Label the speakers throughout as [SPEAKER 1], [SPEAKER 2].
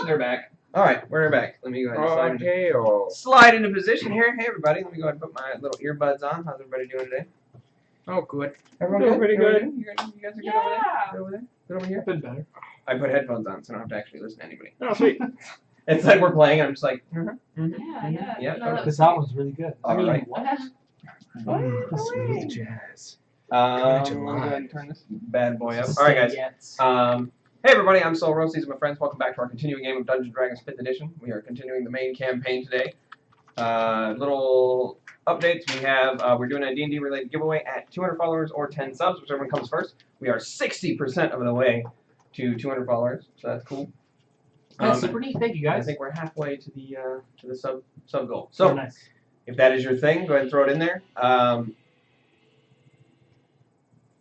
[SPEAKER 1] they're back. All right, we're back. Let me go ahead and
[SPEAKER 2] Slide
[SPEAKER 1] into position here. Hey, everybody. Let me go ahead and put my little earbuds on. How's everybody doing today?
[SPEAKER 2] Oh, good.
[SPEAKER 1] Everyone good?
[SPEAKER 2] Pretty good.
[SPEAKER 1] You guys are good over there? Good over there? Good over here?
[SPEAKER 2] Been better.
[SPEAKER 1] I put headphones on, so I don't have to actually listen to anybody.
[SPEAKER 2] Oh, sweet.
[SPEAKER 1] It's like we're playing, and I'm just like,
[SPEAKER 3] Yeah.
[SPEAKER 1] totally.
[SPEAKER 2] This album's really good.
[SPEAKER 1] All right.
[SPEAKER 2] Smooth jazz.
[SPEAKER 1] I'm going to go ahead and turn this bad boy up. All right, guys. Hey, everybody. I'm Soul Roast. These are my friends. Welcome back to our continuing game of Dungeons & Dragons 5th Edition. We are continuing the main campaign today. Little updates. We have we're doing a D&D related giveaway at 200 followers or 10 subs, whichever one comes first. We are 60% of the way to 200 followers, so that's cool.
[SPEAKER 2] That's super neat. Thank you, guys.
[SPEAKER 1] I think we're halfway to the sub goal. So
[SPEAKER 2] nice.
[SPEAKER 1] if that is your thing, go ahead and throw it in there.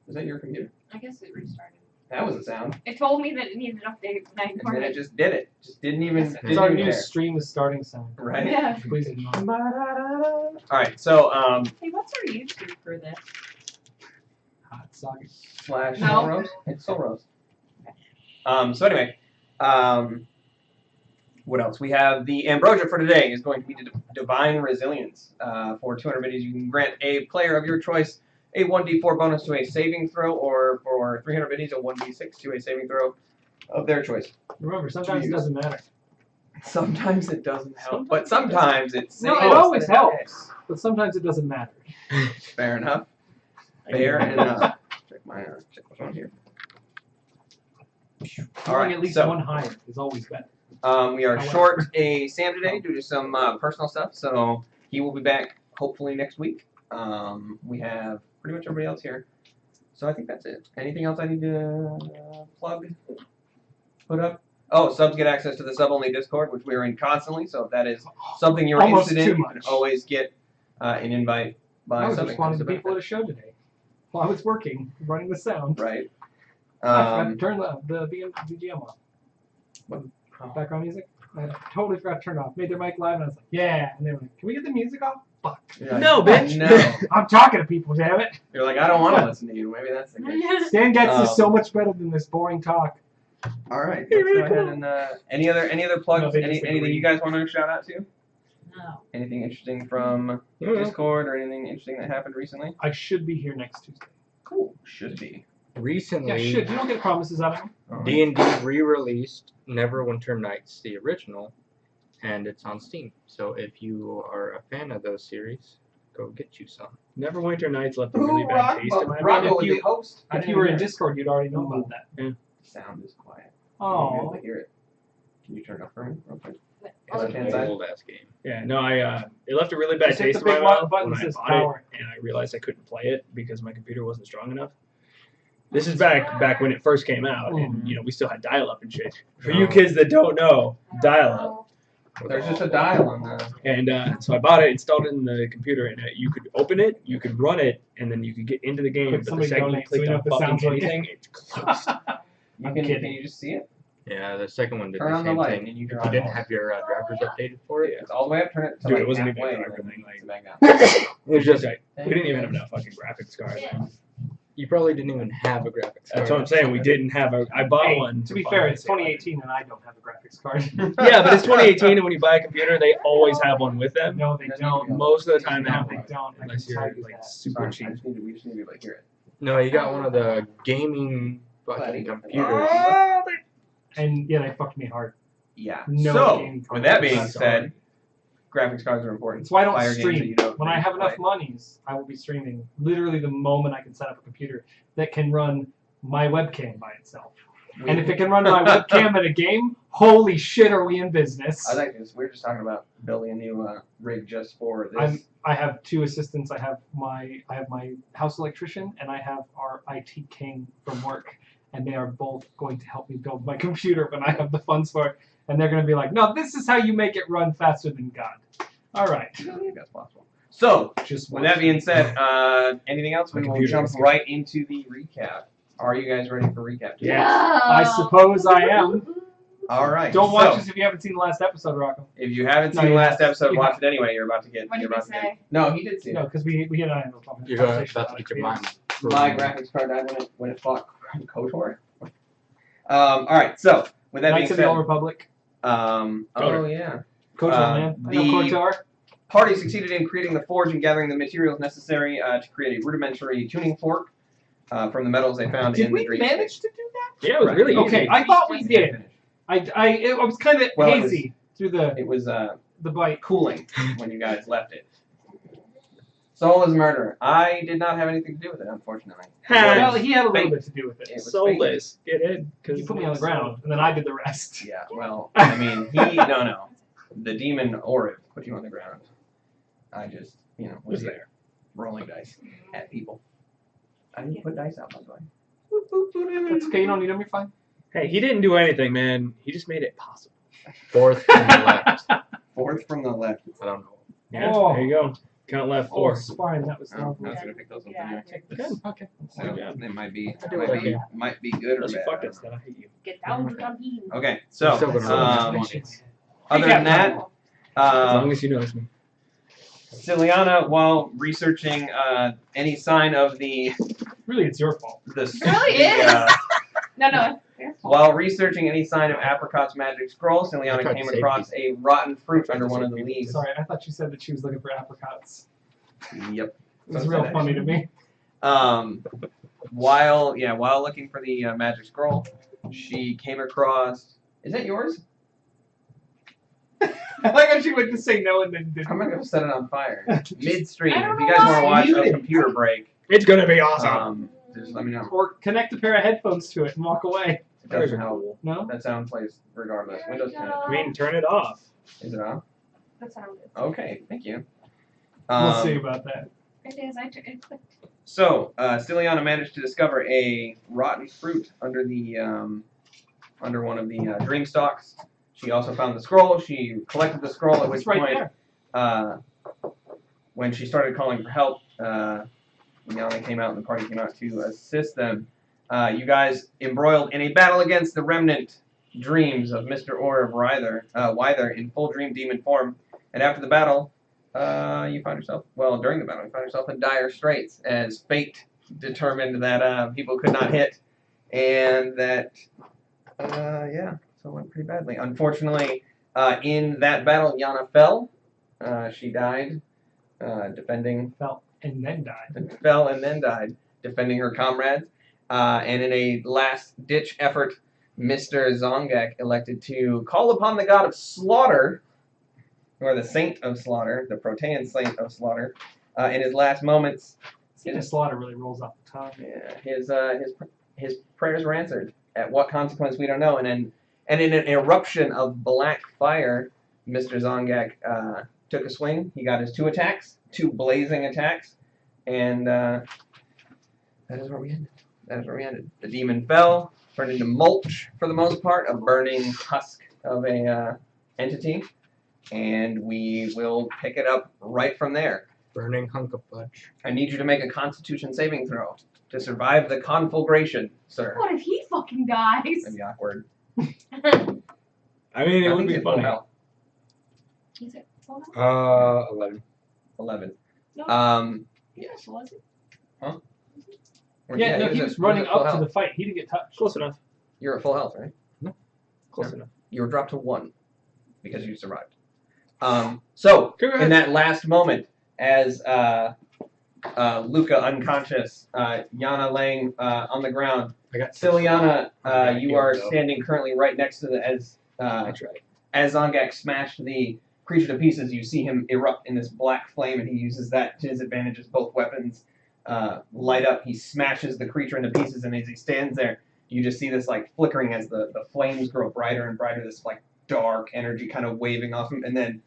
[SPEAKER 1] Is that your computer?
[SPEAKER 3] I guess it restarted.
[SPEAKER 1] That was a sound.
[SPEAKER 3] It told me that it needed an update when I
[SPEAKER 1] And
[SPEAKER 3] ignored
[SPEAKER 1] then it
[SPEAKER 3] it.
[SPEAKER 1] just did it. Just didn't even.
[SPEAKER 2] It's our new stream is starting sound.
[SPEAKER 1] Right.
[SPEAKER 3] Yeah.
[SPEAKER 2] Please ignore.
[SPEAKER 1] All right. So
[SPEAKER 3] Hey, what's our YouTube for this?
[SPEAKER 2] Hot Soggy.
[SPEAKER 1] /
[SPEAKER 3] No.
[SPEAKER 1] Soul Roast. It's Soul Roast. So anyway, what else? We have the Ambrosia for today is going to be Divine Resilience. For 200 biddies, you can grant a player of your choice a 1d4 bonus to a saving throw, or for 300 biddies, a 1d6 to a saving throw of their choice.
[SPEAKER 2] Remember, sometimes it doesn't matter.
[SPEAKER 1] Sometimes it doesn't help, but sometimes it's
[SPEAKER 2] No, it always helps. But sometimes it doesn't matter.
[SPEAKER 1] Fair enough. Fair enough. Check my phone here. All right,
[SPEAKER 2] At least
[SPEAKER 1] so
[SPEAKER 2] one higher is always better.
[SPEAKER 1] we are short a Sam today due to some personal stuff, so he will be back hopefully next week. We have pretty much everybody else here, so I think that's it. Anything else I need to plug? Put up? Oh, subs get access to the sub-only Discord, which we are in constantly, so if that is something you're
[SPEAKER 2] Almost
[SPEAKER 1] interested in,
[SPEAKER 2] too
[SPEAKER 1] you can
[SPEAKER 2] much.
[SPEAKER 1] always get an invite by
[SPEAKER 2] I was
[SPEAKER 1] subbing.
[SPEAKER 2] just one of the people at a show today. While I was working, running the sound.
[SPEAKER 1] Right.
[SPEAKER 2] I forgot to turn the BGM off.
[SPEAKER 1] What?
[SPEAKER 2] Background music? I totally forgot to turn it off. Made their mic live, and I was like, yeah. And they were like, can we get the music off? Fuck.
[SPEAKER 1] Like,
[SPEAKER 2] No, bitch.
[SPEAKER 1] No.
[SPEAKER 2] I'm talking to people, damn it.
[SPEAKER 1] You're like, I don't want to listen to you. Maybe that's the case.
[SPEAKER 2] Stan Getz is so much better than this boring talk.
[SPEAKER 1] All right. Let's go ahead and any other plugs?
[SPEAKER 2] No, they just
[SPEAKER 1] Anything
[SPEAKER 2] agree.
[SPEAKER 1] you guys want to shout out to?
[SPEAKER 3] No.
[SPEAKER 1] Anything interesting from Discord or anything interesting that happened recently?
[SPEAKER 2] I should be here next Tuesday.
[SPEAKER 1] Cool. Should be.
[SPEAKER 4] Recently,
[SPEAKER 2] Yeah, should. You don't get promises out of me.
[SPEAKER 1] All right.
[SPEAKER 4] D&D re-released Neverwinter Nights, the original, and it's on Steam. So if you are a fan of those series, go get you some.
[SPEAKER 5] Neverwinter Nights left a really bad taste in my mouth.
[SPEAKER 1] Rocco
[SPEAKER 2] If
[SPEAKER 1] with the host. I
[SPEAKER 2] If
[SPEAKER 1] didn't
[SPEAKER 2] you were
[SPEAKER 1] hear
[SPEAKER 2] in
[SPEAKER 1] it.
[SPEAKER 2] Discord, you'd already know about that.
[SPEAKER 1] Sound is quiet.
[SPEAKER 2] Oh.
[SPEAKER 1] I hear it. Can you turn it up for me real quick?
[SPEAKER 3] Oh,
[SPEAKER 1] Left hand side.
[SPEAKER 4] Old ass game.
[SPEAKER 5] Yeah, no, it left a really bad
[SPEAKER 2] Just hit
[SPEAKER 5] taste
[SPEAKER 2] the
[SPEAKER 5] in my
[SPEAKER 2] big
[SPEAKER 5] mouth
[SPEAKER 2] button
[SPEAKER 5] when
[SPEAKER 2] that
[SPEAKER 5] I
[SPEAKER 2] says
[SPEAKER 5] bought
[SPEAKER 2] power.
[SPEAKER 5] it, and I realized I couldn't play it because my computer wasn't strong enough. This is back when it first came out, and we still had dial-up and shit. For you kids that don't know, dial-up.
[SPEAKER 1] There's just a dial on the.
[SPEAKER 5] And so I bought it, installed it in the computer, and you could open it, you could run it, and then you could get into the game.
[SPEAKER 2] Quick,
[SPEAKER 5] But the
[SPEAKER 2] somebody
[SPEAKER 5] second you
[SPEAKER 2] donate so we
[SPEAKER 5] clicked
[SPEAKER 2] know
[SPEAKER 5] on
[SPEAKER 2] what this
[SPEAKER 5] fucking
[SPEAKER 2] sounds like.
[SPEAKER 5] anything, it's closed.
[SPEAKER 1] You
[SPEAKER 2] I'm
[SPEAKER 1] can
[SPEAKER 2] kidding.
[SPEAKER 1] you just see it?
[SPEAKER 4] Yeah, the second one did
[SPEAKER 1] Turn
[SPEAKER 4] the
[SPEAKER 1] on the
[SPEAKER 4] same
[SPEAKER 1] light
[SPEAKER 4] thing.
[SPEAKER 1] and you
[SPEAKER 4] If
[SPEAKER 1] can
[SPEAKER 4] you didn't have your drivers updated for it,
[SPEAKER 1] It's all the way up. Turn it to
[SPEAKER 5] Dude,
[SPEAKER 1] like
[SPEAKER 5] it wasn't even
[SPEAKER 1] halfway,
[SPEAKER 5] a
[SPEAKER 1] and
[SPEAKER 5] driver
[SPEAKER 1] then
[SPEAKER 5] thing, like-
[SPEAKER 1] it's back down.
[SPEAKER 4] it was just
[SPEAKER 5] We didn't even have enough fucking graphics cards.
[SPEAKER 4] you probably didn't even have a graphics card.
[SPEAKER 5] That's what I'm saying. We didn't have a. I bought
[SPEAKER 2] Hey,
[SPEAKER 5] one.
[SPEAKER 2] to be
[SPEAKER 5] for
[SPEAKER 2] fair,
[SPEAKER 5] fun.
[SPEAKER 2] it's 2018 and I don't have a graphics card.
[SPEAKER 5] Yeah, but it's 2018, and when you buy a computer, they always have one with them.
[SPEAKER 2] No, they don't.
[SPEAKER 5] Most of the time, they
[SPEAKER 2] No,
[SPEAKER 5] have
[SPEAKER 2] they
[SPEAKER 5] one.
[SPEAKER 2] don't. I can
[SPEAKER 5] Unless
[SPEAKER 2] tell
[SPEAKER 5] you're
[SPEAKER 2] you
[SPEAKER 5] like
[SPEAKER 2] that.
[SPEAKER 5] super
[SPEAKER 1] Sorry,
[SPEAKER 5] cheap.
[SPEAKER 1] we just need to be able to hear it.
[SPEAKER 4] No, you got one of the gaming fucking computers.
[SPEAKER 2] And yeah, they fucked me hard.
[SPEAKER 1] Yeah.
[SPEAKER 2] No
[SPEAKER 1] so,
[SPEAKER 2] gaming
[SPEAKER 1] with that
[SPEAKER 2] cards.
[SPEAKER 1] being said, graphics cards are important.
[SPEAKER 2] That's why I don't
[SPEAKER 1] Fire games
[SPEAKER 2] stream.
[SPEAKER 1] that you don't
[SPEAKER 2] When I have enough
[SPEAKER 1] play.
[SPEAKER 2] monies, I will be streaming literally the moment I can set up a computer that can run my webcam by itself. And if it can run my webcam at a game, holy shit, are we in business?
[SPEAKER 1] I like this. We're just talking about building a new rig just for this.
[SPEAKER 2] I have two assistants. I have my house electrician and I have our IT king from work, and they are both going to help me build my computer when I have the funds for it. And they're going to be like, "No, this is how you make it run faster than God." All right.
[SPEAKER 1] I don't think that's possible. So,
[SPEAKER 2] Just
[SPEAKER 1] with that being said, anything else? We
[SPEAKER 5] My
[SPEAKER 1] will
[SPEAKER 5] computer
[SPEAKER 1] jump
[SPEAKER 5] is good.
[SPEAKER 1] right into the recap. Are you guys ready for recap? today?
[SPEAKER 5] Yeah.
[SPEAKER 2] I suppose I am.
[SPEAKER 1] All right.
[SPEAKER 2] Don't watch
[SPEAKER 1] so,
[SPEAKER 2] this if you haven't seen the last episode, Rocco.
[SPEAKER 1] If you haven't
[SPEAKER 2] No,
[SPEAKER 1] seen the
[SPEAKER 2] you
[SPEAKER 1] last
[SPEAKER 2] have.
[SPEAKER 1] episode,
[SPEAKER 2] You
[SPEAKER 1] watch
[SPEAKER 2] have.
[SPEAKER 1] it anyway. You're about to get.
[SPEAKER 3] What did
[SPEAKER 1] you're
[SPEAKER 3] he
[SPEAKER 1] about to get.
[SPEAKER 3] say?
[SPEAKER 1] No, he did see
[SPEAKER 2] No,
[SPEAKER 1] it.
[SPEAKER 2] because we had an conversation.
[SPEAKER 4] You're about to get your mind.
[SPEAKER 1] My graphics card died when it fought KOTOR. All right. So with that
[SPEAKER 2] Knights
[SPEAKER 1] being
[SPEAKER 2] of the Old
[SPEAKER 1] said,
[SPEAKER 2] Republic.
[SPEAKER 1] Oh yeah.
[SPEAKER 2] KOTOR, man. I know
[SPEAKER 1] the-
[SPEAKER 2] KOTOR.
[SPEAKER 1] Party succeeded in creating the forge and gathering the materials necessary to create a rudimentary tuning fork from the metals they found
[SPEAKER 2] Did
[SPEAKER 1] in the
[SPEAKER 2] we
[SPEAKER 1] dream
[SPEAKER 2] manage
[SPEAKER 1] state.
[SPEAKER 2] to do that?
[SPEAKER 5] Yeah, it was
[SPEAKER 1] Right.
[SPEAKER 5] really
[SPEAKER 2] Okay,
[SPEAKER 5] easy.
[SPEAKER 2] I thought we
[SPEAKER 3] Just
[SPEAKER 2] did. It was kind of
[SPEAKER 1] Well, it was-
[SPEAKER 2] hazy through the
[SPEAKER 1] It was
[SPEAKER 2] bite.
[SPEAKER 1] cooling when you guys left it. Soulless murder. I did not have anything to do with it, unfortunately.
[SPEAKER 2] Well, he had a little
[SPEAKER 1] fake.
[SPEAKER 2] bit to do with it.
[SPEAKER 1] It was
[SPEAKER 5] Soulless. Get in.
[SPEAKER 2] You put me on the ground, and then I did the rest.
[SPEAKER 1] Yeah, well, I mean, no. The demon Orib put you on the ground. I just, was there, rolling dice at people. I didn't put dice out, by the way.
[SPEAKER 2] That's okay. You don't need them. You're fine.
[SPEAKER 5] Hey, he didn't do anything, man. He just made it possible.
[SPEAKER 4] 4th from the left.
[SPEAKER 1] Fourth from the left.
[SPEAKER 4] I don't know.
[SPEAKER 5] Yeah,
[SPEAKER 2] Oh.
[SPEAKER 5] there you go. Count left,
[SPEAKER 2] Oh,
[SPEAKER 5] 4.
[SPEAKER 2] spine. That was
[SPEAKER 1] Oh, I was
[SPEAKER 2] lovely.
[SPEAKER 1] gonna pick those ones
[SPEAKER 3] Yeah.
[SPEAKER 1] anyway.
[SPEAKER 5] Good. Okay.
[SPEAKER 1] So
[SPEAKER 5] Good job.
[SPEAKER 1] it might be,
[SPEAKER 4] I do like it.
[SPEAKER 1] might be good or
[SPEAKER 5] Unless you
[SPEAKER 1] bad.
[SPEAKER 5] fucked us, then I hate you.
[SPEAKER 3] Get down to the beam.
[SPEAKER 1] Okay,
[SPEAKER 4] Still
[SPEAKER 1] so
[SPEAKER 4] gonna roll
[SPEAKER 1] um,
[SPEAKER 4] this one.
[SPEAKER 1] other than that,
[SPEAKER 5] As long as you notice me.
[SPEAKER 1] Ciliana, while researching any sign of the
[SPEAKER 2] Really, it's your fault.
[SPEAKER 3] Really is. No.
[SPEAKER 1] while researching any sign of Apricot's magic scroll,
[SPEAKER 4] I
[SPEAKER 1] Ciliana
[SPEAKER 4] tried
[SPEAKER 1] came
[SPEAKER 4] to save
[SPEAKER 1] across a rotten fruit under
[SPEAKER 4] to
[SPEAKER 1] one
[SPEAKER 4] save
[SPEAKER 1] of the
[SPEAKER 4] people.
[SPEAKER 1] leaves.
[SPEAKER 2] Sorry, I thought you said that she was looking for apricots.
[SPEAKER 1] Yep.
[SPEAKER 2] It was
[SPEAKER 1] So
[SPEAKER 2] real
[SPEAKER 1] sad,
[SPEAKER 2] funny to me.
[SPEAKER 1] While looking for the magic scroll, she came across. Is that yours?
[SPEAKER 2] I like how she went to say no and then didn't.
[SPEAKER 1] I'm gonna set it on fire midstream.
[SPEAKER 3] I
[SPEAKER 1] If
[SPEAKER 3] don't
[SPEAKER 1] you
[SPEAKER 3] know
[SPEAKER 1] guys want to
[SPEAKER 3] why.
[SPEAKER 1] watch
[SPEAKER 2] Mute
[SPEAKER 1] a
[SPEAKER 2] it.
[SPEAKER 1] computer break,
[SPEAKER 5] It's gonna be awesome.
[SPEAKER 1] just let me know.
[SPEAKER 2] Or connect a pair of headphones to it and walk away.
[SPEAKER 1] It doesn't help.
[SPEAKER 2] No?
[SPEAKER 1] That sound plays regardless.
[SPEAKER 3] There
[SPEAKER 1] Windows
[SPEAKER 3] we
[SPEAKER 1] 10.
[SPEAKER 3] go.
[SPEAKER 5] I mean, turn it off.
[SPEAKER 1] Is it on?
[SPEAKER 3] That sounded.
[SPEAKER 1] Okay, thank you.
[SPEAKER 2] We'll see about that.
[SPEAKER 3] It is. It clicked.
[SPEAKER 1] So, Ciliana managed to discover a rotten fruit under the under one of the dream stalks. She also found the scroll. She collected the scroll, at which
[SPEAKER 2] It's right
[SPEAKER 1] point,
[SPEAKER 2] there.
[SPEAKER 1] when she started calling for help, Yana came out and the party came out to assist them. You guys embroiled in a battle against the remnant dreams of Mr. Orr of Wyther in full dream demon form. And after the battle, during the battle, you found yourself in dire straits as fate determined that people could not hit, and that, so it went pretty badly. Unfortunately, in that battle, Yana fell. She died, defending,
[SPEAKER 2] Fell and then died.
[SPEAKER 1] fell and then died, defending her comrades. And in a last-ditch effort, Mr. Zongek elected to call upon the god of slaughter, or the saint of slaughter, the Protean saint of slaughter, in his last moments.
[SPEAKER 2] Seeing slaughter really rolls off the tongue.
[SPEAKER 1] Yeah, his prayers were answered. At what consequence, we don't know. And in an eruption of black fire, Mr. Zongek took a swing. He got his two blazing attacks, and that is where we ended. The demon fell, turned into mulch for the most part, a burning husk of a entity, and we will pick it up right from there.
[SPEAKER 4] Burning hunk of fudge.
[SPEAKER 1] I need you to make a Constitution saving throw to survive the conflagration, sir.
[SPEAKER 3] What if he fucking dies?
[SPEAKER 1] That'd be awkward.
[SPEAKER 5] I mean, it
[SPEAKER 1] I
[SPEAKER 5] would
[SPEAKER 1] think
[SPEAKER 5] be
[SPEAKER 1] it's full
[SPEAKER 5] funny.
[SPEAKER 1] health.
[SPEAKER 3] Is it full health?
[SPEAKER 4] 11.
[SPEAKER 1] 11.
[SPEAKER 3] No.
[SPEAKER 1] Yes.
[SPEAKER 3] Was it?
[SPEAKER 2] Yeah, no, he was running up to the fight. He didn't get touched.
[SPEAKER 5] Close enough.
[SPEAKER 1] You're at full health, right?
[SPEAKER 5] Close
[SPEAKER 1] Yeah.
[SPEAKER 5] enough.
[SPEAKER 1] You were dropped to 1 because you survived. So,
[SPEAKER 5] Congrats.
[SPEAKER 1] in that last moment, as Luca unconscious, Yana laying on the ground,
[SPEAKER 4] I got
[SPEAKER 1] Ciliana,
[SPEAKER 4] Okay,
[SPEAKER 1] you
[SPEAKER 4] here
[SPEAKER 1] are
[SPEAKER 4] we go.
[SPEAKER 1] standing currently right next to
[SPEAKER 5] That's right.
[SPEAKER 1] as Zongak smashed the creature to pieces. You see him erupt in this black flame, and he uses that to his advantage as both weapons light up. He smashes the creature into pieces, and as he stands there, you just see this like flickering as the flames grow brighter and brighter, this like dark energy kind of waving off him, and then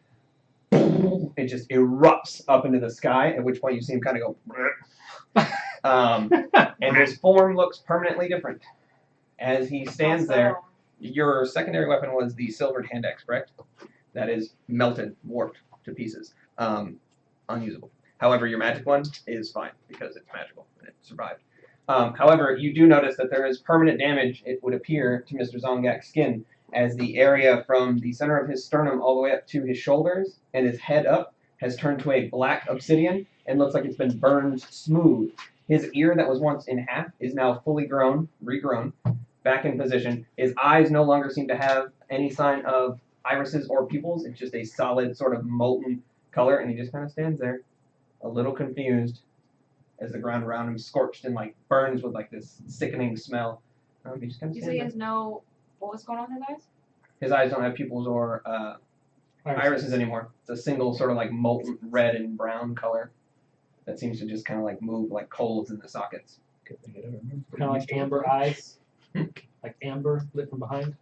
[SPEAKER 1] it just erupts up into the sky, at which point you see him kind of go and his form looks permanently different. As he stands there, your secondary weapon was the silvered hand axe, correct? That is melted, warped to pieces. Unusable. However, your magic one is fine because it's magical and it survived. However, you do notice that there is permanent damage, it would appear, to Mr. Zongak's skin, as the area from the center of his sternum all the way up to his shoulders and his head up has turned to a black obsidian and looks like it's been burned smooth. His ear that was once in half is now fully grown, regrown, back in position. His eyes no longer seem to have any sign of irises or pupils. It's just a solid sort of molten color, and he just kind of stands there, a little confused, as the ground around him is scorched and like burns with like this sickening smell. He just kind of
[SPEAKER 3] You
[SPEAKER 1] stands
[SPEAKER 3] say he
[SPEAKER 1] there.
[SPEAKER 3] has no. What was going on with his eyes?
[SPEAKER 1] His eyes don't have pupils or irises anymore. It's a single sort of like molten red and brown color that seems to just kind of like move like coals in the sockets.
[SPEAKER 5] Good thing I don't remember.
[SPEAKER 2] Kind of like amber eyes, like amber lit from behind.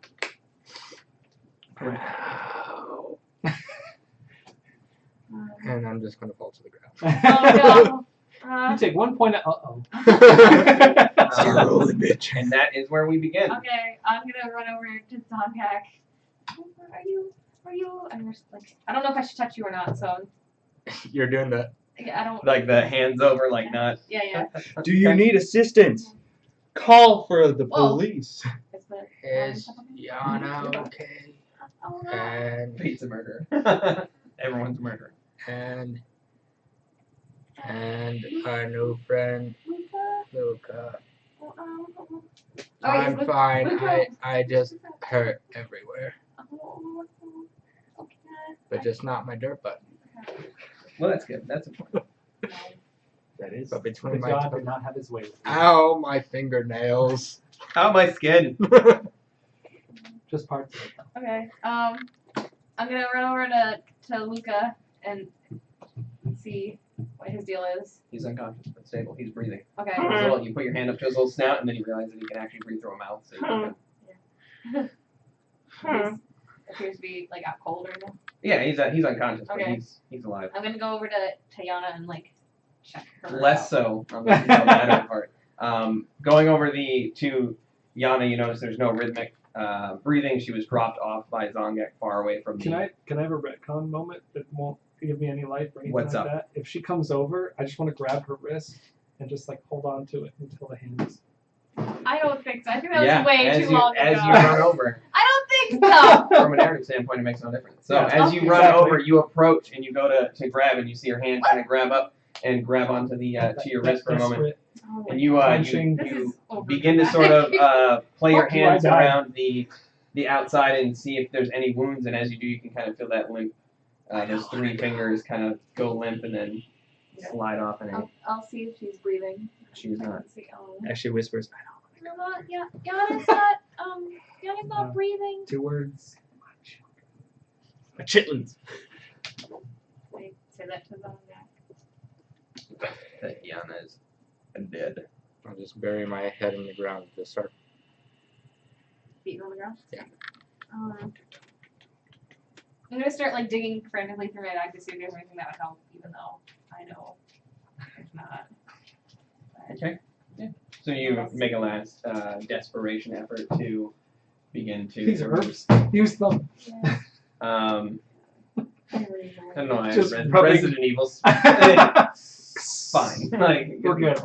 [SPEAKER 5] Wow.
[SPEAKER 4] And I'm just gonna fall to the ground.
[SPEAKER 3] Oh no.
[SPEAKER 2] You take 1 point. Uh-oh.
[SPEAKER 5] Holy bitch.
[SPEAKER 1] And that is where we begin.
[SPEAKER 3] Okay, I'm gonna run over to Zongak. Are you? I'm just like, I don't know if I should touch you or not. So
[SPEAKER 4] You're doing that.
[SPEAKER 3] yeah, I don't.
[SPEAKER 1] Like the hands over, like not.
[SPEAKER 3] Yeah.
[SPEAKER 5] Do you need assistance? Call for the
[SPEAKER 3] Whoa.
[SPEAKER 5] police.
[SPEAKER 3] It's the.
[SPEAKER 4] Is Yana okay?
[SPEAKER 3] Oh no.
[SPEAKER 4] And
[SPEAKER 1] Pete's a murderer. Everyone's a murderer.
[SPEAKER 4] and our new friend Luca.
[SPEAKER 3] Oh,
[SPEAKER 4] I'm
[SPEAKER 3] yes,
[SPEAKER 4] fine.
[SPEAKER 3] Luca.
[SPEAKER 4] I just hurt everywhere,
[SPEAKER 3] Okay.
[SPEAKER 4] but just not my dirt button.
[SPEAKER 1] Well, that's good. That's important.
[SPEAKER 5] That is.
[SPEAKER 4] But between
[SPEAKER 2] The
[SPEAKER 4] my
[SPEAKER 2] god did not have his way with you.
[SPEAKER 4] ow, my fingernails.
[SPEAKER 1] How my skin?
[SPEAKER 2] Just parts of it.
[SPEAKER 3] Okay. I'm gonna run over to Luca and see what his deal is.
[SPEAKER 1] He's unconscious but stable. He's breathing.
[SPEAKER 3] Okay.
[SPEAKER 1] So you put your hand up to his little snout, and then you realize that he can actually breathe through a mouth. So you can,
[SPEAKER 3] He appears to be like out cold or anything.
[SPEAKER 1] yeah, he's unconscious, but
[SPEAKER 3] Okay.
[SPEAKER 1] he's alive.
[SPEAKER 3] I'm gonna go over to Yana and like check her.
[SPEAKER 1] Less
[SPEAKER 3] out.
[SPEAKER 1] so on the latter part. Going over to Yana, you notice there's no rhythmic breathing. She was dropped off by Zongek far away from
[SPEAKER 2] Can
[SPEAKER 1] the.
[SPEAKER 2] I have a retcon moment that won't give me any life or anything
[SPEAKER 1] What's
[SPEAKER 2] like
[SPEAKER 1] up?
[SPEAKER 2] that? If she comes over, I just want to grab her wrist and just like hold on to it until the hands.
[SPEAKER 3] I don't think so. I think that
[SPEAKER 1] yeah,
[SPEAKER 3] was way
[SPEAKER 1] as
[SPEAKER 3] too
[SPEAKER 1] you
[SPEAKER 3] long
[SPEAKER 1] as
[SPEAKER 3] ago.
[SPEAKER 1] you run over.
[SPEAKER 3] I don't think so.
[SPEAKER 1] From a narrative standpoint, it makes no difference. So
[SPEAKER 2] Yeah.
[SPEAKER 1] as you
[SPEAKER 2] Oh,
[SPEAKER 1] run
[SPEAKER 2] exactly.
[SPEAKER 1] over, you approach and you go to grab, and you see her hand kind of grab up and grab onto the to your wrist for a moment,
[SPEAKER 2] Desperate
[SPEAKER 3] Oh my
[SPEAKER 1] and you
[SPEAKER 2] clenching.
[SPEAKER 3] This
[SPEAKER 1] you
[SPEAKER 3] is over
[SPEAKER 1] begin to sort of play your
[SPEAKER 2] Fuck you, I
[SPEAKER 1] hands
[SPEAKER 2] died.
[SPEAKER 1] around the outside and see if there's any wounds. And as you do, you can kind of feel that limp. Those 3 fingers kind of go limp and then slide off, and
[SPEAKER 3] I'll see if she's breathing.
[SPEAKER 1] she's
[SPEAKER 3] I
[SPEAKER 1] not.
[SPEAKER 3] can see.
[SPEAKER 5] Actually whispers.
[SPEAKER 3] No, Yana's not. Yana's not
[SPEAKER 2] No.
[SPEAKER 3] breathing.
[SPEAKER 2] 2 words.
[SPEAKER 5] My chitlins.
[SPEAKER 3] Wait, say that to Zongak.
[SPEAKER 1] That Yana is dead.
[SPEAKER 4] I'll just bury my head in the ground and just start.
[SPEAKER 3] Beating on the ground.
[SPEAKER 4] Yeah.
[SPEAKER 3] I'm gonna start like digging frantically through my bag to see if there's anything that would help, even though I know there's not. But-
[SPEAKER 1] Okay. Yeah. So you make a last desperation effort to begin to.
[SPEAKER 2] These herbs. Use them.
[SPEAKER 3] Yeah.
[SPEAKER 1] I don't know. I
[SPEAKER 2] Just
[SPEAKER 1] read
[SPEAKER 2] rubbing-
[SPEAKER 1] Resident Evil. Fine. Like
[SPEAKER 2] We're good.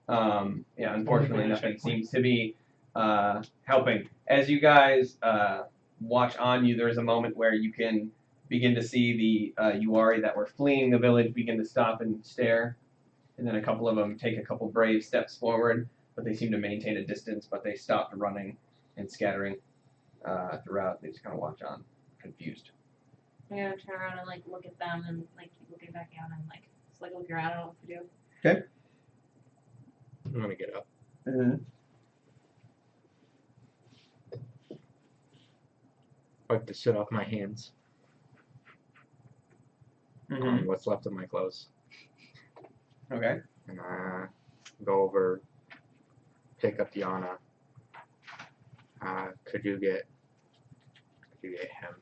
[SPEAKER 1] Yeah. Unfortunately, nothing seems to be helping. As you guys watch on you, there's a moment where you can begin to see the Uari that were fleeing the village begin to stop and stare, and then a couple of them take a couple brave steps forward, but they seem to maintain a distance. But they stopped running and scattering throughout. They just kind of watch on, confused.
[SPEAKER 3] I'm gonna turn around and like look at them and like keep looking back down and like just like look around. I don't know what to do.
[SPEAKER 4] I'm gonna get up. Wipe the shit off my hands. On what's left of my clothes.
[SPEAKER 1] Okay.
[SPEAKER 4] And go over, pick up Yana. Could you get him?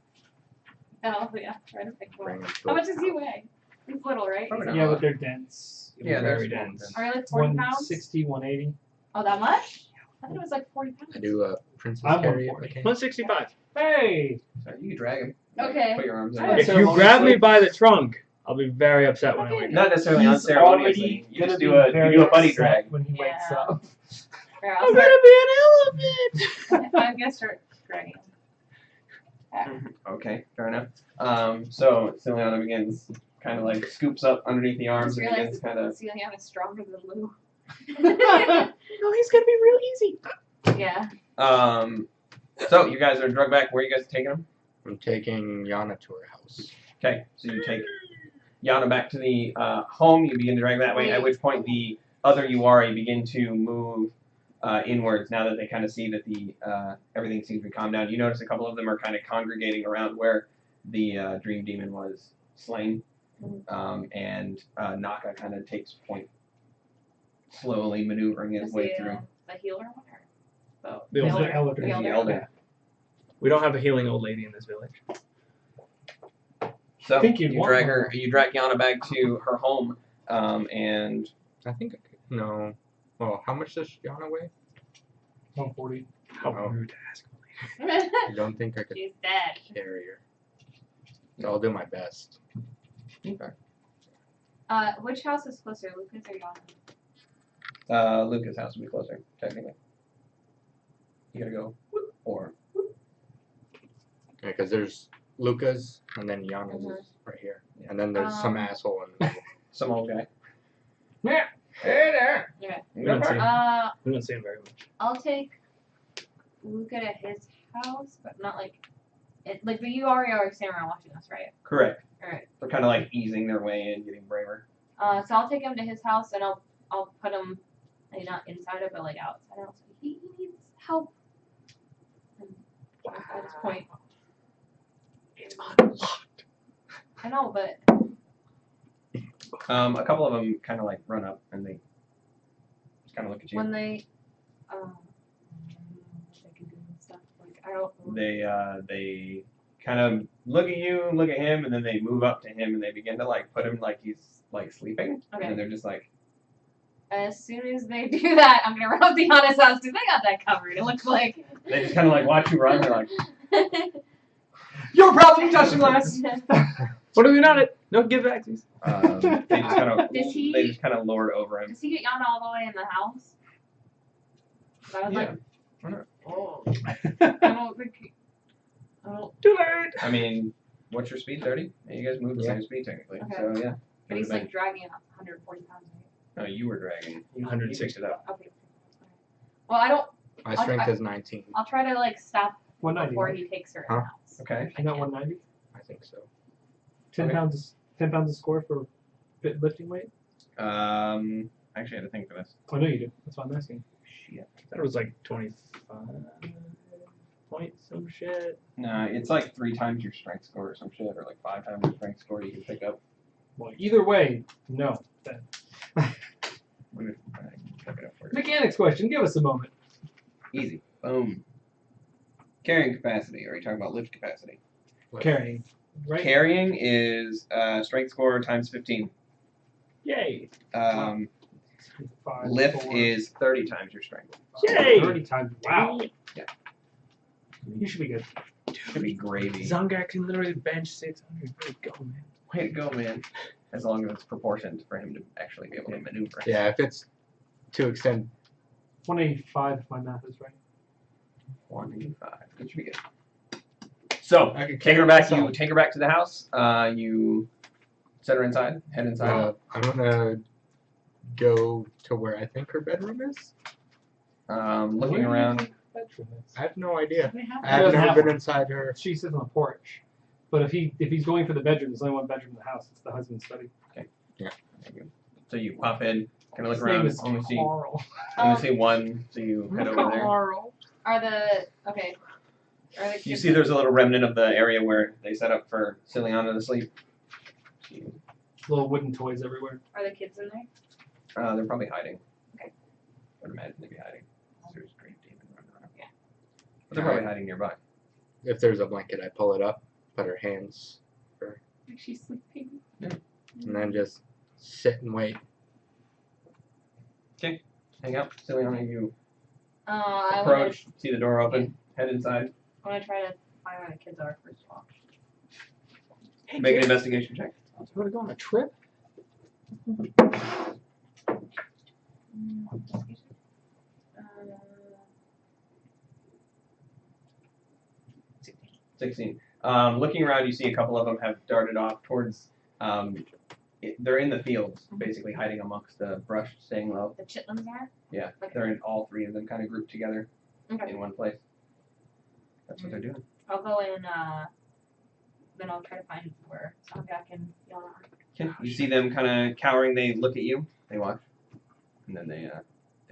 [SPEAKER 3] Oh yeah, try to pick
[SPEAKER 4] Bring
[SPEAKER 3] one.
[SPEAKER 4] him
[SPEAKER 3] How
[SPEAKER 4] to
[SPEAKER 3] much does he weigh? He's little, right?
[SPEAKER 1] Probably
[SPEAKER 3] He's
[SPEAKER 1] not.
[SPEAKER 2] Yeah, but they're dense.
[SPEAKER 1] Yeah,
[SPEAKER 5] Very
[SPEAKER 1] they're
[SPEAKER 5] dense.
[SPEAKER 3] Are you like 40 pounds?
[SPEAKER 2] 160, 180.
[SPEAKER 3] Oh, that much? I thought it was like 40 pounds.
[SPEAKER 4] I do a princess
[SPEAKER 2] I'm
[SPEAKER 4] carry if I
[SPEAKER 2] 140.
[SPEAKER 4] can.
[SPEAKER 5] 165.
[SPEAKER 2] Hey!
[SPEAKER 1] Sorry, you can drag him.
[SPEAKER 3] Okay.
[SPEAKER 1] Put your arms in.
[SPEAKER 3] Alright.
[SPEAKER 5] If you grab me by the trunk, I'll be very upset when I wake up.
[SPEAKER 1] Not necessarily
[SPEAKER 2] He's
[SPEAKER 1] unceremoniously.
[SPEAKER 2] already
[SPEAKER 1] You
[SPEAKER 2] gonna
[SPEAKER 1] just
[SPEAKER 2] be
[SPEAKER 1] do a
[SPEAKER 2] very
[SPEAKER 1] buddy
[SPEAKER 2] upset
[SPEAKER 1] drag.
[SPEAKER 2] when he wakes
[SPEAKER 3] Yeah.
[SPEAKER 2] up.
[SPEAKER 3] Here,
[SPEAKER 5] I'm gonna be an elephant.
[SPEAKER 3] I'm gonna start dragging him.
[SPEAKER 1] Okay, fair enough. So Ciliana begins kind of like scoops up underneath the
[SPEAKER 3] I
[SPEAKER 1] arms
[SPEAKER 3] just
[SPEAKER 1] and
[SPEAKER 3] realized
[SPEAKER 1] begins kind of.
[SPEAKER 3] Celiana is stronger than Lou.
[SPEAKER 5] No, he's gonna be real easy.
[SPEAKER 3] Yeah.
[SPEAKER 1] So you guys are drugged back. Where are you guys taking him?
[SPEAKER 4] I'm taking Yana to her house.
[SPEAKER 1] Okay, so you take Yana back to the home. You begin to drag that way. At which point, the other Uari begin to move inwards. Now that they kind of see that the everything seems to be calmed down, you notice a couple of them are kind of congregating around where the dream demon was slain, and Naka kind of takes point, slowly maneuvering his
[SPEAKER 3] Is
[SPEAKER 1] way
[SPEAKER 3] the,
[SPEAKER 1] through.
[SPEAKER 3] the healer one or
[SPEAKER 5] The
[SPEAKER 2] He's
[SPEAKER 5] older.
[SPEAKER 2] the elder.
[SPEAKER 1] He's the elder.
[SPEAKER 5] We don't have a healing old lady in this village.
[SPEAKER 1] So
[SPEAKER 2] think you'd
[SPEAKER 1] you
[SPEAKER 2] want
[SPEAKER 1] drag
[SPEAKER 2] one.
[SPEAKER 1] her, you drag Yana back to her home, and
[SPEAKER 4] I think I could. No. Well, how much does Yana weigh?
[SPEAKER 2] 140.
[SPEAKER 5] How
[SPEAKER 4] Oh.
[SPEAKER 5] rude to ask.
[SPEAKER 4] I don't think I could
[SPEAKER 3] She's dead.
[SPEAKER 4] carry her. So I'll do my best.
[SPEAKER 3] Which house is closer, Lucas or Yana?
[SPEAKER 1] Lucas' house will be closer, technically. You gotta go, or
[SPEAKER 4] Yeah, because there's Luca's and then Yana's
[SPEAKER 3] Mhm.
[SPEAKER 4] is right here. And then there's some asshole in the middle.
[SPEAKER 1] some old guy.
[SPEAKER 2] Yeah.
[SPEAKER 1] Hey there.
[SPEAKER 3] Okay.
[SPEAKER 5] We don't see him.
[SPEAKER 3] Uh,
[SPEAKER 5] We don't see him very much.
[SPEAKER 3] I'll take Luca to his house, but not like like the Uari are standing around watching us, right?
[SPEAKER 1] Correct.
[SPEAKER 3] Alright.
[SPEAKER 1] They're kind of like easing their way in, getting braver.
[SPEAKER 3] So I'll take him to his house and I'll put him like not inside it but like outside. I'll say he needs help. And at this point,
[SPEAKER 5] It's unlocked.
[SPEAKER 3] I know, but
[SPEAKER 1] A couple of them kind of like run up and they just kind of look at you.
[SPEAKER 3] when they they can do stuff like I don't.
[SPEAKER 1] They kind of look at you, look at him, and then they move up to him and they begin to like put him like he's like sleeping,
[SPEAKER 3] Okay.
[SPEAKER 1] and they're just like,
[SPEAKER 3] As soon as they do that, I'm gonna run up to Yana's house because they got that covered. It looks like.
[SPEAKER 1] they just kind of like watch you run. They're like,
[SPEAKER 2] Your problem, you touched the glass.
[SPEAKER 5] What are we not at? No give backsies.
[SPEAKER 1] they just kind of
[SPEAKER 3] Does he-
[SPEAKER 1] they just kind of lord over him.
[SPEAKER 3] Does he get Yana all the way in the house? I was
[SPEAKER 1] Yeah.
[SPEAKER 3] like, oh, I don't think. I don't.
[SPEAKER 5] Too late.
[SPEAKER 1] I mean, what's your speed? 30? Yeah, you guys move the
[SPEAKER 4] Yeah.
[SPEAKER 1] same speed technically.
[SPEAKER 3] Okay.
[SPEAKER 1] So yeah.
[SPEAKER 3] But he's
[SPEAKER 1] Would've
[SPEAKER 3] like dragging 140 pounds.
[SPEAKER 1] been- no, you were dragging. You
[SPEAKER 5] 160.
[SPEAKER 1] picked it up.
[SPEAKER 3] Okay. Well, I don't.
[SPEAKER 4] My strength is 19.
[SPEAKER 3] I'll try to like stop
[SPEAKER 2] 190.
[SPEAKER 3] before
[SPEAKER 2] right?
[SPEAKER 3] he takes her in
[SPEAKER 4] Huh?
[SPEAKER 3] the house.
[SPEAKER 1] Okay.
[SPEAKER 2] I got 190.
[SPEAKER 4] I think so.
[SPEAKER 2] 10
[SPEAKER 1] Okay.
[SPEAKER 2] pounds. 10 pounds a score for lifting weight.
[SPEAKER 1] I actually had to think for this.
[SPEAKER 2] I know you do. That's why I'm asking.
[SPEAKER 1] Shit.
[SPEAKER 5] That was like 25 point some shit.
[SPEAKER 1] No, it's like 3 times your strength score or some shit, or like 5 times your strength score you can pick up.
[SPEAKER 2] Well, either way, no. Then.
[SPEAKER 1] Let me look it up for you.
[SPEAKER 2] Mechanics question. Give us a moment.
[SPEAKER 1] Easy. Boom. Carrying capacity. Are you talking about lift capacity?
[SPEAKER 2] Carrying. Right?
[SPEAKER 1] Carrying is strength score times 15.
[SPEAKER 5] Yay.
[SPEAKER 1] Um,
[SPEAKER 2] 5,
[SPEAKER 1] lift
[SPEAKER 2] 4,
[SPEAKER 1] is 30 times your strength.
[SPEAKER 5] Yay.
[SPEAKER 2] 30 times. Wow.
[SPEAKER 1] Yeah.
[SPEAKER 2] You should be good.
[SPEAKER 1] Should be gravy.
[SPEAKER 5] Zangar can literally bench 600. Way to go, man.
[SPEAKER 1] Way to go, man. As long as it's proportioned for him to actually be able to maneuver.
[SPEAKER 4] Yeah, if it's to extend.
[SPEAKER 2] 185 if my math is right.
[SPEAKER 1] 185. That should be good. So,
[SPEAKER 4] I can
[SPEAKER 1] take her back. You
[SPEAKER 4] myself.
[SPEAKER 1] take her back to the house. You set her inside. Head inside.
[SPEAKER 4] I'm gonna go to where I think her bedroom is.
[SPEAKER 1] Looking
[SPEAKER 2] Where do you
[SPEAKER 1] around.
[SPEAKER 2] think the bedroom is?
[SPEAKER 4] I have no idea.
[SPEAKER 3] They have
[SPEAKER 4] I have
[SPEAKER 2] doesn't
[SPEAKER 4] never
[SPEAKER 2] have
[SPEAKER 4] been
[SPEAKER 2] one.
[SPEAKER 4] inside her.
[SPEAKER 2] She sits on the porch. But if he's going for the bedroom, there's only one bedroom in the house. It's the husband's study.
[SPEAKER 1] So you pop in, kind of look
[SPEAKER 2] His
[SPEAKER 1] around.
[SPEAKER 2] name is
[SPEAKER 1] Only see,
[SPEAKER 2] Carl.
[SPEAKER 1] only see one. So you head over there.
[SPEAKER 2] Carl.
[SPEAKER 3] Are the okay? Are the
[SPEAKER 1] You
[SPEAKER 3] kids-
[SPEAKER 1] see, there's a little remnant of the area where they set up for Ciliana to sleep.
[SPEAKER 2] Little wooden toys everywhere.
[SPEAKER 3] Are the kids in there?
[SPEAKER 1] They're probably hiding.
[SPEAKER 3] Okay.
[SPEAKER 1] I would imagine they'd be hiding. There's a great demon running around.
[SPEAKER 3] Yeah.
[SPEAKER 1] But they're probably hiding nearby.
[SPEAKER 4] If there's a blanket, I pull it up, put her hands,
[SPEAKER 3] Like she's sleeping.
[SPEAKER 4] and then just sit and wait.
[SPEAKER 1] Hang out. Ciliana, you
[SPEAKER 3] I
[SPEAKER 1] approach, see the door open, head inside,
[SPEAKER 3] want to try to find where the kids are first of all.
[SPEAKER 5] Hey,
[SPEAKER 1] make an
[SPEAKER 5] kid,
[SPEAKER 1] investigation check.
[SPEAKER 5] you want to go on a trip?
[SPEAKER 3] Uh,
[SPEAKER 1] 16. Looking around, you see a couple of them have darted off towards. They're in the fields, basically hiding amongst the brush, staying low.
[SPEAKER 3] the chitlins are.
[SPEAKER 1] Yeah,
[SPEAKER 3] Okay.
[SPEAKER 1] they're in all 3 of them, kind of grouped together
[SPEAKER 3] Okay.
[SPEAKER 1] in one place. That's what they're doing.
[SPEAKER 3] I'll go and then I'll try to find where Songak and Yana are.
[SPEAKER 1] Okay. You see them kind of cowering. They look at you. They watch, and then they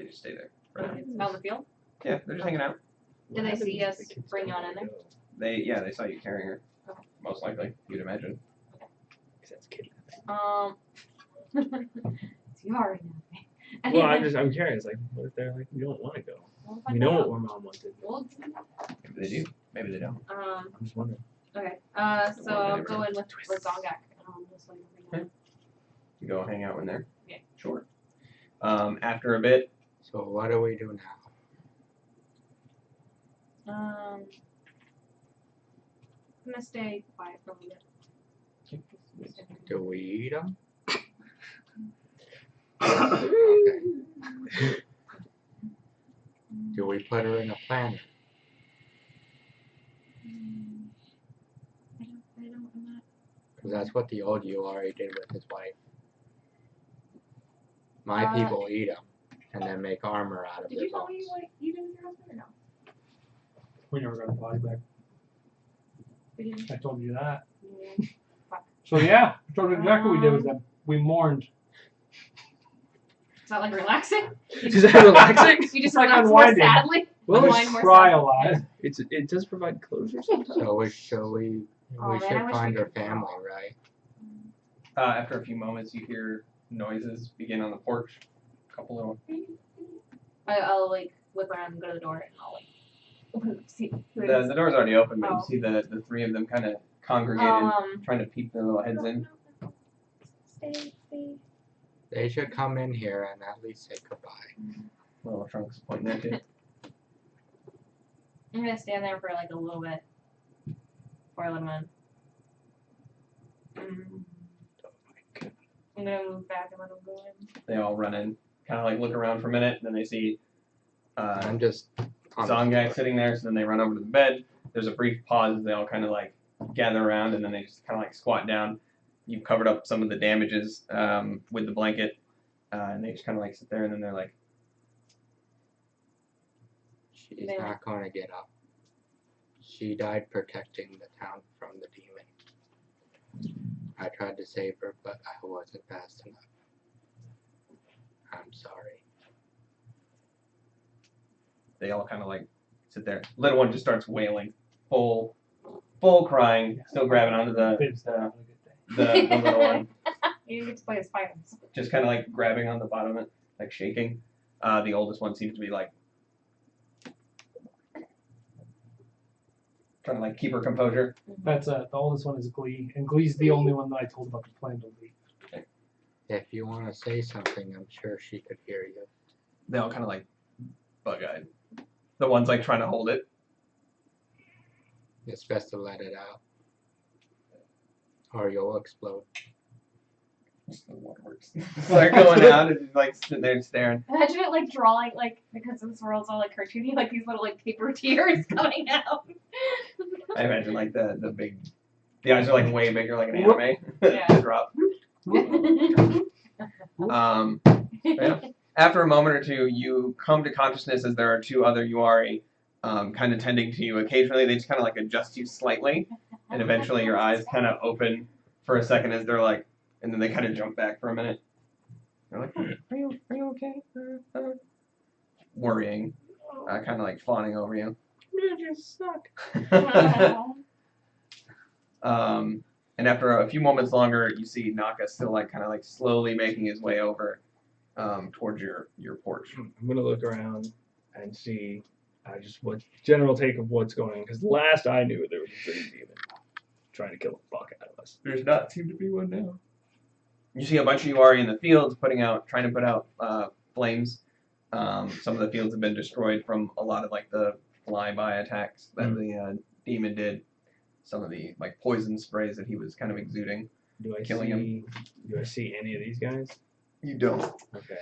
[SPEAKER 1] just stay there. For now.
[SPEAKER 3] It's out in the field.
[SPEAKER 1] Yeah, they're just hanging out.
[SPEAKER 3] Did they see us bring Yana in there?
[SPEAKER 1] They saw you carrying her.
[SPEAKER 3] Okay.
[SPEAKER 1] Most likely, you'd imagine.
[SPEAKER 5] That's kidnapping.
[SPEAKER 3] It's Yari now.
[SPEAKER 5] Well, I'm curious. Like, what if they're like, we don't want to go?
[SPEAKER 3] We'll
[SPEAKER 5] We
[SPEAKER 3] find
[SPEAKER 5] know
[SPEAKER 3] out.
[SPEAKER 5] what our mom wanted.
[SPEAKER 3] We'll-
[SPEAKER 1] Maybe they do. Maybe they don't.
[SPEAKER 5] I'm just wondering.
[SPEAKER 3] Okay. So I'll go in with Zongak. Just like
[SPEAKER 1] Okay. You go hang out in there.
[SPEAKER 3] Yeah.
[SPEAKER 1] Sure. After a bit,
[SPEAKER 4] So what do we do now?
[SPEAKER 3] I'm gonna stay quiet for a little bit.
[SPEAKER 4] Do we eat them? Okay. Do we put her in a planner?
[SPEAKER 3] I'm not.
[SPEAKER 4] Because that's what the old URA did with his wife. My people eat them and then make armor out of
[SPEAKER 3] Did
[SPEAKER 4] their
[SPEAKER 3] you tell me
[SPEAKER 4] bones.
[SPEAKER 3] what you did with your husband or no?
[SPEAKER 2] We never got the body back.
[SPEAKER 3] We didn't.
[SPEAKER 2] I told you that.
[SPEAKER 3] Yeah.
[SPEAKER 2] So yeah, I told you exactly what we did with them. We mourned.
[SPEAKER 3] Is that like relaxing?
[SPEAKER 5] Is that relaxing?
[SPEAKER 3] You just
[SPEAKER 2] like
[SPEAKER 3] relax more
[SPEAKER 2] unwinding.
[SPEAKER 3] sadly.
[SPEAKER 5] Well,
[SPEAKER 3] Unwind
[SPEAKER 2] Just
[SPEAKER 3] more
[SPEAKER 2] cry a
[SPEAKER 3] sadly.
[SPEAKER 2] lot.
[SPEAKER 5] It does provide closure sometimes.
[SPEAKER 4] So we should
[SPEAKER 3] Oh, man, I
[SPEAKER 4] should
[SPEAKER 3] wish
[SPEAKER 4] find
[SPEAKER 3] we
[SPEAKER 4] her
[SPEAKER 3] could
[SPEAKER 4] family, right?
[SPEAKER 1] after a few moments, you hear noises begin on the porch. A couple of
[SPEAKER 3] I'll like whip around and go to the door and I'll like open it, see who it
[SPEAKER 1] the
[SPEAKER 3] is.
[SPEAKER 1] door's already open, but you
[SPEAKER 3] Oh.
[SPEAKER 1] see the three of them kind of congregated, trying to peek their little heads in.
[SPEAKER 3] Stay.
[SPEAKER 4] They should come in here and at least say goodbye.
[SPEAKER 1] Little trunks pointing at you.
[SPEAKER 3] I'm gonna stand there for like a little bit before I let him in. I'm gonna move back and let him go in.
[SPEAKER 1] They all run in, kind of like look around for a minute, and then they see
[SPEAKER 4] I'm just on the
[SPEAKER 1] Zongak
[SPEAKER 4] floor.
[SPEAKER 1] sitting there. So then they run over to the bed. There's a brief pause as they all kind of like gather around, and then they just kind of like squat down. You've covered up some of the damages with the blanket, and they just kind of like sit there, and then they're like,
[SPEAKER 4] She's
[SPEAKER 3] They
[SPEAKER 4] not going to get up. She died protecting the town from the demon. I tried to save her, but I wasn't fast enough. I'm sorry.
[SPEAKER 1] they all kind of like sit there. Little one just starts wailing, full crying, still grabbing onto
[SPEAKER 2] Bib's
[SPEAKER 1] the,
[SPEAKER 2] having a good day.
[SPEAKER 1] the little one.
[SPEAKER 3] You get to play as Spiders.
[SPEAKER 1] Just kind of like grabbing on the bottom of it, like shaking. The oldest one seems to be like trying to like keep her composure.
[SPEAKER 2] That's the oldest one is Glee, and Glee's the only one that I told about the plan to leave.
[SPEAKER 4] If you want to say something, I'm sure she could hear you.
[SPEAKER 1] They all kind of like bug-eyed. The one's like trying to hold it.
[SPEAKER 4] It's best to let it out. Or you'll explode.
[SPEAKER 1] Start going out and like sitting there staring.
[SPEAKER 3] Imagine it like drawing like because this world's all like cartoony, like these little like paper tears coming out.
[SPEAKER 1] I imagine like the eyes are like way bigger, like an anime.
[SPEAKER 3] Yeah.
[SPEAKER 1] Drop. Yeah. After a moment or two, you come to consciousness as there are two other Yuari kind of tending to you. Occasionally, they just kind of like adjust you slightly, and eventually your eyes kind of open for a second as they're like, and then they kind of jump back for a minute. They're like, are you okay? Worrying, kind of like fawning over you.
[SPEAKER 5] You just suck.
[SPEAKER 1] And after a few moments longer, you see Naka still like kind of like slowly making his way over towards your porch.
[SPEAKER 5] I'm gonna look around and see just what general take of what's going on. Because last I knew, there was a dream demon trying to kill the fuck out of us.
[SPEAKER 1] There's not seem to be one now. You see a bunch of Yuari in the fields trying to put out flames. Some of the fields have been destroyed from a lot of like the flyby attacks that the demon did. Some of the like poison sprays that he was kind of exuding.
[SPEAKER 5] Do I
[SPEAKER 1] Killing
[SPEAKER 5] see? Do I see any of these guys?
[SPEAKER 1] You don't.
[SPEAKER 5] Okay.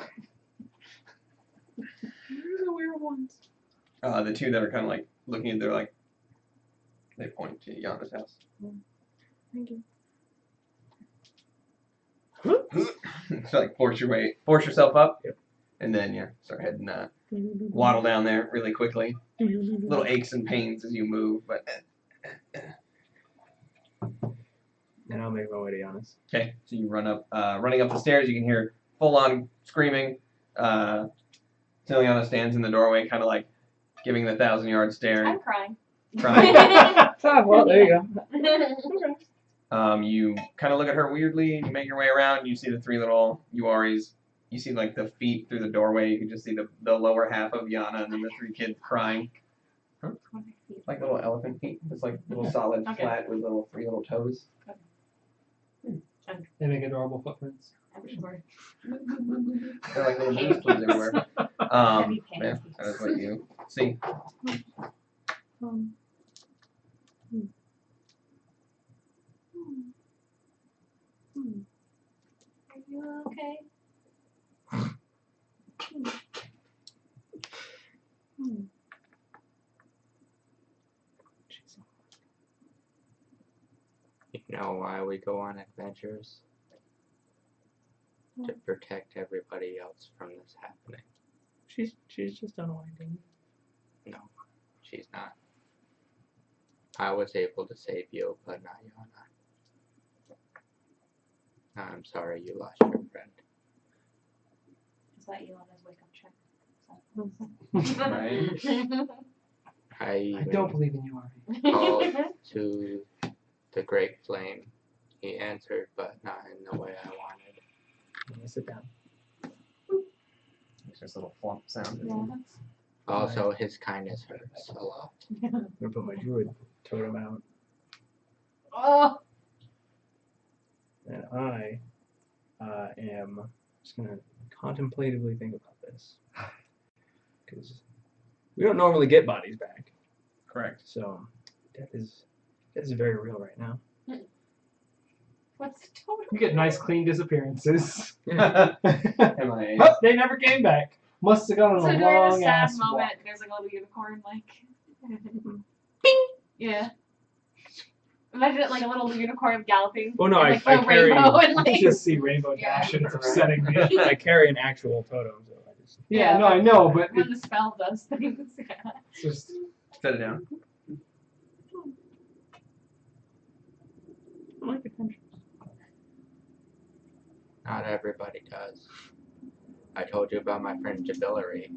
[SPEAKER 5] You're the weird ones.
[SPEAKER 1] The two that are kind of like looking at, they're like, they point to Yana's house.
[SPEAKER 3] Thank you.
[SPEAKER 1] So like force yourself up.
[SPEAKER 5] Yep.
[SPEAKER 1] And then start heading waddle down there really quickly. Little aches and pains as you move, but
[SPEAKER 5] And I'll make my way to Giannis.
[SPEAKER 1] Okay, so you run up, running up the stairs. You can hear full-on screaming. Tiliana stands in the doorway, kind of like giving the 1,000-yard stare.
[SPEAKER 3] I'm crying.
[SPEAKER 1] Crying.
[SPEAKER 5] Well, there you go.
[SPEAKER 1] You kind of look at her weirdly. You make your way around. You see the three little Uaris. You see like the feet through the doorway. You can just see the lower half of Yana and then the three kids crying. Like little elephant feet. It's like little solid
[SPEAKER 3] Okay.
[SPEAKER 1] flat with three little toes.
[SPEAKER 2] They make adorable footprints.
[SPEAKER 3] I'm sure.
[SPEAKER 1] They're like little booze clues everywhere.
[SPEAKER 3] Heavy
[SPEAKER 1] Yeah,
[SPEAKER 3] pants.
[SPEAKER 1] that is what you see.
[SPEAKER 3] Are you okay?
[SPEAKER 4] You know why we go on adventures? To protect everybody else from this happening.
[SPEAKER 5] She's just unwinding.
[SPEAKER 4] No, she's not. I was able to save you, but not Yana. I'm sorry you lost your friend.
[SPEAKER 3] Is that you on his wake up check?
[SPEAKER 1] Right.
[SPEAKER 4] I
[SPEAKER 2] I
[SPEAKER 4] even
[SPEAKER 2] don't believe in you, Ari.
[SPEAKER 4] called to the Great Flame. He answered, but not in the way I wanted.
[SPEAKER 5] I'm gonna sit down.
[SPEAKER 1] It's just a little flump sound.
[SPEAKER 4] Also, his kindness hurts a lot.
[SPEAKER 5] I'm gonna put my druid totem out,
[SPEAKER 3] Oh,
[SPEAKER 5] and I am just gonna contemplatively think about this, because we don't normally get bodies back,
[SPEAKER 1] Correct.
[SPEAKER 5] so death is very real right now.
[SPEAKER 3] what's the total?
[SPEAKER 2] You get nice, clean disappearances.
[SPEAKER 1] Am I?
[SPEAKER 2] Oh, they never came back. Must have gone
[SPEAKER 3] So
[SPEAKER 2] on a
[SPEAKER 3] during a
[SPEAKER 2] long
[SPEAKER 3] sad
[SPEAKER 2] ass
[SPEAKER 3] moment,
[SPEAKER 2] walk.
[SPEAKER 3] there's like a little unicorn, like, bing! Yeah. Imagine it like a little unicorn galloping.
[SPEAKER 5] Oh no,
[SPEAKER 3] and,
[SPEAKER 5] I
[SPEAKER 3] like, the
[SPEAKER 5] carry.
[SPEAKER 3] rainbow and
[SPEAKER 2] I
[SPEAKER 3] like.
[SPEAKER 2] just see Rainbow
[SPEAKER 3] Yeah.
[SPEAKER 2] Dash and it's upsetting me.
[SPEAKER 5] I carry an actual totem, so I just.
[SPEAKER 2] Yeah, no, I know, but
[SPEAKER 3] When the spell does things. Yeah.
[SPEAKER 2] it's just
[SPEAKER 1] Set it down.
[SPEAKER 5] I like adventures.
[SPEAKER 4] Not everybody does. I told you about my friend Jabillery.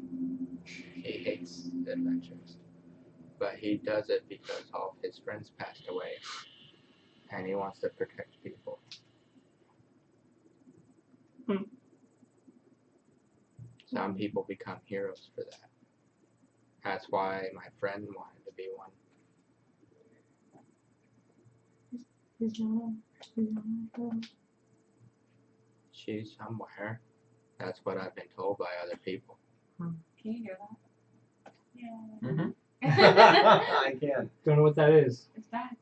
[SPEAKER 4] He hates adventures. But he does it because all of his friends passed away. And he wants to protect people. Some people become heroes for that. That's why my friend wanted to be one. She's somewhere. That's what I've been told by other people.
[SPEAKER 3] Can you hear that? Yeah.
[SPEAKER 1] Mm-hmm. I can.
[SPEAKER 2] don't know what that is.
[SPEAKER 3] It's back.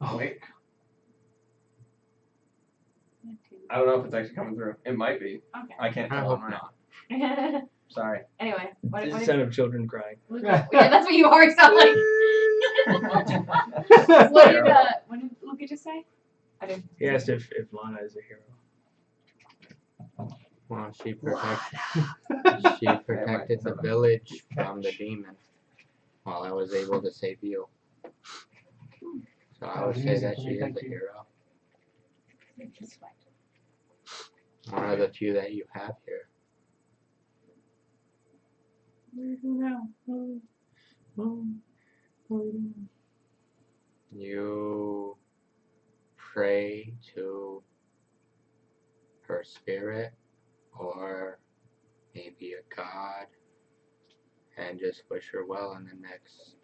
[SPEAKER 2] Oh
[SPEAKER 1] Wait. I don't know if it's actually coming through. It might be.
[SPEAKER 3] Okay.
[SPEAKER 1] I can't
[SPEAKER 4] I
[SPEAKER 1] tell
[SPEAKER 4] hope
[SPEAKER 1] on mine.
[SPEAKER 3] Anyway,
[SPEAKER 1] Sorry.
[SPEAKER 3] what
[SPEAKER 5] It's the
[SPEAKER 3] did
[SPEAKER 5] sound of children crying.
[SPEAKER 3] Luca? Yeah, that's what you always sound like. What did Luca just say? I didn't.
[SPEAKER 5] He asked if Lana is a hero.
[SPEAKER 4] Well, she protected the village from the demon while I was able to save you. So I would say that she is
[SPEAKER 2] Thank
[SPEAKER 4] a
[SPEAKER 2] you.
[SPEAKER 4] hero. One of the few that you have here. You pray to her spirit or maybe a god and just wish her well in the next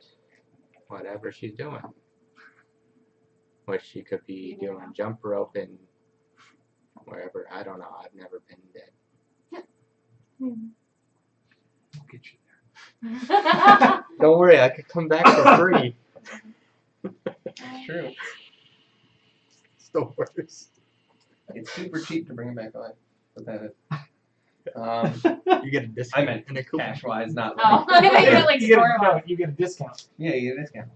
[SPEAKER 4] whatever she's doing. Which she could be doing jump rope and wherever. I don't know. I've never been dead.
[SPEAKER 2] I'll get you there.
[SPEAKER 4] Don't worry, I could come back for free.
[SPEAKER 1] It's true.
[SPEAKER 4] It's the worst.
[SPEAKER 1] It's super cheap to bring it back alive. But that is.
[SPEAKER 4] You get a discount.
[SPEAKER 1] I meant
[SPEAKER 4] and a coupon.
[SPEAKER 1] cash wise, not
[SPEAKER 3] Oh,
[SPEAKER 1] like.
[SPEAKER 3] I thought you meant like
[SPEAKER 2] you, get
[SPEAKER 3] store
[SPEAKER 2] a,
[SPEAKER 3] bought.
[SPEAKER 2] no, you get a discount.
[SPEAKER 1] Yeah, you get a discount.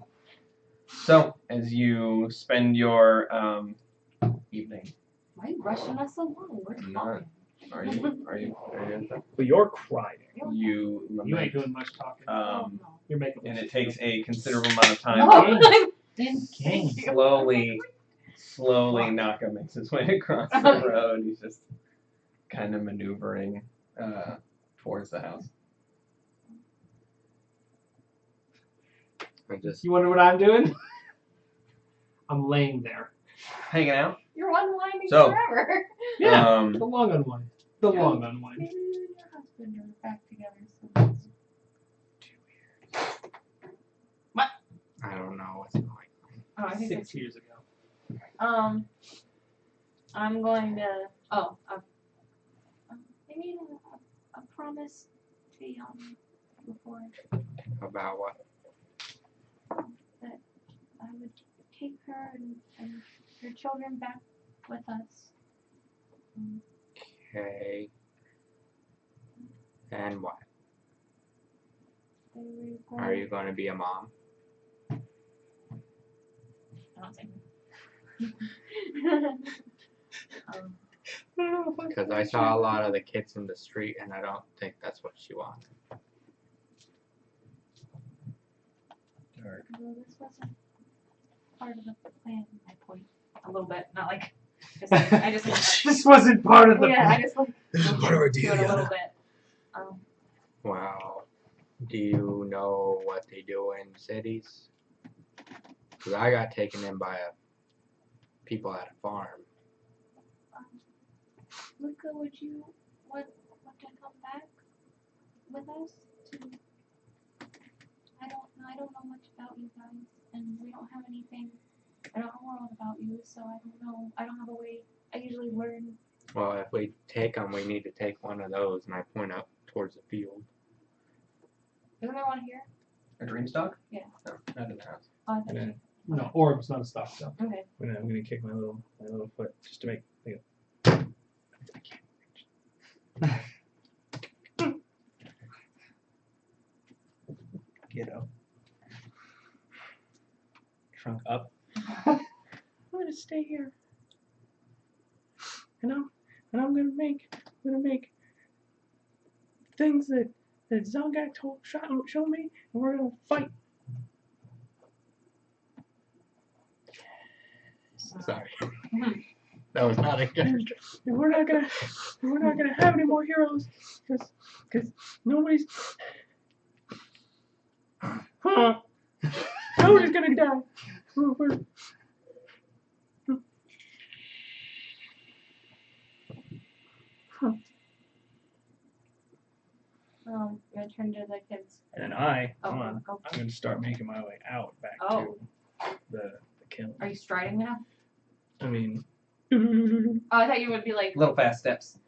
[SPEAKER 1] So, as you spend your evening,
[SPEAKER 3] Why are you rushing us along? We're
[SPEAKER 1] I'm not.
[SPEAKER 3] talking.
[SPEAKER 1] are you doing stuff?
[SPEAKER 5] But you're crying.
[SPEAKER 1] You
[SPEAKER 2] You
[SPEAKER 1] lament,
[SPEAKER 2] ain't doing much talking. You're making
[SPEAKER 1] and it takes a considerable amount of time.
[SPEAKER 3] Oh,
[SPEAKER 2] Game.
[SPEAKER 1] Slowly slowly
[SPEAKER 2] Fuck.
[SPEAKER 1] Naka makes his way across the road. He's just kind of maneuvering towards the house.
[SPEAKER 4] I just
[SPEAKER 2] You wonder what I'm doing? I'm laying there.
[SPEAKER 1] Hanging out.
[SPEAKER 3] You're unwinding
[SPEAKER 1] So-
[SPEAKER 3] forever.
[SPEAKER 2] Yeah. The long unwind. The long unwind.
[SPEAKER 3] Maybe you and your husband are back together. So that's
[SPEAKER 4] I don't know what's going on.
[SPEAKER 3] oh, I think
[SPEAKER 2] 6 years ago.
[SPEAKER 3] I'm going to. Oh, I made a promise to before
[SPEAKER 4] About what?
[SPEAKER 3] that I would take her and her children back with us.
[SPEAKER 4] Okay. And what?
[SPEAKER 3] They were going.
[SPEAKER 4] Are you going to be a mom?
[SPEAKER 3] I don't think.
[SPEAKER 4] Because I saw a lot of the kids in the street, and I don't think that's what she wanted.
[SPEAKER 3] Well, this wasn't part of the plan. I point a little bit, not like. I just.
[SPEAKER 2] This wasn't part of the
[SPEAKER 3] Yeah, I just like.
[SPEAKER 5] This is part of our
[SPEAKER 3] do
[SPEAKER 5] deal,
[SPEAKER 3] it a little
[SPEAKER 5] Yana.
[SPEAKER 3] bit.
[SPEAKER 4] Well, do you know what they do in cities? Because I got taken in by people at a farm.
[SPEAKER 3] Luca, would you want to come back with us? I don't know much about you guys, and we don't have anything. I don't know a lot about you, so I don't know. I don't have a way. I usually learn.
[SPEAKER 4] Well, if we take them, we need to take one of those, and I point up towards the field.
[SPEAKER 3] Isn't there one here?
[SPEAKER 1] A dream stock?
[SPEAKER 3] Yeah.
[SPEAKER 1] No, not in the house.
[SPEAKER 3] Oh, I thought
[SPEAKER 5] Yeah.
[SPEAKER 3] you-
[SPEAKER 2] No, orbs, not a stock. So.
[SPEAKER 3] Okay.
[SPEAKER 5] I'm gonna kick my little foot just to make. Get up. Trunk up. I'm gonna stay here. And I'm gonna make things that Zongak show me, and we're gonna fight.
[SPEAKER 4] Sorry. That was not a good.
[SPEAKER 5] And we're not gonna have any more heroes, because nobody's nobody's gonna die. We're-
[SPEAKER 3] I'm gonna turn to the kids.
[SPEAKER 5] And then I'm
[SPEAKER 3] Go.
[SPEAKER 5] gonna start making my way out back
[SPEAKER 3] Oh.
[SPEAKER 5] to the kiln.
[SPEAKER 3] Are you striding now?
[SPEAKER 5] I mean,
[SPEAKER 3] Oh, I thought you would be like
[SPEAKER 1] Little fast steps.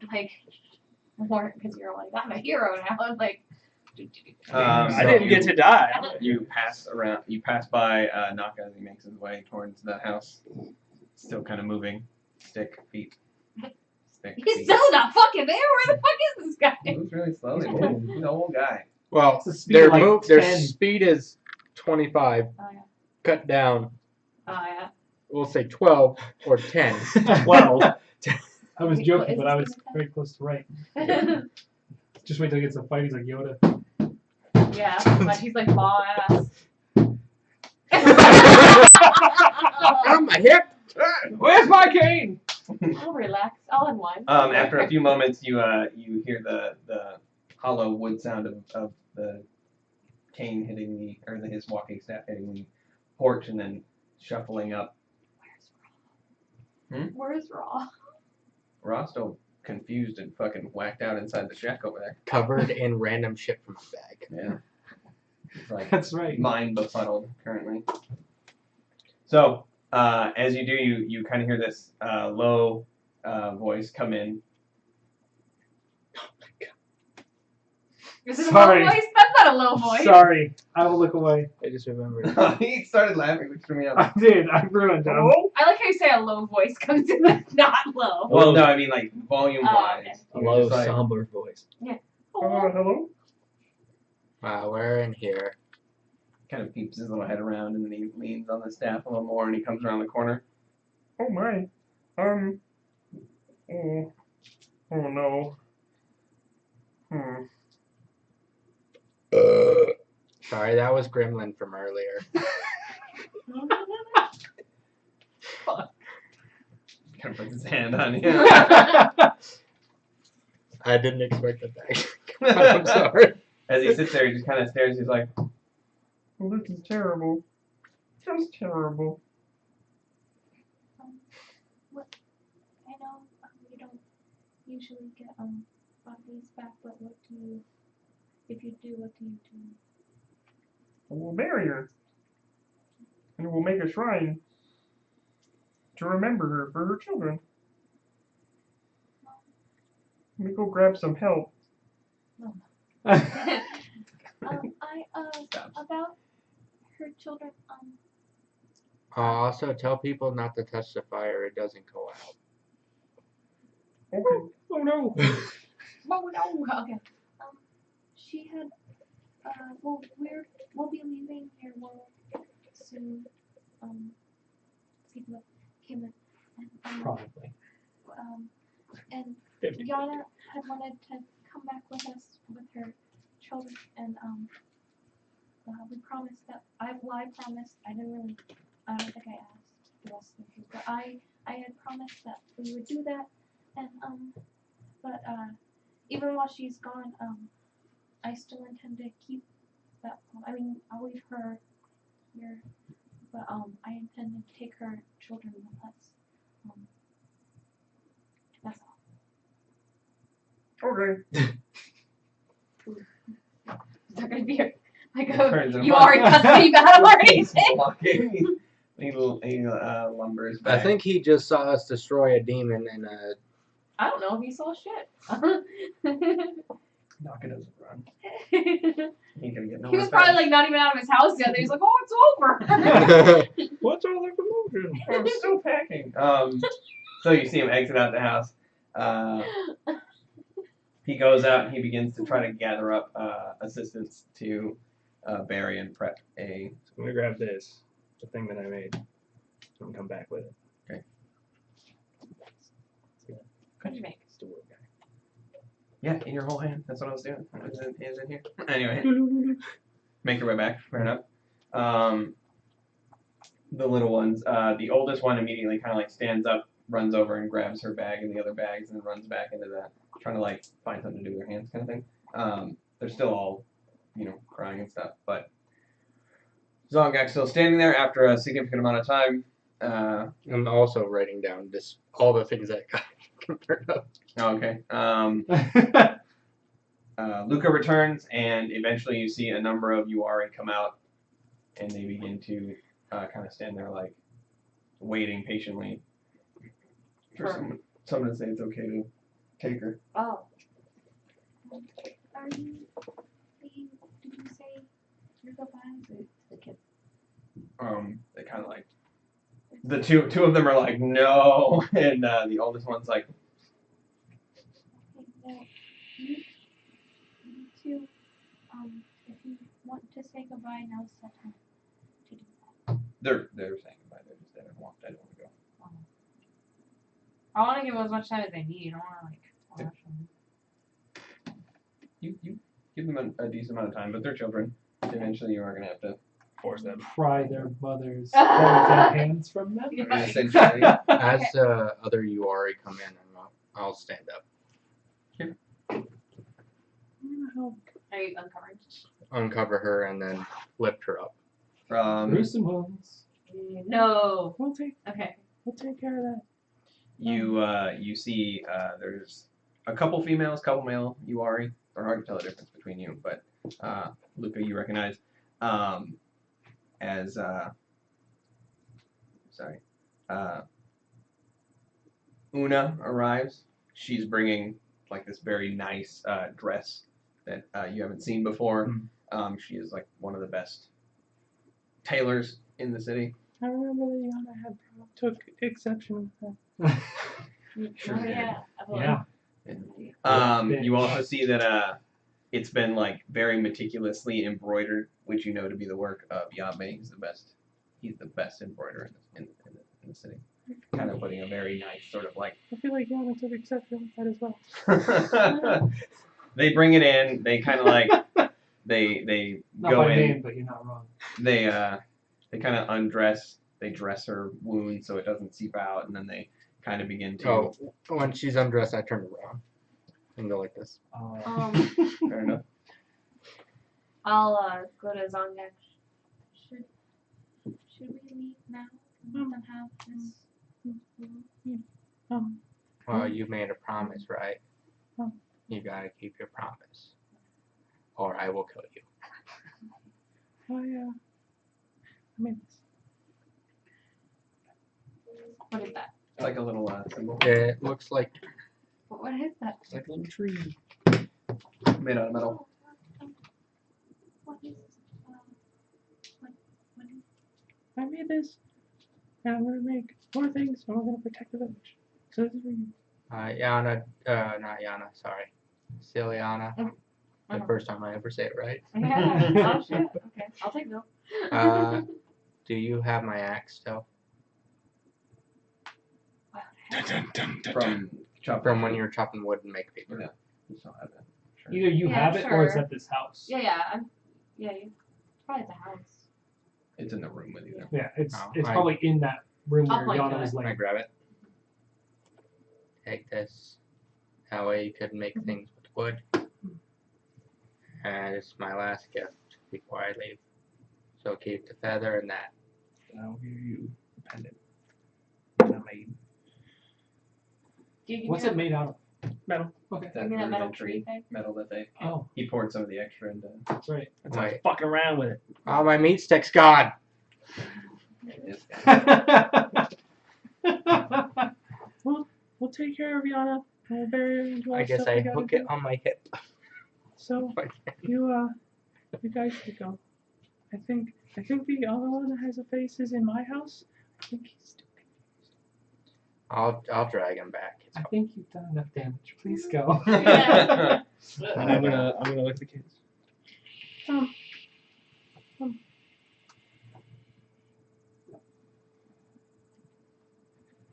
[SPEAKER 3] more because you're like I'm a hero now. I'm like.
[SPEAKER 5] I
[SPEAKER 1] So
[SPEAKER 5] didn't get to die.
[SPEAKER 1] You pass around. You pass by Naka as he makes his way towards the house. Still kind of moving. Stick feet. Stick
[SPEAKER 3] He's
[SPEAKER 1] feet.
[SPEAKER 3] still not fucking there. Where the fuck is this guy?
[SPEAKER 1] He moves really slowly.
[SPEAKER 2] He's old.
[SPEAKER 1] He's an old guy.
[SPEAKER 4] Well,
[SPEAKER 2] It's a speed of like
[SPEAKER 4] their
[SPEAKER 2] 10.
[SPEAKER 4] speed is 25,
[SPEAKER 3] Oh yeah.
[SPEAKER 4] cut down.
[SPEAKER 3] Oh yeah.
[SPEAKER 4] We'll say 12 or 10.
[SPEAKER 5] Well,
[SPEAKER 2] I was
[SPEAKER 3] Wait,
[SPEAKER 2] joking,
[SPEAKER 3] is
[SPEAKER 2] but I
[SPEAKER 3] this
[SPEAKER 2] was
[SPEAKER 3] gonna
[SPEAKER 2] very close to right. Just wait till he gets a fight. He's like Yoda.
[SPEAKER 3] Yeah, but he's like ball ass.
[SPEAKER 4] Oh, my hip!
[SPEAKER 2] Where's my cane?
[SPEAKER 3] I'll relax. I'll unwind.
[SPEAKER 1] After a few moments, you hear the hollow wood sound of the cane hitting his walking staff hitting the porch and then shuffling up.
[SPEAKER 3] Where's Raw?
[SPEAKER 1] Ross still confused and fucking whacked out inside the shack over there.
[SPEAKER 4] Covered in random shit from my bag.
[SPEAKER 1] Yeah. It's like
[SPEAKER 2] That's right.
[SPEAKER 1] mind befuddled currently. So, as you do, you kind of hear this low voice come in.
[SPEAKER 3] Is it a
[SPEAKER 2] Sorry.
[SPEAKER 3] low voice? That's not a low voice.
[SPEAKER 2] Sorry, I will look away.
[SPEAKER 5] I just remembered.
[SPEAKER 1] He started laughing, which threw me
[SPEAKER 2] I
[SPEAKER 1] out.
[SPEAKER 2] did. I ruined it.
[SPEAKER 3] I like how you say a low voice comes in that's not low.
[SPEAKER 1] Well, no, I mean like volume wise.
[SPEAKER 3] Oh,
[SPEAKER 5] A low, somber voice.
[SPEAKER 3] Oh,
[SPEAKER 2] Hello.
[SPEAKER 4] Wow, we're in here.
[SPEAKER 1] Kind of peeps his little head around and then he leans on the staff a little more and he comes around the corner.
[SPEAKER 2] Oh my. Oh. Oh no.
[SPEAKER 4] Sorry, that was Gremlin from earlier.
[SPEAKER 1] Kind of puts his hand on you.
[SPEAKER 4] I didn't expect that back. I'm sorry.
[SPEAKER 1] As he sits there, he just kind of stares. He's like, well, "This is terrible. Just terrible."
[SPEAKER 3] I know you don't usually get bodies back, but what do you? If you do, what do you do?
[SPEAKER 1] We'll bury her, and we'll make a shrine to remember her for her children. Let me go grab some help.
[SPEAKER 3] About her children.
[SPEAKER 4] Also, tell people not to touch the fire. It doesn't go out.
[SPEAKER 1] Okay.
[SPEAKER 5] Oh no.
[SPEAKER 3] Oh no. Okay. She had. We'll be leaving your world soon. People came in and
[SPEAKER 2] Probably.
[SPEAKER 3] and
[SPEAKER 5] 50.
[SPEAKER 3] Yana had wanted to come back with us with her children, and we promised that I promised. I don't think I asked the rest of you, but I had promised that we would do that, and but even while she's gone, I still intend to keep that. I mean, I'll leave her here, but I intend to take her children with us. That's all.
[SPEAKER 1] Okay.
[SPEAKER 3] Is that gonna be like
[SPEAKER 1] Turns
[SPEAKER 3] a
[SPEAKER 1] him
[SPEAKER 3] you
[SPEAKER 1] on.
[SPEAKER 3] are in custody battle or
[SPEAKER 1] He's
[SPEAKER 3] anything?
[SPEAKER 1] walking. He lumbers back.
[SPEAKER 4] I think he just saw us destroy a demon and a.
[SPEAKER 3] I don't know if he saw shit.
[SPEAKER 1] Naka doesn't run.
[SPEAKER 3] He
[SPEAKER 1] He ain't gonna get no
[SPEAKER 3] was probably like not even out of his house yet. He's like, oh, it's over.
[SPEAKER 5] What's all that commotion?
[SPEAKER 1] I'm still packing. So you see him exit out the house. He goes out and he begins to try to gather up assistance to bury and prep a.
[SPEAKER 5] So I'm gonna grab this, the thing that I made, and come back with it.
[SPEAKER 1] Okay.
[SPEAKER 3] What'd you make?
[SPEAKER 5] It's the wood guy.
[SPEAKER 1] Yeah, in your whole hand. That's what I was doing. It was in here. Anyway, make your way back. Fair enough. The little ones. The oldest one immediately kind of like stands up, runs over and grabs her bag and the other bags, and then runs back into that, trying to like find something to do with their hands, kind of thing. They're still all, crying and stuff, but Zongak's still standing there after a significant amount of time.
[SPEAKER 4] I'm also writing down all the things that got confirmed up.
[SPEAKER 1] Okay. Luca returns, and eventually you see a number of Uari come out, and they begin to kind of stand there, like, waiting patiently for someone to say it's okay to take her.
[SPEAKER 3] Oh. Are you? Did you say your goodbyes to the kids?
[SPEAKER 1] They kind of like the two of them are like no, and the oldest one's like,
[SPEAKER 3] Okay, well, you two, if you want to say goodbye, now's the time to do that.
[SPEAKER 1] they're saying goodbye. They don't want to go.
[SPEAKER 3] I want to give them as much time as they need. I don't want to rush them.
[SPEAKER 1] You give them a decent amount of time, but they're children. Eventually, you are gonna have to
[SPEAKER 5] Force them.
[SPEAKER 2] Pry their mother's dead hands from them.
[SPEAKER 1] essentially.
[SPEAKER 4] As the other Uari come in, I'll stand up.
[SPEAKER 3] Are you uncovering?
[SPEAKER 4] Uncover her and then lift her up.
[SPEAKER 2] Gruesome ones.
[SPEAKER 3] No.
[SPEAKER 2] We'll take
[SPEAKER 3] Okay.
[SPEAKER 2] care of that.
[SPEAKER 1] You see there's a couple females, couple male Uari. They're hard to tell the difference between you, but Luca you recognize as Una arrives. She's bringing like this very nice dress that you haven't seen before. She is like one of the best tailors in the city.
[SPEAKER 5] I remember the Yana had took exception with that.
[SPEAKER 1] Sure
[SPEAKER 3] Oh,
[SPEAKER 1] did.
[SPEAKER 3] yeah.
[SPEAKER 2] Yeah.
[SPEAKER 1] You also see that it's been like very meticulously embroidered, which you know to be the work of Yabe. He's the best embroiderer in the city. Kind of putting a very nice sort of like.
[SPEAKER 5] I feel like Yana took exception with that as well.
[SPEAKER 1] They bring it in. They kind of like they
[SPEAKER 2] Not
[SPEAKER 1] go
[SPEAKER 2] by
[SPEAKER 1] in.
[SPEAKER 2] name, but you're not wrong.
[SPEAKER 1] They kind of undress. They dress her wound so it doesn't seep out, and then they kind of begin to.
[SPEAKER 4] Oh, when she's undressed, I turn around and go like this.
[SPEAKER 1] Fair enough.
[SPEAKER 3] I'll go to Zongak. Should we leave now and let them have this?
[SPEAKER 4] Well, you made a promise, right?
[SPEAKER 2] Oh.
[SPEAKER 4] You gotta keep your promise, or I will kill you.
[SPEAKER 2] I mean,
[SPEAKER 3] What is that?
[SPEAKER 1] It's like a little symbol
[SPEAKER 4] It looks like
[SPEAKER 3] What is that?
[SPEAKER 5] It's like a little tree.
[SPEAKER 1] made out of metal.
[SPEAKER 3] What is what is
[SPEAKER 5] I made this. Now I'm gonna make more things, and we're gonna protect the village. So this is for you.
[SPEAKER 4] Yana, not Yana, sorry, Ciliana. The
[SPEAKER 3] Oh.
[SPEAKER 4] first time I ever say it right.
[SPEAKER 3] Yeah. Oh shit. Okay. I'll take note.
[SPEAKER 4] Do you have my axe still?
[SPEAKER 1] From chop.
[SPEAKER 4] From when you were chopping wood and make paper?
[SPEAKER 1] Yeah. You still have it. Sure.
[SPEAKER 2] either you
[SPEAKER 3] Yeah,
[SPEAKER 2] have it or it's
[SPEAKER 3] sure.
[SPEAKER 2] at this house.
[SPEAKER 3] Yeah. Yeah. You probably at the house.
[SPEAKER 1] It's in the room with you.
[SPEAKER 2] Yeah, it's
[SPEAKER 4] Oh,
[SPEAKER 2] it's
[SPEAKER 4] I-
[SPEAKER 2] probably in that room
[SPEAKER 3] I'll
[SPEAKER 2] where
[SPEAKER 3] point
[SPEAKER 2] Yana
[SPEAKER 3] to
[SPEAKER 2] was
[SPEAKER 3] it.
[SPEAKER 4] I
[SPEAKER 2] laying.
[SPEAKER 4] grab it. Take this. That way you could make things with wood. And it's my last gift before I leave. So keep the feather and that.
[SPEAKER 5] And I'll give you a pendant. That I made.
[SPEAKER 3] Do you give
[SPEAKER 2] What's
[SPEAKER 3] me
[SPEAKER 2] it made out of?
[SPEAKER 5] Metal.
[SPEAKER 2] Okay.
[SPEAKER 3] Give me that metal
[SPEAKER 1] rudimentary
[SPEAKER 3] tree thing.
[SPEAKER 1] metal that they.
[SPEAKER 2] Oh,
[SPEAKER 1] He poured some of the extra into.
[SPEAKER 2] that's right.
[SPEAKER 5] That's why I'm
[SPEAKER 4] Wait.
[SPEAKER 5] fucking around with it.
[SPEAKER 4] Oh, my meat stick's gone!
[SPEAKER 5] We'll take care of Yana. We'll bury her and do all
[SPEAKER 4] I
[SPEAKER 5] the
[SPEAKER 4] guess
[SPEAKER 5] stuff
[SPEAKER 4] I
[SPEAKER 5] we gotta
[SPEAKER 4] hook
[SPEAKER 5] do.
[SPEAKER 4] it on my hip.
[SPEAKER 5] So you guys should go. I think the other one that has a face is in my house. I think he's still confused.
[SPEAKER 4] I'll drag him back. It's
[SPEAKER 2] I think you've done enough damage. Please go.
[SPEAKER 3] Yeah.
[SPEAKER 5] And I'm gonna look at the kids.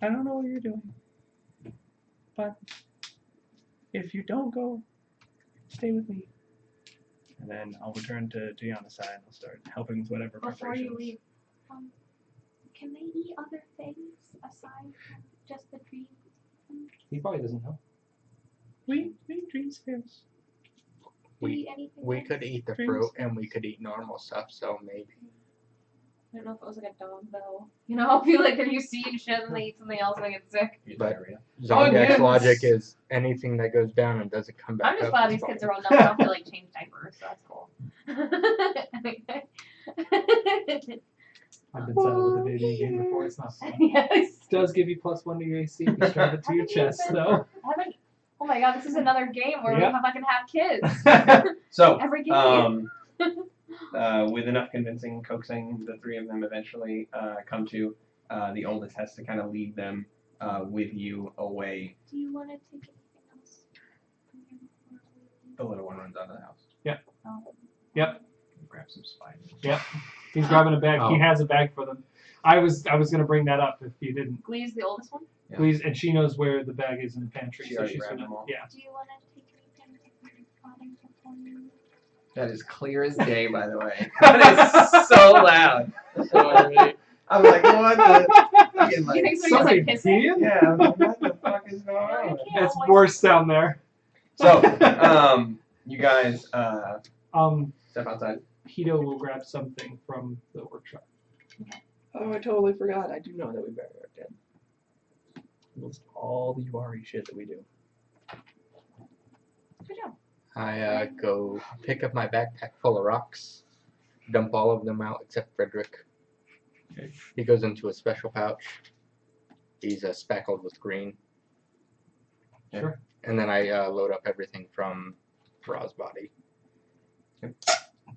[SPEAKER 5] I don't know what you're doing, but if you don't go, stay with me. And then I'll return to Yana's side and I'll start helping with whatever
[SPEAKER 3] Before
[SPEAKER 5] preparations.
[SPEAKER 3] you leave, can they eat other things aside from just the dreams?
[SPEAKER 2] He probably doesn't know.
[SPEAKER 5] We dream spirits.
[SPEAKER 4] We-
[SPEAKER 3] Eat anything
[SPEAKER 4] We
[SPEAKER 3] else?
[SPEAKER 4] could eat the
[SPEAKER 5] Dreams.
[SPEAKER 4] fruit and we could eat normal stuff, so maybe.
[SPEAKER 3] I don't know if it was like a dog though. You know, I feel like they're used to eating shit and they eat something else and they get sick.
[SPEAKER 4] But-
[SPEAKER 1] Area.
[SPEAKER 4] Zodiac's
[SPEAKER 2] Onions.
[SPEAKER 4] logic is anything that goes down and doesn't come back
[SPEAKER 3] I'm just
[SPEAKER 4] up
[SPEAKER 3] glad
[SPEAKER 4] is
[SPEAKER 3] these
[SPEAKER 4] fine.
[SPEAKER 3] kids are old enough not to like change diapers, so that's cool.
[SPEAKER 2] I've been saddled with a baby game before. It's not fun.
[SPEAKER 3] Yes.
[SPEAKER 2] It does give you +1 to your AC if you strap it to your chest, though.
[SPEAKER 3] Oh my god, this is another game where
[SPEAKER 2] Yep.
[SPEAKER 3] we fucking have kids.
[SPEAKER 1] So,
[SPEAKER 3] Every game.
[SPEAKER 1] with enough convincing, coaxing, the three of them eventually come to. The oldest has to kind of lead them with you away.
[SPEAKER 3] Do you want to take anything else from here before we leave?
[SPEAKER 1] The little one runs out of the house.
[SPEAKER 3] Oh.
[SPEAKER 1] Grab some spiders.
[SPEAKER 2] He's grabbing a bag. He
[SPEAKER 4] Oh.
[SPEAKER 2] has a bag for them. I was gonna bring that up if you didn't.
[SPEAKER 3] Glee's the oldest one?
[SPEAKER 1] Yeah.
[SPEAKER 2] Please, and she knows where the bag is in the pantry,
[SPEAKER 1] She
[SPEAKER 2] so
[SPEAKER 1] already
[SPEAKER 2] she's
[SPEAKER 1] grabbed
[SPEAKER 2] gonna.
[SPEAKER 1] them all.
[SPEAKER 2] Yeah.
[SPEAKER 3] Do you want to take anything from your father before you leave?
[SPEAKER 1] That is clear as day, by the way. That is so loud. I'm like, what the? Fucking, like,
[SPEAKER 3] You think somebody's
[SPEAKER 2] Somebody
[SPEAKER 3] like pissing?
[SPEAKER 2] peeing?
[SPEAKER 1] yeah, I'm like, what the fuck is going
[SPEAKER 3] No, you
[SPEAKER 1] on?
[SPEAKER 3] can't.
[SPEAKER 2] It's
[SPEAKER 3] Like-
[SPEAKER 2] worse down there.
[SPEAKER 1] So, you guys step outside.
[SPEAKER 2] Hito will grab something from the workshop.
[SPEAKER 5] Oh, I totally forgot. I do know that we bury our dead. List all the URE shit that we do.
[SPEAKER 3] Good job.
[SPEAKER 4] I go pick up my backpack full of rocks, dump all of them out except Frederick.
[SPEAKER 1] Okay.
[SPEAKER 4] He goes into a special pouch. He's speckled with green.
[SPEAKER 2] Sure.
[SPEAKER 4] And then I load up everything from Faraz's body.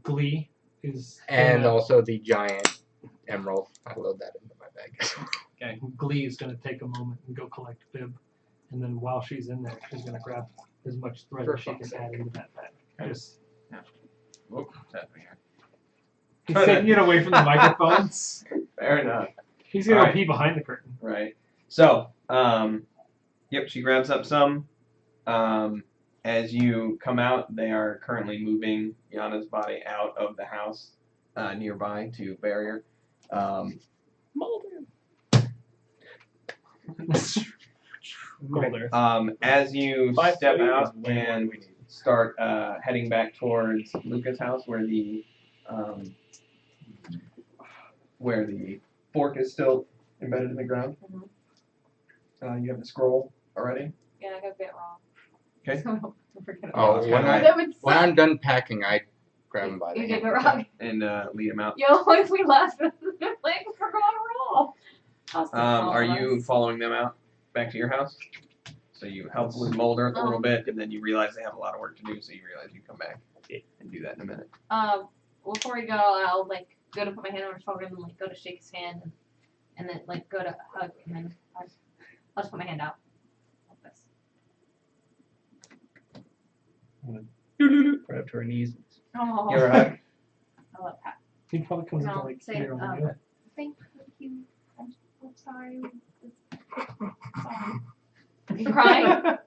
[SPEAKER 2] Glee is.
[SPEAKER 4] And also the giant emerald. I load that into my bag.
[SPEAKER 2] Glee is gonna take a moment and go collect Bib, and then while she's in there, she's gonna grab as much thread
[SPEAKER 4] For
[SPEAKER 2] as she can
[SPEAKER 4] fuck's
[SPEAKER 2] add into that bag.
[SPEAKER 1] Okay.
[SPEAKER 2] Just
[SPEAKER 1] Whoop, what's happening here?
[SPEAKER 2] he's taking it away from the microphones.
[SPEAKER 1] Fair enough.
[SPEAKER 2] He's gonna
[SPEAKER 1] Alright.
[SPEAKER 2] pee behind the curtain.
[SPEAKER 1] Right. So, yep, she grabs up some. As you come out, they are currently moving Yana's body out of the house nearby to barrier.
[SPEAKER 5] Mulder.
[SPEAKER 2] Gold Earth.
[SPEAKER 1] As you
[SPEAKER 5] 5
[SPEAKER 1] step
[SPEAKER 5] feet
[SPEAKER 1] out
[SPEAKER 5] is way more than
[SPEAKER 1] and
[SPEAKER 5] we need.
[SPEAKER 1] start heading back towards Luca's house, where the fork is still embedded in the ground. You have the scroll already.
[SPEAKER 3] Yeah, I got a bit wrong.
[SPEAKER 1] Okay.
[SPEAKER 3] So don't forget
[SPEAKER 4] Oh,
[SPEAKER 3] about it.
[SPEAKER 4] when I-
[SPEAKER 3] That would
[SPEAKER 4] When
[SPEAKER 3] suck.
[SPEAKER 4] I'm done packing, I grab him by the
[SPEAKER 3] You
[SPEAKER 4] hand.
[SPEAKER 3] did it wrong.
[SPEAKER 1] And lead him out.
[SPEAKER 3] Yo, what if we lost the like we're going to roll?
[SPEAKER 1] Are you following them out back to your house? So you help with mold earth a little bit, and then you realize they have a lot of work to do, so you realize you come back and do that in a minute.
[SPEAKER 3] Before we go, I'll like go to put my hand on his shoulder and like go to shake his hand and then like go to hug and then I'll just put my hand out like this.
[SPEAKER 5] Right up to her knees.
[SPEAKER 3] Oh,
[SPEAKER 1] Give her a hug.
[SPEAKER 3] I love that.
[SPEAKER 2] He probably comes
[SPEAKER 3] No,
[SPEAKER 2] into like
[SPEAKER 3] say,
[SPEAKER 2] here when you
[SPEAKER 3] Thank you. I'm sorry. Sorry. You crying?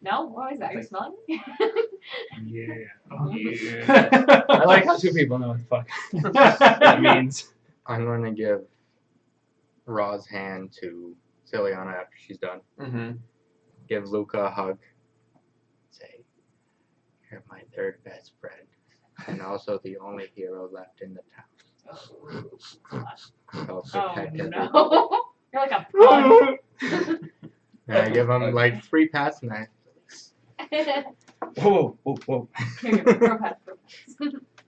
[SPEAKER 3] No? What is that? You're smelling?
[SPEAKER 5] Yeah.
[SPEAKER 2] Yeah.
[SPEAKER 5] I like how 2 people know what the fuck that means.
[SPEAKER 4] I'm going to give Ra's hand to Ciliana after she's done.
[SPEAKER 1] Mm-hmm.
[SPEAKER 4] Give Luca a hug. Say, you're my third best friend. And also the only hero left in the town. So
[SPEAKER 3] Oh
[SPEAKER 4] protect everyone.
[SPEAKER 3] no. You're like a pug.
[SPEAKER 4] And I give him like 3 pats and I
[SPEAKER 5] Whoa, whoa, whoa.
[SPEAKER 3] Here, pro pets.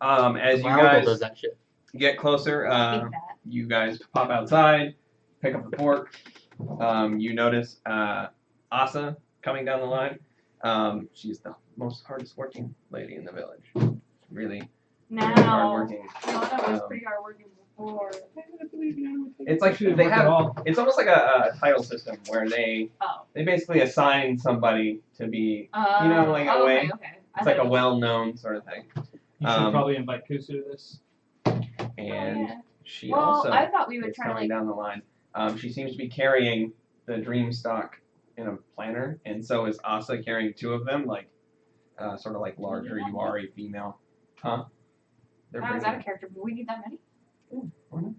[SPEAKER 1] As you
[SPEAKER 4] Clownable
[SPEAKER 1] guys
[SPEAKER 4] does that shit.
[SPEAKER 1] get closer,
[SPEAKER 3] Think that.
[SPEAKER 1] you guys pop outside, pick up the fork. You notice Asa coming down the line. She's the most hardest working lady in the village. Really
[SPEAKER 3] Now.
[SPEAKER 1] hardworking.
[SPEAKER 3] No, that was pretty hard working before.
[SPEAKER 1] It's like
[SPEAKER 2] Should've
[SPEAKER 1] they
[SPEAKER 2] worked
[SPEAKER 1] have.
[SPEAKER 2] it all.
[SPEAKER 1] It's almost like a title system where they
[SPEAKER 3] Oh.
[SPEAKER 1] basically assign somebody to be. You know, like, a way.
[SPEAKER 3] Okay.
[SPEAKER 1] It's like a well-known sort of thing.
[SPEAKER 2] You should
[SPEAKER 1] Um,
[SPEAKER 2] probably invite Kusu to this.
[SPEAKER 1] And
[SPEAKER 3] yeah.
[SPEAKER 1] she
[SPEAKER 3] Well,
[SPEAKER 1] also
[SPEAKER 3] I thought we would
[SPEAKER 1] is
[SPEAKER 3] try to
[SPEAKER 1] coming
[SPEAKER 3] like.
[SPEAKER 1] down the line. She seems to be carrying the dream stock in a planner, and so is Asa carrying 2 of them, like sort of like larger Uari female. Huh? They're
[SPEAKER 3] How is
[SPEAKER 1] bringing
[SPEAKER 3] that a character? But we need that many?
[SPEAKER 1] why not?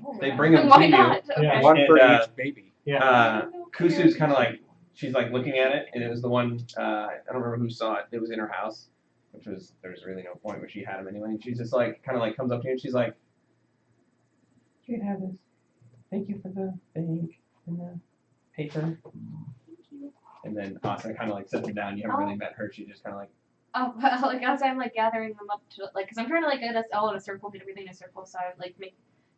[SPEAKER 3] Oh,
[SPEAKER 1] They
[SPEAKER 3] yeah.
[SPEAKER 1] bring 'em to
[SPEAKER 3] Why
[SPEAKER 1] you.
[SPEAKER 3] not? Okay.
[SPEAKER 2] Yeah.
[SPEAKER 4] One for
[SPEAKER 1] And,
[SPEAKER 4] each baby.
[SPEAKER 1] Kusu's kind of like, she's like looking at it, and it was the one, I don't remember who saw it. It was in her house, which was, there's really no point, but she had him anyway. And she's just like, kind of like comes up to you and she's like, you can have this. Thank you for the ink and the paper.
[SPEAKER 3] Thank you.
[SPEAKER 1] And then Asa kind of like sets her down. You haven't really met her. She just kind of like,
[SPEAKER 3] Oh, but like as I'm like gathering them up to like, cause I'm trying to like get us all in a circle, get everything in a circle. So I would like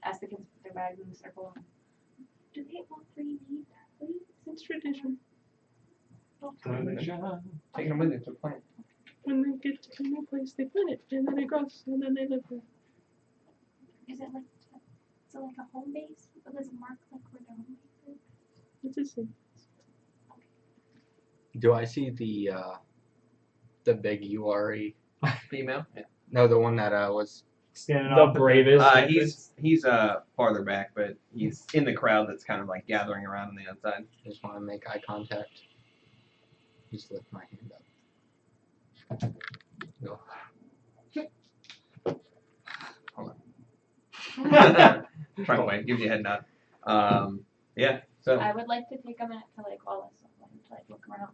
[SPEAKER 3] ask the kids to put their bags in a circle. Do they all 3 need that, please?
[SPEAKER 5] It's tradition.
[SPEAKER 1] taking them with you to the plane.
[SPEAKER 5] When they get to a new place, they plant it, and then it grows, and then they live there.
[SPEAKER 3] Is it like a home base? Or does it mark like where their home base is?
[SPEAKER 5] It's a sin.
[SPEAKER 4] Do I see the big Uari?
[SPEAKER 1] Female? Yeah.
[SPEAKER 4] No, the one that was.
[SPEAKER 2] Standing
[SPEAKER 5] The
[SPEAKER 2] off
[SPEAKER 5] bravest.
[SPEAKER 1] He's farther back, but he's in the crowd that's kind of like gathering around on the outside.
[SPEAKER 4] Just want to make eye contact. Just lift my hand up. Go.
[SPEAKER 1] Try to wait, give you a head nod. Yeah, so
[SPEAKER 3] I would like to take a minute to like all this stuff, like, to like look around,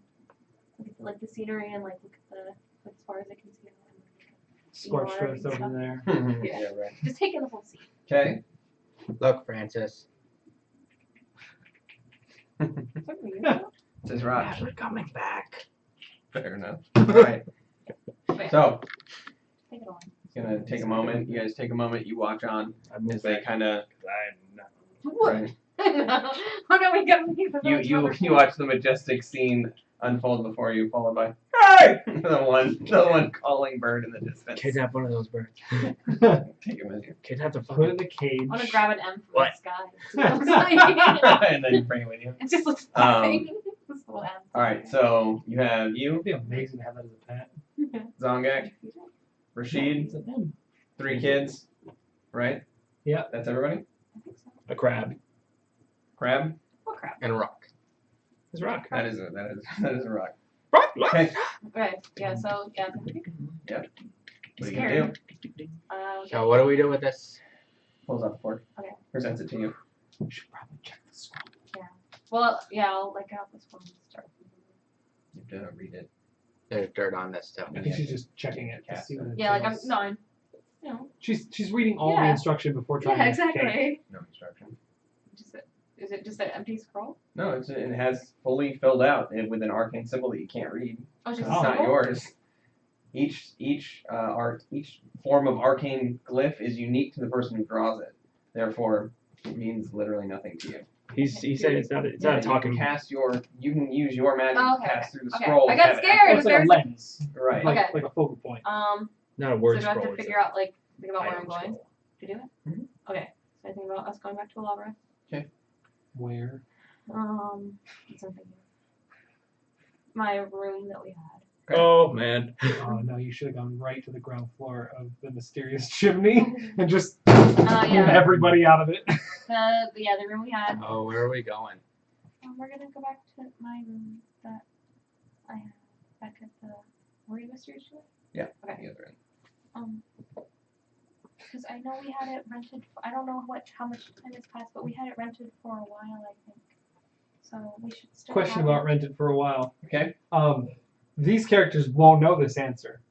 [SPEAKER 3] look at like the scenery and like look at the like, as far as I can see.
[SPEAKER 2] Scorched earth over there.
[SPEAKER 1] yeah, right.
[SPEAKER 3] Just taking the whole scene.
[SPEAKER 1] Okay.
[SPEAKER 4] Look, Francis.
[SPEAKER 1] Says Raj.
[SPEAKER 5] We're coming back.
[SPEAKER 1] Fair enough. Alright.
[SPEAKER 3] Wait,
[SPEAKER 1] So,
[SPEAKER 3] take it on.
[SPEAKER 1] gonna take a moment. You guys take a moment. You watch on
[SPEAKER 5] I moved
[SPEAKER 1] as they
[SPEAKER 5] back
[SPEAKER 1] kind of.
[SPEAKER 5] because I'm not.
[SPEAKER 3] What?
[SPEAKER 1] Right.
[SPEAKER 3] No. Oh no, we got me.
[SPEAKER 1] You watch the majestic scene unfold before you, followed by hey, the one calling bird in the distance.
[SPEAKER 5] Kidnap one of those birds.
[SPEAKER 1] Take him with you,
[SPEAKER 5] Kidnap the
[SPEAKER 2] Put
[SPEAKER 5] fucking.
[SPEAKER 2] in the cage.
[SPEAKER 3] I want to grab an M from
[SPEAKER 5] What?
[SPEAKER 3] the sky. See what looks like.
[SPEAKER 1] and then you bring him with you.
[SPEAKER 3] It just looks
[SPEAKER 1] Um,
[SPEAKER 3] like this little M.
[SPEAKER 1] All right, so you have you,
[SPEAKER 2] It'd be amazing to have that as a pet.
[SPEAKER 1] Zongak, Rashid,
[SPEAKER 2] It's a them.
[SPEAKER 1] 3 kids, right?
[SPEAKER 2] Yeah.
[SPEAKER 1] That's everybody.
[SPEAKER 3] I think so.
[SPEAKER 5] A crab.
[SPEAKER 1] Crab.
[SPEAKER 3] Oh crap.
[SPEAKER 4] And Rock.
[SPEAKER 5] It's rock.
[SPEAKER 1] That is a rock.
[SPEAKER 5] Rock.
[SPEAKER 1] Okay.
[SPEAKER 3] Okay. Yeah. So yeah.
[SPEAKER 1] What are you gonna
[SPEAKER 3] Scared.
[SPEAKER 1] do?
[SPEAKER 4] So what do we do with this?
[SPEAKER 1] Pulls out the fork.
[SPEAKER 3] Okay.
[SPEAKER 1] Presents it to you.
[SPEAKER 2] We should probably check the scroll.
[SPEAKER 3] Well, yeah, I'll like out this one and start.
[SPEAKER 1] You have to read it.
[SPEAKER 4] There's dirt on this too.
[SPEAKER 2] I think she's just checking it to see what it
[SPEAKER 3] Yeah, like I'm
[SPEAKER 2] says.
[SPEAKER 3] no, I'm, you know.
[SPEAKER 2] She's reading all the
[SPEAKER 3] Yeah.
[SPEAKER 2] instruction before trying
[SPEAKER 3] Yeah,
[SPEAKER 2] to
[SPEAKER 3] exactly.
[SPEAKER 1] No instruction.
[SPEAKER 3] Is it just an empty scroll?
[SPEAKER 1] No, it has fully filled out and with an arcane symbol that you can't read.
[SPEAKER 3] Oh, it's
[SPEAKER 1] It's
[SPEAKER 3] just a
[SPEAKER 1] not
[SPEAKER 3] symbol?
[SPEAKER 1] yours. Each form of arcane glyph is unique to the person who draws it. Therefore, it means literally nothing to you.
[SPEAKER 5] He said it's not
[SPEAKER 1] Yeah,
[SPEAKER 5] a talking.
[SPEAKER 1] you can use your magic
[SPEAKER 3] Oh,
[SPEAKER 1] to
[SPEAKER 3] okay,
[SPEAKER 1] pass through the
[SPEAKER 3] okay.
[SPEAKER 1] scroll.
[SPEAKER 3] I got
[SPEAKER 1] have it
[SPEAKER 3] scared.
[SPEAKER 2] Oh,
[SPEAKER 1] active.
[SPEAKER 2] it's like a
[SPEAKER 3] There's-
[SPEAKER 2] lens,
[SPEAKER 1] Right.
[SPEAKER 2] like
[SPEAKER 3] Okay.
[SPEAKER 2] like a focal point.
[SPEAKER 5] Not a
[SPEAKER 3] So
[SPEAKER 5] word
[SPEAKER 3] do I have
[SPEAKER 5] scroll.
[SPEAKER 3] to
[SPEAKER 5] it's
[SPEAKER 3] figure out like think about where I'm
[SPEAKER 5] item
[SPEAKER 3] going
[SPEAKER 5] scroll.
[SPEAKER 3] to do it?
[SPEAKER 1] Mhm.
[SPEAKER 3] Okay. So I think about us going back to Alabra.
[SPEAKER 2] Where?
[SPEAKER 3] What's I'm thinking? My room that we had.
[SPEAKER 5] Oh man.
[SPEAKER 2] Oh no, you should have gone right to the ground floor of the mysterious chimney and just
[SPEAKER 3] Yeah.
[SPEAKER 2] move everybody out of it.
[SPEAKER 3] The room we had.
[SPEAKER 4] Oh, where are we going?
[SPEAKER 3] We're gonna go back to my room that I had back at the. Were you mysterious chimney?
[SPEAKER 1] Yeah.
[SPEAKER 3] Okay.
[SPEAKER 1] The other end.
[SPEAKER 3] Because I know we had it rented. I don't know how much time has passed, but we had it rented for a while, I think. So we should still.
[SPEAKER 2] Question
[SPEAKER 3] have
[SPEAKER 2] about
[SPEAKER 3] it.
[SPEAKER 2] rented for a while.
[SPEAKER 1] Okay.
[SPEAKER 2] These characters won't know this answer.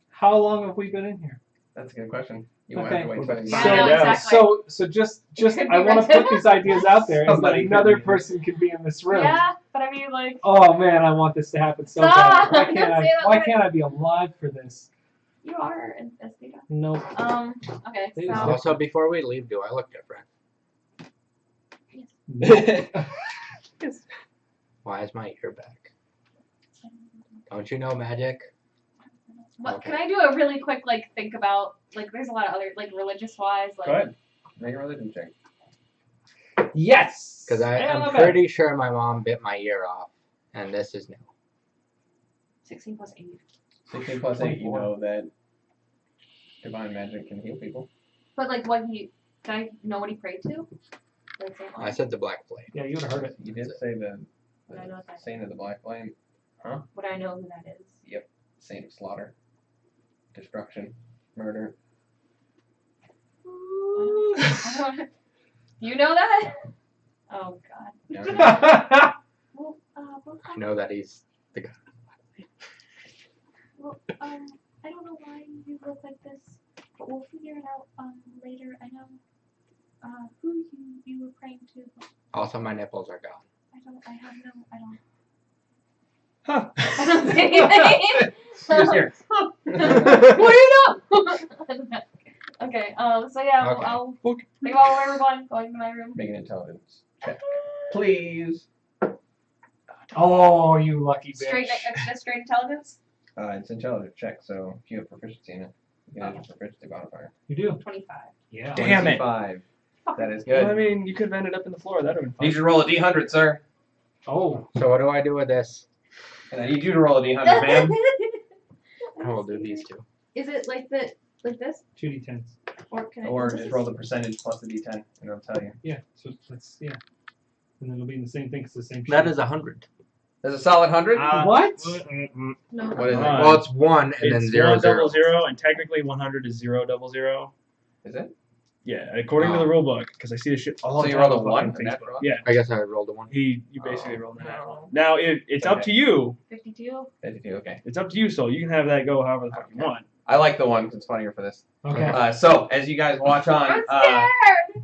[SPEAKER 2] How long have we been in here?
[SPEAKER 1] That's a good question. You won't
[SPEAKER 2] Okay.
[SPEAKER 1] have to wait till you
[SPEAKER 3] Yeah, I
[SPEAKER 5] Find
[SPEAKER 3] know,
[SPEAKER 5] out.
[SPEAKER 3] exactly.
[SPEAKER 2] So just
[SPEAKER 3] could be
[SPEAKER 2] I want to
[SPEAKER 3] rented.
[SPEAKER 2] put these ideas out there, is that
[SPEAKER 1] Somebody could
[SPEAKER 2] another
[SPEAKER 1] be-
[SPEAKER 2] person can be in this room.
[SPEAKER 3] Yeah, but I mean, like.
[SPEAKER 2] Oh man, I want this to happen so
[SPEAKER 3] Stop!
[SPEAKER 2] bad. Why
[SPEAKER 3] Don't
[SPEAKER 2] can't
[SPEAKER 3] say
[SPEAKER 2] I?
[SPEAKER 3] that
[SPEAKER 2] Why
[SPEAKER 3] word.
[SPEAKER 2] can't I be alive for this?
[SPEAKER 3] You are in Estheta.
[SPEAKER 2] Nope.
[SPEAKER 3] Okay,
[SPEAKER 2] It is
[SPEAKER 3] so.
[SPEAKER 4] Also, before we leave, do I look different? Why is my ear back? Don't you know magic?
[SPEAKER 3] What
[SPEAKER 4] Okay.
[SPEAKER 3] can I do a really quick like think about like there's a lot of other like religious wise like
[SPEAKER 1] Go ahead. Make a religion check.
[SPEAKER 2] Yes.
[SPEAKER 4] Because
[SPEAKER 2] Yeah,
[SPEAKER 4] I'm
[SPEAKER 2] not bad.
[SPEAKER 4] pretty sure my mom bit my ear off, and this is new.
[SPEAKER 3] 16 plus 8.
[SPEAKER 1] 16 plus 8, you
[SPEAKER 2] 24.
[SPEAKER 1] know that divine magic can heal people.
[SPEAKER 3] But like what did I know what he prayed to? Like Saint
[SPEAKER 4] I said the black flame.
[SPEAKER 2] Yeah, you would have heard it.
[SPEAKER 1] You did say the
[SPEAKER 3] I know what that
[SPEAKER 1] Saint of the Black Flame,
[SPEAKER 3] Would I know who that is?
[SPEAKER 1] Saint of Slaughter, Destruction, Murder.
[SPEAKER 3] You know that? Oh god.
[SPEAKER 1] Never-
[SPEAKER 3] Well,
[SPEAKER 4] I know that he's the guy.
[SPEAKER 3] well, I don't know why you look like this, but we'll figure it out later. I know who you were praying to, but
[SPEAKER 4] Also, my nipples are gone.
[SPEAKER 5] Huh.
[SPEAKER 3] I don't say anything.
[SPEAKER 1] Just here.
[SPEAKER 3] What do you know? Okay, so yeah,
[SPEAKER 4] Okay.
[SPEAKER 3] I'll
[SPEAKER 5] Okay.
[SPEAKER 3] think about where we're going to my room.
[SPEAKER 1] Make an intelligence check. Please.
[SPEAKER 2] Oh, you lucky bitch.
[SPEAKER 3] Straight intelligence?
[SPEAKER 1] It's intelligence check, so if you have proficiency in it, you can add your proficiency modifier.
[SPEAKER 2] You do.
[SPEAKER 3] 25.
[SPEAKER 2] Yeah.
[SPEAKER 5] Damn it.
[SPEAKER 1] 25. That is
[SPEAKER 5] Well, I
[SPEAKER 1] good.
[SPEAKER 5] mean, you could have ended up in the floor. That would have been
[SPEAKER 1] Need
[SPEAKER 5] fun.
[SPEAKER 1] you to roll a d100, sir.
[SPEAKER 2] Oh.
[SPEAKER 4] So what do I do with this?
[SPEAKER 1] And I need you to roll a d100, ma'am.
[SPEAKER 4] I will do these two.
[SPEAKER 3] Is it like this?
[SPEAKER 2] 2d10s.
[SPEAKER 3] Or can I
[SPEAKER 1] Or
[SPEAKER 3] do
[SPEAKER 1] just
[SPEAKER 3] this?
[SPEAKER 1] roll the percentage plus the d10, and it'll tell you.
[SPEAKER 2] Yeah. So that's yeah. And then it'll be in the same thing. It's the same.
[SPEAKER 5] That
[SPEAKER 2] sheet.
[SPEAKER 5] is 100.
[SPEAKER 1] There's a solid 100?
[SPEAKER 2] What?
[SPEAKER 3] No.
[SPEAKER 1] What is it?
[SPEAKER 5] Uh,
[SPEAKER 4] Well, it's 1 and then
[SPEAKER 5] It's
[SPEAKER 4] 0,
[SPEAKER 5] 1
[SPEAKER 4] 0.
[SPEAKER 5] 0, and technically 100 is 0 00.
[SPEAKER 1] Is it?
[SPEAKER 5] Yeah, according to the rule book, because I see this shit all
[SPEAKER 1] So
[SPEAKER 5] the
[SPEAKER 1] you
[SPEAKER 5] time
[SPEAKER 1] rolled a
[SPEAKER 5] on
[SPEAKER 1] 1?
[SPEAKER 5] fucking
[SPEAKER 1] A
[SPEAKER 5] Facebook.
[SPEAKER 1] natural?
[SPEAKER 5] Yeah,
[SPEAKER 4] I guess I rolled a 1.
[SPEAKER 5] you basically rolled a natural one. Now it's up
[SPEAKER 1] Okay.
[SPEAKER 5] to you.
[SPEAKER 3] 52?
[SPEAKER 1] 52, okay.
[SPEAKER 5] It's up to you, so you can have that go however the fuck you
[SPEAKER 1] Okay.
[SPEAKER 5] want.
[SPEAKER 1] I like the 1 because it's funnier for this.
[SPEAKER 2] Okay.
[SPEAKER 1] So, as you guys watch on,
[SPEAKER 3] I'm scared!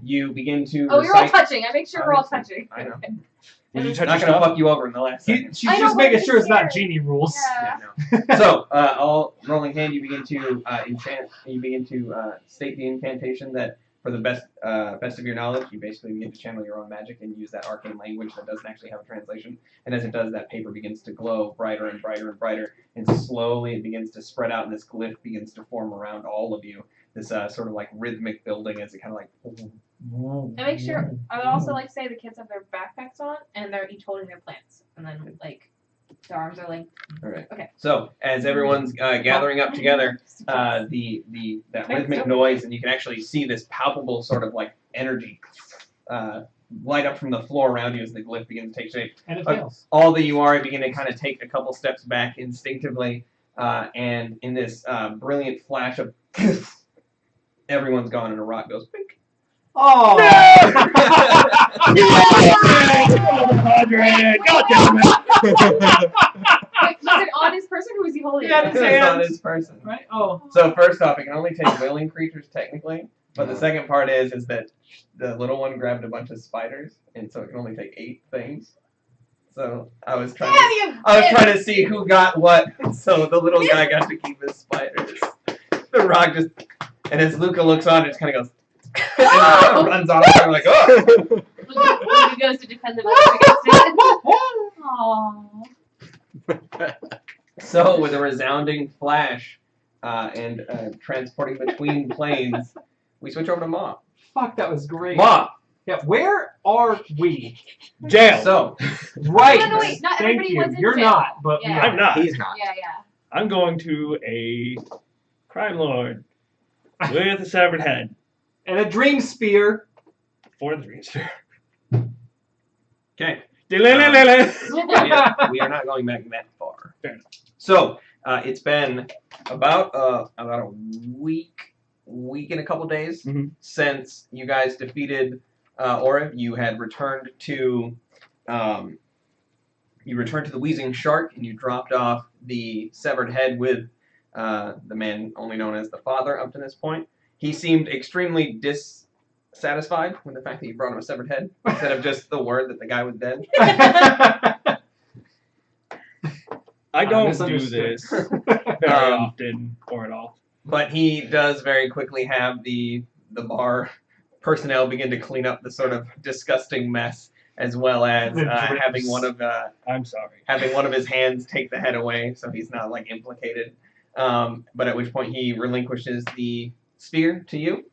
[SPEAKER 1] you begin to
[SPEAKER 3] Oh, you're all
[SPEAKER 1] recite.
[SPEAKER 3] touching. I make sure we're all touching.
[SPEAKER 1] I know.
[SPEAKER 5] Did you
[SPEAKER 3] It's
[SPEAKER 5] touch
[SPEAKER 1] Not
[SPEAKER 5] your
[SPEAKER 1] gonna
[SPEAKER 5] stuff?
[SPEAKER 1] fuck you over in the last second.
[SPEAKER 2] She's
[SPEAKER 3] I know,
[SPEAKER 2] just
[SPEAKER 3] but
[SPEAKER 2] making
[SPEAKER 3] I'm
[SPEAKER 2] sure it's not
[SPEAKER 3] scared.
[SPEAKER 2] genie rules.
[SPEAKER 3] Yeah.
[SPEAKER 1] No. So, all rolling hand, you begin to enchant. You begin to state the incantation that, for the best of your knowledge, you basically begin to channel your own magic and use that arcane language that doesn't actually have a translation. And as it does, that paper begins to glow brighter and brighter and brighter, and slowly it begins to spread out, and this glyph begins to form around all of you. This sort of like rhythmic building as it kind of like.
[SPEAKER 3] And make sure, I would also like to say the kids have their backpacks on and they're each holding their plants. And then, like, their arms are like.
[SPEAKER 1] All right.
[SPEAKER 3] Okay.
[SPEAKER 1] So as everyone's gathering up together, that rhythmic noise, and you can actually see this palpable sort of like energy light up from the floor around you as the glyph begins to take shape.
[SPEAKER 2] And it
[SPEAKER 1] Okay.
[SPEAKER 2] fails.
[SPEAKER 1] All that you are begin to kind of take a couple steps back instinctively, and in this brilliant flash of everyone's gone and a rock goes pink.
[SPEAKER 2] Oh.
[SPEAKER 5] God damn it!
[SPEAKER 6] Wait, was it on his person or was he holding
[SPEAKER 2] Yeah,
[SPEAKER 6] it?
[SPEAKER 2] his
[SPEAKER 1] It's
[SPEAKER 2] hands.
[SPEAKER 1] not his person.
[SPEAKER 2] Right? Oh.
[SPEAKER 1] So first off, it can only take willing creatures technically, but the second part is that the little one grabbed a bunch of spiders, and so it can only take 8 things. So I was trying to see who got what. So the little guy got to keep his spiders. The rock just, and as Luca looks on, it just kind of goes and runs off. And I'm like, oh.
[SPEAKER 6] Luca goes to defend the village against it. Aww.
[SPEAKER 1] So with a resounding flash and transporting between planes, we switch over to Ma.
[SPEAKER 2] Fuck, that was great.
[SPEAKER 1] Ma.
[SPEAKER 2] Yeah, where are we?
[SPEAKER 5] Jail.
[SPEAKER 1] So
[SPEAKER 2] Right.
[SPEAKER 6] No, wait, not
[SPEAKER 2] Thank
[SPEAKER 6] everybody
[SPEAKER 2] you.
[SPEAKER 6] was in
[SPEAKER 2] You're
[SPEAKER 6] jail.
[SPEAKER 2] not, but
[SPEAKER 6] Yeah.
[SPEAKER 5] I'm not.
[SPEAKER 4] He's not.
[SPEAKER 6] Yeah, yeah.
[SPEAKER 5] I'm going to a crime lord with a severed head
[SPEAKER 2] and a dream spear.
[SPEAKER 5] for the dream sphere.
[SPEAKER 1] okay.
[SPEAKER 5] Yeah.
[SPEAKER 1] Yeah, we are not going back that far.
[SPEAKER 5] Fair enough.
[SPEAKER 1] So it's been about a week and a couple days
[SPEAKER 5] Mhm.
[SPEAKER 1] since you guys defeated Oriv. You had returned to the Wheezing Shark, and you dropped off the severed head with the man only known as the Father up to this point. He seemed extremely dissatisfied with the fact that you brought him a severed head instead of just the word that the guy was dead.
[SPEAKER 5] I don't do
[SPEAKER 2] misunderstood.
[SPEAKER 5] this very often or at all.
[SPEAKER 1] But he does very quickly have the bar personnel begin to clean up the sort of disgusting mess, as well as
[SPEAKER 2] The drips.
[SPEAKER 1] having one of his hands take the head away, so he's not like implicated. But at which point he relinquishes the spear to you.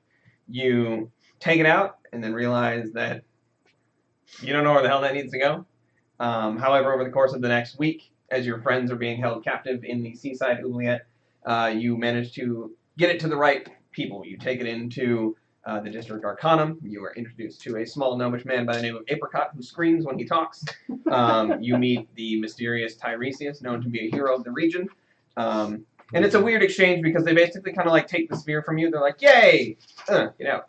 [SPEAKER 1] You take it out and then realize that you don't know where the hell that needs to go. However, over the course of the next week, as your friends are being held captive in the seaside oubliette, you manage to get it to the right people. You take it into the District Arcanum. You are introduced to a small gnomish man by the name of Apricot who screams when he talks. You meet the mysterious Tiresias, known to be a hero of the region. And it's a weird exchange because they basically kind of like take the spear from you. They're like, yay! Get out.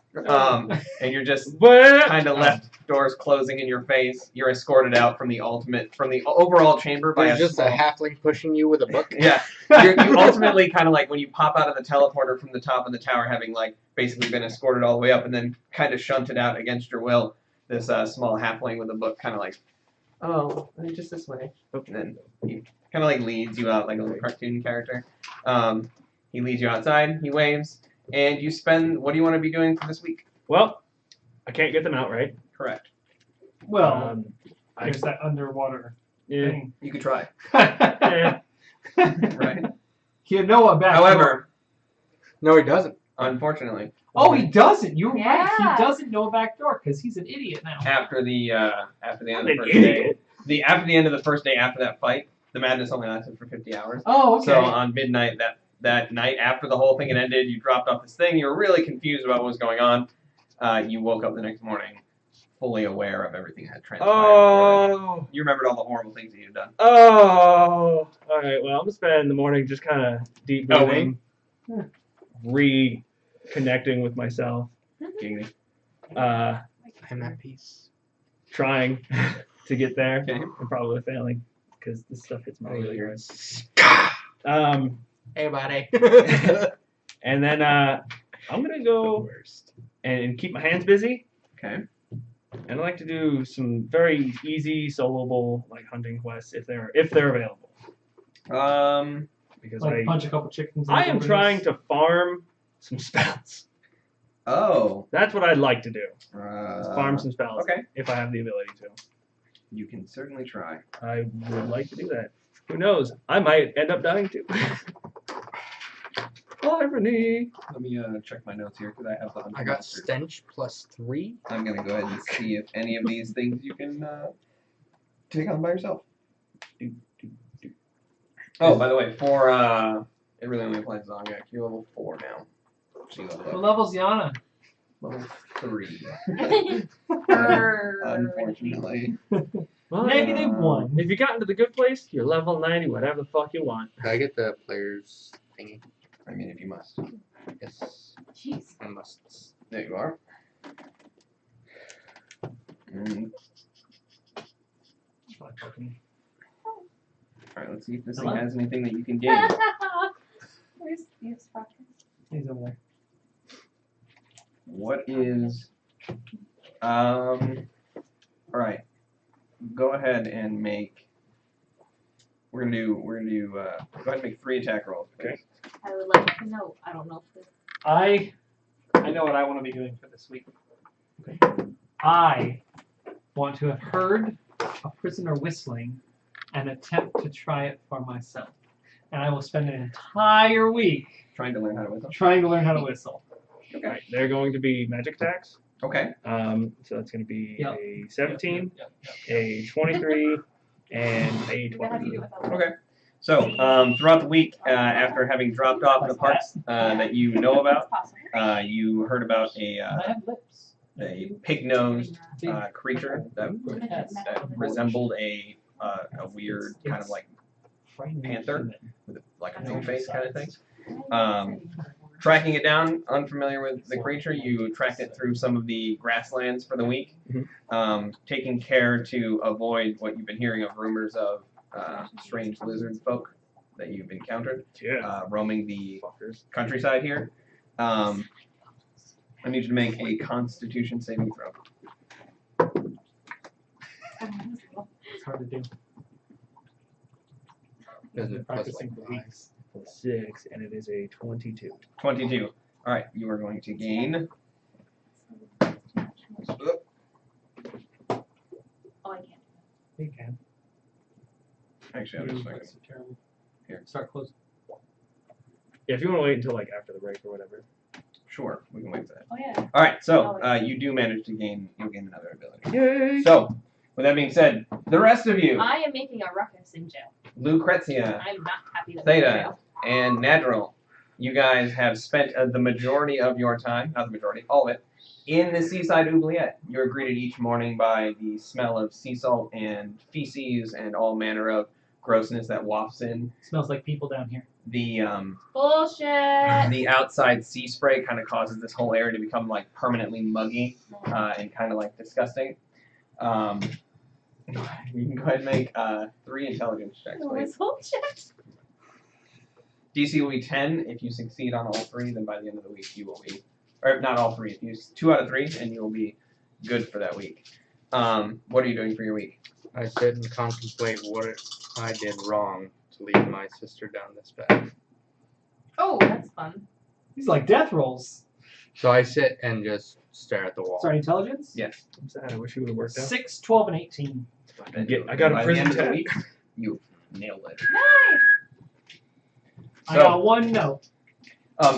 [SPEAKER 1] And you're just kind of left, doors closing in your face. You're escorted out from the overall chamber by
[SPEAKER 4] There's
[SPEAKER 1] a
[SPEAKER 4] just
[SPEAKER 1] small...
[SPEAKER 4] a halfling pushing you with a book.
[SPEAKER 1] Yeah. You ultimately kind of like when you pop out of the teleporter from the top of the tower, having like basically been escorted all the way up and then kind of shunted out against your will, this small halfling with a book kind of like, oh, just this way. And then he kind of like leads you out like a little cartoon character. He leads you outside, he waves, and you spend, what do you want to be doing for this week?
[SPEAKER 5] Well, I can't get them out, right?
[SPEAKER 1] Correct.
[SPEAKER 2] Well,
[SPEAKER 5] I
[SPEAKER 2] there's that underwater
[SPEAKER 5] yeah.
[SPEAKER 2] thing.
[SPEAKER 1] You could try.
[SPEAKER 5] Yeah.
[SPEAKER 1] Right.
[SPEAKER 2] You know about.
[SPEAKER 1] However,
[SPEAKER 4] No, he doesn't.
[SPEAKER 1] unfortunately,
[SPEAKER 2] Oh, he doesn't. You're right.
[SPEAKER 6] Yeah.
[SPEAKER 2] He doesn't know a back door because he's an idiot now.
[SPEAKER 1] after the end of the
[SPEAKER 5] I'm an
[SPEAKER 1] first day,
[SPEAKER 5] idiot.
[SPEAKER 1] after the end of the first day after that fight, the madness only lasted for 50 hours.
[SPEAKER 2] Oh, okay.
[SPEAKER 1] So on midnight that night after the whole thing had ended, you dropped off this thing. You were really confused about what was going on. You woke up the next morning, fully aware of everything that had transpired.
[SPEAKER 5] Oh.
[SPEAKER 1] You remembered all the horrible things that you'd done.
[SPEAKER 5] Oh. All right. Well, I'm gonna spend the morning just kind of deep
[SPEAKER 1] Oh,
[SPEAKER 5] breathing, reconnecting with myself,
[SPEAKER 1] Giggity.
[SPEAKER 4] I'm at peace.
[SPEAKER 5] trying to get there,
[SPEAKER 1] Okay.
[SPEAKER 5] and probably failing because this stuff hits my really hard.
[SPEAKER 4] Hey, buddy.
[SPEAKER 5] And then I'm gonna go
[SPEAKER 4] Worst.
[SPEAKER 5] and keep my hands busy.
[SPEAKER 1] Okay.
[SPEAKER 5] And I like to do some very easy soloable like hunting quests if they're available. Because
[SPEAKER 2] like punch a couple chickens. in
[SPEAKER 5] I
[SPEAKER 2] the
[SPEAKER 5] am
[SPEAKER 2] wilderness.
[SPEAKER 5] trying to farm some spells.
[SPEAKER 1] Oh.
[SPEAKER 5] That's what I'd like to do. Is farm some spells.
[SPEAKER 1] Okay.
[SPEAKER 5] If I have the ability to.
[SPEAKER 1] You can certainly try.
[SPEAKER 5] I would like to do that. Who knows? I might end up dying too. Irony.
[SPEAKER 1] Let me check my notes here because I have the hunting
[SPEAKER 4] I got
[SPEAKER 1] monsters.
[SPEAKER 4] stench +3.
[SPEAKER 1] I'm gonna go ahead and see if any of these things you can take on by yourself. Oh, by the way, for it really only applies to Zongak. You're level 4 now. So you level
[SPEAKER 2] What
[SPEAKER 1] up.
[SPEAKER 2] level's Yana?
[SPEAKER 1] Level 3.
[SPEAKER 6] Brrr.
[SPEAKER 1] Unfortunately.
[SPEAKER 5] Well,
[SPEAKER 2] -1.
[SPEAKER 5] if you got into the good place, you're level 90, whatever the fuck you want.
[SPEAKER 4] Can I get the player's thingy?
[SPEAKER 1] I mean, if you must.
[SPEAKER 4] Yes,
[SPEAKER 6] Jeez.
[SPEAKER 4] I must.
[SPEAKER 1] There you are. And,
[SPEAKER 2] Like fucking-
[SPEAKER 1] all right, let's see if this
[SPEAKER 2] Hello?
[SPEAKER 1] thing has anything that you can gain.
[SPEAKER 3] Where's these fuckers?
[SPEAKER 2] He's over there.
[SPEAKER 1] What is all right. Go ahead and make we're gonna do go ahead and make 3 attack rolls.
[SPEAKER 5] Okay.
[SPEAKER 6] I would like to know. I don't know if this.
[SPEAKER 2] I know what I want to be doing for this week. Okay. I want to have heard a prisoner whistling and attempt to try it for myself. And I will spend an entire week
[SPEAKER 1] Trying to learn how to whistle.
[SPEAKER 2] trying to learn how to whistle.
[SPEAKER 5] Alright, they're going to be magic attacks.
[SPEAKER 1] Okay.
[SPEAKER 5] So that's going to be
[SPEAKER 2] Yep.
[SPEAKER 5] a 17,
[SPEAKER 2] Yep.
[SPEAKER 5] a 23, and a
[SPEAKER 6] How do you do
[SPEAKER 5] 20.
[SPEAKER 6] it without
[SPEAKER 1] Okay. So throughout the week, after having dropped off the parts that you know about,
[SPEAKER 6] It's possible.
[SPEAKER 1] you heard about
[SPEAKER 2] I have lips.
[SPEAKER 1] a pig-nosed creature that resembled a weird kind of like
[SPEAKER 2] Frightening
[SPEAKER 1] panther.
[SPEAKER 2] human.
[SPEAKER 1] with like a no face kind of thing. Tracking it down, unfamiliar with the creature, you tracked it through some of the grasslands for the week, taking care to avoid what you've been hearing of rumors of strange lizard folk that you've encountered
[SPEAKER 5] Yeah.
[SPEAKER 1] roaming the
[SPEAKER 5] Fuckers.
[SPEAKER 1] countryside here. I need you to make a Constitution saving throw.
[SPEAKER 2] It's hard to do.
[SPEAKER 4] Is it plus
[SPEAKER 2] Practicing for
[SPEAKER 4] like
[SPEAKER 2] weeks.
[SPEAKER 5] 6, and it is a 22.
[SPEAKER 1] 22. All right, you are going to gain.
[SPEAKER 6] Oh, I can't.
[SPEAKER 2] You can.
[SPEAKER 1] Actually, I'm just going
[SPEAKER 2] That's terrible.
[SPEAKER 1] Here.
[SPEAKER 2] Start closing.
[SPEAKER 5] Yeah, if you want to wait until like after the break or whatever.
[SPEAKER 1] Sure, we can wait for that.
[SPEAKER 6] Oh yeah.
[SPEAKER 1] All right, so you do manage to gain. You'll gain another ability.
[SPEAKER 5] Yay!
[SPEAKER 1] So, with that being said, the rest of you,
[SPEAKER 6] I am making a ruckus in jail.
[SPEAKER 1] Lucrezia
[SPEAKER 6] I'm not happy that
[SPEAKER 1] Theta.
[SPEAKER 6] I'm in jail.
[SPEAKER 1] and Nadril, you guys have spent the majority of your time, not the majority, all of it, in the seaside oubliette. You're greeted each morning by the smell of sea salt and feces and all manner of grossness that wafts in.
[SPEAKER 2] Smells like people down here.
[SPEAKER 1] The
[SPEAKER 6] Bullshit.
[SPEAKER 1] the outside sea spray kind of causes this whole area to become like permanently muggy and kind of like disgusting. You can go ahead and make 3 intelligence checks, please.
[SPEAKER 6] Bullshit.
[SPEAKER 1] DC will be 10. If you succeed on all 3, then by the end of the week you will be, or not all 3. If you 2 out of 3, and you will be good for that week. What are you doing for your week?
[SPEAKER 4] I sit and contemplate what I did wrong to lead my sister down this path.
[SPEAKER 6] Oh, that's fun.
[SPEAKER 2] These are like death rolls.
[SPEAKER 4] So I sit and just stare at the wall.
[SPEAKER 2] Sorry, intelligence?
[SPEAKER 1] Yes.
[SPEAKER 5] I'm sad. I wish it would have worked out.
[SPEAKER 2] 6, 12, and 18.
[SPEAKER 5] I got a
[SPEAKER 1] by
[SPEAKER 5] prison
[SPEAKER 1] the end of the
[SPEAKER 5] tab.
[SPEAKER 1] week, you nailed it.
[SPEAKER 6] Nice.
[SPEAKER 2] I
[SPEAKER 1] So,
[SPEAKER 2] got 1 no.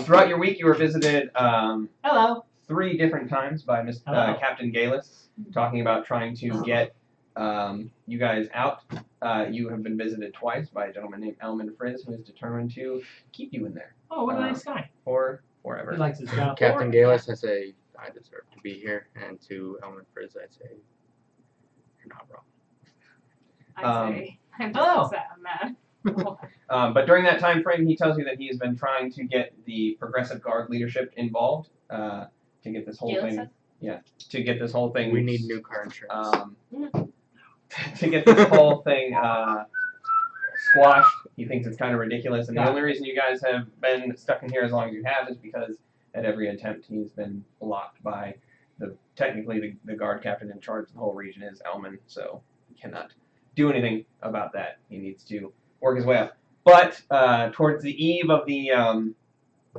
[SPEAKER 1] throughout your week, you were visited
[SPEAKER 2] Hello.
[SPEAKER 1] 3 different times by
[SPEAKER 2] Hello.
[SPEAKER 1] Captain Galis, talking about trying to get you guys out. You have been visited twice by a gentleman named Elman Frizz, who is determined to keep you in there
[SPEAKER 2] Oh, what a nice guy.
[SPEAKER 1] for forever.
[SPEAKER 2] He likes his job.
[SPEAKER 4] Captain Galis, I say, I deserve to be here. And to Elman Frizz, I say, you're not wrong.
[SPEAKER 6] I say, I'm just
[SPEAKER 2] Oh.
[SPEAKER 6] upset. I'm mad.
[SPEAKER 1] But during that time frame, he tells you that he has been trying to get the Progressive Guard leadership involved to get this whole
[SPEAKER 6] Gaelic
[SPEAKER 1] thing.
[SPEAKER 6] said?
[SPEAKER 1] To get this whole thing.
[SPEAKER 4] We need new car insurance.
[SPEAKER 1] To get this whole thing squashed. He thinks it's kind of ridiculous, and the only reason you guys have been stuck in here as long as you have is because at every attempt he's been blocked by technically the guard captain in charge of the whole region is Elman, so he cannot do anything about that. He needs to work his way up. But towards the eve of the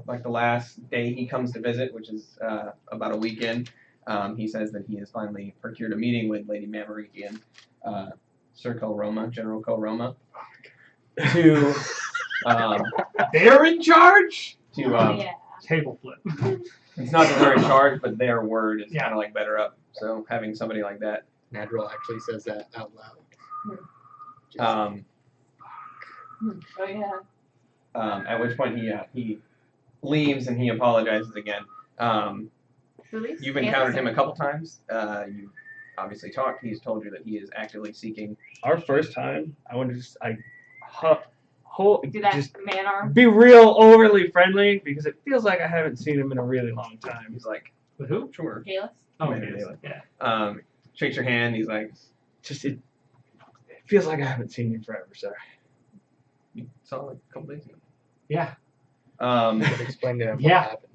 [SPEAKER 1] like the last day he comes to visit, which is about a weekend, he says that he has finally procured a meeting with Lady Mamarikian, Sir Roma, General Roma, to
[SPEAKER 2] They're in charge?
[SPEAKER 1] to
[SPEAKER 6] Yeah.
[SPEAKER 2] Table flip.
[SPEAKER 1] it's not that they're in charge, but their word is
[SPEAKER 2] Yeah.
[SPEAKER 1] kind of like better up. So having somebody like that,
[SPEAKER 4] Nadril actually says that out loud. Just-
[SPEAKER 6] Oh yeah.
[SPEAKER 1] at which point he leaves and he apologizes again.
[SPEAKER 6] Release?
[SPEAKER 1] You've encountered him a couple times. You obviously talked. He's told you that he is actively seeking.
[SPEAKER 5] Our first time, I want to just
[SPEAKER 6] Do that
[SPEAKER 5] just
[SPEAKER 6] man arm.
[SPEAKER 5] be real overly friendly because it feels like I haven't seen him in a really long time.
[SPEAKER 1] He's like,
[SPEAKER 2] With who?
[SPEAKER 1] sure.
[SPEAKER 6] Galis.
[SPEAKER 2] Oh,
[SPEAKER 1] Maybe
[SPEAKER 2] it is.
[SPEAKER 1] they
[SPEAKER 2] Yeah.
[SPEAKER 1] shakes your hand. He's like,
[SPEAKER 5] Just it feels like I haven't seen you forever, sir.
[SPEAKER 1] "You saw like a couple days ago."
[SPEAKER 2] Yeah.
[SPEAKER 1] Um,
[SPEAKER 4] Explain to him
[SPEAKER 2] Yeah.
[SPEAKER 4] what happened.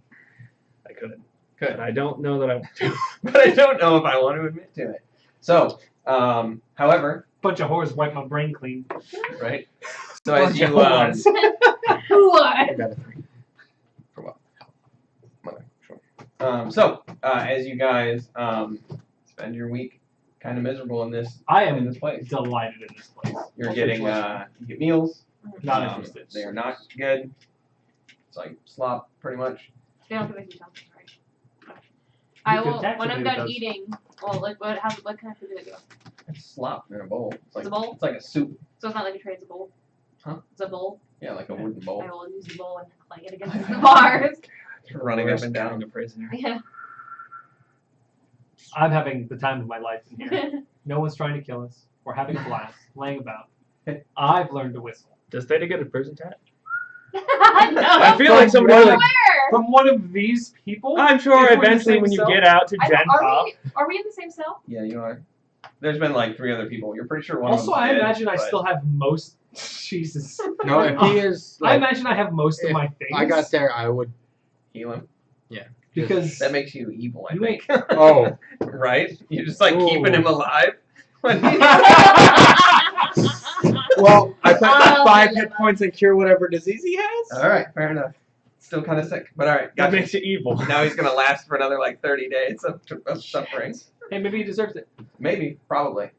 [SPEAKER 5] I couldn't.
[SPEAKER 1] good.
[SPEAKER 5] And I don't know that I want to.
[SPEAKER 1] But I don't know if I want to admit to it. So, however,
[SPEAKER 2] Bunch of whores wipe my brain clean.
[SPEAKER 1] right? So as
[SPEAKER 5] Bunch of
[SPEAKER 1] you
[SPEAKER 5] whores.
[SPEAKER 6] What?
[SPEAKER 4] I got a 3.
[SPEAKER 1] for what? Mother, sure. As you guys spend your week kind of miserable in this
[SPEAKER 2] I
[SPEAKER 1] in
[SPEAKER 2] am
[SPEAKER 1] this place,
[SPEAKER 2] delighted in this place.
[SPEAKER 1] you're
[SPEAKER 2] What's your
[SPEAKER 1] getting
[SPEAKER 2] question?
[SPEAKER 1] you get meals.
[SPEAKER 2] Not interested.
[SPEAKER 1] They are not good. It's like slop, pretty much.
[SPEAKER 6] They don't give me something, right? I
[SPEAKER 2] could
[SPEAKER 6] will
[SPEAKER 2] tax
[SPEAKER 6] when
[SPEAKER 2] it
[SPEAKER 6] I'm
[SPEAKER 2] if it
[SPEAKER 6] done
[SPEAKER 2] does.
[SPEAKER 6] eating. Well, like what kind of food do they do?
[SPEAKER 1] It's slop in a bowl. It's like
[SPEAKER 6] a bowl?
[SPEAKER 1] It's like a soup.
[SPEAKER 6] So it's not like a tray, it's a bowl.
[SPEAKER 1] Huh?
[SPEAKER 6] It's a bowl.
[SPEAKER 1] Yeah, like a wooden bowl.
[SPEAKER 6] I will use the bowl and clang it against the bars.
[SPEAKER 1] Running up
[SPEAKER 5] Worst
[SPEAKER 1] and down.
[SPEAKER 5] kind of prisoner.
[SPEAKER 6] Yeah.
[SPEAKER 2] I'm having the time of my life in here. No one's trying to kill us. We're having a blast, laying about. I've learned to whistle.
[SPEAKER 5] Does Theta get a prison tat?
[SPEAKER 6] No.
[SPEAKER 5] I feel like somebody
[SPEAKER 2] Really?
[SPEAKER 5] like.
[SPEAKER 6] Where?
[SPEAKER 2] From one of these people?
[SPEAKER 5] I'm sure
[SPEAKER 2] If we're in the
[SPEAKER 5] eventually
[SPEAKER 2] same
[SPEAKER 5] when you
[SPEAKER 2] cell?
[SPEAKER 5] get out to Gen Pop.
[SPEAKER 6] Are we in the same cell?
[SPEAKER 1] Yeah, you are. There's been like 3 other people. You're pretty sure one
[SPEAKER 2] Also,
[SPEAKER 1] of
[SPEAKER 2] I
[SPEAKER 1] them's dead,
[SPEAKER 2] imagine I
[SPEAKER 1] but-
[SPEAKER 2] still have most. Jesus.
[SPEAKER 4] No, if he is
[SPEAKER 2] I
[SPEAKER 4] like,
[SPEAKER 2] imagine I have most of
[SPEAKER 4] if
[SPEAKER 2] my things.
[SPEAKER 4] I got there, I would.
[SPEAKER 1] heal him.
[SPEAKER 2] because
[SPEAKER 1] That makes you evil, I
[SPEAKER 2] You
[SPEAKER 1] think.
[SPEAKER 4] Oh,
[SPEAKER 1] Right? You're just like
[SPEAKER 2] Ooh.
[SPEAKER 1] keeping him alive. When he-
[SPEAKER 5] Well, I put
[SPEAKER 6] Oh,
[SPEAKER 5] 5
[SPEAKER 6] yeah.
[SPEAKER 5] hit points and cure whatever disease he has.
[SPEAKER 1] all right, fair enough. Still kind of sick, but all right.
[SPEAKER 5] That
[SPEAKER 1] Gotcha.
[SPEAKER 5] makes you evil.
[SPEAKER 1] Now he's gonna last for another like 30 days of suffering.
[SPEAKER 2] hey, maybe he deserves it.
[SPEAKER 1] Maybe, probably.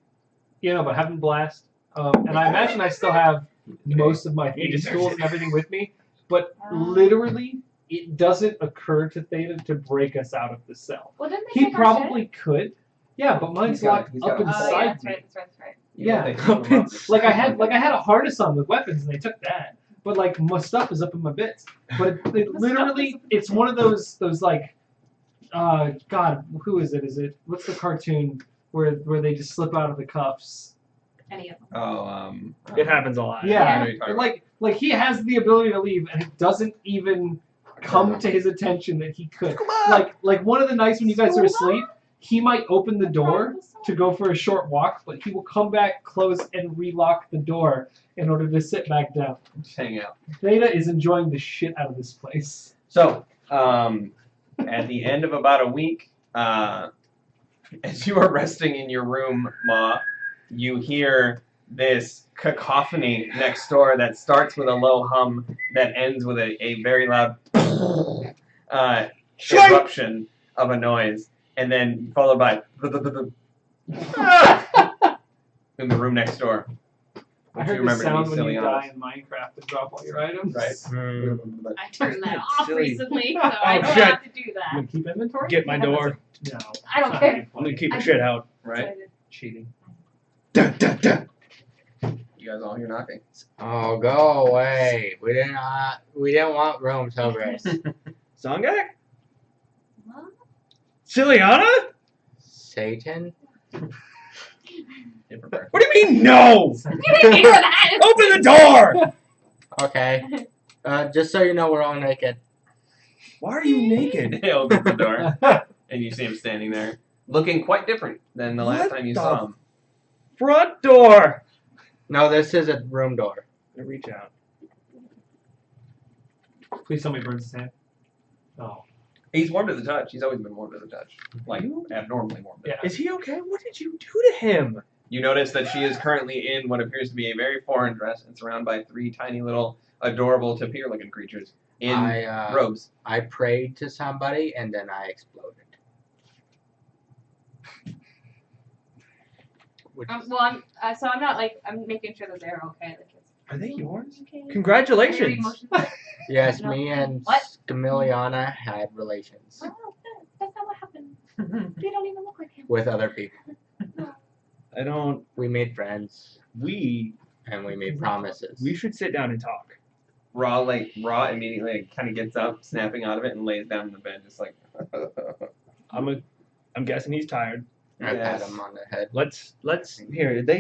[SPEAKER 2] You know, but having blast. And I imagine I still have most of my
[SPEAKER 5] He
[SPEAKER 2] thieves
[SPEAKER 5] deserves
[SPEAKER 2] tools
[SPEAKER 5] it.
[SPEAKER 2] and everything with me, but literally, it doesn't occur to Theta to break us out of the cell.
[SPEAKER 6] Well, didn't they
[SPEAKER 2] He
[SPEAKER 6] take our shit?
[SPEAKER 2] probably could. Yeah, but mine's
[SPEAKER 1] He's got-
[SPEAKER 2] locked
[SPEAKER 1] he's
[SPEAKER 2] up
[SPEAKER 1] got a
[SPEAKER 6] Oh,
[SPEAKER 2] inside
[SPEAKER 6] yeah,
[SPEAKER 2] me.
[SPEAKER 6] that's right, that's right.
[SPEAKER 2] Yeah.
[SPEAKER 1] They heal him up.
[SPEAKER 2] Like I had a harness on with weapons and they took that. But like my stuff is up in my bits. But it
[SPEAKER 6] The
[SPEAKER 2] literally
[SPEAKER 6] stuff is-
[SPEAKER 2] it's one of those like God, who is it? Is it what's the cartoon where they just slip out of the cuffs?
[SPEAKER 6] Any of them.
[SPEAKER 1] Oh,
[SPEAKER 5] It happens a lot.
[SPEAKER 1] I know
[SPEAKER 2] Yeah.
[SPEAKER 1] you're talking about.
[SPEAKER 2] Like he has the ability to leave and it doesn't even come to his attention that he could. Like one of the nights when you guys are asleep, he might open the door to go for a short walk, but he will come back, close, and relock the door in order to sit back down.
[SPEAKER 1] Just hang out.
[SPEAKER 2] Theta is enjoying the shit out of this place.
[SPEAKER 1] So, at the end of about a week, as you are resting in your room, Ma, you hear this cacophony next door that starts with a low hum that ends with a very loud eruption of a noise, and then followed by in the room next door.
[SPEAKER 2] I
[SPEAKER 1] Which
[SPEAKER 2] heard
[SPEAKER 1] you
[SPEAKER 2] the
[SPEAKER 1] remember to be
[SPEAKER 2] sound when you
[SPEAKER 1] Cilianos.
[SPEAKER 2] die in Minecraft and drop all your items.
[SPEAKER 1] Right.
[SPEAKER 6] I turned that off
[SPEAKER 5] Silly.
[SPEAKER 6] recently, so I don't
[SPEAKER 5] shit.
[SPEAKER 6] have to do
[SPEAKER 2] You
[SPEAKER 6] that.
[SPEAKER 2] gonna keep inventory?
[SPEAKER 5] Get my door.
[SPEAKER 2] No.
[SPEAKER 6] I don't care.
[SPEAKER 5] I'm gonna keep your shit out.
[SPEAKER 1] Right?
[SPEAKER 2] Cheating.
[SPEAKER 1] You guys all hear knocking.
[SPEAKER 4] oh, go away. We didn't want room service.
[SPEAKER 5] Songak?
[SPEAKER 6] What?
[SPEAKER 5] Ciliana?
[SPEAKER 4] Satan?
[SPEAKER 1] Get prepared.
[SPEAKER 5] What do you mean no?
[SPEAKER 6] You didn't hear that!
[SPEAKER 5] Open the door!
[SPEAKER 4] Okay. Just so you know, we're all naked.
[SPEAKER 5] Why are you naked?
[SPEAKER 1] He opens the door, and you see him standing there, looking quite different than the last
[SPEAKER 5] What
[SPEAKER 1] time you
[SPEAKER 5] the-
[SPEAKER 1] saw him.
[SPEAKER 5] Front door!
[SPEAKER 4] No, this is a room door.
[SPEAKER 5] I reach out.
[SPEAKER 2] Please tell me he burns his hand. Oh.
[SPEAKER 1] He's warm to the touch. He's always been warm to the touch, like abnormally warm. To the
[SPEAKER 2] Yeah.
[SPEAKER 1] touch.
[SPEAKER 5] Is he okay? What did you do to him?
[SPEAKER 1] You notice that she is currently in what appears to be a very foreign dress and surrounded by 3 tiny little adorable tapir-looking creatures in
[SPEAKER 4] I
[SPEAKER 1] robes.
[SPEAKER 4] I prayed to somebody and then I exploded. Which
[SPEAKER 6] Well, I'm not like, I'm making sure that they're okay. Like, it's
[SPEAKER 5] Are they yours?
[SPEAKER 6] okay.
[SPEAKER 5] Congratulations!
[SPEAKER 6] Very emotional.
[SPEAKER 4] yes,
[SPEAKER 6] No.
[SPEAKER 4] me and
[SPEAKER 6] What?
[SPEAKER 4] Camiliana had relations
[SPEAKER 3] Oh, that's not what happened. We don't even look like him.
[SPEAKER 4] with other people.
[SPEAKER 5] I don't.
[SPEAKER 4] We made friends
[SPEAKER 5] We
[SPEAKER 4] and we made promises.
[SPEAKER 5] should sit down and talk.
[SPEAKER 1] Raw immediately kind of gets up, snapping out of it, and lays down in the bed, just like.
[SPEAKER 5] I'm guessing he's tired.
[SPEAKER 4] I pat
[SPEAKER 1] Yes.
[SPEAKER 4] him on the head.
[SPEAKER 5] Let's here. Do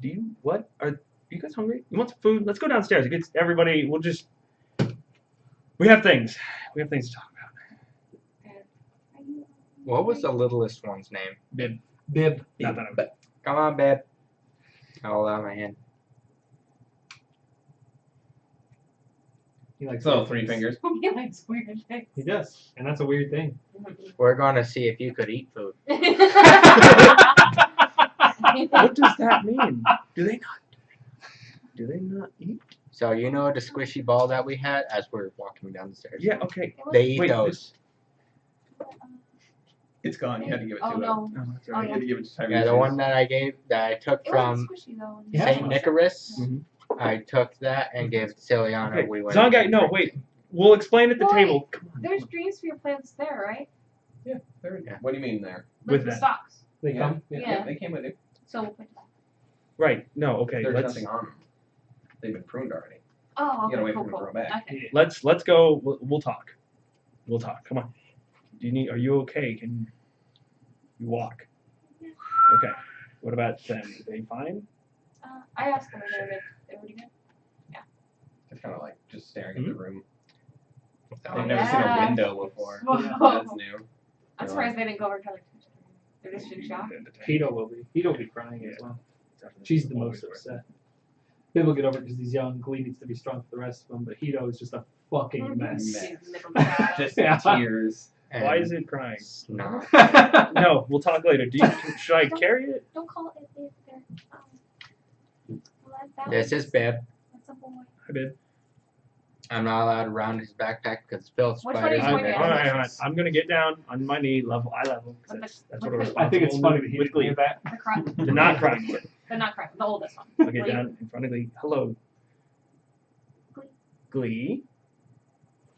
[SPEAKER 5] you what are you guys hungry? You want some food? Let's go downstairs. It gets everybody. We have things. We have things to talk about.
[SPEAKER 4] What was the littlest one's name?
[SPEAKER 5] Bib.
[SPEAKER 2] Bib.
[SPEAKER 5] Not that I'm-
[SPEAKER 4] Come on, babe. I'll hold out my hand.
[SPEAKER 2] He likes
[SPEAKER 1] So
[SPEAKER 2] weird
[SPEAKER 1] 3
[SPEAKER 2] things.
[SPEAKER 1] fingers.
[SPEAKER 6] He likes weird things.
[SPEAKER 2] He does, and that's a weird thing.
[SPEAKER 4] We're gonna see if you could eat food.
[SPEAKER 5] What does that mean? Do they not eat?
[SPEAKER 4] So you know the squishy ball that we had as we're walking down the stairs?
[SPEAKER 5] Yeah, okay.
[SPEAKER 4] They eat
[SPEAKER 5] Wait,
[SPEAKER 4] those.
[SPEAKER 1] It's gone. You had to give it to
[SPEAKER 3] Oh
[SPEAKER 1] him.
[SPEAKER 3] no.
[SPEAKER 5] Oh, that's
[SPEAKER 3] Oh,
[SPEAKER 5] right.
[SPEAKER 1] You had to give it to Tyrese.
[SPEAKER 4] Yeah, the one that I took
[SPEAKER 3] It
[SPEAKER 4] from
[SPEAKER 3] wasn't squishy though.
[SPEAKER 2] Yeah.
[SPEAKER 4] St. Nicholas.
[SPEAKER 5] Mhm.
[SPEAKER 4] I took that and gave it to Ciliana.
[SPEAKER 5] Okay,
[SPEAKER 4] We went
[SPEAKER 5] Zongai,
[SPEAKER 4] and
[SPEAKER 5] no,
[SPEAKER 4] drank
[SPEAKER 5] wait.
[SPEAKER 4] it.
[SPEAKER 5] We'll explain at the
[SPEAKER 3] Wait.
[SPEAKER 5] table. Come on.
[SPEAKER 3] There's dreams for your plants there, right?
[SPEAKER 1] There we go.
[SPEAKER 4] Yeah.
[SPEAKER 1] What do you mean there?
[SPEAKER 3] Like
[SPEAKER 5] With
[SPEAKER 3] the
[SPEAKER 5] that.
[SPEAKER 3] stalks.
[SPEAKER 2] They
[SPEAKER 1] Yeah.
[SPEAKER 2] come.
[SPEAKER 3] Yeah.
[SPEAKER 1] They came with you.
[SPEAKER 3] So we'll put that.
[SPEAKER 5] Right. No. Okay.
[SPEAKER 1] There's
[SPEAKER 5] Let's
[SPEAKER 1] nothing on them. They've been pruned already.
[SPEAKER 3] Oh,
[SPEAKER 1] You
[SPEAKER 3] okay,
[SPEAKER 1] gotta wait
[SPEAKER 3] cool,
[SPEAKER 1] for them to
[SPEAKER 3] cool.
[SPEAKER 1] grow back.
[SPEAKER 3] Okay.
[SPEAKER 5] let's go. We'll talk. We'll talk. Come on. Do you need? Are you okay? Can you walk? Okay. What about them? Are they fine?
[SPEAKER 3] I asked them if they were good. They were good.
[SPEAKER 1] It's kind of like just staring at the room.
[SPEAKER 3] Oh,
[SPEAKER 1] They've never seen a
[SPEAKER 3] yeah.
[SPEAKER 1] window before.
[SPEAKER 3] Whoa.
[SPEAKER 1] That's new.
[SPEAKER 3] I'm surprised they didn't go over and try to touch it. They're just in shock.
[SPEAKER 2] Hito will be. Hito will be crying as well.
[SPEAKER 5] Definitely.
[SPEAKER 2] She's the
[SPEAKER 5] Always
[SPEAKER 2] most
[SPEAKER 5] worth
[SPEAKER 2] upset. Bib will get over it because he's young. Glee needs to be strong for the rest of them, but Hito is just a fucking mess.
[SPEAKER 1] Just
[SPEAKER 2] Yeah.
[SPEAKER 1] tears.
[SPEAKER 5] it. Why is it crying?
[SPEAKER 4] No.
[SPEAKER 5] No, we'll talk later. Should I carry it?
[SPEAKER 3] Don't call it if they're. That
[SPEAKER 4] This is Bib.
[SPEAKER 3] That's a boy.
[SPEAKER 5] I did.
[SPEAKER 4] I'm not allowed to round his backpack because it's filled with
[SPEAKER 3] Which one
[SPEAKER 4] spiders.
[SPEAKER 3] is
[SPEAKER 5] All
[SPEAKER 3] pointing
[SPEAKER 5] right,
[SPEAKER 3] at?
[SPEAKER 5] all right, all right. I'm gonna get down on my knee, eye level. 'Cause that's what a responsible
[SPEAKER 2] I think it's funny that he
[SPEAKER 5] with
[SPEAKER 2] didn't hear
[SPEAKER 5] Glee.
[SPEAKER 2] that.
[SPEAKER 3] The cry.
[SPEAKER 5] The not crying one.
[SPEAKER 3] The not cry. The oldest one.
[SPEAKER 5] I'll get
[SPEAKER 3] Glee.
[SPEAKER 5] down in front of Glee. Hello.
[SPEAKER 3] Glee.
[SPEAKER 5] Glee.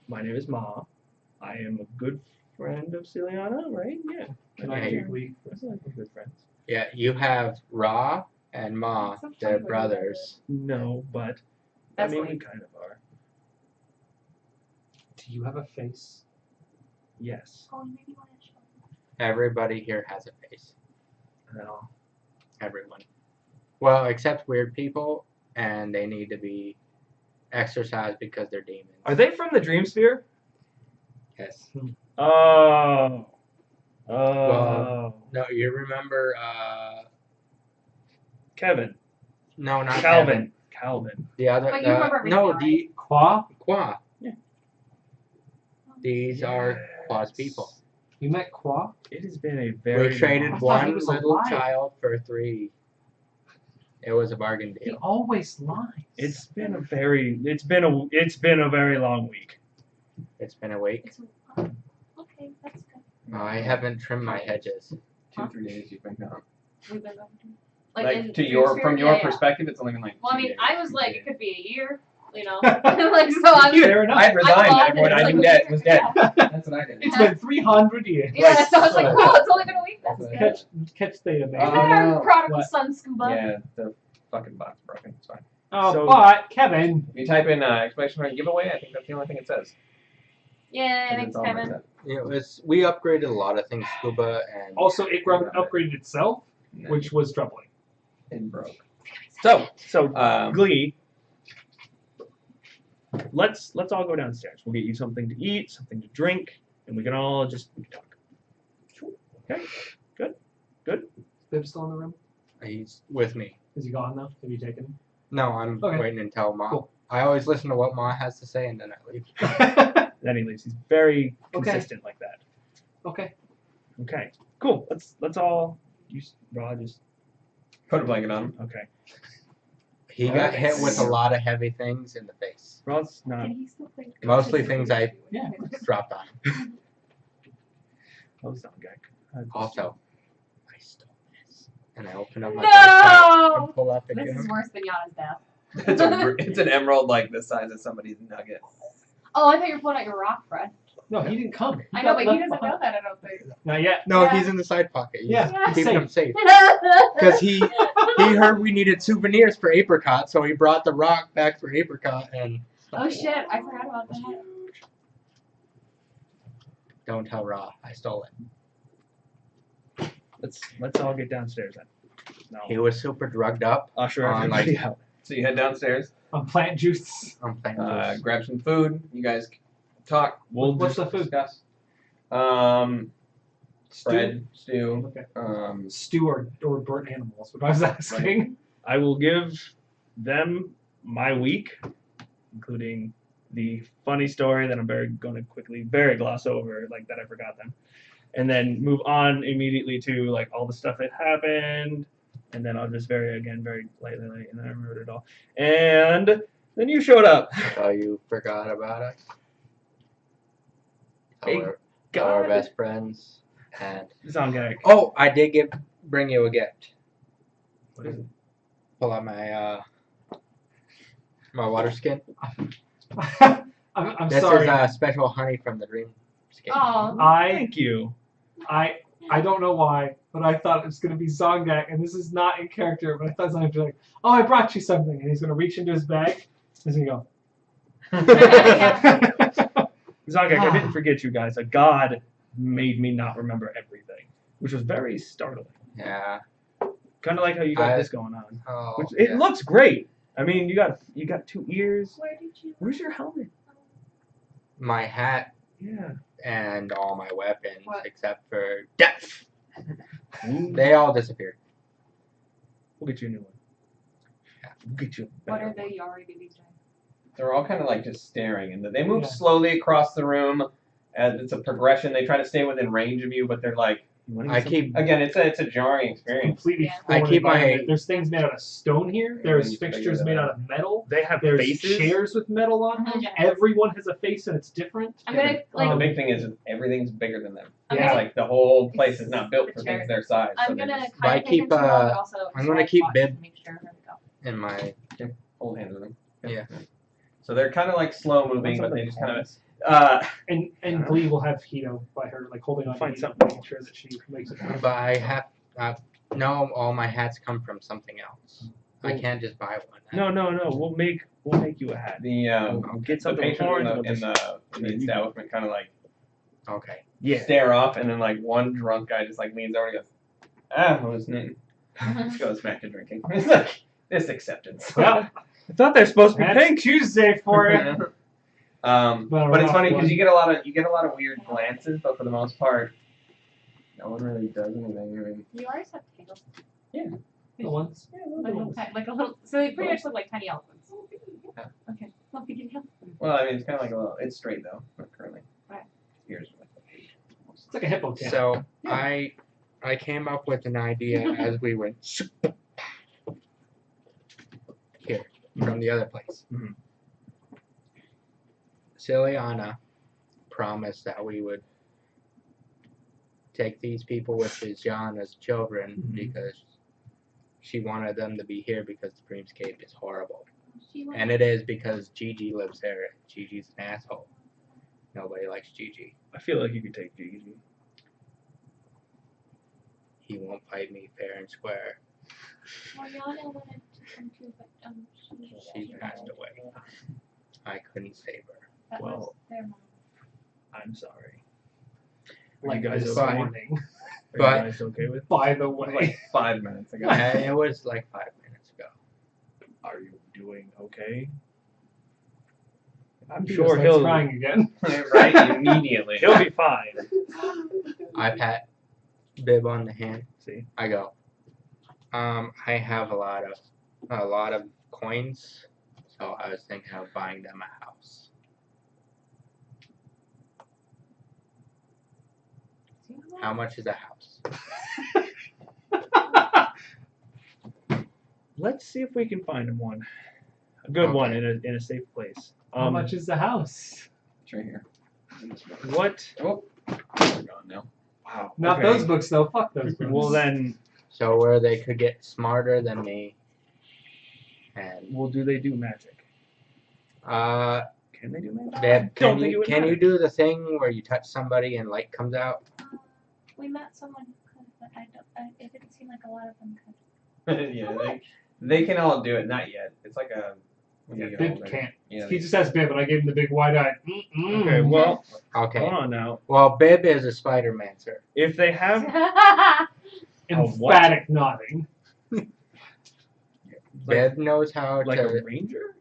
[SPEAKER 5] My name is Ma. I am a good friend of Ciliana, right? Yeah.
[SPEAKER 2] Can I
[SPEAKER 4] Hey.
[SPEAKER 2] take Glee?
[SPEAKER 5] We're like good friends.
[SPEAKER 4] Yeah, you have Ra and Ma.
[SPEAKER 3] It's so funny
[SPEAKER 4] They're
[SPEAKER 3] when you
[SPEAKER 4] brothers.
[SPEAKER 5] No, but I
[SPEAKER 3] That's
[SPEAKER 5] mean
[SPEAKER 3] Glee.
[SPEAKER 5] we kind of are.
[SPEAKER 2] Do you have a face?
[SPEAKER 5] Yes.
[SPEAKER 3] Oh, you maybe want to show.
[SPEAKER 4] Everybody here has a face.
[SPEAKER 5] And then I'll
[SPEAKER 4] Everyone. Well, except weird people, and they need to be exorcised because they're demons.
[SPEAKER 5] Are they from the Dream Sphere?
[SPEAKER 4] Yes.
[SPEAKER 5] Oh. Oh.
[SPEAKER 4] Well, No, you remember?
[SPEAKER 5] Kevin.
[SPEAKER 4] No, not
[SPEAKER 5] Calvin.
[SPEAKER 4] Kevin.
[SPEAKER 5] Calvin.
[SPEAKER 4] The other.
[SPEAKER 3] But you remember everything,
[SPEAKER 4] no,
[SPEAKER 3] right?
[SPEAKER 4] the
[SPEAKER 2] Qua?
[SPEAKER 4] Qua.
[SPEAKER 5] Yeah.
[SPEAKER 4] These are Qua's people.
[SPEAKER 2] You met Qua?
[SPEAKER 5] It has been a very
[SPEAKER 4] We traded
[SPEAKER 2] I thought he
[SPEAKER 4] one
[SPEAKER 2] was
[SPEAKER 4] little
[SPEAKER 2] alive.
[SPEAKER 4] child for 3. It was a bargain
[SPEAKER 2] He
[SPEAKER 4] deal.
[SPEAKER 2] always lies.
[SPEAKER 5] It's been a very long week.
[SPEAKER 4] It's been a week.
[SPEAKER 3] It's, okay, that's good.
[SPEAKER 4] I haven't trimmed my hedges.
[SPEAKER 1] 2-3 days you've been gone.
[SPEAKER 3] We've been going to.
[SPEAKER 1] Like
[SPEAKER 3] in
[SPEAKER 1] to
[SPEAKER 3] Dream
[SPEAKER 1] your
[SPEAKER 3] Sphere?
[SPEAKER 1] from your
[SPEAKER 3] Yeah, yeah.
[SPEAKER 1] perspective, it's only been like.
[SPEAKER 6] Well, I
[SPEAKER 1] 2
[SPEAKER 6] mean,
[SPEAKER 1] days,
[SPEAKER 6] I was
[SPEAKER 1] 3
[SPEAKER 6] like,
[SPEAKER 1] days.
[SPEAKER 6] it could be a year, you know. Like, so I'm.
[SPEAKER 2] Fair enough.
[SPEAKER 1] I had resigned.
[SPEAKER 6] I'm
[SPEAKER 1] Everyone I
[SPEAKER 6] like,
[SPEAKER 1] knew dead was dead. That's what I did.
[SPEAKER 2] It's been 300 years.
[SPEAKER 6] Yeah, so I was like, cool, it's only been a week. That's
[SPEAKER 1] That's
[SPEAKER 6] good.
[SPEAKER 2] Catch the
[SPEAKER 6] Is
[SPEAKER 2] amazing.
[SPEAKER 1] Oh,
[SPEAKER 6] that our
[SPEAKER 1] no.
[SPEAKER 6] prodigal
[SPEAKER 2] What?
[SPEAKER 6] son, Scuba?
[SPEAKER 1] Yeah, the fucking box broken. It's fine.
[SPEAKER 2] Oh,
[SPEAKER 5] So-
[SPEAKER 2] but Kevin.
[SPEAKER 1] If you type in exclamation point giveaway, I think that's the only thing it says.
[SPEAKER 6] Yeah,
[SPEAKER 1] And
[SPEAKER 6] thanks,
[SPEAKER 1] it's all
[SPEAKER 6] Kevin.
[SPEAKER 1] like
[SPEAKER 4] It was. We upgraded a lot of things, Scuba and.
[SPEAKER 2] Also, it upgraded itself,
[SPEAKER 1] that.
[SPEAKER 2] which was troubling.
[SPEAKER 1] It broke. So,
[SPEAKER 5] So
[SPEAKER 1] um,
[SPEAKER 5] Glee. Let's all go downstairs. We'll get you something to eat, something to drink, and we can talk. Okay.
[SPEAKER 2] Is Bib still in the room?
[SPEAKER 4] He's with me.
[SPEAKER 2] Is he gone now? Have you taken him?
[SPEAKER 4] No, I'm
[SPEAKER 2] Okay.
[SPEAKER 4] waiting until Ma.
[SPEAKER 2] Cool.
[SPEAKER 4] I always listen to what Ma has to say and then I leave.
[SPEAKER 5] Then he leaves. He's very
[SPEAKER 2] Okay.
[SPEAKER 5] consistent like that.
[SPEAKER 2] Okay.
[SPEAKER 5] Okay. Cool. Let's all Rod just
[SPEAKER 1] put a blanket on him.
[SPEAKER 5] okay.
[SPEAKER 4] He got hit with a lot of heavy things in the face.
[SPEAKER 5] Rod's not
[SPEAKER 3] Can he still play?
[SPEAKER 4] Mostly things I
[SPEAKER 2] Yeah.
[SPEAKER 4] dropped on him.
[SPEAKER 5] not Gek.
[SPEAKER 4] Also, I stole this. And I open up my
[SPEAKER 6] No!
[SPEAKER 4] backpack and pull out the
[SPEAKER 6] This
[SPEAKER 4] gun.
[SPEAKER 6] is worse than Yana's death.
[SPEAKER 1] It's an emerald like the size of somebody's nugget.
[SPEAKER 6] Oh, I thought you were pulling out your rock, Fred.
[SPEAKER 2] No, he didn't come.
[SPEAKER 6] I know,
[SPEAKER 2] got
[SPEAKER 6] but he
[SPEAKER 2] left
[SPEAKER 6] doesn't know
[SPEAKER 2] behind.
[SPEAKER 6] that, I don't think.
[SPEAKER 2] Not yet.
[SPEAKER 4] No,
[SPEAKER 6] Yeah.
[SPEAKER 4] he's in the side pocket. He's
[SPEAKER 2] Yeah,
[SPEAKER 4] keeping him safe.
[SPEAKER 6] Because
[SPEAKER 4] Because he heard we needed souvenirs for Apricot, so he brought the rock back for Apricot and
[SPEAKER 6] Oh shit, I forgot about that.
[SPEAKER 4] don't tell Ra, I stole it.
[SPEAKER 5] Let's all get downstairs then. No.
[SPEAKER 4] He was super drugged up.
[SPEAKER 5] Usher
[SPEAKER 4] on,
[SPEAKER 5] everybody
[SPEAKER 4] like-
[SPEAKER 5] out.
[SPEAKER 1] So you head downstairs,
[SPEAKER 2] On plant juice.
[SPEAKER 4] I'm playing
[SPEAKER 1] grab some food. You guys talk.
[SPEAKER 5] We'll
[SPEAKER 2] What's
[SPEAKER 5] just
[SPEAKER 2] the food?
[SPEAKER 1] Discuss. bread, stew.
[SPEAKER 2] Okay.
[SPEAKER 1] Stew.
[SPEAKER 2] Or burnt animals, what I was asking.
[SPEAKER 5] I will give them my week, including the funny story that I'm going to quickly gloss over, like that I forgot them, and then move on immediately to like all the stuff that happened, and then I'll just very lightly, and then I remembered it all, and then you showed up.
[SPEAKER 4] So you forgot about us?
[SPEAKER 5] Hey,
[SPEAKER 4] Our
[SPEAKER 5] God.
[SPEAKER 4] best friends. And
[SPEAKER 5] Zongak.
[SPEAKER 4] oh, I did bring you a gift.
[SPEAKER 5] What is it?
[SPEAKER 4] Pull out my my water skin.
[SPEAKER 2] I'm
[SPEAKER 4] This
[SPEAKER 2] sorry.
[SPEAKER 4] is special honey from the dream skin.
[SPEAKER 6] Oh,
[SPEAKER 5] Thank you.
[SPEAKER 2] I don't know why, but I thought it was gonna be Zongak, and this is not in character. But I thought Zongak would be like, "Oh, I brought you something," and he's gonna reach into his bag. He's gonna go.
[SPEAKER 5] Zongak, I didn't forget you guys. A god made me not remember everything, which was very startling.
[SPEAKER 4] Yeah.
[SPEAKER 5] Kind of like how you got this going on.
[SPEAKER 4] Oh.
[SPEAKER 5] Which it
[SPEAKER 4] yeah.
[SPEAKER 5] looks great. I mean, you got 2 ears.
[SPEAKER 3] Where did you?
[SPEAKER 5] Where's your helmet?
[SPEAKER 4] My hat
[SPEAKER 5] Yeah.
[SPEAKER 4] and all my weapons,
[SPEAKER 6] What?
[SPEAKER 4] except for death.
[SPEAKER 5] Ooh,
[SPEAKER 4] They all disappeared.
[SPEAKER 5] we'll get you a new one. We'll get you a
[SPEAKER 6] what
[SPEAKER 5] better
[SPEAKER 6] are the
[SPEAKER 5] one.
[SPEAKER 6] Yari babies doing?
[SPEAKER 1] They're all kind of like just staring, and they move
[SPEAKER 2] Yeah.
[SPEAKER 1] slowly across the room. As it's a progression, they try to stay within range of you, but they're like,
[SPEAKER 5] You wanna get
[SPEAKER 4] I
[SPEAKER 5] something?
[SPEAKER 4] keep
[SPEAKER 1] again, it's a jarring experience.
[SPEAKER 2] Completely
[SPEAKER 6] Yeah.
[SPEAKER 2] foreign
[SPEAKER 4] I keep my-
[SPEAKER 2] environment. There's things made out of stone here. There's
[SPEAKER 1] you figure
[SPEAKER 2] fixtures
[SPEAKER 1] that
[SPEAKER 2] made
[SPEAKER 1] out.
[SPEAKER 2] out of metal.
[SPEAKER 5] They have
[SPEAKER 2] There's
[SPEAKER 5] faces.
[SPEAKER 2] chairs with metal on them.
[SPEAKER 6] Yeah.
[SPEAKER 2] Everyone has a face and it's different.
[SPEAKER 6] I'm gonna
[SPEAKER 1] The
[SPEAKER 6] like.
[SPEAKER 1] big thing is everything's bigger than them.
[SPEAKER 6] I'm
[SPEAKER 2] Yeah.
[SPEAKER 1] It's
[SPEAKER 6] gonna.
[SPEAKER 1] like the whole place is not built for
[SPEAKER 6] The
[SPEAKER 1] things
[SPEAKER 6] chair.
[SPEAKER 1] their size. so
[SPEAKER 6] I'm
[SPEAKER 1] they're
[SPEAKER 6] gonna
[SPEAKER 1] just
[SPEAKER 4] But I
[SPEAKER 6] kind of
[SPEAKER 4] keep,
[SPEAKER 6] but also
[SPEAKER 4] I'm gonna
[SPEAKER 6] just,
[SPEAKER 4] keep
[SPEAKER 6] watch
[SPEAKER 4] Bib
[SPEAKER 6] to make sure. There we go.
[SPEAKER 4] in my.
[SPEAKER 1] hold hands with them.
[SPEAKER 4] Yeah.
[SPEAKER 1] So they're kind of like slow moving,
[SPEAKER 5] What's
[SPEAKER 1] but
[SPEAKER 5] on
[SPEAKER 1] they
[SPEAKER 5] the
[SPEAKER 1] just kind of.
[SPEAKER 5] palms?
[SPEAKER 2] And Glee will have Hito by her, like holding on
[SPEAKER 5] Find
[SPEAKER 2] to Hito,
[SPEAKER 5] something.
[SPEAKER 2] making sure that she makes it.
[SPEAKER 4] But I have. No, all my hats come from something else. I
[SPEAKER 5] Oh.
[SPEAKER 4] can't just buy one.
[SPEAKER 5] No. We'll make you a hat.
[SPEAKER 1] The
[SPEAKER 5] We'll get
[SPEAKER 1] the
[SPEAKER 5] something
[SPEAKER 1] patrons
[SPEAKER 5] horns.
[SPEAKER 1] in
[SPEAKER 5] We'll
[SPEAKER 1] the
[SPEAKER 5] just,
[SPEAKER 1] establishment kind of like
[SPEAKER 4] Okay.
[SPEAKER 5] yeah.
[SPEAKER 1] stare off, and then like one drunk guy just like leans over and goes, hallucinating. Just goes back to drinking. It's like this acceptance.
[SPEAKER 2] Well,
[SPEAKER 5] I thought they're supposed to be
[SPEAKER 2] that's
[SPEAKER 5] pink.
[SPEAKER 2] Tuesday for you.
[SPEAKER 1] But it's
[SPEAKER 2] rough
[SPEAKER 1] funny because
[SPEAKER 2] one.
[SPEAKER 1] you get a lot of weird glances, but for the most part, no one really does anything. I mean,
[SPEAKER 6] You always have tails.
[SPEAKER 2] The ones.
[SPEAKER 6] Like a little. So they pretty much look like tiny elephants.
[SPEAKER 1] Yeah.
[SPEAKER 6] Okay. Well, big deal.
[SPEAKER 1] well, I mean, it's kind of like it's straight though, not curly.
[SPEAKER 6] Right.
[SPEAKER 1] Ears are like
[SPEAKER 2] It's like a hippo tail.
[SPEAKER 4] So
[SPEAKER 1] Yeah.
[SPEAKER 4] I came up with an idea as we went here from the other place.
[SPEAKER 5] Mhm.
[SPEAKER 4] Ciliana promised that we would take these people, which is Yana's children,
[SPEAKER 5] Mhm.
[SPEAKER 4] because she wanted them to be here because the Dreamscape is horrible.
[SPEAKER 3] She went.
[SPEAKER 4] And it is because Gigi lives there. Gigi's an asshole. Nobody likes Gigi.
[SPEAKER 5] I feel like you could take Gigi.
[SPEAKER 4] He won't fight me fair and square.
[SPEAKER 3] Mariana wanted to come too, but
[SPEAKER 4] She passed away. I couldn't save her.
[SPEAKER 3] That
[SPEAKER 5] Well,
[SPEAKER 3] was their mom.
[SPEAKER 5] I'm sorry.
[SPEAKER 2] like
[SPEAKER 5] you guys
[SPEAKER 2] this
[SPEAKER 5] okay?
[SPEAKER 2] morning.
[SPEAKER 5] Are
[SPEAKER 4] But-
[SPEAKER 5] you guys okay with?
[SPEAKER 2] By the way.
[SPEAKER 1] like 5 minutes ago.
[SPEAKER 4] It was like 5 minutes ago.
[SPEAKER 5] Are you doing okay? I'm
[SPEAKER 2] He
[SPEAKER 5] sure
[SPEAKER 2] just starts
[SPEAKER 5] he'll
[SPEAKER 2] crying again.
[SPEAKER 1] right immediately.
[SPEAKER 5] he'll be fine.
[SPEAKER 4] I pat Bib on the hand.
[SPEAKER 5] See,
[SPEAKER 4] I go. I have a lot of coins, so I was thinking of buying them a house. How much is a house?
[SPEAKER 5] let's see if we can find him one. A good one
[SPEAKER 4] Okay.
[SPEAKER 5] in a safe place.
[SPEAKER 2] How much is the house?
[SPEAKER 1] It's right here.
[SPEAKER 5] What?
[SPEAKER 1] Oh, they're gone now.
[SPEAKER 5] Wow.
[SPEAKER 2] Not
[SPEAKER 5] okay.
[SPEAKER 2] those books though. Fuck those books.
[SPEAKER 5] Well then,
[SPEAKER 4] So where they could get smarter than me. And
[SPEAKER 5] well, do they do magic?
[SPEAKER 4] Bib,
[SPEAKER 5] Can they do magic?
[SPEAKER 4] can
[SPEAKER 5] Don't think it
[SPEAKER 4] you
[SPEAKER 5] would
[SPEAKER 4] can you
[SPEAKER 5] matter.
[SPEAKER 4] do the thing where you touch somebody and light comes out?
[SPEAKER 3] We met someone who could, but it didn't seem like a lot of them could.
[SPEAKER 1] Yeah, they can all do it. Not yet. It's like a. when you
[SPEAKER 2] Yeah,
[SPEAKER 1] get
[SPEAKER 2] Bib
[SPEAKER 1] older.
[SPEAKER 2] can't.
[SPEAKER 1] Yeah,
[SPEAKER 2] He just has Bib, and I gave him the big wide eye.
[SPEAKER 5] Okay, well,
[SPEAKER 4] Okay.
[SPEAKER 5] hold on now.
[SPEAKER 4] Well, Bib is a Spider-Mancer.
[SPEAKER 5] If they have A what?
[SPEAKER 2] Emphatic nodding.
[SPEAKER 4] Bib knows how
[SPEAKER 5] like
[SPEAKER 4] to.
[SPEAKER 5] a ranger,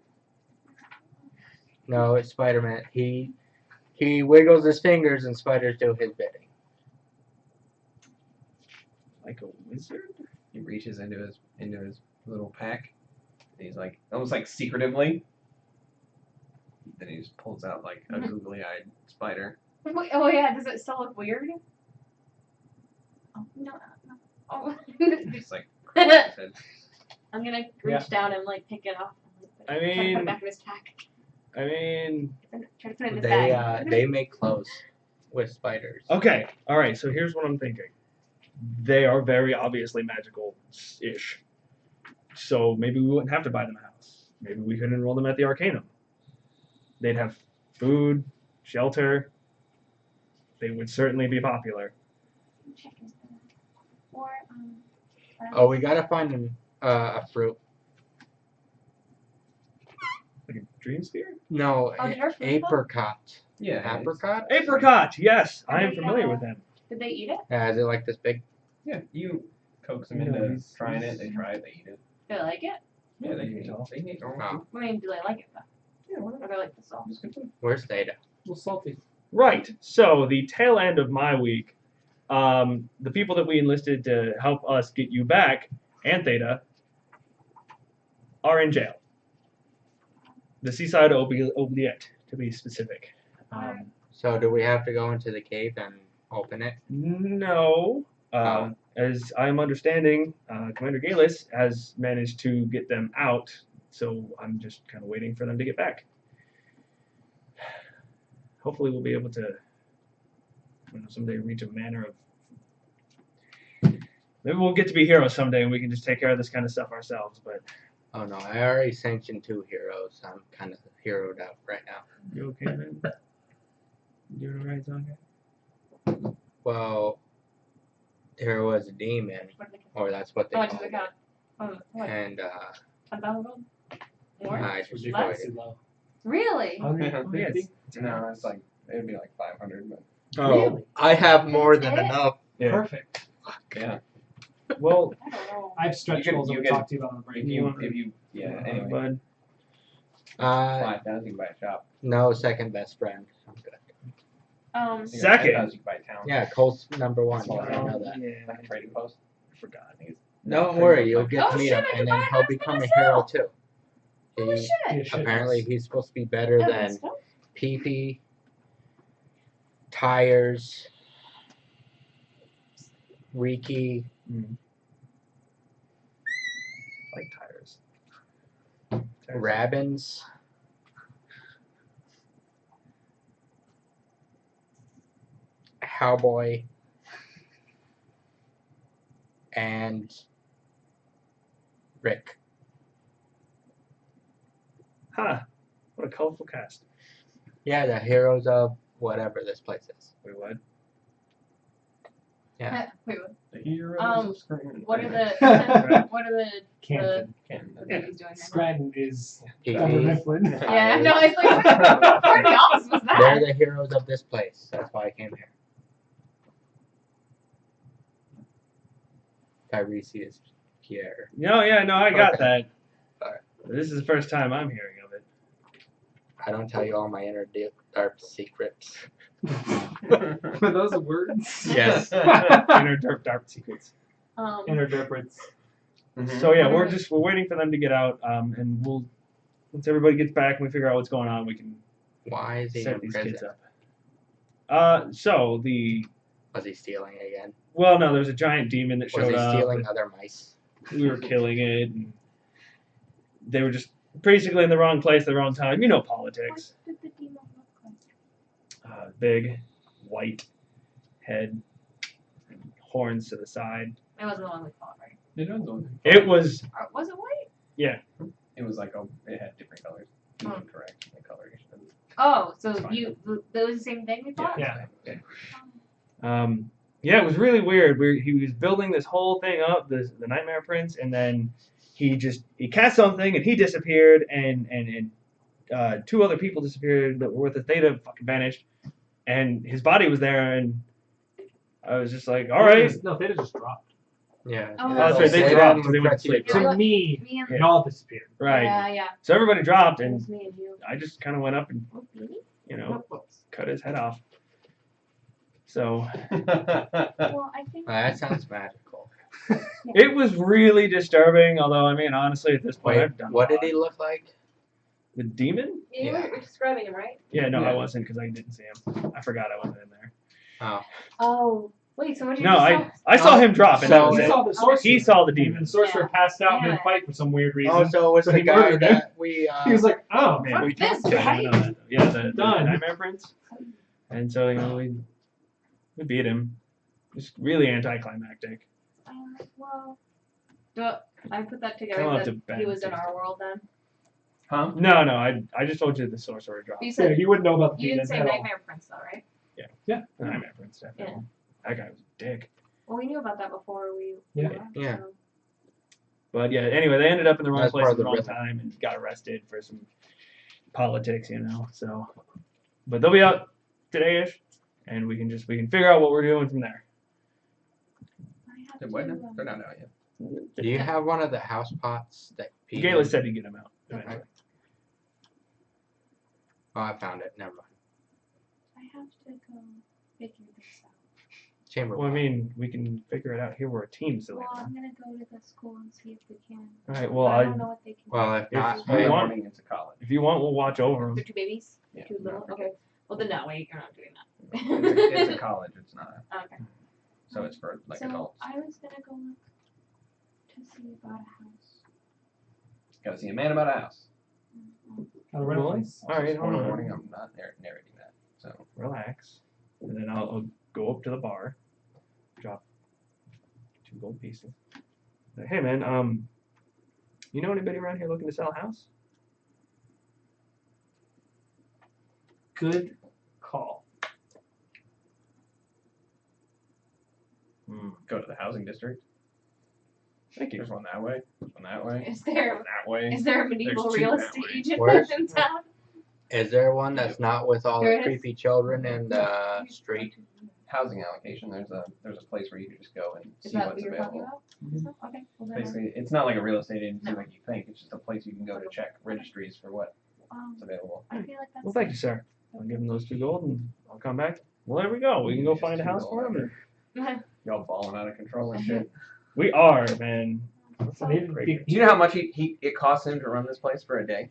[SPEAKER 4] No, it's Spider-Man. He wiggles his fingers and spiders do his bidding.
[SPEAKER 5] like a wizard.
[SPEAKER 1] He reaches into his little pack. And he's like almost like secretively. Then he just pulls out like a googly-eyed spider.
[SPEAKER 6] Wait, oh yeah, does it still look weird?
[SPEAKER 3] Oh, no.
[SPEAKER 6] Oh.
[SPEAKER 1] Just like his head.
[SPEAKER 6] I'm gonna reach down and like pick it off.
[SPEAKER 5] I
[SPEAKER 6] Try to put
[SPEAKER 5] mean-
[SPEAKER 6] it back in his pack.
[SPEAKER 5] I mean,
[SPEAKER 6] Try to put it in his
[SPEAKER 4] They
[SPEAKER 6] bag.
[SPEAKER 4] they make clothes with spiders.
[SPEAKER 5] okay, all right. So here's what I'm thinking. They are very obviously magical-ish. So maybe we wouldn't have to buy them a house. Maybe we could enroll them at the Arcanum. They'd have food, shelter. They would certainly be popular.
[SPEAKER 3] Check into that. Or
[SPEAKER 4] Oh, we gotta find a fruit.
[SPEAKER 5] Like a dream sphere?
[SPEAKER 4] No,
[SPEAKER 6] Oh, did our fruit fall?
[SPEAKER 4] apricot.
[SPEAKER 1] Yeah.
[SPEAKER 4] Apricot?
[SPEAKER 5] Apricot, yes, I am
[SPEAKER 6] They,
[SPEAKER 5] familiar with them.
[SPEAKER 6] Did they eat it?
[SPEAKER 4] Yeah, is it like this big?
[SPEAKER 1] Yeah. You coax them
[SPEAKER 5] Yeah,
[SPEAKER 1] into
[SPEAKER 5] he's-
[SPEAKER 1] trying it. They try it. They eat it.
[SPEAKER 6] Do they like it?
[SPEAKER 1] Yeah, they
[SPEAKER 5] You
[SPEAKER 1] eat
[SPEAKER 5] can tell.
[SPEAKER 1] They eat normal
[SPEAKER 4] Oh.
[SPEAKER 1] food.
[SPEAKER 6] I mean, do they like it though?
[SPEAKER 1] Yeah, why not?
[SPEAKER 6] Or they like the sauce?
[SPEAKER 1] Just good food.
[SPEAKER 4] Where's Theta?
[SPEAKER 2] A little salty.
[SPEAKER 5] Right. So the tail end of my week, the people that we enlisted to help us get you back, and Theta, are in jail. The Seaside Oubliette, to be specific.
[SPEAKER 4] So do we have to go into the cave and open it?
[SPEAKER 5] No.
[SPEAKER 4] Oh.
[SPEAKER 5] As I'm understanding, Commander Galis has managed to get them out, so I'm just kind of waiting for them to get back. Hopefully we'll be able to someday reach a manner of... Maybe we'll get to be heroes someday and we can just take care of this kind of stuff ourselves, but...
[SPEAKER 4] Oh no, I already sanctioned 2 heroes. I'm kind of heroed out right now.
[SPEAKER 5] You okay, man? You doing alright, Zonka?
[SPEAKER 4] Well, there was a demon,
[SPEAKER 6] What did they
[SPEAKER 4] or that's what they
[SPEAKER 6] How much
[SPEAKER 4] called
[SPEAKER 6] does it
[SPEAKER 4] it.
[SPEAKER 6] count? Oh, what?
[SPEAKER 4] And
[SPEAKER 6] 10,000 gold? More?
[SPEAKER 4] I just destroyed
[SPEAKER 6] Less?
[SPEAKER 4] it.
[SPEAKER 2] low.
[SPEAKER 6] Really?
[SPEAKER 2] 150?
[SPEAKER 1] No, it's like it'd be like 500, but
[SPEAKER 5] Oh,
[SPEAKER 4] I have more than
[SPEAKER 6] That's it?
[SPEAKER 4] enough.
[SPEAKER 5] yeah.
[SPEAKER 2] Perfect.
[SPEAKER 1] yeah.
[SPEAKER 5] Well,
[SPEAKER 6] I don't know.
[SPEAKER 2] I have stretch
[SPEAKER 1] You can-
[SPEAKER 2] goals
[SPEAKER 1] you
[SPEAKER 2] that we
[SPEAKER 1] can-
[SPEAKER 2] talked to you about on the break.
[SPEAKER 1] Yeah. Anyway,
[SPEAKER 5] bud.
[SPEAKER 1] 5,000 you can buy a shop.
[SPEAKER 4] No, second best friend. I'm good.
[SPEAKER 1] I think
[SPEAKER 5] Second.
[SPEAKER 1] 10,000 you can buy a town.
[SPEAKER 4] Yeah, Cole's number 1.
[SPEAKER 1] Oh,
[SPEAKER 4] I know that.
[SPEAKER 5] Yeah,
[SPEAKER 1] Like a trading post.
[SPEAKER 5] I forgot.
[SPEAKER 1] I think it's
[SPEAKER 4] Don't worry, you'll get
[SPEAKER 6] Oh,
[SPEAKER 4] to meet
[SPEAKER 6] shit,
[SPEAKER 4] him,
[SPEAKER 6] I can
[SPEAKER 4] and
[SPEAKER 6] buy
[SPEAKER 4] then
[SPEAKER 6] a
[SPEAKER 4] he'll
[SPEAKER 6] house for
[SPEAKER 4] become a hero
[SPEAKER 6] myself.
[SPEAKER 4] too.
[SPEAKER 6] Holy
[SPEAKER 4] He,
[SPEAKER 6] shit.
[SPEAKER 2] Yeah,
[SPEAKER 4] apparently, he's supposed to be better
[SPEAKER 6] Yeah,
[SPEAKER 4] than
[SPEAKER 6] let's go.
[SPEAKER 4] PP, Tires, Riki.
[SPEAKER 5] Mm. Like tires.
[SPEAKER 4] Rabbins, Cowboy, and Rick.
[SPEAKER 5] Huh. What a colorful cast.
[SPEAKER 4] Yeah, the heroes of whatever this place is.
[SPEAKER 5] Wait, what?
[SPEAKER 4] Yeah.
[SPEAKER 6] Wait, what?
[SPEAKER 1] The heroes
[SPEAKER 6] Um,
[SPEAKER 1] of Scranton.
[SPEAKER 6] What are the what are the
[SPEAKER 2] Canton.
[SPEAKER 6] things doing there?
[SPEAKER 2] Scranton is
[SPEAKER 4] PP.
[SPEAKER 2] Dunder Mifflin.
[SPEAKER 6] Yeah, no, it's like what part of the office was
[SPEAKER 4] They're
[SPEAKER 6] that?
[SPEAKER 4] the heroes of this place. That's why I came here. Tiresias Pierre.
[SPEAKER 5] No, yeah, no, I got
[SPEAKER 4] Okay.
[SPEAKER 5] that.
[SPEAKER 4] Alright.
[SPEAKER 5] This is the first time I'm hearing of it.
[SPEAKER 4] I don't tell you all my inner dark secrets.
[SPEAKER 2] Were those words?
[SPEAKER 4] Yes.
[SPEAKER 5] Inner dark secrets.
[SPEAKER 2] Interprets.
[SPEAKER 1] Mhm.
[SPEAKER 5] So yeah, we're waiting for them to get out, and we'll once everybody gets back and we figure out what's going on, we can
[SPEAKER 4] Why is he
[SPEAKER 5] set
[SPEAKER 4] in
[SPEAKER 5] these
[SPEAKER 4] prison?
[SPEAKER 5] kids up. So the
[SPEAKER 4] Was he stealing again?
[SPEAKER 5] well, no, there's a giant demon that
[SPEAKER 4] Was
[SPEAKER 5] showed
[SPEAKER 4] he
[SPEAKER 5] up.
[SPEAKER 4] stealing other mice?
[SPEAKER 5] We were killing it, and they were just basically in the wrong place at the wrong time. You know politics.
[SPEAKER 3] What did the demon look like?
[SPEAKER 5] Big, white head, and horns to the side.
[SPEAKER 6] It wasn't the one we fought, right?
[SPEAKER 1] It was on-
[SPEAKER 5] It was
[SPEAKER 6] Was it white?
[SPEAKER 1] It was like it had different colors. You
[SPEAKER 6] Oh.
[SPEAKER 1] were correct in the coloration.
[SPEAKER 6] Oh, so
[SPEAKER 1] It's fine.
[SPEAKER 6] that was the same thing we fought?
[SPEAKER 2] Yeah.
[SPEAKER 5] Yeah, it was really weird. He was building this whole thing up, the Nightmare Prince, and then he cast something and he disappeared, and 2 other people disappeared that were with the Theta fucking vanished, and his body was there, and I was just like, all right.
[SPEAKER 2] No, they just dropped.
[SPEAKER 4] Yeah.
[SPEAKER 6] Oh,
[SPEAKER 5] that's right, they
[SPEAKER 4] Say
[SPEAKER 5] dropped
[SPEAKER 4] that
[SPEAKER 5] because they went to sleep.
[SPEAKER 6] Yeah.
[SPEAKER 2] To me,
[SPEAKER 6] Me and
[SPEAKER 2] it all disappeared.
[SPEAKER 5] Right.
[SPEAKER 6] Yeah.
[SPEAKER 5] So everybody dropped,
[SPEAKER 6] It
[SPEAKER 5] and
[SPEAKER 6] was me and you.
[SPEAKER 5] I just kind of went up and
[SPEAKER 6] Oh, really?
[SPEAKER 5] cut his head off. So
[SPEAKER 3] Well, I think
[SPEAKER 4] That sounds magical.
[SPEAKER 5] It was really disturbing. Although I mean, honestly, at this point,
[SPEAKER 4] Wait,
[SPEAKER 5] I've done.
[SPEAKER 4] what
[SPEAKER 5] a
[SPEAKER 4] did
[SPEAKER 5] lot.
[SPEAKER 4] he look like?
[SPEAKER 5] The demon?
[SPEAKER 6] You were describing him, right?
[SPEAKER 5] Yeah, no, I
[SPEAKER 1] Yeah.
[SPEAKER 5] wasn't because I didn't see him. I forgot I wasn't in there.
[SPEAKER 4] Oh,
[SPEAKER 6] Oh, wait. So what did you
[SPEAKER 5] No, I saw him drop, and that
[SPEAKER 4] So
[SPEAKER 5] was
[SPEAKER 2] He
[SPEAKER 5] it.
[SPEAKER 2] saw the sorcerer.
[SPEAKER 5] He saw the
[SPEAKER 2] And the
[SPEAKER 5] demon.
[SPEAKER 2] sorcerer passed out
[SPEAKER 6] Yeah.
[SPEAKER 2] mid-fight for some weird reason.
[SPEAKER 4] oh, so it was
[SPEAKER 2] So
[SPEAKER 4] the
[SPEAKER 2] he
[SPEAKER 4] guy
[SPEAKER 2] murdered him.
[SPEAKER 4] that we.
[SPEAKER 2] He was like, oh,
[SPEAKER 5] Man,
[SPEAKER 2] fuck
[SPEAKER 5] we
[SPEAKER 6] this
[SPEAKER 5] talked about it, I know that. Yeah, the
[SPEAKER 2] Done.
[SPEAKER 5] Nightmare Prince. And so we beat him. It's really anticlimactic.
[SPEAKER 3] Well,
[SPEAKER 6] I put that
[SPEAKER 5] I'll
[SPEAKER 6] together
[SPEAKER 5] have
[SPEAKER 6] that
[SPEAKER 5] to
[SPEAKER 6] he was in
[SPEAKER 5] balance
[SPEAKER 6] our world then.
[SPEAKER 1] Huh?
[SPEAKER 5] No, I just told you the sorcerer dropped.
[SPEAKER 6] You
[SPEAKER 2] Yeah,
[SPEAKER 6] said
[SPEAKER 2] he wouldn't know about the
[SPEAKER 6] you didn't
[SPEAKER 2] demons
[SPEAKER 6] say
[SPEAKER 2] at all.
[SPEAKER 6] Nightmare Prince though, right?
[SPEAKER 5] The Nightmare Prince, definitely. That guy was a dick.
[SPEAKER 6] Well, we knew about that before we.
[SPEAKER 2] Yeah.
[SPEAKER 6] left,
[SPEAKER 4] Yeah.
[SPEAKER 6] so-
[SPEAKER 5] But yeah, anyway, they ended up in the wrong
[SPEAKER 4] That's
[SPEAKER 5] place
[SPEAKER 4] part
[SPEAKER 5] at
[SPEAKER 4] of
[SPEAKER 5] the
[SPEAKER 4] the
[SPEAKER 5] wrong
[SPEAKER 4] rhythm.
[SPEAKER 5] time and got arrested for some politics, So, but they'll be out today-ish, and we can figure out what we're doing from there.
[SPEAKER 3] I have
[SPEAKER 1] They're
[SPEAKER 3] to.
[SPEAKER 1] what now? They're not out yet.
[SPEAKER 4] Do you have one of the house pots that?
[SPEAKER 5] Gayla said he'd get him out eventually.
[SPEAKER 4] Oh, I found it. Never mind.
[SPEAKER 3] I have to go figure this out.
[SPEAKER 4] Chamber.
[SPEAKER 5] Well, I
[SPEAKER 4] pot.
[SPEAKER 5] mean, we can figure it out here. We're a team, so.
[SPEAKER 3] Well, I'm gonna go to the school and see if we can.
[SPEAKER 5] All right. Well,
[SPEAKER 3] But I
[SPEAKER 5] I
[SPEAKER 3] don't know what they can.
[SPEAKER 4] Well, if not,
[SPEAKER 5] If
[SPEAKER 1] Monday
[SPEAKER 5] you want-
[SPEAKER 1] morning into college.
[SPEAKER 5] if you want, we'll watch over
[SPEAKER 6] They're
[SPEAKER 5] him.
[SPEAKER 6] two babies.
[SPEAKER 1] Yeah.
[SPEAKER 6] Two little. Okay. Well, then no, wait. You're not doing
[SPEAKER 1] It's a college. It's not.
[SPEAKER 6] that. Okay.
[SPEAKER 1] So it's for like
[SPEAKER 3] so
[SPEAKER 1] adults.
[SPEAKER 3] I was gonna go look to see about a house.
[SPEAKER 1] Got to see a man about a house.
[SPEAKER 2] At a rental
[SPEAKER 5] Well,
[SPEAKER 2] place.
[SPEAKER 5] all right, hold
[SPEAKER 1] Tomorrow
[SPEAKER 5] on.
[SPEAKER 1] morning. I'm not narrating that. So
[SPEAKER 5] Relax, and then I'll go up to the bar, drop 2 gold pieces. Like, hey man, you know anybody around here looking to sell a house?
[SPEAKER 2] Good call.
[SPEAKER 1] go to the housing district.
[SPEAKER 5] Thank you.
[SPEAKER 1] There's one that way. There's one that way.
[SPEAKER 6] Is there
[SPEAKER 1] One that way.
[SPEAKER 6] is there a medieval
[SPEAKER 1] There's two
[SPEAKER 6] real
[SPEAKER 1] that
[SPEAKER 6] estate
[SPEAKER 1] way.
[SPEAKER 6] agent
[SPEAKER 4] Where?
[SPEAKER 6] in town?
[SPEAKER 4] Is there one that's not with all
[SPEAKER 6] There
[SPEAKER 4] the
[SPEAKER 6] is.
[SPEAKER 4] creepy children in the street?
[SPEAKER 1] Housing allocation. There's a place where you can just go and
[SPEAKER 6] Is
[SPEAKER 1] see
[SPEAKER 6] that what
[SPEAKER 1] what's
[SPEAKER 6] you're talking
[SPEAKER 1] available.
[SPEAKER 6] about? Okay. Well, then
[SPEAKER 1] Basically, it's not like a real estate agency
[SPEAKER 6] No.
[SPEAKER 1] like you think. It's just a place you can go to check registries for what's available.
[SPEAKER 3] I feel like that's.
[SPEAKER 5] Well, thank you, sir. I'll give him those 2 gold, and I'll come back. Well, there we go. We can go find a house for him. And
[SPEAKER 1] Y'all balling out of control and shit.
[SPEAKER 5] we are, man.
[SPEAKER 3] So,
[SPEAKER 2] They-
[SPEAKER 1] Do you know how much it costs him to run this place for a day?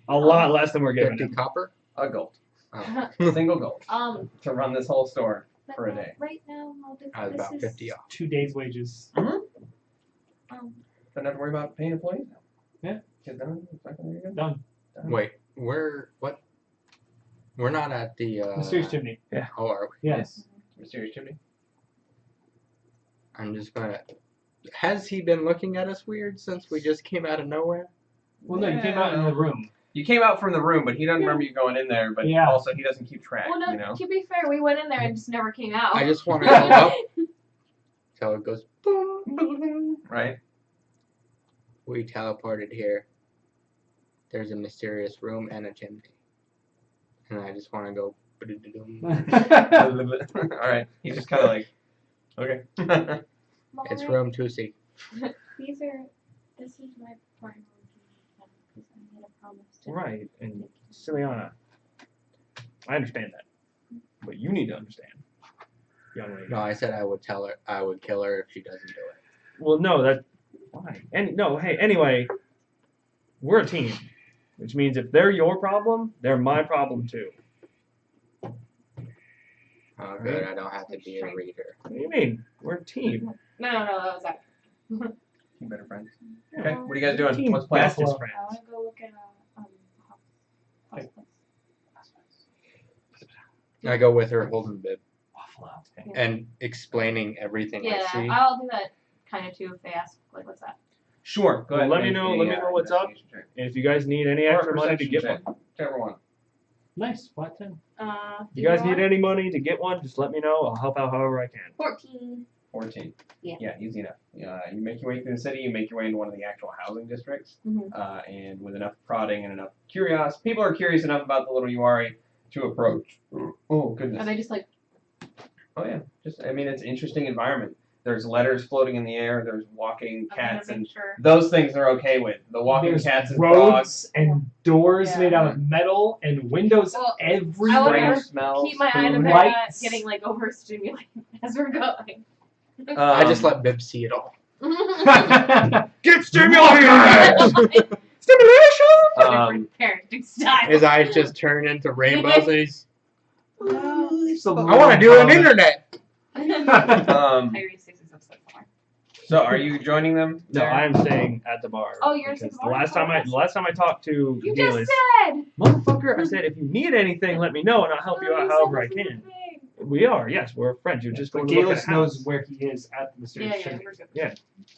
[SPEAKER 5] A lot less than we're giving
[SPEAKER 4] 50
[SPEAKER 5] him.
[SPEAKER 4] copper?
[SPEAKER 1] A gold.
[SPEAKER 4] Oh.
[SPEAKER 1] Single gold. to run this whole store.
[SPEAKER 3] but
[SPEAKER 1] for a
[SPEAKER 3] no,
[SPEAKER 1] day.
[SPEAKER 3] Right now, no, this,
[SPEAKER 4] I was
[SPEAKER 3] this
[SPEAKER 4] about
[SPEAKER 3] is,
[SPEAKER 4] 50 off.
[SPEAKER 2] 2 days' wages.
[SPEAKER 3] Um,
[SPEAKER 1] Don't have to worry about paying employees now.
[SPEAKER 2] Yeah.
[SPEAKER 1] Get done. It's not gonna be good.
[SPEAKER 2] Done.
[SPEAKER 1] Done.
[SPEAKER 4] Wait, what? We're not at the.
[SPEAKER 2] Mysterious chimney.
[SPEAKER 4] Oh, are we?
[SPEAKER 2] Yes.
[SPEAKER 1] Mysterious chimney.
[SPEAKER 4] I'm just gonna. Has he been looking at us weird since we just came out of nowhere?
[SPEAKER 2] Well, no, you came out in the room.
[SPEAKER 1] You came out from the room, but he doesn't remember you going in there. But
[SPEAKER 2] Yeah.
[SPEAKER 1] also he doesn't keep track.
[SPEAKER 6] well, no.
[SPEAKER 1] You know.
[SPEAKER 6] To be fair, we went in there and just never came out.
[SPEAKER 4] I just want to go up. So it goes boom.
[SPEAKER 1] Right.
[SPEAKER 4] We teleported here. There's a mysterious room and a chimney. And I just want to go.
[SPEAKER 1] All right. He's just kind of like, okay.
[SPEAKER 3] well,
[SPEAKER 4] It's
[SPEAKER 3] right,
[SPEAKER 4] room 2C.
[SPEAKER 3] this is my priority now, because I made a promise to.
[SPEAKER 5] Right, and Ciliana, I understand that, but you need to understand, young lady.
[SPEAKER 4] No, I said I would tell her. I would kill her if she doesn't do it.
[SPEAKER 5] Well, no, that why? And no, hey, anyway, we're a team, which means if they're your problem, they're my problem too.
[SPEAKER 4] Oh, good. I don't have to be a reader.
[SPEAKER 5] What do you mean? We're a team.
[SPEAKER 6] No, that was that.
[SPEAKER 1] You better friends.
[SPEAKER 5] Yeah.
[SPEAKER 1] Okay. What are you guys doing?
[SPEAKER 5] Team
[SPEAKER 1] What's the plan?
[SPEAKER 5] bestest
[SPEAKER 2] Buffalo.
[SPEAKER 5] friends.
[SPEAKER 3] I want to go look at a house place.
[SPEAKER 4] I go with her holding bib
[SPEAKER 1] Buffalo. Okay.
[SPEAKER 4] and explaining everything
[SPEAKER 6] Yeah,
[SPEAKER 4] I see.
[SPEAKER 6] I'll do that kind of too if they ask. Like, what's that?
[SPEAKER 1] Sure. Go
[SPEAKER 5] Well,
[SPEAKER 1] ahead.
[SPEAKER 5] let me
[SPEAKER 1] and
[SPEAKER 5] know-
[SPEAKER 1] make
[SPEAKER 5] let me
[SPEAKER 1] a,
[SPEAKER 5] know what's up.
[SPEAKER 1] investigation check.
[SPEAKER 5] And if you guys need any
[SPEAKER 1] Or a
[SPEAKER 5] extra money to
[SPEAKER 1] perception
[SPEAKER 5] get
[SPEAKER 1] check.
[SPEAKER 5] one,
[SPEAKER 1] Whichever one.
[SPEAKER 2] Nice. Flat 10.
[SPEAKER 6] Do
[SPEAKER 5] you guys
[SPEAKER 6] want
[SPEAKER 5] need any money to get one, just let me know. I'll help out however I can.
[SPEAKER 6] 14.
[SPEAKER 1] 14.
[SPEAKER 6] Yeah.
[SPEAKER 1] Yeah, easy enough. You make your way through the city, you make your way into one of the actual housing districts,
[SPEAKER 6] Mhm.
[SPEAKER 1] and with enough prodding and enough curiosity, people are curious enough about the little URI to approach. Oh, goodness.
[SPEAKER 6] Are they just like
[SPEAKER 1] Oh, yeah. I mean, it's an interesting environment. There's letters floating in the air, there's walking
[SPEAKER 6] I'm gonna
[SPEAKER 1] cats, and
[SPEAKER 6] make sure.
[SPEAKER 1] those things they're okay with. The walking
[SPEAKER 2] There's
[SPEAKER 1] cats and
[SPEAKER 2] roads
[SPEAKER 1] frogs,
[SPEAKER 2] and doors
[SPEAKER 6] Yeah.
[SPEAKER 2] made out of metal and windows
[SPEAKER 6] Well,
[SPEAKER 2] everywhere.
[SPEAKER 6] I wanna
[SPEAKER 1] strange smells.
[SPEAKER 6] Keep my eye on
[SPEAKER 2] food,
[SPEAKER 6] them
[SPEAKER 2] lights.
[SPEAKER 6] getting like overstimulated as we're going.
[SPEAKER 4] I just let Bib see it all.
[SPEAKER 5] Get stimulated!
[SPEAKER 1] Um,
[SPEAKER 6] Parenting style.
[SPEAKER 4] His eyes just turn into rainbows, and he's.
[SPEAKER 2] So
[SPEAKER 4] I want to do an internet.
[SPEAKER 6] Tyrese thinks he's upset somewhere.
[SPEAKER 1] so are you joining them?
[SPEAKER 5] No,
[SPEAKER 1] there?
[SPEAKER 5] I am staying at the bar.
[SPEAKER 3] Oh, you're
[SPEAKER 5] because
[SPEAKER 3] at the
[SPEAKER 5] the
[SPEAKER 3] bar?
[SPEAKER 5] last time I talked to
[SPEAKER 3] You
[SPEAKER 5] Galis,
[SPEAKER 3] just said.
[SPEAKER 5] motherfucker, I said if you need anything, let me know and I'll help you
[SPEAKER 3] Oh,
[SPEAKER 5] out
[SPEAKER 3] you
[SPEAKER 5] however I
[SPEAKER 3] said the same
[SPEAKER 5] can.
[SPEAKER 3] thing.
[SPEAKER 5] We are, yes, we're friends. You're just
[SPEAKER 2] But
[SPEAKER 5] going to look at
[SPEAKER 2] Galus
[SPEAKER 5] a
[SPEAKER 2] knows
[SPEAKER 5] house.
[SPEAKER 2] where he is at the mysterious
[SPEAKER 6] Yeah,
[SPEAKER 2] chimney.
[SPEAKER 6] we're good.
[SPEAKER 5] Yeah.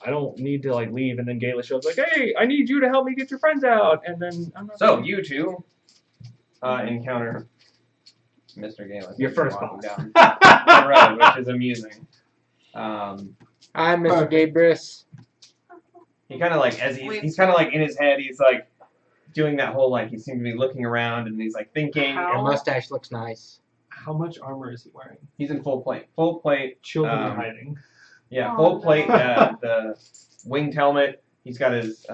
[SPEAKER 5] I don't need to like leave and then Galus shows like, hey, I need you to help me get your friends out, and then I'm not.
[SPEAKER 1] So you two encounter Mr. Galen.
[SPEAKER 5] Your first
[SPEAKER 1] walking
[SPEAKER 5] boss.
[SPEAKER 1] down the road, which is amusing.
[SPEAKER 4] I'm Mr. Gabrus.
[SPEAKER 1] He kind of like he's kind of like in his head. He's like doing that whole like he seems to be looking around and he's like thinking.
[SPEAKER 2] How-
[SPEAKER 4] Your mustache looks nice.
[SPEAKER 2] How much armor is he wearing?
[SPEAKER 1] He's in full plate. Full plate.
[SPEAKER 2] Children are
[SPEAKER 1] Um,
[SPEAKER 2] hiding.
[SPEAKER 1] Yeah,
[SPEAKER 3] Oh,
[SPEAKER 1] full
[SPEAKER 3] no.
[SPEAKER 1] plate. The winged helmet. He's got his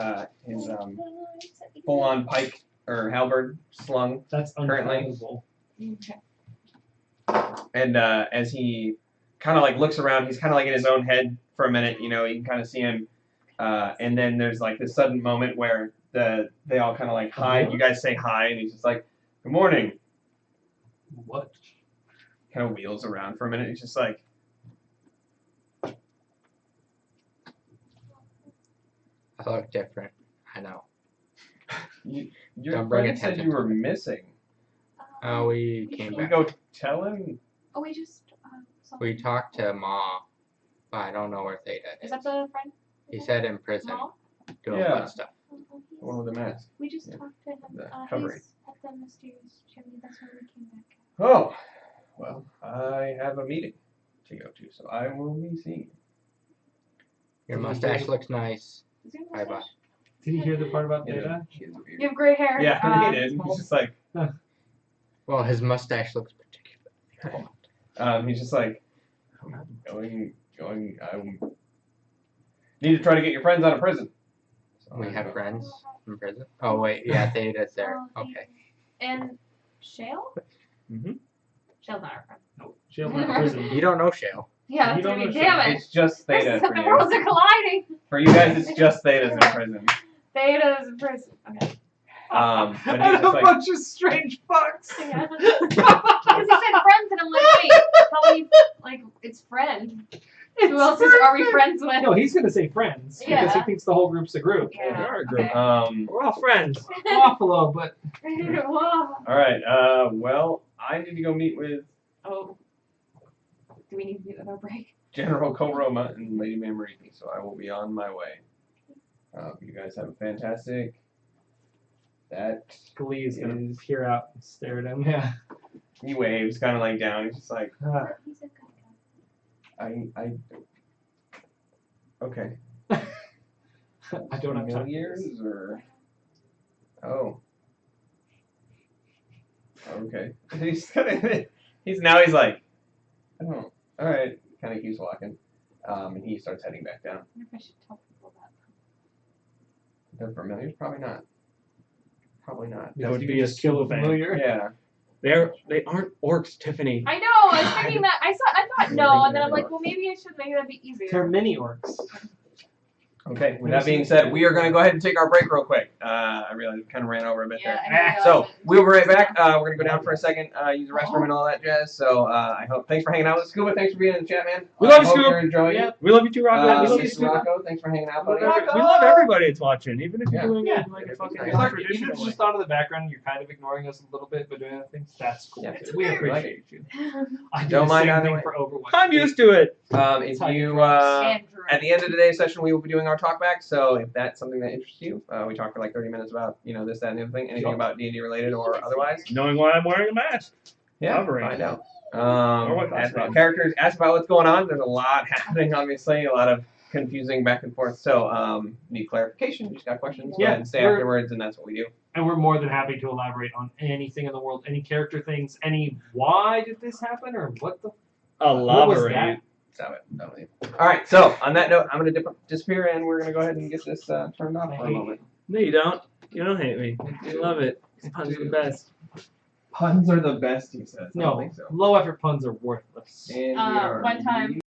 [SPEAKER 1] full on pike or halberd slung.
[SPEAKER 2] That's
[SPEAKER 1] currently-
[SPEAKER 2] unfathomable.
[SPEAKER 1] And as he kind of like looks around, he's kind of like in his own head for a minute. You know, you can kind of see him. And then there's like this sudden moment where they all kind of like hide. You guys say hi, and he's just like, "Good morning."
[SPEAKER 2] What?
[SPEAKER 1] Kind of wheels around for a minute. He's just like,
[SPEAKER 4] I look different. I know.
[SPEAKER 1] "Your
[SPEAKER 4] Don't bring
[SPEAKER 1] friend said
[SPEAKER 4] attention
[SPEAKER 1] you
[SPEAKER 4] to
[SPEAKER 1] were missing.
[SPEAKER 4] Oh, we came
[SPEAKER 1] Should we
[SPEAKER 4] back.
[SPEAKER 1] go tell him?"
[SPEAKER 3] Oh, we just.
[SPEAKER 4] We talked to Ma, but I don't know where Theta
[SPEAKER 3] Is
[SPEAKER 4] is.
[SPEAKER 3] that the friend?
[SPEAKER 4] He said in prison,
[SPEAKER 3] Mom?
[SPEAKER 4] doing
[SPEAKER 1] Yeah.
[SPEAKER 4] fun stuff.
[SPEAKER 1] The one with the mask.
[SPEAKER 3] We just
[SPEAKER 1] Yeah.
[SPEAKER 3] talked to him.
[SPEAKER 1] The covering.
[SPEAKER 3] He's at the mysterious chimney. That's when we came back.
[SPEAKER 1] Oh, well, I have a meeting to go to, so I will be seeing you.
[SPEAKER 4] Your mustache looks nice.
[SPEAKER 3] Is your
[SPEAKER 4] Bye bye.
[SPEAKER 3] mustache?
[SPEAKER 2] Did you hear the part about
[SPEAKER 1] He has a-
[SPEAKER 2] Data?
[SPEAKER 1] he has a beard.
[SPEAKER 3] You have gray hair.
[SPEAKER 1] Yeah, he did. He's just like,
[SPEAKER 4] Well, his mustache looks particularly hot.
[SPEAKER 1] he's just like, going. I need to try to get your friends out of prison. So
[SPEAKER 4] We
[SPEAKER 1] I
[SPEAKER 4] have
[SPEAKER 1] go.
[SPEAKER 4] friends in prison. Oh wait, yeah, Theta's there.
[SPEAKER 3] Oh, thank
[SPEAKER 4] Okay.
[SPEAKER 3] you. And Shale?
[SPEAKER 6] Shell's not our friend.
[SPEAKER 2] No, jail in prison.
[SPEAKER 4] You don't know Shale.
[SPEAKER 6] Yeah,
[SPEAKER 2] You
[SPEAKER 6] that's what I
[SPEAKER 2] don't
[SPEAKER 6] mean.
[SPEAKER 2] know
[SPEAKER 6] Damn it.
[SPEAKER 1] It's just Theta
[SPEAKER 6] This is-
[SPEAKER 1] for
[SPEAKER 6] the
[SPEAKER 1] you.
[SPEAKER 6] worlds are colliding.
[SPEAKER 1] For you guys, it's just Theta's in prison.
[SPEAKER 6] Theta's in prison. Okay.
[SPEAKER 1] But he's
[SPEAKER 2] and
[SPEAKER 1] just
[SPEAKER 2] a
[SPEAKER 1] like,
[SPEAKER 2] bunch of strange fucks.
[SPEAKER 6] Yeah. Because he said friends, and I'm like, wait, how many? Like, it's friend. Who else are we friends with?
[SPEAKER 2] No, he's gonna say friends because he
[SPEAKER 6] Yeah.
[SPEAKER 2] thinks the whole group's a group.
[SPEAKER 5] We are a
[SPEAKER 6] Yeah.
[SPEAKER 5] group.
[SPEAKER 6] Okay.
[SPEAKER 5] We're all friends.
[SPEAKER 2] Buffalo, but
[SPEAKER 6] Whoa.
[SPEAKER 1] all right. Well, I need to go meet with
[SPEAKER 6] Oh. Do we need to do another break?
[SPEAKER 1] General Koroma and Lady Mamoriti, so I will be on my way. You guys have a fantastic. That
[SPEAKER 2] Glee's gonna
[SPEAKER 1] is.
[SPEAKER 2] peer out and stare at him. Yeah.
[SPEAKER 1] He waves, kind of like down. He's just like,
[SPEAKER 3] He's a good
[SPEAKER 1] I. Okay.
[SPEAKER 2] I don't have time.
[SPEAKER 1] Familiars or. Oh. Okay. He's kind of. He's like. I don't. All right. Kind of keeps walking. And he starts heading back down.
[SPEAKER 6] I wonder if I should tell people that.
[SPEAKER 1] They're familiars? Probably not. Probably not.
[SPEAKER 5] That would
[SPEAKER 2] You
[SPEAKER 5] be
[SPEAKER 2] can
[SPEAKER 5] a
[SPEAKER 2] just kill
[SPEAKER 5] super
[SPEAKER 2] a
[SPEAKER 5] fan.
[SPEAKER 2] familiar.
[SPEAKER 1] Yeah.
[SPEAKER 5] They aren't orcs, Tiffany.
[SPEAKER 6] I know. I was thinking that. I thought no, and then I'm like, well, maybe I should make that be easier.
[SPEAKER 2] They're mini orcs.
[SPEAKER 1] Okay. With that being said, we are going to go ahead and take our break real quick. I realized we kind of ran over a bit
[SPEAKER 6] Yeah.
[SPEAKER 1] there.
[SPEAKER 6] I know.
[SPEAKER 1] So we'll be right back. We're gonna go down for a second, use the restroom and all that jazz. So I hope. Thanks for hanging out with us, Scuba. Thanks for being in the chat, man.
[SPEAKER 5] We love
[SPEAKER 1] I
[SPEAKER 5] you,
[SPEAKER 1] hope
[SPEAKER 5] Scuba.
[SPEAKER 1] you're enjoying
[SPEAKER 2] Yeah.
[SPEAKER 1] it.
[SPEAKER 5] We love you too, Rocco. we love you,
[SPEAKER 1] Mr.
[SPEAKER 5] Scuba.
[SPEAKER 1] Rocco, thanks for hanging out, buddy.
[SPEAKER 5] We love everybody that's watching, even if you're
[SPEAKER 1] Yeah.
[SPEAKER 5] doing
[SPEAKER 2] Yeah.
[SPEAKER 5] it like a fucking
[SPEAKER 1] Even
[SPEAKER 2] Even if
[SPEAKER 5] traditional
[SPEAKER 2] it's
[SPEAKER 5] way.
[SPEAKER 2] just on in the background, you're kind of ignoring us a little bit, but doing other things. That's cool.
[SPEAKER 1] Yeah.
[SPEAKER 2] too. We
[SPEAKER 1] okay.
[SPEAKER 2] appreciate you. I do
[SPEAKER 1] Don't
[SPEAKER 2] the
[SPEAKER 1] mind
[SPEAKER 2] same
[SPEAKER 1] either
[SPEAKER 2] thing
[SPEAKER 1] way.
[SPEAKER 2] for Overwatch.
[SPEAKER 5] I'm used to it.
[SPEAKER 1] If
[SPEAKER 2] Tiger
[SPEAKER 1] you
[SPEAKER 6] Andrew.
[SPEAKER 1] at the end of today's session, we will be doing our talkback. So if that's something that interests you, we talked for like 30 minutes about this, that, and the other thing. Anything
[SPEAKER 2] Sure.
[SPEAKER 1] about D&D related or otherwise.
[SPEAKER 5] Knowing why I'm wearing a mask.
[SPEAKER 1] Yeah,
[SPEAKER 5] Covering.
[SPEAKER 1] find out.
[SPEAKER 5] Or what
[SPEAKER 1] Ask about
[SPEAKER 5] costume.
[SPEAKER 1] characters. Ask about what's going on. There's a lot happening, obviously. A lot of confusing back and forth. So need clarification. You just got questions. Go
[SPEAKER 2] Yeah,
[SPEAKER 1] ahead and stay
[SPEAKER 2] we're-
[SPEAKER 1] afterwards, and that's what we do.
[SPEAKER 2] And we're more than happy to elaborate on anything in the world, any character things, any why did this happen, or what the what was that?
[SPEAKER 5] Elaborate.
[SPEAKER 1] Stop it. Don't leave. All right. So on that note, I'm going to disappear, and we're going to go ahead and get this turned off for a moment.
[SPEAKER 5] No, you don't. You don't hate me. You love it. Pun's the best.
[SPEAKER 1] Puns are the best, he says. I don't
[SPEAKER 2] No,
[SPEAKER 1] think so.
[SPEAKER 2] low effort puns are worthless.
[SPEAKER 1] And we are
[SPEAKER 6] One time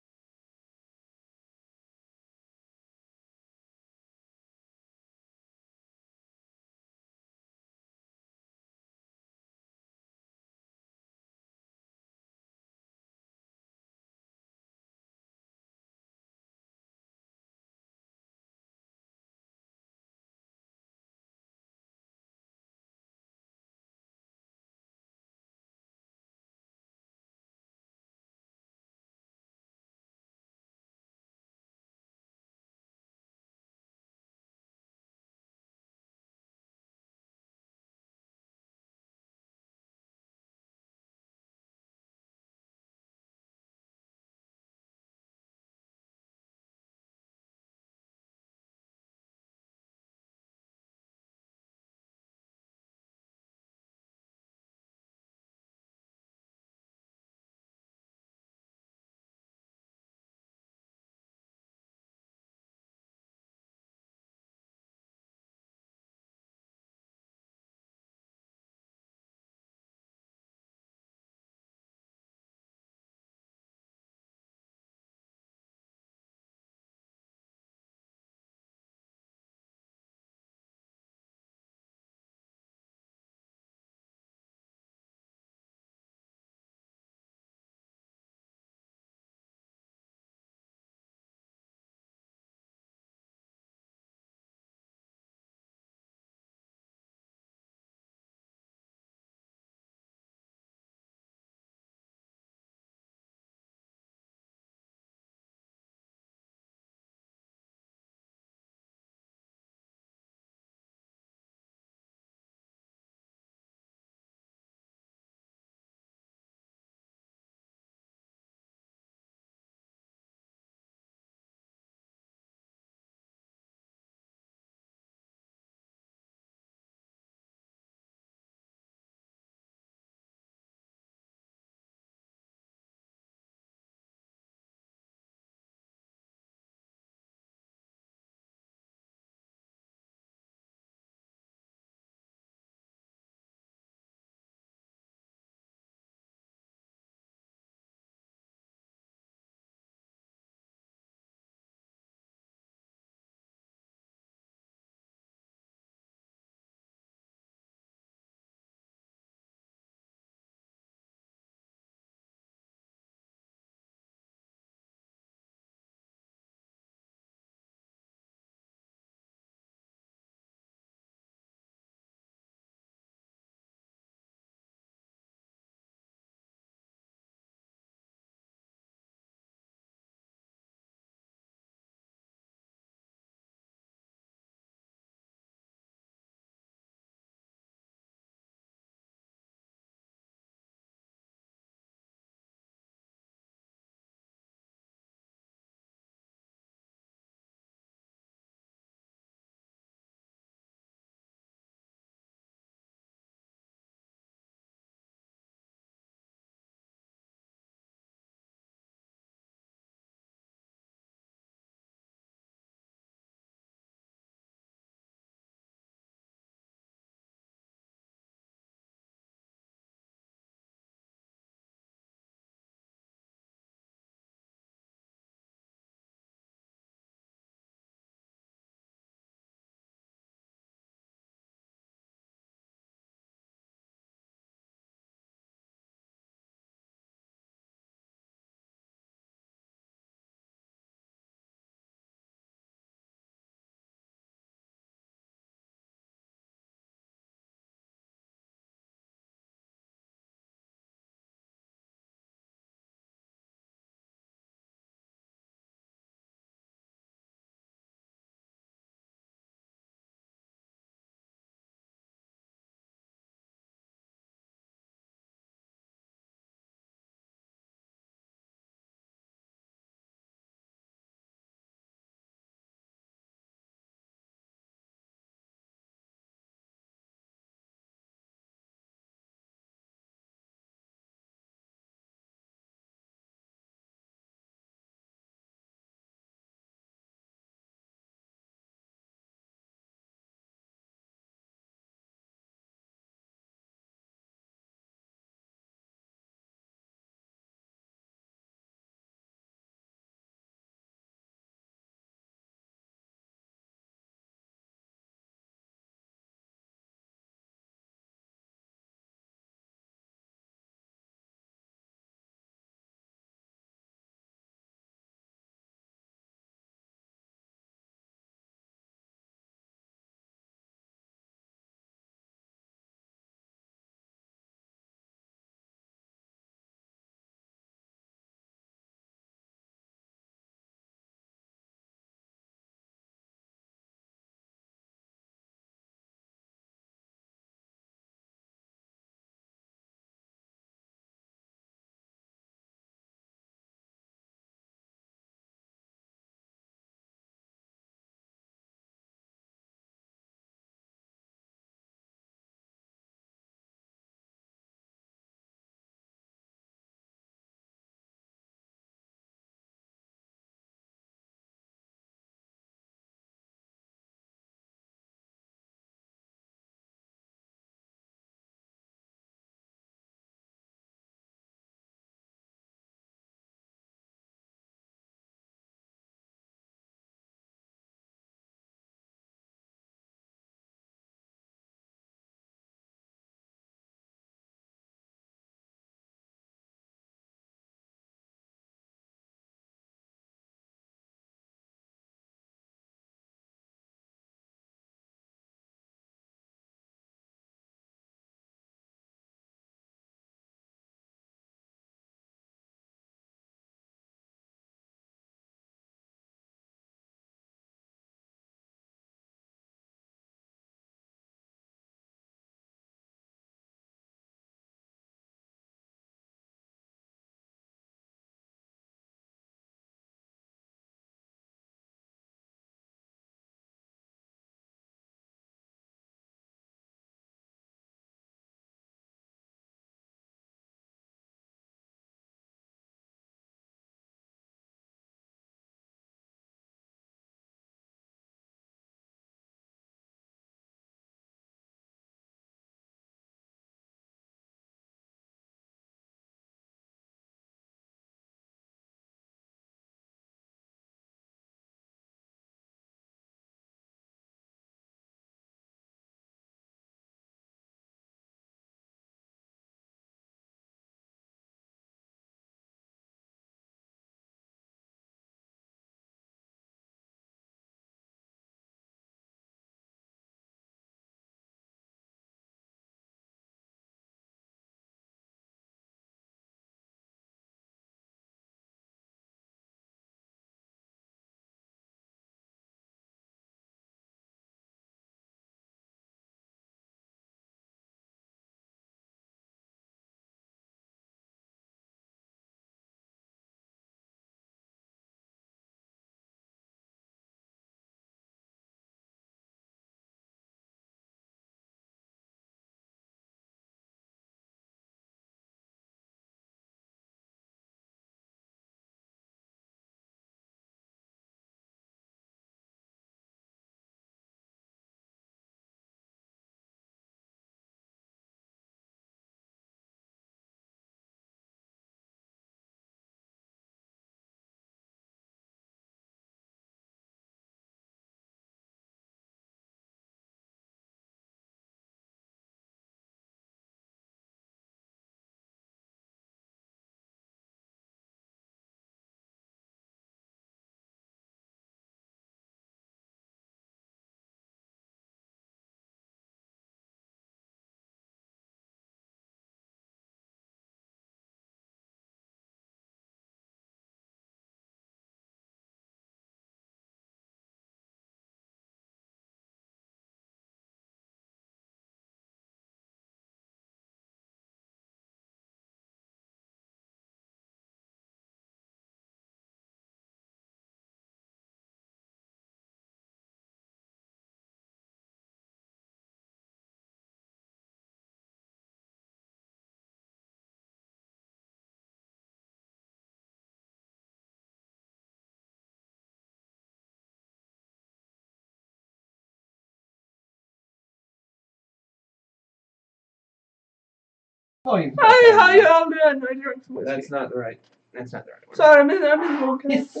[SPEAKER 1] Oh, you.
[SPEAKER 5] Hi, how y'all doing? I drank some whiskey.
[SPEAKER 1] That's not the right. That's not the right one.
[SPEAKER 5] Sorry, I'm in the wrong character.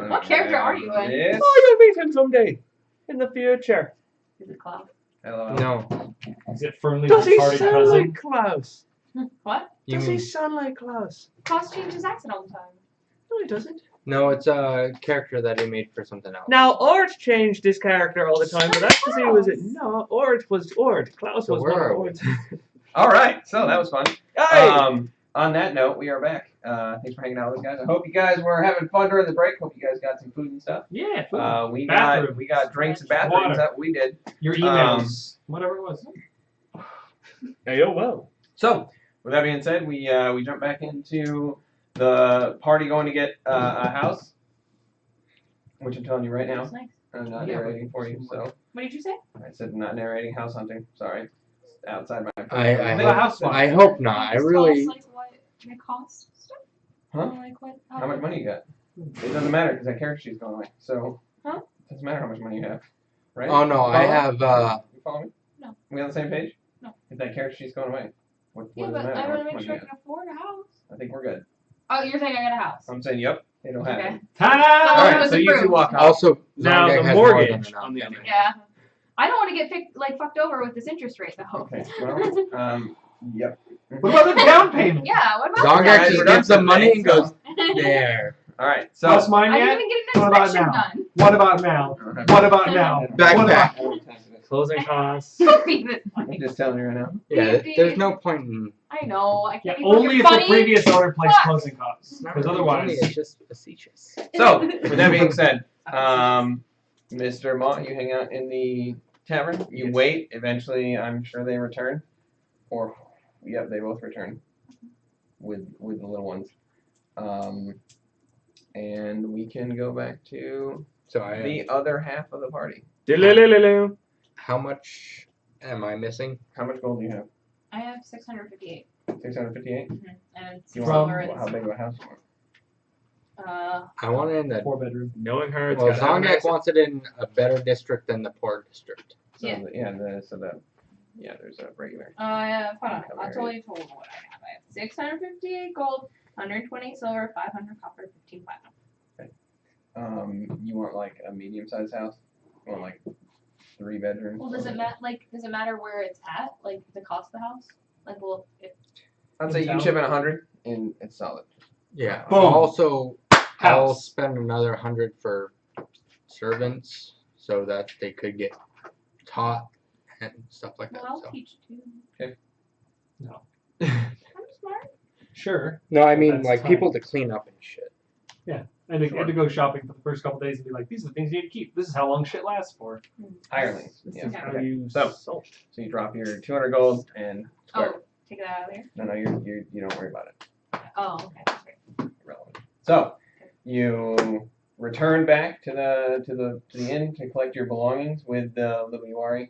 [SPEAKER 6] What character are you in?
[SPEAKER 1] Yes.
[SPEAKER 5] Oh, you'll meet him someday. In the future.
[SPEAKER 6] Is it Cloud?
[SPEAKER 1] Hello.
[SPEAKER 4] No.
[SPEAKER 2] Is it firmly
[SPEAKER 5] Does he
[SPEAKER 2] retarded
[SPEAKER 5] sound
[SPEAKER 2] cousin?
[SPEAKER 5] like Klaus?
[SPEAKER 6] What?
[SPEAKER 4] You
[SPEAKER 5] Does
[SPEAKER 4] mean
[SPEAKER 5] he sound like Klaus?
[SPEAKER 6] Klaus changed his accent all the time.
[SPEAKER 5] No, he doesn't.
[SPEAKER 4] no? It's a character that he made for something else.
[SPEAKER 5] Now, Ort changed his character all the time, but that's because he was it.
[SPEAKER 6] Klaus.
[SPEAKER 5] No, Ort was Ort. Klaus
[SPEAKER 4] So
[SPEAKER 5] was
[SPEAKER 4] where
[SPEAKER 5] not
[SPEAKER 4] are we?
[SPEAKER 5] Ort.
[SPEAKER 1] All right. So that was fun.
[SPEAKER 5] Hey!
[SPEAKER 1] On that note, we are back. Thanks for hanging out with us, guys. I hope you guys were having fun during the break. Hope you guys got some food and stuff.
[SPEAKER 2] Yeah, food.
[SPEAKER 1] We
[SPEAKER 2] Bathroom.
[SPEAKER 1] got drinks and bathrooms.
[SPEAKER 2] Water.
[SPEAKER 1] That we did.
[SPEAKER 2] Your emails. Whatever it was.
[SPEAKER 5] Hey, oh, well.
[SPEAKER 1] So, with that being said, we jump back into the party going to get a house, which I'm telling you right now,
[SPEAKER 6] That's nice.
[SPEAKER 1] I'm not
[SPEAKER 2] Yeah,
[SPEAKER 1] narrating for you. So
[SPEAKER 6] What did you say?
[SPEAKER 1] I said not narrating house hunting. Sorry, it's outside my.
[SPEAKER 4] I
[SPEAKER 2] They
[SPEAKER 4] hope-
[SPEAKER 2] got house swap.
[SPEAKER 4] I hope not. I
[SPEAKER 6] Just
[SPEAKER 4] really.
[SPEAKER 6] Tell us, like, what it costs stuff?
[SPEAKER 1] Huh?
[SPEAKER 6] Or, like, what,
[SPEAKER 1] How much money you got? It doesn't matter because that character sheet's going away. So
[SPEAKER 6] Huh?
[SPEAKER 1] it doesn't matter how much money you have, right?
[SPEAKER 4] Oh no, I
[SPEAKER 1] Follow?
[SPEAKER 4] have.
[SPEAKER 1] You follow me?
[SPEAKER 6] No.
[SPEAKER 1] We on the same page?
[SPEAKER 6] No.
[SPEAKER 1] If that character sheet's going away, what
[SPEAKER 6] Yeah,
[SPEAKER 1] does
[SPEAKER 6] but
[SPEAKER 1] it matter?
[SPEAKER 6] I
[SPEAKER 1] how
[SPEAKER 6] want to
[SPEAKER 1] much
[SPEAKER 6] make
[SPEAKER 1] money
[SPEAKER 6] sure I
[SPEAKER 1] you
[SPEAKER 6] can
[SPEAKER 1] have?
[SPEAKER 6] afford a house.
[SPEAKER 1] I think we're good.
[SPEAKER 6] Oh, you're saying I got a house.
[SPEAKER 1] I'm saying yep. They don't have
[SPEAKER 6] Okay.
[SPEAKER 1] it.
[SPEAKER 2] Ta-da!
[SPEAKER 1] All
[SPEAKER 6] that
[SPEAKER 1] right,
[SPEAKER 6] was
[SPEAKER 1] so you two
[SPEAKER 6] approved.
[SPEAKER 1] walk out.
[SPEAKER 4] Also,
[SPEAKER 2] Now
[SPEAKER 4] Zongek
[SPEAKER 2] the
[SPEAKER 4] has more than
[SPEAKER 2] mortgage
[SPEAKER 4] enough.
[SPEAKER 2] on the other hand.
[SPEAKER 6] Yeah. I don't want to get fucked over with this interest rate though.
[SPEAKER 1] Okay. Well, yep.
[SPEAKER 2] What about the down payment?
[SPEAKER 6] Yeah, what about
[SPEAKER 4] Zongek
[SPEAKER 1] Guys,
[SPEAKER 4] just
[SPEAKER 1] we're done
[SPEAKER 4] gets the
[SPEAKER 1] for
[SPEAKER 4] money
[SPEAKER 1] today,
[SPEAKER 4] and goes
[SPEAKER 1] so-
[SPEAKER 4] there.
[SPEAKER 1] All right. So.
[SPEAKER 2] That's mine
[SPEAKER 6] I
[SPEAKER 2] yet?
[SPEAKER 6] didn't even get
[SPEAKER 2] What
[SPEAKER 6] an
[SPEAKER 2] about
[SPEAKER 6] inspection
[SPEAKER 2] now?
[SPEAKER 6] done.
[SPEAKER 2] What about now?
[SPEAKER 1] I don't have-
[SPEAKER 2] What about now?
[SPEAKER 4] Back
[SPEAKER 2] What
[SPEAKER 4] back.
[SPEAKER 1] I don't have time for this.
[SPEAKER 2] Closing costs.
[SPEAKER 6] Don't be this
[SPEAKER 1] I'm
[SPEAKER 6] funny.
[SPEAKER 1] just telling you right now.
[SPEAKER 4] Yeah, there's no point in.
[SPEAKER 6] I know. I
[SPEAKER 2] Yeah,
[SPEAKER 6] can't be
[SPEAKER 2] only if
[SPEAKER 6] funny.
[SPEAKER 2] the previous owner pays
[SPEAKER 6] Fuck.
[SPEAKER 2] closing costs.
[SPEAKER 4] It's not
[SPEAKER 2] Because
[SPEAKER 4] really
[SPEAKER 2] otherwise,
[SPEAKER 4] funny, it's just facetious.
[SPEAKER 1] So, with that being said, Mr. Mott, you hang out in the tavern. You
[SPEAKER 2] Yes.
[SPEAKER 1] wait. Eventually, I'm sure they return. Or, yep, they both return with the little ones. And we can go back to
[SPEAKER 4] So I.
[SPEAKER 1] the other half of the party.
[SPEAKER 2] Diddle-diddle-diddle.
[SPEAKER 4] How much am I missing?
[SPEAKER 1] How much gold do you have?
[SPEAKER 6] I have 658.
[SPEAKER 1] 658.
[SPEAKER 6] And it's
[SPEAKER 1] You
[SPEAKER 6] silver
[SPEAKER 1] want
[SPEAKER 6] and
[SPEAKER 1] how big of a house you want?
[SPEAKER 4] I want it in the.
[SPEAKER 2] 4-bedroom.
[SPEAKER 5] Knowing her, it's
[SPEAKER 4] Well,
[SPEAKER 5] gotta have a
[SPEAKER 4] Zongek
[SPEAKER 5] nice-
[SPEAKER 4] wants it in a better district than the poor district.
[SPEAKER 1] So
[SPEAKER 6] Yeah.
[SPEAKER 1] There's a regular.
[SPEAKER 6] hold on.
[SPEAKER 1] Cover
[SPEAKER 6] I'll tell you total what I have. I have 658 gold, 120 silver, 500 copper, 15 platinum.
[SPEAKER 1] You want like a medium-sized house? You want like 3 bedrooms?
[SPEAKER 6] Well, does it matter where it's at? Like the cost of the house? Like, well, if
[SPEAKER 1] I'd say you can chip in 100 and it's solid.
[SPEAKER 4] Yeah.
[SPEAKER 2] Boom.
[SPEAKER 4] Also, I'll
[SPEAKER 2] House.
[SPEAKER 4] spend another 100 for servants so that they could get taught and stuff like that.
[SPEAKER 6] well, I'll
[SPEAKER 4] So.
[SPEAKER 6] teach too.
[SPEAKER 2] No.
[SPEAKER 6] I'm smart.
[SPEAKER 2] Sure.
[SPEAKER 4] No, I mean
[SPEAKER 2] That's
[SPEAKER 4] like
[SPEAKER 2] fine.
[SPEAKER 4] people to clean up and shit.
[SPEAKER 2] And to go shopping for the first couple days and be like, these are the things you need to keep. This is how long shit lasts for.
[SPEAKER 1] Hirelings.
[SPEAKER 2] This
[SPEAKER 1] Yeah.
[SPEAKER 2] is how
[SPEAKER 1] Okay.
[SPEAKER 2] you
[SPEAKER 1] So-
[SPEAKER 2] salt.
[SPEAKER 1] So you drop your 200 gold and square.
[SPEAKER 6] Oh, take that out of there.
[SPEAKER 1] No, you don't worry about it.
[SPEAKER 6] Oh, okay. That's great.
[SPEAKER 1] Irrelevant. So you return back to the inn to collect your belongings with the little Yuari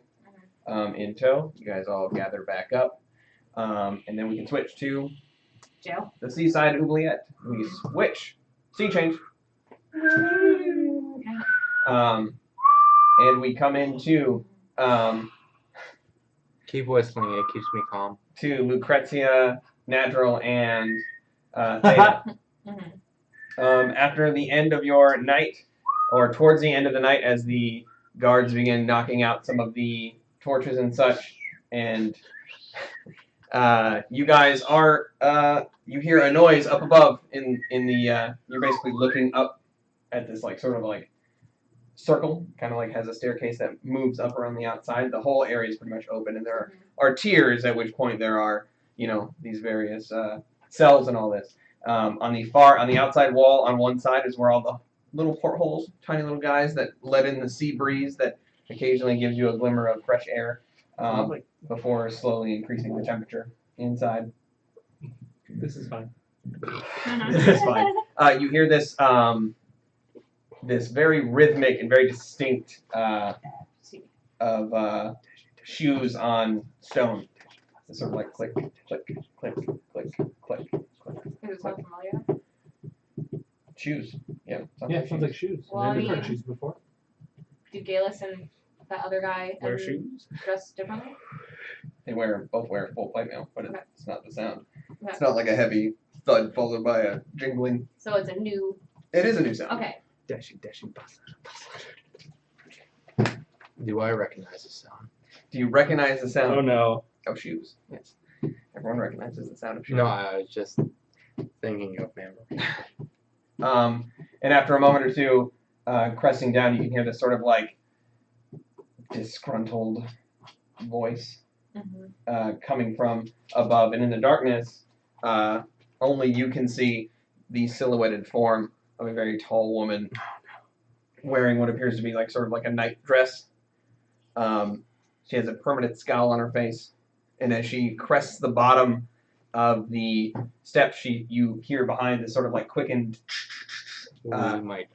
[SPEAKER 1] in tow. You guys all gather back up, and then we can switch to
[SPEAKER 6] Jail.
[SPEAKER 1] the seaside oubliette. We switch. Scene change. And we come into
[SPEAKER 4] Keep whistling, it keeps me calm.
[SPEAKER 1] to Lucrezia, Nadril, and Theta. After the end of your night, or towards the end of the night, as the guards begin knocking out some of the torches and such, and you guys are you hear a noise up above in the you're basically looking up at this like sort of like circle, kind of like has a staircase that moves up around the outside. The whole area is pretty much open, and there are tiers, at which point there are these various cells and all this. On the outside wall on one side is where all the little portholes, tiny little guys that let in the sea breeze that occasionally gives you a glimmer of fresh air before slowly increasing the temperature inside.
[SPEAKER 2] This is fine.
[SPEAKER 1] This is fine. You hear this this very rhythmic and very distinct of shoes on stone. It's sort of like click, click, click, click, click, click.
[SPEAKER 6] Does it sound familiar?
[SPEAKER 1] Shoes. Yeah. sounds
[SPEAKER 2] Yeah,
[SPEAKER 1] like
[SPEAKER 2] sounds like shoes.
[SPEAKER 6] Well,
[SPEAKER 2] They've
[SPEAKER 6] I
[SPEAKER 2] heard
[SPEAKER 6] mean-
[SPEAKER 2] shoes before.
[SPEAKER 6] Do Galus and that other guy
[SPEAKER 5] Wear shoes?
[SPEAKER 6] dress differently?
[SPEAKER 1] They both wear full plate mail, but
[SPEAKER 6] Okay.
[SPEAKER 1] it's not the sound.
[SPEAKER 6] Okay.
[SPEAKER 1] It's not like a heavy thud followed by a jingling.
[SPEAKER 6] So it's a new.
[SPEAKER 1] It is a new sound.
[SPEAKER 6] Okay.
[SPEAKER 5] Dashing, basa,
[SPEAKER 4] Do I recognize the sound?
[SPEAKER 1] Do you recognize the sound
[SPEAKER 5] Oh no.
[SPEAKER 1] of shoes? Yes. Everyone recognizes the sound of shoes.
[SPEAKER 4] No, I was just thinking of memory.
[SPEAKER 1] And after a moment or two, cresting down, you can hear this sort of like disgruntled voice coming from above. And in the darkness, only you can see the silhouetted form of a very tall woman wearing what appears to be like sort of like a night dress. She has a permanent scowl on her face. And as she crests the bottom of the steps, you hear behind this sort of like quickened
[SPEAKER 4] We might.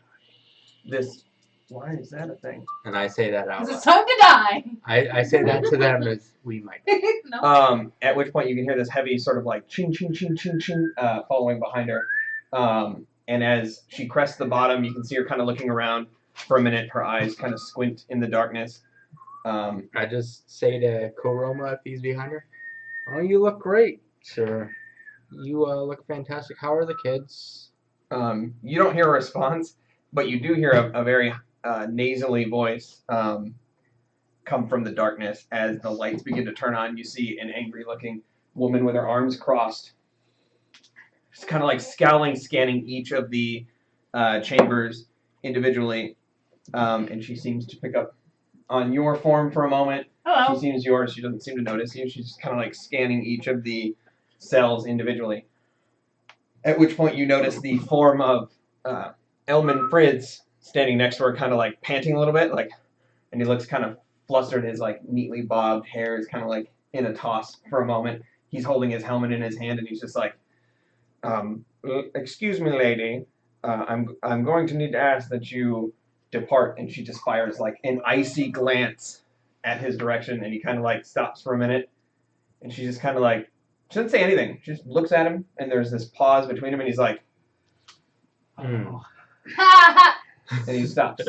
[SPEAKER 1] this. Why is that a thing?
[SPEAKER 4] And I say that out
[SPEAKER 6] Because it's
[SPEAKER 4] loud.
[SPEAKER 6] time to die.
[SPEAKER 4] I say that to them as we might.
[SPEAKER 6] No.
[SPEAKER 1] At which point you can hear this heavy sort of like ching ching ching ching ching following behind her. And as she crests the bottom, you can see her kind of looking around for a minute. Her eyes kind of squint in the darkness.
[SPEAKER 4] I just say to Koroma if he's behind her, "Oh, you look great, sir. You look fantastic. How are the kids?"
[SPEAKER 1] You don't hear a response, but you do hear a very nasally voice come from the darkness. As the lights begin to turn on, you see an angry-looking woman with her arms crossed. She's kind of like scowling, scanning each of the chambers individually, and she seems to pick up on your form for a moment.
[SPEAKER 6] Hello.
[SPEAKER 1] She seems yours. She doesn't seem to notice you. She's just kind of like scanning each of the cells individually. At which point you notice the form of Elman Fritz standing next to her, kind of like panting a little bit, like, and he looks kind of flustered. His like neatly bobbed hair is kind of like in a toss for a moment. He's holding his helmet in his hand, and he's just like, "Excuse me, lady. I'm going to need to ask that you depart." And she just fires like an icy glance at his direction, and he kind of like stops for a minute, and she just kind of like, she doesn't say anything. She just looks at him, and there's this pause between him, and he's like,
[SPEAKER 2] Oh,
[SPEAKER 1] and he stops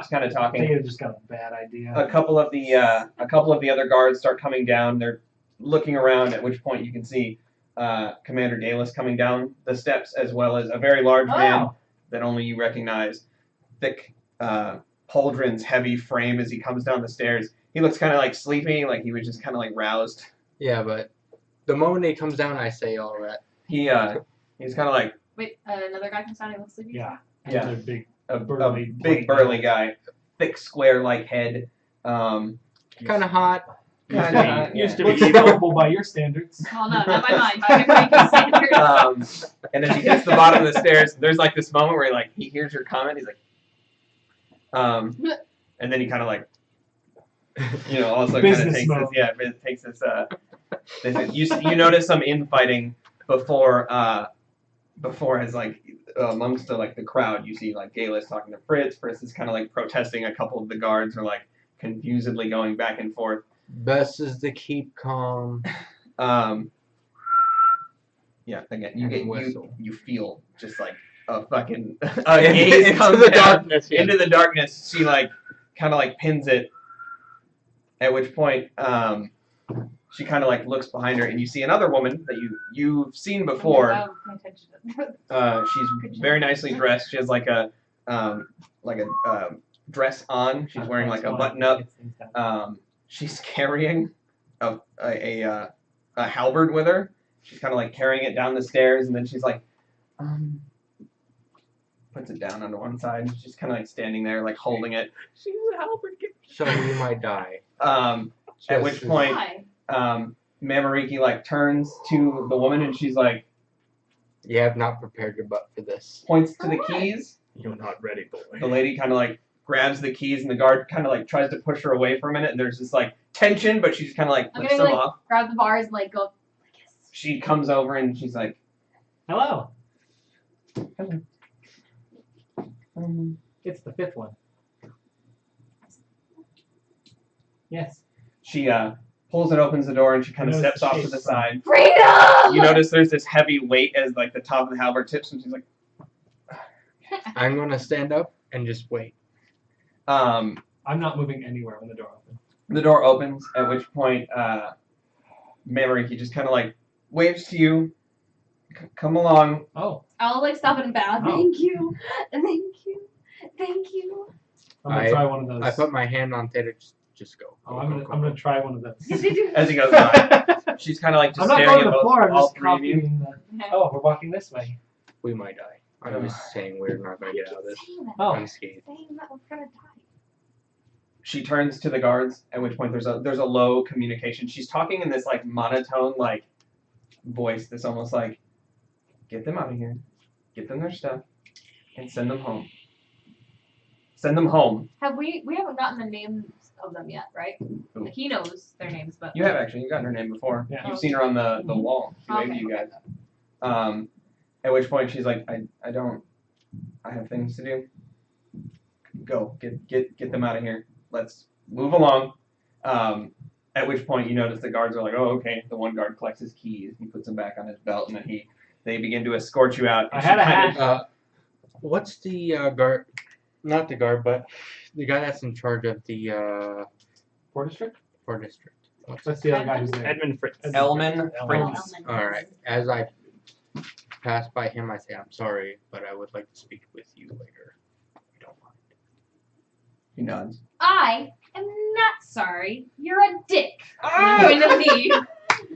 [SPEAKER 1] kind of
[SPEAKER 2] I
[SPEAKER 1] talking.
[SPEAKER 2] think I just got a bad idea.
[SPEAKER 1] A couple of the other guards start coming down. They're looking around, at which point you can see Commander Dallas coming down the steps, as well as a very large man that only you recognize. Thick pauldron's heavy frame as he comes down the stairs. He looks kind of like sleepy, like he was just kind of like roused.
[SPEAKER 4] Yeah, but the moment he comes down, I say, "All right."
[SPEAKER 1] He's kind of like
[SPEAKER 6] Wait, another guy comes down and looks sleepy.
[SPEAKER 2] Yeah.
[SPEAKER 1] Yeah.
[SPEAKER 2] They're big.
[SPEAKER 1] a
[SPEAKER 2] Burly,
[SPEAKER 1] big burly guy, thick square-like head.
[SPEAKER 4] Kind of hot.
[SPEAKER 5] Used to
[SPEAKER 2] Looks
[SPEAKER 5] be evil.
[SPEAKER 2] comfortable by your standards.
[SPEAKER 6] Well, no, not by mine. By American standards.
[SPEAKER 1] And then he gets to the bottom of the stairs. There's like this moment where he hears your comment. He's like, and then he kind of like, also kind of
[SPEAKER 2] Business
[SPEAKER 1] takes
[SPEAKER 2] mode.
[SPEAKER 1] you notice some infighting before as like amongst the crowd. You see like Galus talking to Fritz. Fritz is kind of like protesting. A couple of the guards are like confusedly going back and forth.
[SPEAKER 4] Best is to keep calm.
[SPEAKER 1] Yeah, again,
[SPEAKER 4] And whistle.
[SPEAKER 1] you feel just like a fucking a
[SPEAKER 4] And
[SPEAKER 1] gaze
[SPEAKER 4] into
[SPEAKER 1] comes
[SPEAKER 4] the
[SPEAKER 1] down
[SPEAKER 4] darkness. Yeah.
[SPEAKER 1] into the darkness. She like kind of like pins it. At which point, she kind of like looks behind her, and you see another woman that you've seen before.
[SPEAKER 6] Oh, pay attention.
[SPEAKER 1] She's very nicely dressed. She has like a dress on. She's wearing like a button up. She's carrying a halberd with her. She's kind of like carrying it down the stairs, and then she's like, puts it down onto one side. And she's kind of like standing there, like holding it.
[SPEAKER 5] She's a halberd.
[SPEAKER 4] So you might die.
[SPEAKER 1] At which point,
[SPEAKER 6] Why?
[SPEAKER 1] Mamariki like turns to the woman, and she's like,
[SPEAKER 4] You have not prepared your butt for this.
[SPEAKER 1] points to
[SPEAKER 6] For
[SPEAKER 1] the
[SPEAKER 6] what?
[SPEAKER 1] keys.
[SPEAKER 5] You're not ready, boy.
[SPEAKER 1] The lady kind of like grabs the keys, and the guard kind of like tries to push her away for a minute, and there's this like tension, but she just kind of like
[SPEAKER 6] I'm
[SPEAKER 1] lifts
[SPEAKER 6] gonna
[SPEAKER 1] them
[SPEAKER 6] like
[SPEAKER 1] off.
[SPEAKER 6] grab the bars and like go like yes.
[SPEAKER 1] She comes over, and she's like,
[SPEAKER 2] Hello.
[SPEAKER 1] um,
[SPEAKER 2] It's the fifth one. Yes.
[SPEAKER 1] she pulls and opens the door, and she kind of
[SPEAKER 2] Notice
[SPEAKER 1] steps off to
[SPEAKER 2] shape
[SPEAKER 1] the
[SPEAKER 2] from-
[SPEAKER 1] side.
[SPEAKER 6] Freedom!
[SPEAKER 1] You notice there's this heavy weight as like the top of the halberd tips, and she's like,
[SPEAKER 4] I'm gonna stand up and just wait.
[SPEAKER 2] I'm not moving anywhere when the door opens.
[SPEAKER 1] the door opens, at which point Maverick, he just kind of like waves to you. Come along.
[SPEAKER 2] Oh,
[SPEAKER 6] I'll like stop and bow.
[SPEAKER 2] Oh.
[SPEAKER 6] Thank you. Thank you. Thank you.
[SPEAKER 2] I'm gonna
[SPEAKER 4] I-
[SPEAKER 2] try one of those.
[SPEAKER 4] I put my hand on Theta. Just go.
[SPEAKER 2] Oh, I'm gonna try one of those.
[SPEAKER 1] As he goes by, she's kind of like just
[SPEAKER 2] I'm not
[SPEAKER 1] staring
[SPEAKER 2] going
[SPEAKER 1] at
[SPEAKER 2] before. I'm
[SPEAKER 1] all
[SPEAKER 2] just
[SPEAKER 1] three of you.
[SPEAKER 2] copying the. Oh, we're walking this way.
[SPEAKER 4] We might die. I'm just saying we're not gonna get out of this
[SPEAKER 3] Saying that,
[SPEAKER 2] Oh.
[SPEAKER 4] unscathed.
[SPEAKER 3] saying that we're gonna die.
[SPEAKER 1] She turns to the guards, at which point there's a low communication. She's talking in this like monotone like voice that's almost like, get them out of here, get them their stuff, and send them home. Send them home.
[SPEAKER 6] We haven't gotten the names of them yet, right?
[SPEAKER 1] Who?
[SPEAKER 6] He knows their names, but
[SPEAKER 1] You have actually. You've gotten her name before.
[SPEAKER 2] Yeah.
[SPEAKER 1] You've seen her on the wall. She waved
[SPEAKER 6] Okay,
[SPEAKER 1] to you
[SPEAKER 6] okay.
[SPEAKER 1] guys. At which point she's like, I don't. I have things to do. Go. Get them out of here. Let's move along. At which point you notice the guards are like, oh, okay. The one guard collects his keys. He puts them back on his belt, and then they begin to escort you out.
[SPEAKER 2] I
[SPEAKER 1] And
[SPEAKER 2] had
[SPEAKER 1] she
[SPEAKER 2] a
[SPEAKER 1] kind of-
[SPEAKER 2] hat.
[SPEAKER 4] What's the guard? Not the guard, but the guy that's in charge of the
[SPEAKER 2] Port District?
[SPEAKER 4] Fort District. What's
[SPEAKER 2] That's the other guy who's there.
[SPEAKER 5] Edmund Fritz.
[SPEAKER 1] Elman
[SPEAKER 2] Elman.
[SPEAKER 1] Prince.
[SPEAKER 4] All right. As I pass by him, I say, "I'm sorry, but I would like to speak with you later. If you don't mind."
[SPEAKER 1] He nods.
[SPEAKER 6] I am not sorry. You're a dick. I'm going to leave.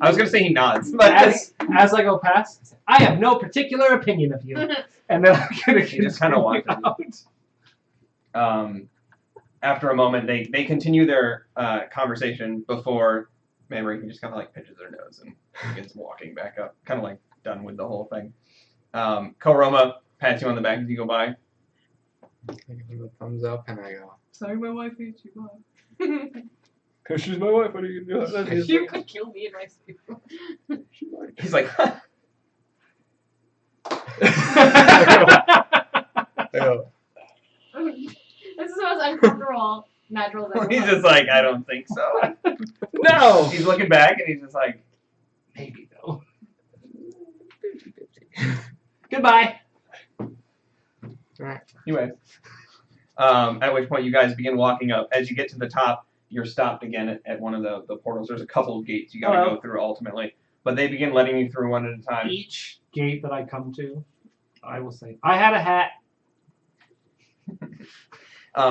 [SPEAKER 1] I was gonna say he nods, but
[SPEAKER 2] As I go past, I say, I have no particular opinion of you. And then I'm gonna
[SPEAKER 1] He just kinda walks
[SPEAKER 2] out.
[SPEAKER 1] After a moment, they continue their conversation before Maverick just kind of like pinches their nose and begins walking back up, kind of like done with the whole thing. Koroma pats you on the back as you go by.
[SPEAKER 4] I give him a thumbs up, and I go,
[SPEAKER 6] Sorry, my wife hates you. Bye.
[SPEAKER 5] Because she's my wife. What are you gonna do?
[SPEAKER 6] You could kill me in my sleep.
[SPEAKER 1] He's like,
[SPEAKER 4] I go,
[SPEAKER 6] This is the most uncomfortable natural thing.
[SPEAKER 1] he's just like, I don't think so.
[SPEAKER 2] No!
[SPEAKER 1] He's looking back and he's just like,
[SPEAKER 2] Maybe though. Goodbye.
[SPEAKER 1] you wave. At which point you guys begin walking up. As you get to the top, you're stopped again at one of the portals. There's a couple of gates you got to
[SPEAKER 2] Hello.
[SPEAKER 1] go through ultimately, but they begin letting you through one at a time.
[SPEAKER 2] Each gate that I come to, I will say, I had a hat.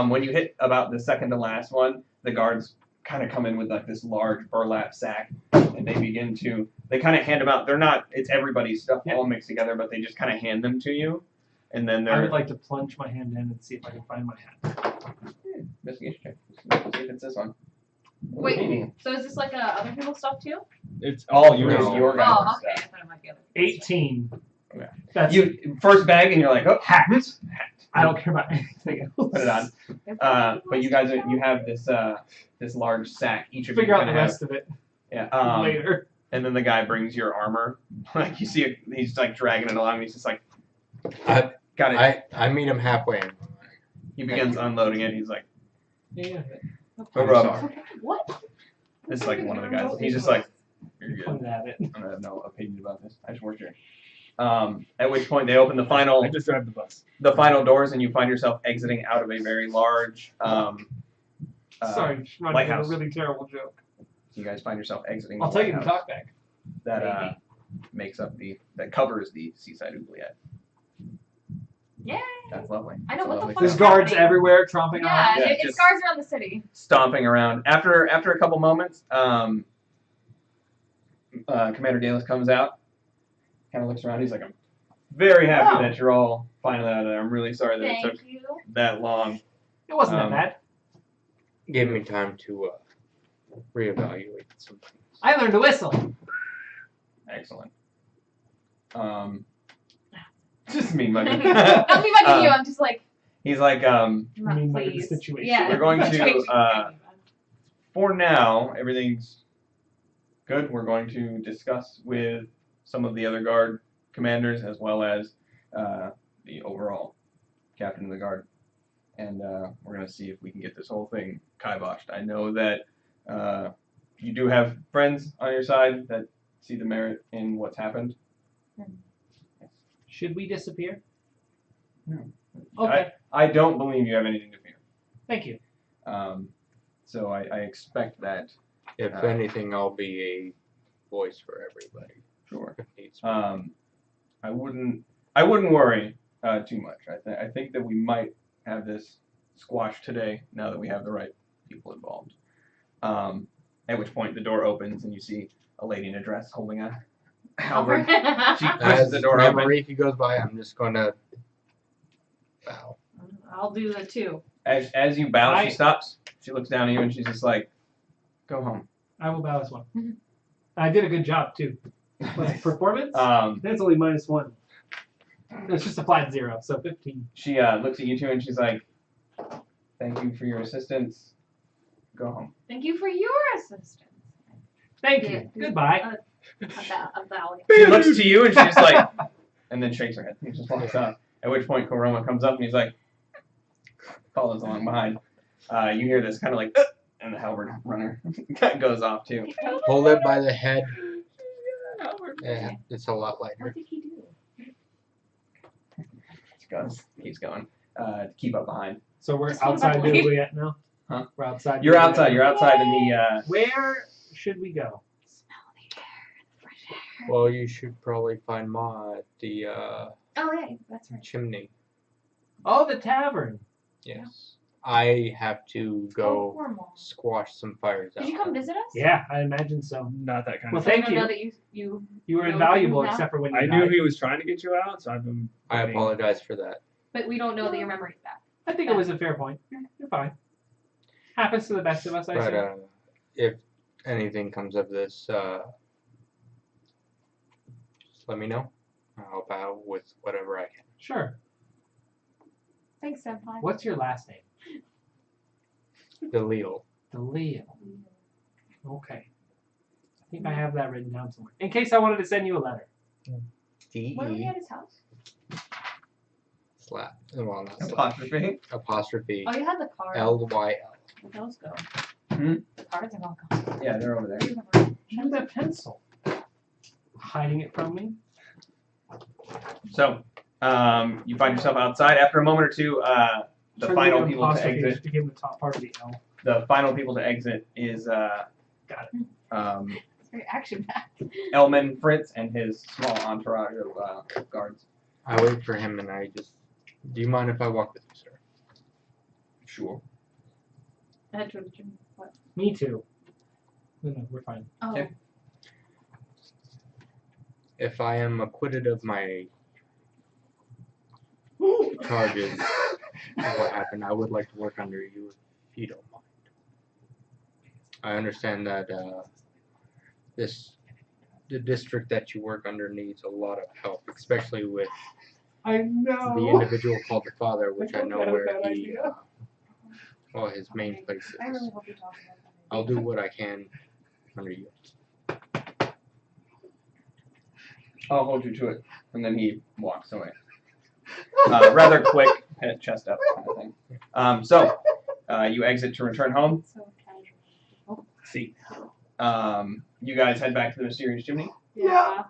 [SPEAKER 1] When you hit about the second to last one, the guards kind of come in with like this large burlap sack, and they kind of hand them out. They're not, it's everybody's stuff
[SPEAKER 2] Yeah.
[SPEAKER 1] all mixed together, but they just kind of hand them to you, and then
[SPEAKER 2] I
[SPEAKER 1] they're
[SPEAKER 2] would like to plunge my hand in and see if I can find my hat.
[SPEAKER 1] investigation check. Let's see if it's this one.
[SPEAKER 6] Wait,
[SPEAKER 1] Maybe.
[SPEAKER 6] so is this like other people's stuff too?
[SPEAKER 5] It's
[SPEAKER 1] All yours,
[SPEAKER 4] No.
[SPEAKER 1] your guys'
[SPEAKER 6] Oh, okay. I
[SPEAKER 1] stuff.
[SPEAKER 6] thought it might be other people's stuff.
[SPEAKER 2] 18.
[SPEAKER 1] Okay.
[SPEAKER 2] That's
[SPEAKER 1] You first bag, and you're like, oh,
[SPEAKER 2] hat. I don't care about anything else.
[SPEAKER 1] put it on. But you guys, you have this this large sack. Each of
[SPEAKER 2] Figure
[SPEAKER 1] you
[SPEAKER 2] out the
[SPEAKER 1] kinda have.
[SPEAKER 2] rest of it
[SPEAKER 1] Yeah.
[SPEAKER 2] later.
[SPEAKER 1] And then the guy brings your armor. Like you see, he's like dragging it along. And he's just like,
[SPEAKER 4] I-
[SPEAKER 1] got it.
[SPEAKER 4] I meet him halfway. And I'm like,
[SPEAKER 1] He begins unloading it. He's like,
[SPEAKER 2] Yeah.
[SPEAKER 1] no
[SPEAKER 4] I'm
[SPEAKER 1] problem.
[SPEAKER 4] sorry.
[SPEAKER 6] What?
[SPEAKER 1] This is like one of the guys. He's just like, you're good.
[SPEAKER 2] Pointed at it.
[SPEAKER 1] I have no opinion about this. I just work here. At which point they open the final
[SPEAKER 5] I just drive the bus.
[SPEAKER 1] doors, and you find yourself exiting out of a very large.
[SPEAKER 2] Sorry, just running
[SPEAKER 1] lighthouse.
[SPEAKER 2] a really terrible joke.
[SPEAKER 1] You guys find yourself exiting.
[SPEAKER 2] I'll
[SPEAKER 1] the
[SPEAKER 2] tell you the
[SPEAKER 1] lighthouse
[SPEAKER 2] talkback.
[SPEAKER 1] that makes up that covers the seaside oubliette.
[SPEAKER 6] Yay!
[SPEAKER 1] That's lovely.
[SPEAKER 6] I know,
[SPEAKER 1] That's a
[SPEAKER 6] what the
[SPEAKER 1] lovely
[SPEAKER 6] fuck
[SPEAKER 2] There's
[SPEAKER 1] thing.
[SPEAKER 2] guards
[SPEAKER 6] happening?
[SPEAKER 2] everywhere tromping
[SPEAKER 6] Yeah,
[SPEAKER 2] around.
[SPEAKER 1] Yeah,
[SPEAKER 6] it
[SPEAKER 1] just-
[SPEAKER 6] scars around the city.
[SPEAKER 1] Stomping around. After a couple moments, Commander Dallas comes out, kind of looks around. He's like, "I'm very happy
[SPEAKER 2] Oh.
[SPEAKER 1] that you're all finally out of there. I'm really sorry that it took
[SPEAKER 6] Thank you.
[SPEAKER 1] that long."
[SPEAKER 2] It wasn't
[SPEAKER 1] Um,
[SPEAKER 2] that bad.
[SPEAKER 4] Give me time to reevaluate some things.
[SPEAKER 2] I learned to whistle.
[SPEAKER 1] Excellent. Just me mugging.
[SPEAKER 6] Not me mugging you. I'm just like,
[SPEAKER 1] He's like,
[SPEAKER 6] not
[SPEAKER 2] mean mugging the
[SPEAKER 6] pleased.
[SPEAKER 2] situation.
[SPEAKER 6] Yeah.
[SPEAKER 1] We're going to,
[SPEAKER 6] situation.
[SPEAKER 1] for now, everything's good. We're going to discuss with some of the other guard commanders as well as the overall captain of the guard. And we're going to see if we can get this whole thing kiboshed. I know that you do have friends on your side that see the merit in what's happened.
[SPEAKER 2] Should we disappear?
[SPEAKER 1] No.
[SPEAKER 2] Okay.
[SPEAKER 1] I don't believe you have anything to fear.
[SPEAKER 2] Thank you.
[SPEAKER 1] So I expect that.
[SPEAKER 4] If anything, I'll be a voice for everybody
[SPEAKER 1] Sure.
[SPEAKER 4] if needs be.
[SPEAKER 1] I wouldn't worry too much. I think that we might have this squashed today now that we have the right people involved. At which point the door opens and you see a lady in a dress holding a halberd. She pushes
[SPEAKER 4] As
[SPEAKER 1] the door open.
[SPEAKER 4] Mariki goes by, I'm just gonna bow.
[SPEAKER 6] I'll do the 2.
[SPEAKER 1] As you bow,
[SPEAKER 2] I-
[SPEAKER 1] she stops. She looks down at you and she's just like, "Go home."
[SPEAKER 2] I will bow as well. I did a good job too. What's performance? That's only -1. It's just a flat 0, so 15.
[SPEAKER 1] She looks at you two and she's like, "Thank you for your assistance. Go home."
[SPEAKER 6] Thank you for your assistance.
[SPEAKER 2] Thank you.
[SPEAKER 6] Yeah.
[SPEAKER 2] Goodbye.
[SPEAKER 6] A bow.
[SPEAKER 1] She looks to you and she's like, and then shakes her head and just walks off. At which point Koroma comes up and he's like, follows along behind. You hear this kind of like, and the halberd runner goes off too.
[SPEAKER 4] Hold it by the head.
[SPEAKER 6] Halberd.
[SPEAKER 4] Yeah, it's a lot
[SPEAKER 6] What
[SPEAKER 4] lighter.
[SPEAKER 6] did he do?
[SPEAKER 1] Keeps going. To keep up behind.
[SPEAKER 2] So we're
[SPEAKER 6] Just one
[SPEAKER 2] outside
[SPEAKER 6] by
[SPEAKER 2] the
[SPEAKER 6] the way.
[SPEAKER 2] yet now?
[SPEAKER 1] Huh?
[SPEAKER 2] We're outside.
[SPEAKER 1] You're
[SPEAKER 2] the
[SPEAKER 1] outside.
[SPEAKER 2] way.
[SPEAKER 1] You're outside in the.
[SPEAKER 2] Where should we go?
[SPEAKER 6] Smell the air, the fresh air.
[SPEAKER 4] Well, you should probably find Ma at the
[SPEAKER 6] Oh, yeah, that's right.
[SPEAKER 4] chimney.
[SPEAKER 2] Oh, the tavern.
[SPEAKER 4] Yes. I have to
[SPEAKER 6] Oh,
[SPEAKER 4] go
[SPEAKER 6] poor Mom.
[SPEAKER 4] squash some fires out.
[SPEAKER 6] Did you come visit us?
[SPEAKER 2] Yeah, I imagine so.
[SPEAKER 5] Not that kind
[SPEAKER 2] Well,
[SPEAKER 5] of
[SPEAKER 6] So
[SPEAKER 2] thank
[SPEAKER 6] I don't
[SPEAKER 2] you.
[SPEAKER 6] know that you
[SPEAKER 2] You were
[SPEAKER 6] No,
[SPEAKER 2] invaluable
[SPEAKER 6] no.
[SPEAKER 2] except for when you
[SPEAKER 5] I
[SPEAKER 2] died.
[SPEAKER 5] knew he was trying to get you out, so I've been.
[SPEAKER 4] I apologize for that.
[SPEAKER 6] but we don't know that your memory's back.
[SPEAKER 2] I think it was a fair point. You're fine. Happens to the best of us, I
[SPEAKER 4] But
[SPEAKER 2] say.
[SPEAKER 4] if anything comes of this, just let me know. I'll help out with whatever I can.
[SPEAKER 2] Sure.
[SPEAKER 6] Thanks, Senpai.
[SPEAKER 2] What's your last name?
[SPEAKER 4] DeLille.
[SPEAKER 2] DeLeo. Okay. I think I have that written down somewhere. In case I wanted to send you a letter.
[SPEAKER 6] When are we
[SPEAKER 4] D
[SPEAKER 6] at his house?
[SPEAKER 4] slap. Well, not slap.
[SPEAKER 1] Apostrophe.
[SPEAKER 4] Apostrophe.
[SPEAKER 6] Oh, you had the card.
[SPEAKER 4] LYL.
[SPEAKER 6] Where'd those go?
[SPEAKER 1] Hmm?
[SPEAKER 6] The cards are all gone.
[SPEAKER 1] Yeah, they're over there.
[SPEAKER 2] Use that pencil. Hiding it from me?
[SPEAKER 1] So, you find yourself outside. After a moment or two, the
[SPEAKER 2] Turn
[SPEAKER 1] final
[SPEAKER 2] the
[SPEAKER 1] people to
[SPEAKER 2] apostrophe
[SPEAKER 1] exit.
[SPEAKER 2] just became the top part of the L.
[SPEAKER 1] The final people to exit is
[SPEAKER 2] Got it.
[SPEAKER 6] It's very action packed.
[SPEAKER 1] Elman Fritz and his small entourage of guards.
[SPEAKER 4] I wait for him and I just. Do you mind if I walk with you, sir?
[SPEAKER 1] Sure.
[SPEAKER 6] Head towards the gym. What?
[SPEAKER 2] Me too. No, we're fine.
[SPEAKER 6] Oh.
[SPEAKER 1] Okay.
[SPEAKER 4] If I am acquitted of my charges of what happened, I would like to work under you if you don't mind. I understand that the district that you work under needs a lot of help, especially with
[SPEAKER 2] I
[SPEAKER 4] the
[SPEAKER 2] know.
[SPEAKER 4] individual called the father, which I know
[SPEAKER 2] That's a
[SPEAKER 4] where
[SPEAKER 2] bad
[SPEAKER 4] he,
[SPEAKER 2] idea.
[SPEAKER 4] well, his main place
[SPEAKER 6] I
[SPEAKER 4] is.
[SPEAKER 6] really hope you talk about that.
[SPEAKER 4] I'll do what I can under you.
[SPEAKER 1] I'll hold you to it. And then he walks away. Rather quick, head chest up kind of thing. So, you exit to return home.
[SPEAKER 6] So casual.
[SPEAKER 1] See. You guys head back to the mysterious chimney.
[SPEAKER 6] Yeah.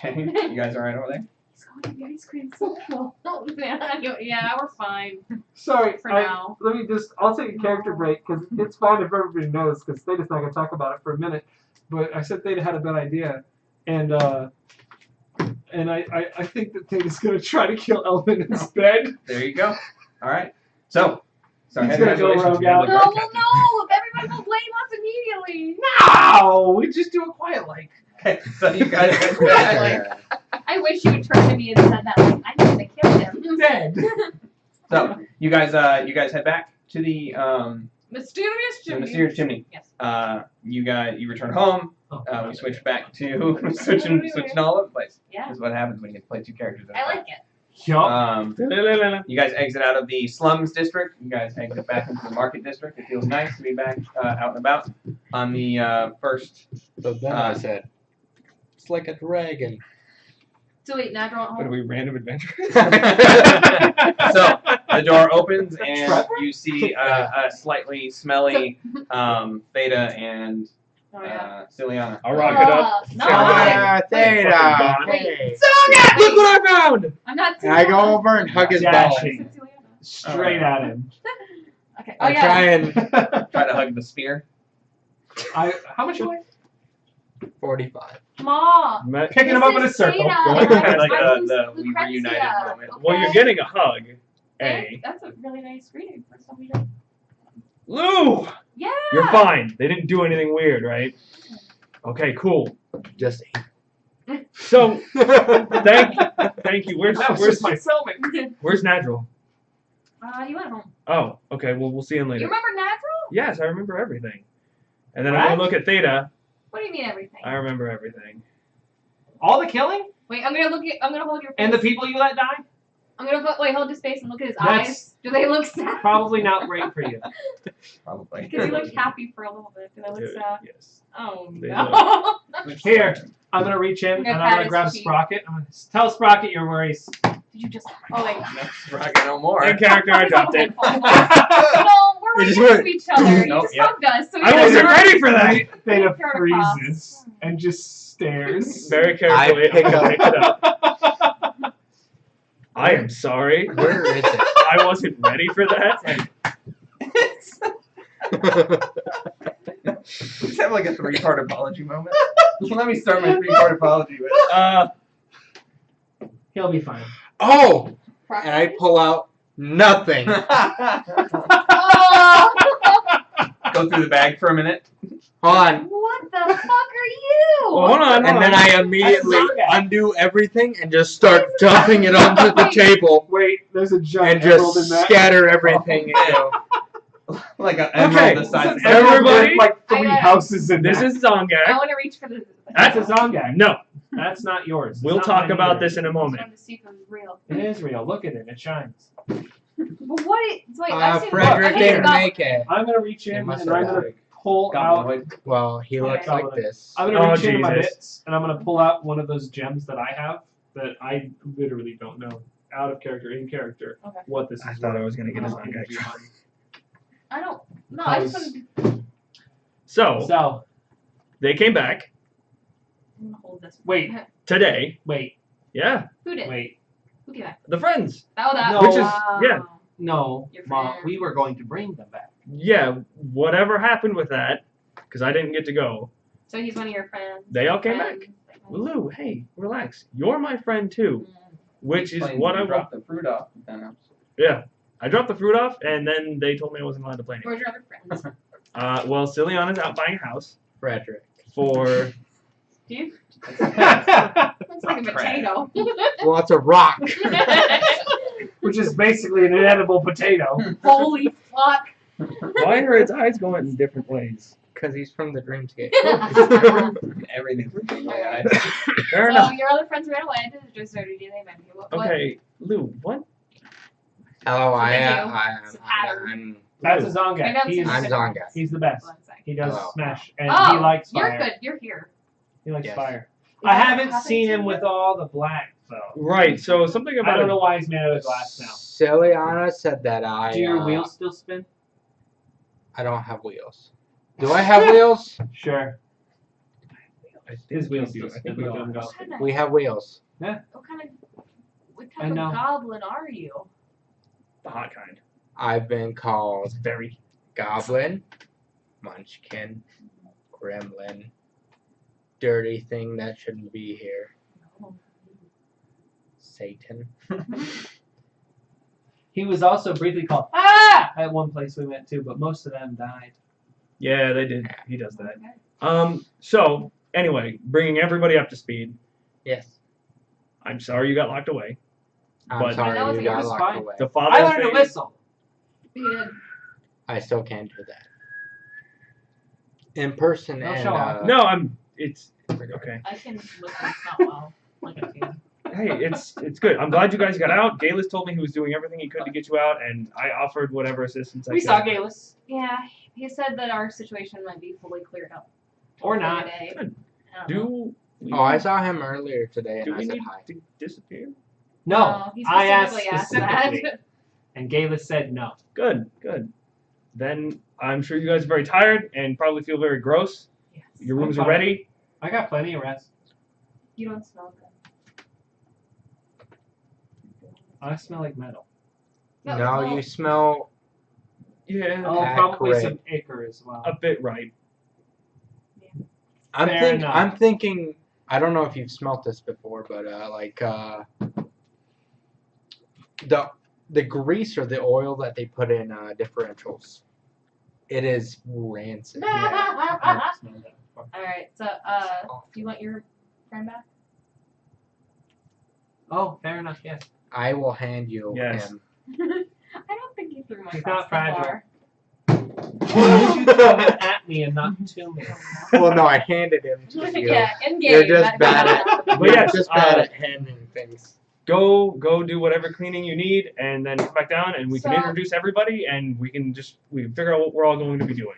[SPEAKER 1] Okay. You guys all right over there?
[SPEAKER 6] He's going to the ice cream social. Oh, man. Yeah, we're fine
[SPEAKER 2] Sorry,
[SPEAKER 6] for now.
[SPEAKER 2] let me just, I'll take a character break because it's fine if everybody knows because Theta's not going to talk about it for a minute. But I said Theta had a bad idea. And I think that Theta's going to try to kill Elvin instead.
[SPEAKER 1] There you go. All right. So, sorry,
[SPEAKER 2] He's
[SPEAKER 1] head
[SPEAKER 2] gonna go
[SPEAKER 1] congratulations,
[SPEAKER 2] rogue
[SPEAKER 1] you have
[SPEAKER 2] out.
[SPEAKER 1] the
[SPEAKER 6] No,
[SPEAKER 1] guard
[SPEAKER 6] well,
[SPEAKER 1] captain.
[SPEAKER 6] no. Everybody will blame us immediately.
[SPEAKER 2] No! We just do it quiet like.
[SPEAKER 1] Okay, so you guys
[SPEAKER 6] I wish you had turned to me and said that. Like, I need to kill him.
[SPEAKER 2] Dead.
[SPEAKER 1] So you guys head back to the
[SPEAKER 6] Mysterious
[SPEAKER 1] the
[SPEAKER 6] chimney.
[SPEAKER 1] mysterious chimney.
[SPEAKER 6] Yes.
[SPEAKER 1] You return home.
[SPEAKER 2] Oh,
[SPEAKER 1] We switch back to switching all over the place.
[SPEAKER 6] Yeah.
[SPEAKER 1] This is what happens when you get to play two characters. at a
[SPEAKER 6] I
[SPEAKER 1] time.
[SPEAKER 6] like it.
[SPEAKER 2] Yup.
[SPEAKER 1] You guys exit out of the slums district. You guys exit back into the market district. It feels nice to be back out and about on the first.
[SPEAKER 4] So then I said, it's like a dragon.
[SPEAKER 6] So wait, now draw at
[SPEAKER 5] What are
[SPEAKER 6] home.
[SPEAKER 5] we, random adventure?
[SPEAKER 1] So the door opens and you see a slightly smelly Theta and
[SPEAKER 6] Oh yeah.
[SPEAKER 1] Ciliana.
[SPEAKER 5] I'll rock it up.
[SPEAKER 6] No,
[SPEAKER 4] Ah, Theta!
[SPEAKER 6] Wait.
[SPEAKER 4] Hey.
[SPEAKER 5] Look what I found!
[SPEAKER 6] I'm not.
[SPEAKER 4] And I go over and hug his balls.
[SPEAKER 2] Dashing. Straight at him.
[SPEAKER 6] Okay. Oh
[SPEAKER 4] I
[SPEAKER 6] yeah.
[SPEAKER 4] try and
[SPEAKER 1] Try to hug the spear.
[SPEAKER 2] How much you weigh?
[SPEAKER 4] 45.
[SPEAKER 6] Ma.
[SPEAKER 2] Picking him up in a circle.
[SPEAKER 1] Like
[SPEAKER 6] I'm
[SPEAKER 1] the we
[SPEAKER 6] Lucrezia,
[SPEAKER 1] reunited moment.
[SPEAKER 5] Well, you're
[SPEAKER 6] okay?
[SPEAKER 5] getting a hug.
[SPEAKER 6] Hey,
[SPEAKER 5] A.
[SPEAKER 6] that's a really nice greeting for somebody. To...
[SPEAKER 5] Lou!
[SPEAKER 6] Yeah.
[SPEAKER 5] You're fine. They didn't do anything weird, right? Okay, cool.
[SPEAKER 4] Just
[SPEAKER 5] So, thank you.
[SPEAKER 2] That was just my
[SPEAKER 5] Where's Nadril?
[SPEAKER 6] You went home.
[SPEAKER 5] Oh, okay. Well, we'll see him
[SPEAKER 6] You
[SPEAKER 5] later.
[SPEAKER 6] remember Nadril?
[SPEAKER 5] Yes, I remember everything. And then I'm gonna
[SPEAKER 2] What?
[SPEAKER 5] look at Theta.
[SPEAKER 6] What do you mean everything?
[SPEAKER 5] I remember everything.
[SPEAKER 2] All the killing
[SPEAKER 6] Wait, I'm gonna look at. I'm gonna hold your face.
[SPEAKER 2] and the people you let die?
[SPEAKER 6] I'm gonna hold his face and look at his
[SPEAKER 2] That's
[SPEAKER 6] eyes. Do they look sad?
[SPEAKER 2] Probably not great for you.
[SPEAKER 1] Probably.
[SPEAKER 6] Because he looked happy for a little bit. Do they look sad?
[SPEAKER 5] Yes.
[SPEAKER 6] Oh
[SPEAKER 5] They
[SPEAKER 6] no.
[SPEAKER 2] Here, I'm gonna reach in and I'm
[SPEAKER 6] pat
[SPEAKER 2] gonna
[SPEAKER 6] his
[SPEAKER 2] grab
[SPEAKER 6] cheek.
[SPEAKER 2] Sprocket. I'm gonna tell Sprocket your worries.
[SPEAKER 6] Did you just? Oh wait.
[SPEAKER 1] Next rocket no more.
[SPEAKER 5] In character, I dropped it.
[SPEAKER 6] No, we're right
[SPEAKER 4] just
[SPEAKER 6] next
[SPEAKER 4] went-
[SPEAKER 6] to each other. You
[SPEAKER 1] Nope,
[SPEAKER 6] just
[SPEAKER 1] yep.
[SPEAKER 6] hugged us. So
[SPEAKER 5] I wasn't ready for that.
[SPEAKER 2] Theta
[SPEAKER 6] Throw it
[SPEAKER 2] freezes and just stares.
[SPEAKER 5] Very carefully.
[SPEAKER 4] I pick
[SPEAKER 5] I'm gonna
[SPEAKER 4] up-
[SPEAKER 5] pick it up. I am sorry.
[SPEAKER 4] where is it?
[SPEAKER 5] I wasn't ready for that.
[SPEAKER 1] Just have like a 3-part apology moment. Let me start my 3-part apology with
[SPEAKER 2] He'll be fine.
[SPEAKER 4] Oh, and I pull out nothing.
[SPEAKER 6] Oh!
[SPEAKER 1] Go through the bag for a minute.
[SPEAKER 4] Hold on.
[SPEAKER 6] What the fuck are you?
[SPEAKER 5] Well, hold on.
[SPEAKER 4] And then I immediately
[SPEAKER 2] That's not bad.
[SPEAKER 4] undo everything and just start dumping it onto the table
[SPEAKER 2] Wait, there's a
[SPEAKER 4] and
[SPEAKER 2] giant emerald in
[SPEAKER 4] just
[SPEAKER 2] that.
[SPEAKER 4] scatter everything.
[SPEAKER 1] Like an
[SPEAKER 5] Okay,
[SPEAKER 1] emerald the size of
[SPEAKER 5] everybody-
[SPEAKER 2] like 3
[SPEAKER 6] I got it.
[SPEAKER 2] houses in
[SPEAKER 5] This
[SPEAKER 2] that.
[SPEAKER 5] is Zongak.
[SPEAKER 6] I want to reach for the.
[SPEAKER 2] That's a Zongak.
[SPEAKER 5] No,
[SPEAKER 2] That's not yours. It's
[SPEAKER 5] we'll
[SPEAKER 2] not
[SPEAKER 5] talk
[SPEAKER 2] mine
[SPEAKER 5] about
[SPEAKER 2] either.
[SPEAKER 5] this in a
[SPEAKER 6] I
[SPEAKER 5] moment.
[SPEAKER 6] wanted to see if it was real.
[SPEAKER 2] It is real. Look at it. It shines.
[SPEAKER 6] But what? Wait, I've seen
[SPEAKER 4] Frederick
[SPEAKER 6] I
[SPEAKER 4] didn't
[SPEAKER 6] got-
[SPEAKER 4] make it.
[SPEAKER 2] I'm gonna reach in
[SPEAKER 4] It
[SPEAKER 2] and
[SPEAKER 4] must
[SPEAKER 2] I'm
[SPEAKER 4] have
[SPEAKER 2] gonna
[SPEAKER 4] died.
[SPEAKER 2] pull out.
[SPEAKER 1] Goblinoid.
[SPEAKER 4] Well, he looks
[SPEAKER 2] Okay.
[SPEAKER 4] like this.
[SPEAKER 2] I'm gonna
[SPEAKER 5] Oh,
[SPEAKER 2] reach into my
[SPEAKER 5] Jesus.
[SPEAKER 2] bits and I'm gonna pull out one of those gems that I have that I literally don't know out of character, in character,
[SPEAKER 6] Okay.
[SPEAKER 2] what this is.
[SPEAKER 5] I thought I
[SPEAKER 2] worth.
[SPEAKER 5] was gonna get a
[SPEAKER 2] It's
[SPEAKER 5] Zongak.
[SPEAKER 2] gonna be mine.
[SPEAKER 6] I don't. No, I just
[SPEAKER 2] Because-
[SPEAKER 6] want to.
[SPEAKER 5] So,
[SPEAKER 2] So
[SPEAKER 5] they came back
[SPEAKER 6] I'm gonna hold this.
[SPEAKER 2] Wait.
[SPEAKER 5] today.
[SPEAKER 2] wait,
[SPEAKER 5] Yeah,
[SPEAKER 6] Who did?
[SPEAKER 2] wait.
[SPEAKER 6] Who did that?
[SPEAKER 5] the friends.
[SPEAKER 6] Oh, that.
[SPEAKER 2] No.
[SPEAKER 5] Which is-
[SPEAKER 6] wow.
[SPEAKER 5] yeah.
[SPEAKER 2] No,
[SPEAKER 6] Your
[SPEAKER 2] Mom,
[SPEAKER 6] friend.
[SPEAKER 2] we were going to bring them back.
[SPEAKER 5] Yeah, whatever happened with that, because I didn't get to go.
[SPEAKER 6] So he's one of your friends.
[SPEAKER 5] They all came back.
[SPEAKER 6] Friends.
[SPEAKER 5] Well, Lou, hey, relax. You're my friend too,
[SPEAKER 6] Mm.
[SPEAKER 5] which is
[SPEAKER 1] Explains
[SPEAKER 5] what
[SPEAKER 1] you
[SPEAKER 5] I want.
[SPEAKER 1] dropped the fruit off. Then
[SPEAKER 5] Yeah, I dropped the fruit off, and then they told me I wasn't allowed to play anymore.
[SPEAKER 6] Where's your other friends?
[SPEAKER 5] Well, Ciliana's out buying a house
[SPEAKER 4] Frederick.
[SPEAKER 5] for.
[SPEAKER 6] Dude,
[SPEAKER 2] Which
[SPEAKER 6] looks like a potato.
[SPEAKER 4] Well, it's a rock.
[SPEAKER 2] is basically an inedible potato.
[SPEAKER 6] Holy fuck.
[SPEAKER 5] Why are its eyes going in different ways?
[SPEAKER 4] Because he's from the Dreamscape.
[SPEAKER 1] everything's AI.
[SPEAKER 5] Fair
[SPEAKER 6] So
[SPEAKER 5] enough.
[SPEAKER 6] your other friends ran away. Just so did they met you. What?
[SPEAKER 5] Okay, Lou, what?
[SPEAKER 4] Hello,
[SPEAKER 6] It's a pattern.
[SPEAKER 2] That's a
[SPEAKER 6] Maybe
[SPEAKER 2] Zongak.
[SPEAKER 6] I'm
[SPEAKER 2] He's,
[SPEAKER 4] I'm Zonga.
[SPEAKER 2] he's the best.
[SPEAKER 6] One second.
[SPEAKER 2] He does
[SPEAKER 4] Hello.
[SPEAKER 2] smash, and
[SPEAKER 6] Oh,
[SPEAKER 2] he likes
[SPEAKER 6] you're
[SPEAKER 2] fire.
[SPEAKER 6] good. You're here.
[SPEAKER 2] He likes
[SPEAKER 4] Yes.
[SPEAKER 2] fire.
[SPEAKER 6] Is
[SPEAKER 2] I
[SPEAKER 6] that
[SPEAKER 2] haven't
[SPEAKER 6] happened
[SPEAKER 2] seen
[SPEAKER 6] to
[SPEAKER 2] him
[SPEAKER 6] you?
[SPEAKER 2] with all the black though.
[SPEAKER 5] Right, so something
[SPEAKER 2] I
[SPEAKER 5] about
[SPEAKER 2] don't know why he's made out of glass now.
[SPEAKER 4] Ciliana said that I.
[SPEAKER 2] Do your wheels still spin?
[SPEAKER 4] I don't have wheels. Do I have wheels?
[SPEAKER 2] Sure. His wheels
[SPEAKER 5] do.
[SPEAKER 2] do.
[SPEAKER 5] I
[SPEAKER 2] I
[SPEAKER 5] think
[SPEAKER 2] think
[SPEAKER 5] we
[SPEAKER 2] we
[SPEAKER 5] all
[SPEAKER 2] don't go.
[SPEAKER 6] What kind of,
[SPEAKER 4] We have wheels.
[SPEAKER 6] what
[SPEAKER 2] I
[SPEAKER 6] kind
[SPEAKER 2] know.
[SPEAKER 6] of goblin are you?
[SPEAKER 5] the hot kind.
[SPEAKER 4] I've been called
[SPEAKER 5] It's very.
[SPEAKER 4] Goblin, Munchkin, Gremlin, dirty thing that shouldn't be here, Satan.
[SPEAKER 2] He was also briefly called at one place we went to, but most of them died.
[SPEAKER 5] Yeah, they did. He does that.
[SPEAKER 6] Okay.
[SPEAKER 5] So, anyway, bringing everybody up to speed.
[SPEAKER 4] Yes.
[SPEAKER 5] I'm sorry you got locked away.
[SPEAKER 4] I'm
[SPEAKER 5] But-
[SPEAKER 4] sorry
[SPEAKER 6] That was-
[SPEAKER 4] you
[SPEAKER 6] it
[SPEAKER 4] got
[SPEAKER 2] was
[SPEAKER 4] locked
[SPEAKER 2] fine.
[SPEAKER 4] away.
[SPEAKER 5] The father
[SPEAKER 2] I learned to
[SPEAKER 5] thing-
[SPEAKER 2] whistle.
[SPEAKER 6] You did.
[SPEAKER 4] I still can't do that. In person
[SPEAKER 2] No,
[SPEAKER 4] and
[SPEAKER 2] show off.
[SPEAKER 5] No, it's okay.
[SPEAKER 6] I can listen not well. Like I can.
[SPEAKER 5] Hey, it's good. I'm glad you guys got out. Galus told me he was doing everything he could to get you out, and I offered whatever assistance I
[SPEAKER 2] We
[SPEAKER 5] could.
[SPEAKER 2] saw Galus.
[SPEAKER 6] Yeah, he said that our situation might be fully cleared up.
[SPEAKER 2] Or not.
[SPEAKER 6] Today.
[SPEAKER 5] Good.
[SPEAKER 6] I don't know.
[SPEAKER 5] Do we,
[SPEAKER 4] Oh, I saw him earlier today
[SPEAKER 5] do
[SPEAKER 4] and I
[SPEAKER 5] we
[SPEAKER 4] said
[SPEAKER 5] need
[SPEAKER 4] hi.
[SPEAKER 5] to disappear?
[SPEAKER 2] No,
[SPEAKER 6] he
[SPEAKER 2] I asked
[SPEAKER 6] specifically asked
[SPEAKER 2] specifically,
[SPEAKER 6] that.
[SPEAKER 2] and Galus said no.
[SPEAKER 5] Good, good. Then I'm sure you guys are very tired and probably feel very gross.
[SPEAKER 6] Yes.
[SPEAKER 5] Your rooms
[SPEAKER 2] I'm
[SPEAKER 5] are
[SPEAKER 2] fine.
[SPEAKER 5] ready.
[SPEAKER 2] I got plenty of rest.
[SPEAKER 6] You don't smell good.
[SPEAKER 2] I smell like metal.
[SPEAKER 4] No, you smell
[SPEAKER 5] Yeah,
[SPEAKER 2] Oh, probably
[SPEAKER 4] Accurate.
[SPEAKER 2] some ichor as well.
[SPEAKER 5] a bit right.
[SPEAKER 4] I'm
[SPEAKER 2] Fair enough.
[SPEAKER 4] thinking I don't know if you've smelt this before, but the grease or the oil that they put in differentials, it is rancid.
[SPEAKER 2] I smell that before.
[SPEAKER 6] Alright, so do you want your friend back?
[SPEAKER 2] Oh, fair enough. Yes.
[SPEAKER 4] I will hand you
[SPEAKER 5] Yes.
[SPEAKER 4] him.
[SPEAKER 6] I don't think you threw him
[SPEAKER 2] He's
[SPEAKER 6] across
[SPEAKER 2] not
[SPEAKER 6] the
[SPEAKER 2] fragile.
[SPEAKER 6] bar.
[SPEAKER 2] Why did you throw it at me and not to me?
[SPEAKER 4] Well, no, I handed him to you.
[SPEAKER 6] Yeah, in game.
[SPEAKER 4] You're just bad at.
[SPEAKER 5] But
[SPEAKER 4] You're
[SPEAKER 5] yes,
[SPEAKER 4] just bad at handing things.
[SPEAKER 5] Go do whatever cleaning you need, and then come back down, and we can
[SPEAKER 6] So-
[SPEAKER 5] introduce everybody, and we can figure out what we're all going to be doing.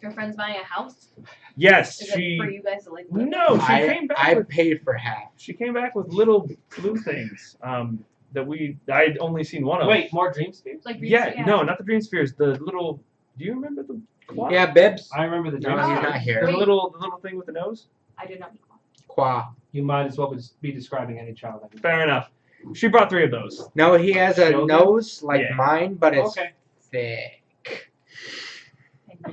[SPEAKER 6] Your friend's buying a house?
[SPEAKER 5] Yes,
[SPEAKER 6] Is
[SPEAKER 5] she.
[SPEAKER 6] it for you guys to like live in?
[SPEAKER 5] No, she came back
[SPEAKER 4] I
[SPEAKER 5] with.
[SPEAKER 4] paid for half.
[SPEAKER 5] She came back with little blue things. I'd only seen one of.
[SPEAKER 2] Wait, more dream spheres?
[SPEAKER 6] Like
[SPEAKER 5] Yeah, no, not the dream spheres. The little. Do you remember the quad?
[SPEAKER 4] Yeah, Bibbs.
[SPEAKER 2] I remember the dream
[SPEAKER 4] No, he's
[SPEAKER 2] spheres.
[SPEAKER 4] not here.
[SPEAKER 5] The
[SPEAKER 6] Wait.
[SPEAKER 5] little thing with the nose.
[SPEAKER 6] I did not mean one.
[SPEAKER 4] Qua.
[SPEAKER 2] You might as well be describing any child. I
[SPEAKER 5] Fair enough. She brought 3 of those.
[SPEAKER 4] No, he has a
[SPEAKER 2] Children?
[SPEAKER 4] nose like
[SPEAKER 5] Yeah.
[SPEAKER 4] mine, but it's
[SPEAKER 2] Okay.
[SPEAKER 4] thick.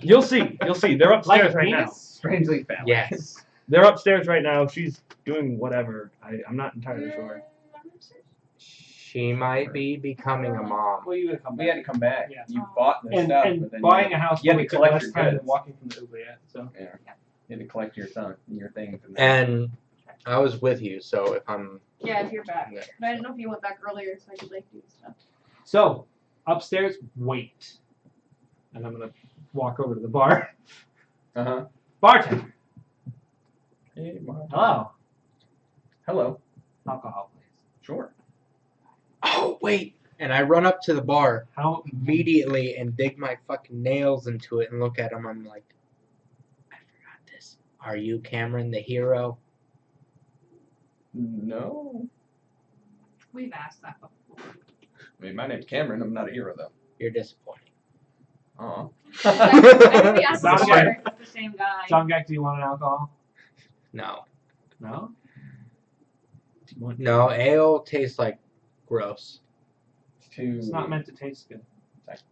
[SPEAKER 5] You'll see. They're upstairs
[SPEAKER 2] Like a
[SPEAKER 5] right
[SPEAKER 2] penis?
[SPEAKER 5] now.
[SPEAKER 1] Strangely phallic.
[SPEAKER 4] Yes.
[SPEAKER 5] They're upstairs right now. She's doing whatever. I'm not entirely sure.
[SPEAKER 4] She might be becoming a mom.
[SPEAKER 2] Well, you gotta come
[SPEAKER 1] We
[SPEAKER 2] back.
[SPEAKER 1] had to come back.
[SPEAKER 2] Yeah.
[SPEAKER 1] You bought the
[SPEAKER 2] And,
[SPEAKER 1] stuff,
[SPEAKER 2] and
[SPEAKER 1] but then
[SPEAKER 2] buying a house
[SPEAKER 1] you had
[SPEAKER 2] probably
[SPEAKER 1] to
[SPEAKER 2] took
[SPEAKER 1] collect
[SPEAKER 2] less
[SPEAKER 1] your
[SPEAKER 2] time than
[SPEAKER 1] goods.
[SPEAKER 2] walking from the oubliette. So
[SPEAKER 1] you had to collect your things.
[SPEAKER 4] And I was with you, so if I'm
[SPEAKER 6] Yeah, if you're back.
[SPEAKER 4] Yeah.
[SPEAKER 6] But I didn't know if you went back earlier so I could like do stuff.
[SPEAKER 2] So, upstairs, wait. And I'm gonna walk over to the bar.
[SPEAKER 1] Uh-huh.
[SPEAKER 2] Bartender.
[SPEAKER 1] Hey, Mark.
[SPEAKER 2] Hello.
[SPEAKER 1] Hello.
[SPEAKER 2] Alcohol, please.
[SPEAKER 1] Sure.
[SPEAKER 4] oh wait, and I run up to the bar
[SPEAKER 2] How?
[SPEAKER 4] immediately and dig my fucking nails into it and look at him. I'm like, I forgot this. Are you Cameron the hero?
[SPEAKER 1] No.
[SPEAKER 6] We've asked that before.
[SPEAKER 1] I mean, my name's Cameron. I'm not a hero, though.
[SPEAKER 4] You're disappointing.
[SPEAKER 1] Aw.
[SPEAKER 6] I think we asked
[SPEAKER 2] Not
[SPEAKER 6] before.
[SPEAKER 2] yet.
[SPEAKER 6] It's the same guy.
[SPEAKER 2] Songak, do you want an alcohol?
[SPEAKER 4] No,
[SPEAKER 2] No.
[SPEAKER 5] Do you want?
[SPEAKER 4] no, ale tastes like gross.
[SPEAKER 2] It's not meant to taste good.
[SPEAKER 1] It's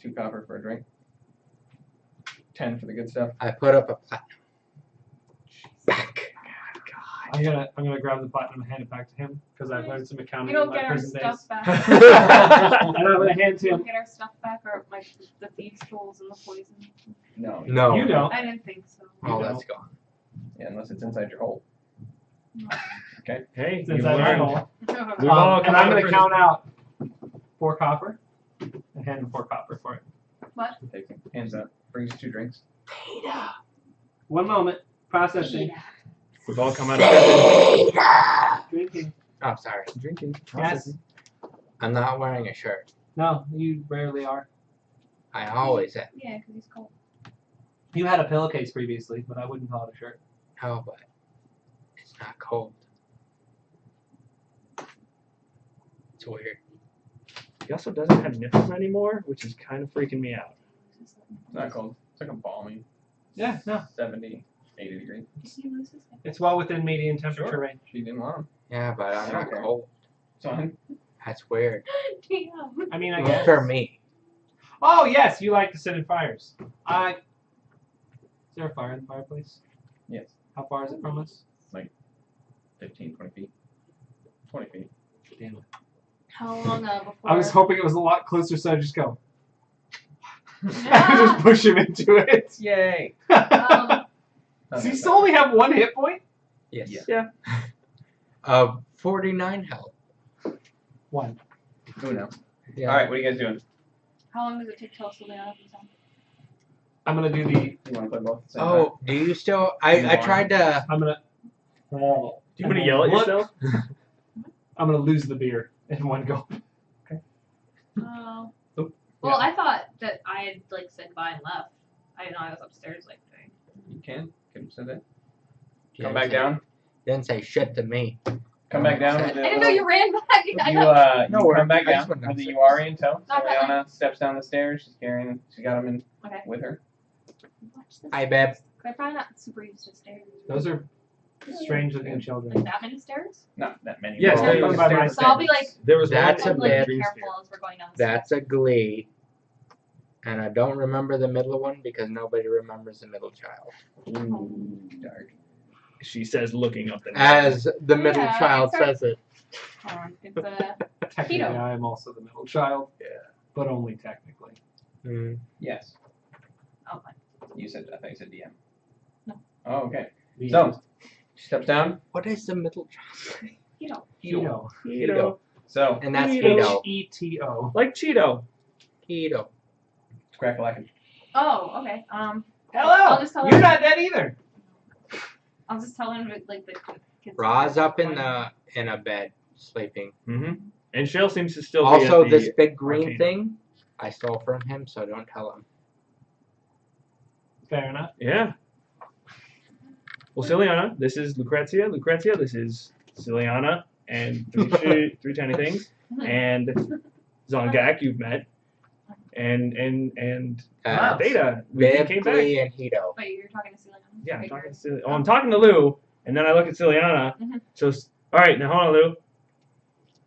[SPEAKER 1] 2 copper for a drink. 10 for the good stuff.
[SPEAKER 4] I put up a platinum. Back.
[SPEAKER 2] I'm gonna grab the platinum and hand it back to him because I've learned some accounting
[SPEAKER 6] We
[SPEAKER 2] in
[SPEAKER 6] don't
[SPEAKER 2] my
[SPEAKER 6] get our
[SPEAKER 2] prison days.
[SPEAKER 6] stuff back.
[SPEAKER 2] And I'm gonna hand to
[SPEAKER 6] We
[SPEAKER 2] him.
[SPEAKER 6] don't get our stuff back or like the thieves' tools and the poison.
[SPEAKER 1] No.
[SPEAKER 4] No.
[SPEAKER 2] You don't.
[SPEAKER 6] I didn't think so.
[SPEAKER 4] Oh,
[SPEAKER 2] You
[SPEAKER 4] that's gone.
[SPEAKER 1] Yeah, unless it's inside your hole.
[SPEAKER 5] Hey,
[SPEAKER 2] Since
[SPEAKER 5] you
[SPEAKER 2] I
[SPEAKER 5] learned.
[SPEAKER 2] know.
[SPEAKER 5] We've all
[SPEAKER 2] And
[SPEAKER 5] come
[SPEAKER 2] I'm
[SPEAKER 5] out of
[SPEAKER 2] gonna
[SPEAKER 5] prison.
[SPEAKER 2] count out 4 copper and hand him 4 copper for it.
[SPEAKER 1] Takes it. Hands up. Brings 2 drinks.
[SPEAKER 2] One moment. Processing.
[SPEAKER 5] We've all come out of prison.
[SPEAKER 2] Drinking.
[SPEAKER 4] Oh, sorry.
[SPEAKER 5] Drinking.
[SPEAKER 2] Yes.
[SPEAKER 4] I'm not wearing a shirt.
[SPEAKER 2] No, you rarely are.
[SPEAKER 4] I always am.
[SPEAKER 6] Yeah, because he's cold.
[SPEAKER 2] You had a pillowcase previously, but I wouldn't call it a shirt.
[SPEAKER 4] No, but it's not cold. It's weird.
[SPEAKER 5] He also doesn't have nipples anymore, which is kind of freaking me out.
[SPEAKER 1] It's not cold. It's like a balmy
[SPEAKER 2] Yeah, no.
[SPEAKER 1] 70, 80 degrees.
[SPEAKER 6] Did he lose his name?
[SPEAKER 2] It's well within median temperature
[SPEAKER 1] Sure.
[SPEAKER 2] range.
[SPEAKER 1] She didn't want him.
[SPEAKER 4] Yeah, but I'm not
[SPEAKER 1] Okay.
[SPEAKER 4] cold.
[SPEAKER 1] It's fine.
[SPEAKER 4] That's weird.
[SPEAKER 6] Damn.
[SPEAKER 2] I mean, I
[SPEAKER 4] Good
[SPEAKER 2] guess.
[SPEAKER 4] for me.
[SPEAKER 2] Oh, yes, you like to sit in fires. Is there a fire in the fireplace?
[SPEAKER 1] Yes.
[SPEAKER 2] How far is it from us?
[SPEAKER 1] 15, 20 feet. 20 feet.
[SPEAKER 2] Damn it.
[SPEAKER 6] How long before?
[SPEAKER 2] I was hoping it was a lot closer, so I just go.
[SPEAKER 6] Yeah.
[SPEAKER 2] just push him into it.
[SPEAKER 1] Yay!
[SPEAKER 2] Does he still only have 1 hit point?
[SPEAKER 4] Yes.
[SPEAKER 1] Yeah.
[SPEAKER 4] 49 health.
[SPEAKER 2] 1.
[SPEAKER 1] Who knows?
[SPEAKER 4] Yeah.
[SPEAKER 1] Alright, what are you guys doing?
[SPEAKER 6] How long does it take till something out of his own?
[SPEAKER 2] I'm gonna do the.
[SPEAKER 1] You want to play both at the same time?
[SPEAKER 4] Oh, do you still? I tried to.
[SPEAKER 2] I'm gonna.
[SPEAKER 5] Do you want to yell at
[SPEAKER 2] Look.
[SPEAKER 5] yourself?
[SPEAKER 2] I'm gonna lose the beer in one go.
[SPEAKER 6] Oh.
[SPEAKER 2] Oop.
[SPEAKER 6] Well, I thought that I had like said bye and left. I didn't know I was upstairs like doing.
[SPEAKER 1] You can. Can you say that?
[SPEAKER 4] You
[SPEAKER 1] Come
[SPEAKER 4] didn't
[SPEAKER 1] back
[SPEAKER 4] say-
[SPEAKER 1] down.
[SPEAKER 4] Didn't say shit to me.
[SPEAKER 1] Come back down.
[SPEAKER 4] I
[SPEAKER 1] With
[SPEAKER 6] I
[SPEAKER 1] the
[SPEAKER 6] didn't know
[SPEAKER 1] little-
[SPEAKER 6] you ran back. I
[SPEAKER 1] You,
[SPEAKER 6] know.
[SPEAKER 4] No
[SPEAKER 1] you
[SPEAKER 4] worries.
[SPEAKER 1] come back
[SPEAKER 4] I just
[SPEAKER 1] down
[SPEAKER 4] went
[SPEAKER 1] with the
[SPEAKER 4] downstairs.
[SPEAKER 1] URI until. So
[SPEAKER 6] Not that
[SPEAKER 1] Leona steps down the stairs. She's carrying. She got him in
[SPEAKER 6] Okay.
[SPEAKER 1] with her.
[SPEAKER 6] Watch this.
[SPEAKER 4] Hi, babe.
[SPEAKER 6] I'm probably not super used to stairs.
[SPEAKER 2] Those are strange looking
[SPEAKER 6] Like
[SPEAKER 2] children.
[SPEAKER 6] that many stairs?
[SPEAKER 1] Not that many.
[SPEAKER 5] Yes,
[SPEAKER 1] Well,
[SPEAKER 5] there
[SPEAKER 1] the
[SPEAKER 5] is.
[SPEAKER 1] stairs
[SPEAKER 2] By
[SPEAKER 1] are
[SPEAKER 6] So I'll be
[SPEAKER 1] steps.
[SPEAKER 6] like,
[SPEAKER 5] There was
[SPEAKER 4] That's
[SPEAKER 5] one
[SPEAKER 4] a
[SPEAKER 6] I'm like,
[SPEAKER 4] bit-
[SPEAKER 6] be
[SPEAKER 5] dream
[SPEAKER 6] careful
[SPEAKER 5] sphere.
[SPEAKER 6] as we're going down the stairs.
[SPEAKER 4] That's a Glee. And I don't remember the middle one because nobody remembers the middle child.
[SPEAKER 1] Ooh, dark.
[SPEAKER 5] she says, looking up the name.
[SPEAKER 4] As the middle
[SPEAKER 6] Yeah,
[SPEAKER 4] child
[SPEAKER 6] sorry.
[SPEAKER 4] says it.
[SPEAKER 6] Hold on. It's
[SPEAKER 2] Technically,
[SPEAKER 6] Keto.
[SPEAKER 2] I am also the middle child.
[SPEAKER 5] Yeah.
[SPEAKER 2] But only technically.
[SPEAKER 4] Mm.
[SPEAKER 1] Yes.
[SPEAKER 6] oh my.
[SPEAKER 1] You said. I think you said DM.
[SPEAKER 6] No.
[SPEAKER 1] Oh, okay.
[SPEAKER 2] The
[SPEAKER 1] So she steps down.
[SPEAKER 4] What is the middle child?
[SPEAKER 2] Cheeto.
[SPEAKER 5] Cheeto.
[SPEAKER 1] So
[SPEAKER 4] And that's
[SPEAKER 5] Cheeto.
[SPEAKER 4] Cheeto.
[SPEAKER 2] H-E-T-O.
[SPEAKER 5] Like Cheeto.
[SPEAKER 4] Cheeto.
[SPEAKER 1] Crack-a-lackin'.
[SPEAKER 6] Oh, okay.
[SPEAKER 2] Hello!
[SPEAKER 6] I'll just tell
[SPEAKER 2] You're
[SPEAKER 6] him.
[SPEAKER 2] not dead either.
[SPEAKER 6] I'll just tell him like the kids.
[SPEAKER 4] Ra's up in a bed sleeping.
[SPEAKER 5] Mm-hmm. And Shale seems to still
[SPEAKER 4] Also,
[SPEAKER 5] be at the
[SPEAKER 4] this big green
[SPEAKER 5] arcane.
[SPEAKER 4] thing I stole from him, so don't tell him.
[SPEAKER 2] Fair enough.
[SPEAKER 5] Yeah. Well, Ciliana, this is Lucrezia. Lucrezia, this is Ciliana, and three tiny things, and Zongak you've met, and Data.
[SPEAKER 4] Viv,
[SPEAKER 5] came back.
[SPEAKER 4] Glee, and Hito.
[SPEAKER 6] Wait, you're talking to Selena?
[SPEAKER 5] Yeah, I'm
[SPEAKER 6] Okay,
[SPEAKER 5] talking
[SPEAKER 6] you're-
[SPEAKER 5] to I'm talking to Lou, and then I look at Ciliana.
[SPEAKER 6] Mhm.
[SPEAKER 5] So, all right, now hold on, Lou.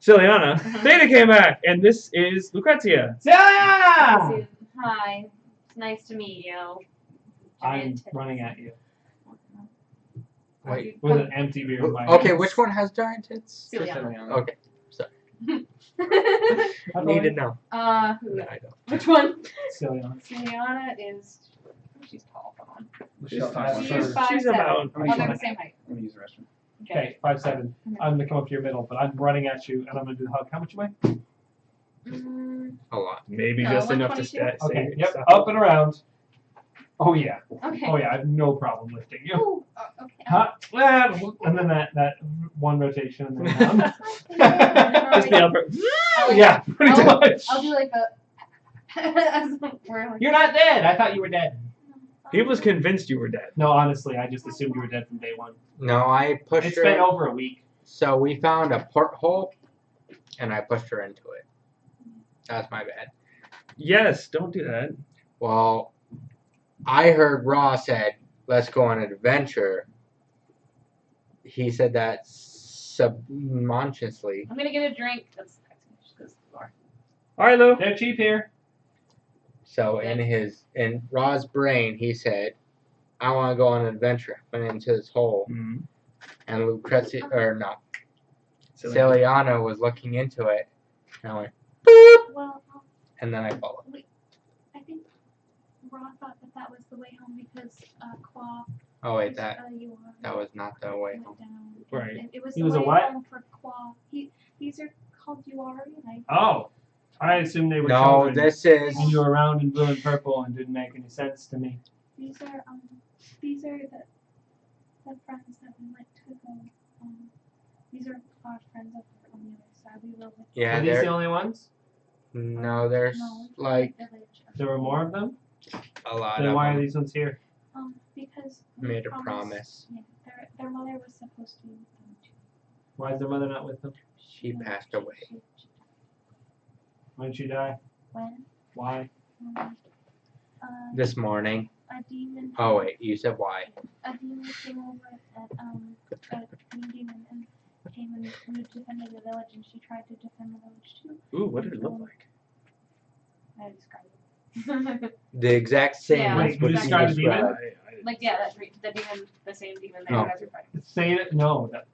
[SPEAKER 5] Ciliana,
[SPEAKER 6] Mhm.
[SPEAKER 5] Data came back, and this is Lucrezia.
[SPEAKER 2] Celia!
[SPEAKER 6] Hi. It's nice to meet you.
[SPEAKER 2] I'm
[SPEAKER 6] Giant
[SPEAKER 2] running at you
[SPEAKER 4] Wait.
[SPEAKER 2] with an empty beer in my
[SPEAKER 4] Okay,
[SPEAKER 2] hands.
[SPEAKER 4] which one has giant tits?
[SPEAKER 6] Ciliana.
[SPEAKER 4] Okay,
[SPEAKER 2] How
[SPEAKER 4] need
[SPEAKER 2] do
[SPEAKER 4] to know.
[SPEAKER 6] Who?
[SPEAKER 4] No, I don't.
[SPEAKER 6] Which one?
[SPEAKER 2] Celia.
[SPEAKER 6] Ciliana is. She's tall. Hold on.
[SPEAKER 1] Michelle,
[SPEAKER 2] five-
[SPEAKER 6] She is
[SPEAKER 2] Sure.
[SPEAKER 6] 5'7".
[SPEAKER 5] She's about.
[SPEAKER 6] Oh, they're the same height.
[SPEAKER 1] I'm gonna use the restroom.
[SPEAKER 2] Okay, 5'7". I'm gonna come up to your middle, but I'm running at you, and I'm gonna do the hug. How much you weigh?
[SPEAKER 6] Mm,
[SPEAKER 4] A lot.
[SPEAKER 5] Maybe
[SPEAKER 6] No,
[SPEAKER 5] just enough to
[SPEAKER 6] 122.
[SPEAKER 5] stay.
[SPEAKER 2] Okay, yep, up and around. Oh yeah,
[SPEAKER 6] okay.
[SPEAKER 2] oh yeah, I have no problem lifting you.
[SPEAKER 6] Ooh, okay.
[SPEAKER 2] Huh? And then that one rotation and then down.
[SPEAKER 5] Just the upper.
[SPEAKER 2] Yeah, pretty
[SPEAKER 6] I'll-
[SPEAKER 2] much.
[SPEAKER 6] I'll do like the. As we're like-
[SPEAKER 2] You're not dead. I thought you were dead.
[SPEAKER 5] He was convinced you were dead.
[SPEAKER 2] No, honestly, I just assumed you were dead from day one.
[SPEAKER 4] No, I pushed
[SPEAKER 2] It's
[SPEAKER 4] her.
[SPEAKER 2] been over a week.
[SPEAKER 4] So we found a porthole, and I pushed her into it. That's my bad.
[SPEAKER 5] Yes, don't do that.
[SPEAKER 4] Well, I heard Raw said, "Let's go on an adventure." He said that subconsciously.
[SPEAKER 6] I'm gonna get a drink. That's because more.
[SPEAKER 5] All right, Lou.
[SPEAKER 2] They're cheap here.
[SPEAKER 4] So in Raw's brain, he said, "I want to go on an adventure." Went into this hole,
[SPEAKER 5] Mm-hmm.
[SPEAKER 4] and Lucrezia or not,
[SPEAKER 5] So
[SPEAKER 4] Ciliana was looking into it, and I went,
[SPEAKER 3] Well,
[SPEAKER 4] and then I followed.
[SPEAKER 3] I think Ra thought that was the way home because Qua.
[SPEAKER 4] Oh wait,
[SPEAKER 3] was,
[SPEAKER 4] that
[SPEAKER 3] you are,
[SPEAKER 4] that was not the way
[SPEAKER 3] went
[SPEAKER 4] home.
[SPEAKER 3] down.
[SPEAKER 5] Right.
[SPEAKER 3] It was
[SPEAKER 2] He
[SPEAKER 3] the
[SPEAKER 2] was a
[SPEAKER 3] way
[SPEAKER 2] what?
[SPEAKER 3] home for Qua. These are called Yuari, and I.
[SPEAKER 2] Oh, I assumed they were
[SPEAKER 4] No,
[SPEAKER 2] children.
[SPEAKER 4] this is
[SPEAKER 2] And you were around in blue and purple and didn't make any sense to me.
[SPEAKER 3] These are the friends that we went to the these are our friends up on the other side. We were with
[SPEAKER 4] yeah.
[SPEAKER 2] Are these the
[SPEAKER 4] There,
[SPEAKER 2] only ones?
[SPEAKER 4] no, there's
[SPEAKER 3] no,
[SPEAKER 4] like
[SPEAKER 3] the village.
[SPEAKER 2] There were more of them?
[SPEAKER 4] a lot
[SPEAKER 2] Then
[SPEAKER 4] of
[SPEAKER 2] why are
[SPEAKER 4] them.
[SPEAKER 2] these ones here?
[SPEAKER 3] Because we
[SPEAKER 4] Made a
[SPEAKER 3] promised-
[SPEAKER 4] promise.
[SPEAKER 3] Yeah, their mother was supposed to be with them too.
[SPEAKER 2] Why is their mother not with them?
[SPEAKER 4] She passed away.
[SPEAKER 3] She
[SPEAKER 2] When did she die?
[SPEAKER 3] when
[SPEAKER 2] Why?
[SPEAKER 3] um,
[SPEAKER 4] This morning.
[SPEAKER 3] a demon.
[SPEAKER 4] Oh wait, you said why?
[SPEAKER 3] A demon came over a green demon and came and defended the village, and she tried to defend the village too.
[SPEAKER 5] Ooh, what did it look like?
[SPEAKER 6] I described it.
[SPEAKER 4] The exact same
[SPEAKER 6] Yeah,
[SPEAKER 4] as
[SPEAKER 2] Wait,
[SPEAKER 4] what
[SPEAKER 2] you
[SPEAKER 4] you
[SPEAKER 2] described the demon?
[SPEAKER 4] described.
[SPEAKER 6] like yeah, the demon, the same demon that
[SPEAKER 4] Oh.
[SPEAKER 6] you guys are fighting.
[SPEAKER 2] Theta, no, that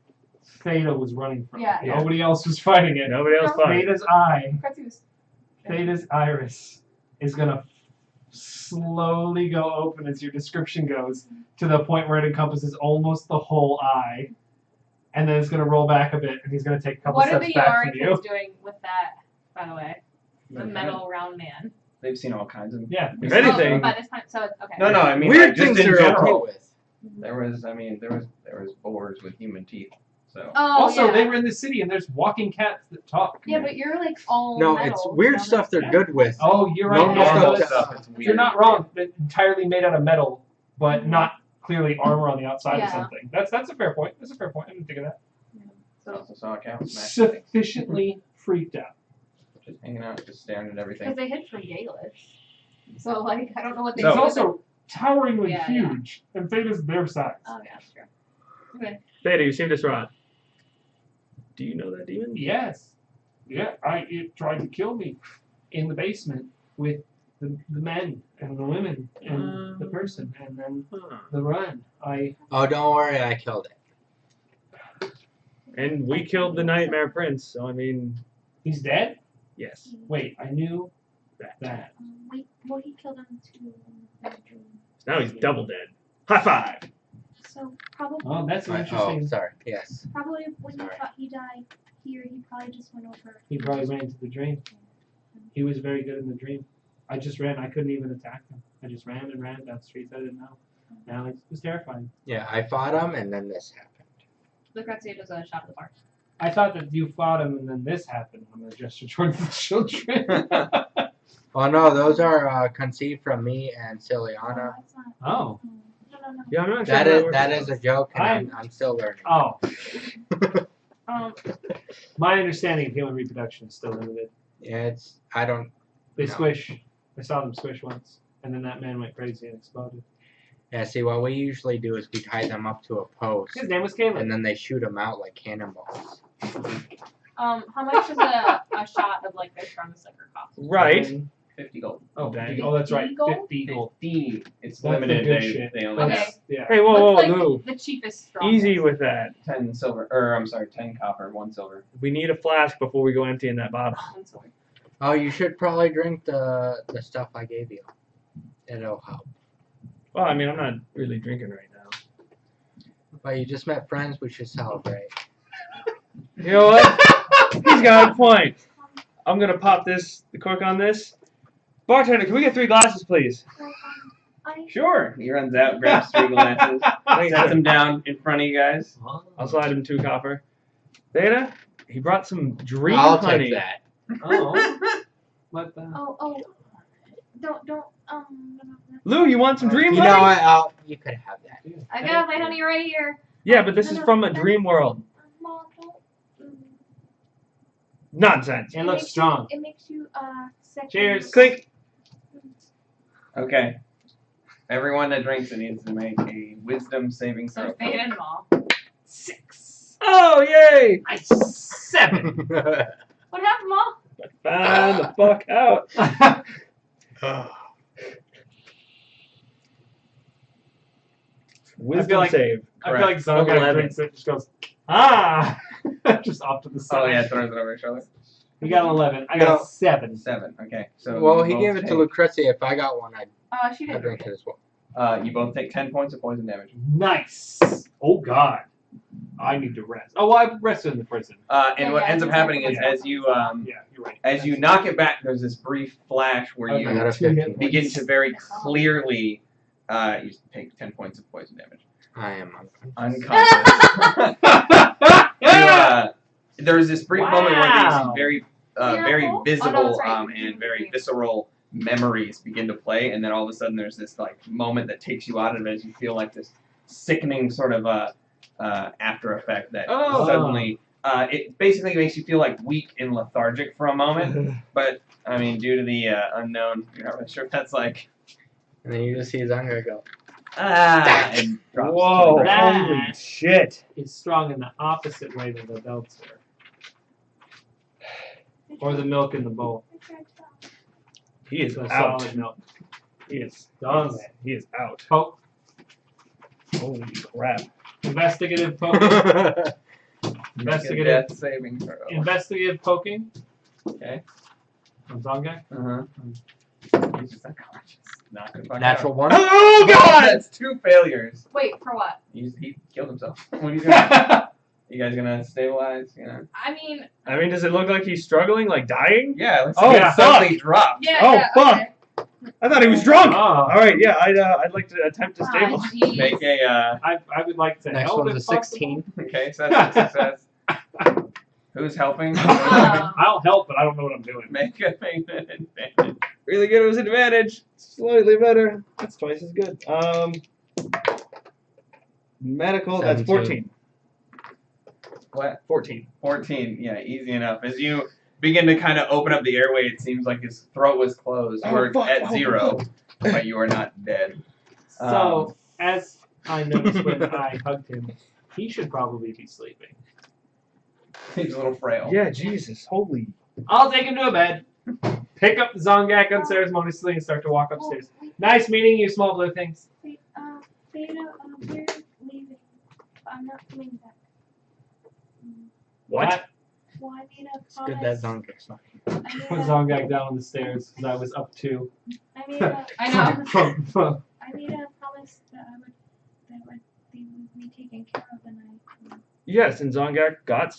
[SPEAKER 2] Theta was running from.
[SPEAKER 6] Yeah.
[SPEAKER 5] Yeah.
[SPEAKER 2] Nobody else was fighting it.
[SPEAKER 5] Nobody else fought.
[SPEAKER 2] Theta's eye,
[SPEAKER 6] Kretzy was-
[SPEAKER 2] Theta's iris is gonna slowly go open as your description goes to the point where it encompasses almost the whole eye. And then it's gonna roll back a bit and he's gonna take a couple
[SPEAKER 6] What are
[SPEAKER 2] steps
[SPEAKER 6] the
[SPEAKER 2] back
[SPEAKER 6] Yari
[SPEAKER 2] from you.
[SPEAKER 6] kids doing with that, by the way? The metal round man.
[SPEAKER 1] They've seen all kinds of.
[SPEAKER 2] Yeah.
[SPEAKER 5] If anything-
[SPEAKER 6] Oh, by this time, so it's okay.
[SPEAKER 1] No, no. I mean,
[SPEAKER 4] Weird
[SPEAKER 1] like, just
[SPEAKER 4] things
[SPEAKER 1] in
[SPEAKER 4] are
[SPEAKER 1] general.
[SPEAKER 4] okay with.
[SPEAKER 1] There was boars with human teeth. So.
[SPEAKER 6] Oh,
[SPEAKER 2] Also,
[SPEAKER 6] yeah.
[SPEAKER 2] they were in the city and there's walking cats that talk.
[SPEAKER 6] Yeah, but you're like all
[SPEAKER 4] No,
[SPEAKER 6] metal.
[SPEAKER 4] it's weird
[SPEAKER 6] you know,
[SPEAKER 4] stuff they're
[SPEAKER 6] that's-
[SPEAKER 4] good with.
[SPEAKER 2] Oh, you're right.
[SPEAKER 4] No,
[SPEAKER 2] yeah,
[SPEAKER 4] no,
[SPEAKER 2] no,
[SPEAKER 4] stuff.
[SPEAKER 2] that's-
[SPEAKER 1] It's weird.
[SPEAKER 2] You're not wrong. They're entirely made out of metal, but
[SPEAKER 6] Mhm.
[SPEAKER 2] not clearly armor on the outside or
[SPEAKER 6] Yeah.
[SPEAKER 2] something. That's a fair point. That's a fair point. I didn't think of that.
[SPEAKER 1] I
[SPEAKER 6] So,
[SPEAKER 1] also saw a cow smash things,
[SPEAKER 2] Sufficiently freaked out.
[SPEAKER 1] just hanging out, just staring at everything.
[SPEAKER 6] because they hid from Galish. So, like, I don't know what they
[SPEAKER 1] So-
[SPEAKER 2] It's
[SPEAKER 6] do.
[SPEAKER 2] also toweringly
[SPEAKER 6] Yeah, yeah.
[SPEAKER 2] huge, and Theta's their size.
[SPEAKER 6] Oh, yeah, that's true. Okay.
[SPEAKER 5] Theta, you seem distraught. Do you know that demon?
[SPEAKER 2] Yes. Yeah, it tried to kill me in the basement with the men and the women and the person and then
[SPEAKER 5] Huh.
[SPEAKER 2] the run.
[SPEAKER 4] Oh, don't worry, I killed it.
[SPEAKER 5] And we killed the Nightmare Prince, so I mean,
[SPEAKER 2] He's dead?
[SPEAKER 5] yes.
[SPEAKER 2] Wait, I knew that.
[SPEAKER 3] Well, he killed him too.
[SPEAKER 5] Now he's double dead. High five!
[SPEAKER 3] So probably.
[SPEAKER 2] Oh, that's
[SPEAKER 4] Oh,
[SPEAKER 2] interesting.
[SPEAKER 4] sorry. Yes.
[SPEAKER 3] Probably when you
[SPEAKER 4] Sorry.
[SPEAKER 3] thought he died here, he probably just went over.
[SPEAKER 2] He probably ran into the dream. He was very good in the dream. I just ran. I couldn't even attack him. I just ran and ran down streets I didn't know. Now it was terrifying.
[SPEAKER 4] Yeah, I fought him, and then this happened.
[SPEAKER 6] Lucrezia does a shot at the bar.
[SPEAKER 2] I thought that you fought him and then this happened. I'm gonna gesture towards the children.
[SPEAKER 4] Oh no, those are conceived from me and Ciliana.
[SPEAKER 3] That's not.
[SPEAKER 2] Oh.
[SPEAKER 3] No.
[SPEAKER 5] Yeah, I'm not sure.
[SPEAKER 4] That
[SPEAKER 5] how
[SPEAKER 4] is
[SPEAKER 5] works.
[SPEAKER 4] that is a joke, and I'm still learning.
[SPEAKER 2] Oh.
[SPEAKER 6] Um,
[SPEAKER 2] My understanding of human reproduction is still limited.
[SPEAKER 4] Yeah, I don't.
[SPEAKER 2] They
[SPEAKER 4] No.
[SPEAKER 2] squish. I saw them squish once, and then that man went crazy and exploded.
[SPEAKER 4] Yeah, see, what we usually do is we tie them up to a post,
[SPEAKER 2] His name was Caleb.
[SPEAKER 4] and then they shoot them out like cannonballs.
[SPEAKER 6] how much is a shot of like their strongest liquor cost?
[SPEAKER 5] Right.
[SPEAKER 1] 50 gold.
[SPEAKER 2] Oh,
[SPEAKER 5] Dang.
[SPEAKER 2] oh, that's right.
[SPEAKER 3] 50 gold?
[SPEAKER 2] 50 gold.
[SPEAKER 1] 50. It's
[SPEAKER 2] That's the
[SPEAKER 1] limited.
[SPEAKER 2] good
[SPEAKER 1] They,
[SPEAKER 2] shit.
[SPEAKER 1] they only
[SPEAKER 6] Okay.
[SPEAKER 1] have
[SPEAKER 2] Yeah.
[SPEAKER 5] Hey, whoa, whoa,
[SPEAKER 6] What's like
[SPEAKER 5] Lou.
[SPEAKER 6] the cheapest strongest?
[SPEAKER 5] Easy with that.
[SPEAKER 1] 10 silver, or I'm sorry, 10 copper, 1 silver.
[SPEAKER 5] We need a flask before we go emptying that bottle.
[SPEAKER 4] Oh, you should probably drink the stuff I gave you. It'll help.
[SPEAKER 5] Well, I mean, I'm not really drinking right now.
[SPEAKER 4] But you just met friends. We should celebrate.
[SPEAKER 5] You know what? He's got a point. I'm gonna pop the cork on this. Bartender, can we get 3 glasses, please?
[SPEAKER 3] So, I.
[SPEAKER 1] Sure. He runs out, grabs 3 glasses,
[SPEAKER 5] Thanks,
[SPEAKER 1] sets
[SPEAKER 5] sir.
[SPEAKER 1] them down in front of you guys.
[SPEAKER 5] I'll slide him 2 copper. Beta, he brought some dream
[SPEAKER 4] I'll
[SPEAKER 5] honey.
[SPEAKER 4] take that.
[SPEAKER 2] Oh. What the?
[SPEAKER 3] Oh. Don't. No.
[SPEAKER 5] Lou, you want some dream
[SPEAKER 4] You
[SPEAKER 5] honey?
[SPEAKER 4] know what? You could have that.
[SPEAKER 6] I got my honey right here.
[SPEAKER 5] Yeah, but this is from a dream world.
[SPEAKER 3] Mom, don't.
[SPEAKER 5] Nonsense.
[SPEAKER 2] It looks strong.
[SPEAKER 3] It makes you second.
[SPEAKER 2] Cheers.
[SPEAKER 5] Clink.
[SPEAKER 1] Okay. Everyone that drinks it needs to make a wisdom saving
[SPEAKER 6] So
[SPEAKER 1] throw.
[SPEAKER 6] fade and all.
[SPEAKER 2] 6.
[SPEAKER 5] Oh, yay!
[SPEAKER 2] Nice. 7.
[SPEAKER 6] What happened, Mom?
[SPEAKER 5] Find the fuck out. Wisdom
[SPEAKER 2] like-
[SPEAKER 5] save.
[SPEAKER 2] I feel like Zonga
[SPEAKER 5] 11.
[SPEAKER 2] drinks it, just goes, ah! Just off to the side.
[SPEAKER 1] Oh yeah, throws it over his shoulder.
[SPEAKER 2] We got an 11. I got
[SPEAKER 4] No.
[SPEAKER 2] a 7.
[SPEAKER 1] 7. Okay. So
[SPEAKER 4] Well,
[SPEAKER 1] you
[SPEAKER 4] he
[SPEAKER 1] both
[SPEAKER 4] gave it to
[SPEAKER 1] take-
[SPEAKER 4] Lucrezia. If I got one,
[SPEAKER 6] She
[SPEAKER 4] I'd
[SPEAKER 6] didn't.
[SPEAKER 4] drink it as well.
[SPEAKER 1] You both take 10 points of poison damage.
[SPEAKER 2] Nice. Oh, God. I need to rest. Oh, well, I rested in the prison.
[SPEAKER 1] And
[SPEAKER 6] Yeah,
[SPEAKER 1] what
[SPEAKER 6] yeah,
[SPEAKER 1] ends up
[SPEAKER 6] exactly.
[SPEAKER 1] happening is
[SPEAKER 2] Yeah.
[SPEAKER 1] as you
[SPEAKER 2] Yeah, you're right.
[SPEAKER 1] as you knock it back, there's this brief flash where
[SPEAKER 2] Okay.
[SPEAKER 4] I
[SPEAKER 1] you
[SPEAKER 4] got a
[SPEAKER 2] 2 hit
[SPEAKER 4] 15.
[SPEAKER 2] points.
[SPEAKER 1] begin to very clearly you take 10 points of poison damage.
[SPEAKER 4] I am unconscious.
[SPEAKER 1] Unconscious. There's this brief moment where
[SPEAKER 2] Wow.
[SPEAKER 1] these very
[SPEAKER 3] Miracle? Oh, no,
[SPEAKER 1] visible
[SPEAKER 3] that's right.
[SPEAKER 1] and very visceral memories begin to play, and then all of a sudden there's this like moment that takes you out of it as you feel like this sickening sort of after effect that
[SPEAKER 2] Oh.
[SPEAKER 1] suddenly it basically makes you feel like weak and lethargic for a moment. But I mean, due to the unknown, you're not really sure if that's like
[SPEAKER 4] And then you just see Zonga go.
[SPEAKER 1] and drops to
[SPEAKER 5] Whoa,
[SPEAKER 1] the ground.
[SPEAKER 5] holy shit.
[SPEAKER 2] It's strong in the opposite way than the belts are. Or the milk in the bowl.
[SPEAKER 5] He is
[SPEAKER 2] The
[SPEAKER 5] out.
[SPEAKER 2] solid milk.
[SPEAKER 5] He is
[SPEAKER 2] Done.
[SPEAKER 5] He is out.
[SPEAKER 2] Poke.
[SPEAKER 5] Holy crap.
[SPEAKER 2] Investigative poking.
[SPEAKER 1] Make a
[SPEAKER 2] Investigative.
[SPEAKER 1] death saving throw.
[SPEAKER 2] Investigative poking.
[SPEAKER 1] Okay.
[SPEAKER 2] On Zonga.
[SPEAKER 1] He's just unconscious. Not gonna fuck
[SPEAKER 4] Natural
[SPEAKER 1] out.
[SPEAKER 4] one.
[SPEAKER 5] Oh,
[SPEAKER 1] No,
[SPEAKER 5] God!
[SPEAKER 1] that's 2 failures.
[SPEAKER 6] Wait, for what?
[SPEAKER 1] He killed himself. What are you doing? You guys gonna stabilize? You know?
[SPEAKER 6] I mean,
[SPEAKER 5] I mean, does it look like he's struggling, like dying?
[SPEAKER 1] Yeah. Let's
[SPEAKER 5] Oh,
[SPEAKER 1] see.
[SPEAKER 2] yeah.
[SPEAKER 1] Suddenly drop.
[SPEAKER 6] yeah,
[SPEAKER 5] Oh,
[SPEAKER 6] yeah,
[SPEAKER 5] fuck.
[SPEAKER 6] okay.
[SPEAKER 5] I thought he was drunk!
[SPEAKER 2] Oh.
[SPEAKER 5] Alright, yeah, I'd like to attempt to stabilize.
[SPEAKER 6] Jeez.
[SPEAKER 1] Make a.
[SPEAKER 2] I would like to
[SPEAKER 4] Next
[SPEAKER 2] help
[SPEAKER 4] one's a
[SPEAKER 2] if possible.
[SPEAKER 4] 16.
[SPEAKER 1] Okay, so that's a success. Who's helping?
[SPEAKER 2] I'll help, but I don't know what I'm doing.
[SPEAKER 1] Make an advantage.
[SPEAKER 5] Really good, it was advantage. Slightly better. That's twice as good. Medical, that's
[SPEAKER 4] 17.
[SPEAKER 5] 14.
[SPEAKER 1] What?
[SPEAKER 5] 14.
[SPEAKER 1] 14. Yeah, easy enough. As you begin to kind of open up the airway, it seems like his throat was closed.
[SPEAKER 5] Oh,
[SPEAKER 1] We're
[SPEAKER 5] fuck.
[SPEAKER 1] at
[SPEAKER 5] Oh,
[SPEAKER 1] 0,
[SPEAKER 5] fuck.
[SPEAKER 1] but you are not dead.
[SPEAKER 2] So, as I noticed when I hugged him, he should probably be sleeping.
[SPEAKER 1] He's a little frail.
[SPEAKER 5] Yeah, Jesus, holy.
[SPEAKER 2] I'll take him to a bed. pick up Zongak unceremoniously and start to walk upstairs.
[SPEAKER 3] Well,
[SPEAKER 2] Nice meeting you, small blue things.
[SPEAKER 3] wait, Theta, we're leaving. But I'm not coming back.
[SPEAKER 5] What?
[SPEAKER 3] Well, I made a
[SPEAKER 4] It's good that
[SPEAKER 3] promise.
[SPEAKER 4] Zongak's not here.
[SPEAKER 3] I
[SPEAKER 2] Put
[SPEAKER 3] made a,
[SPEAKER 2] Zongak down on the stairs because I was up 2.
[SPEAKER 3] I made a,
[SPEAKER 6] I know.
[SPEAKER 3] I made a promise that they would be taken care of, and I.
[SPEAKER 5] Yes, and Zongak got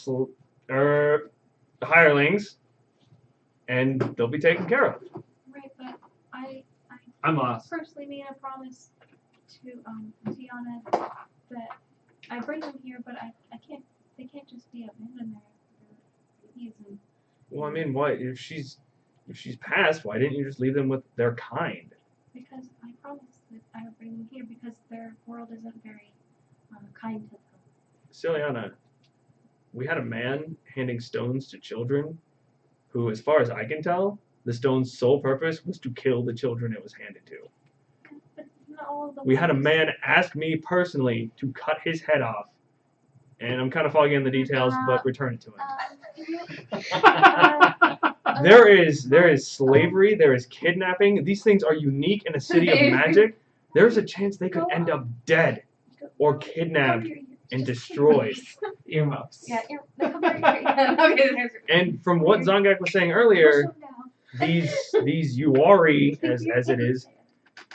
[SPEAKER 5] hirelings, and they'll be taken care of.
[SPEAKER 3] Right, but I
[SPEAKER 2] I'm lost.
[SPEAKER 3] personally made a promise to Tiana that I bring them here, but I can't. They can't just be abandoned there. They're babies and
[SPEAKER 5] Well, I mean, what if she's passed? Why didn't you just leave them with their kind?
[SPEAKER 3] because I promised that I would bring them here because their world isn't very kind to them.
[SPEAKER 5] Ciliana, we had a man handing stones to children, who, as far as I can tell, the stone's sole purpose was to kill the children it was handed to.
[SPEAKER 3] But not all of the
[SPEAKER 5] We had a
[SPEAKER 3] ones-
[SPEAKER 5] man ask me personally to cut his head off, and I'm kind of foggy on the details, but return it to him. There is slavery, there is kidnapping. These things are unique in a city of magic. There's a chance they could end up dead or kidnapped and destroyed.
[SPEAKER 2] Earmuffs.
[SPEAKER 6] Yeah, okay, there's
[SPEAKER 5] And from what Zongak was saying earlier, these Uari, as it is,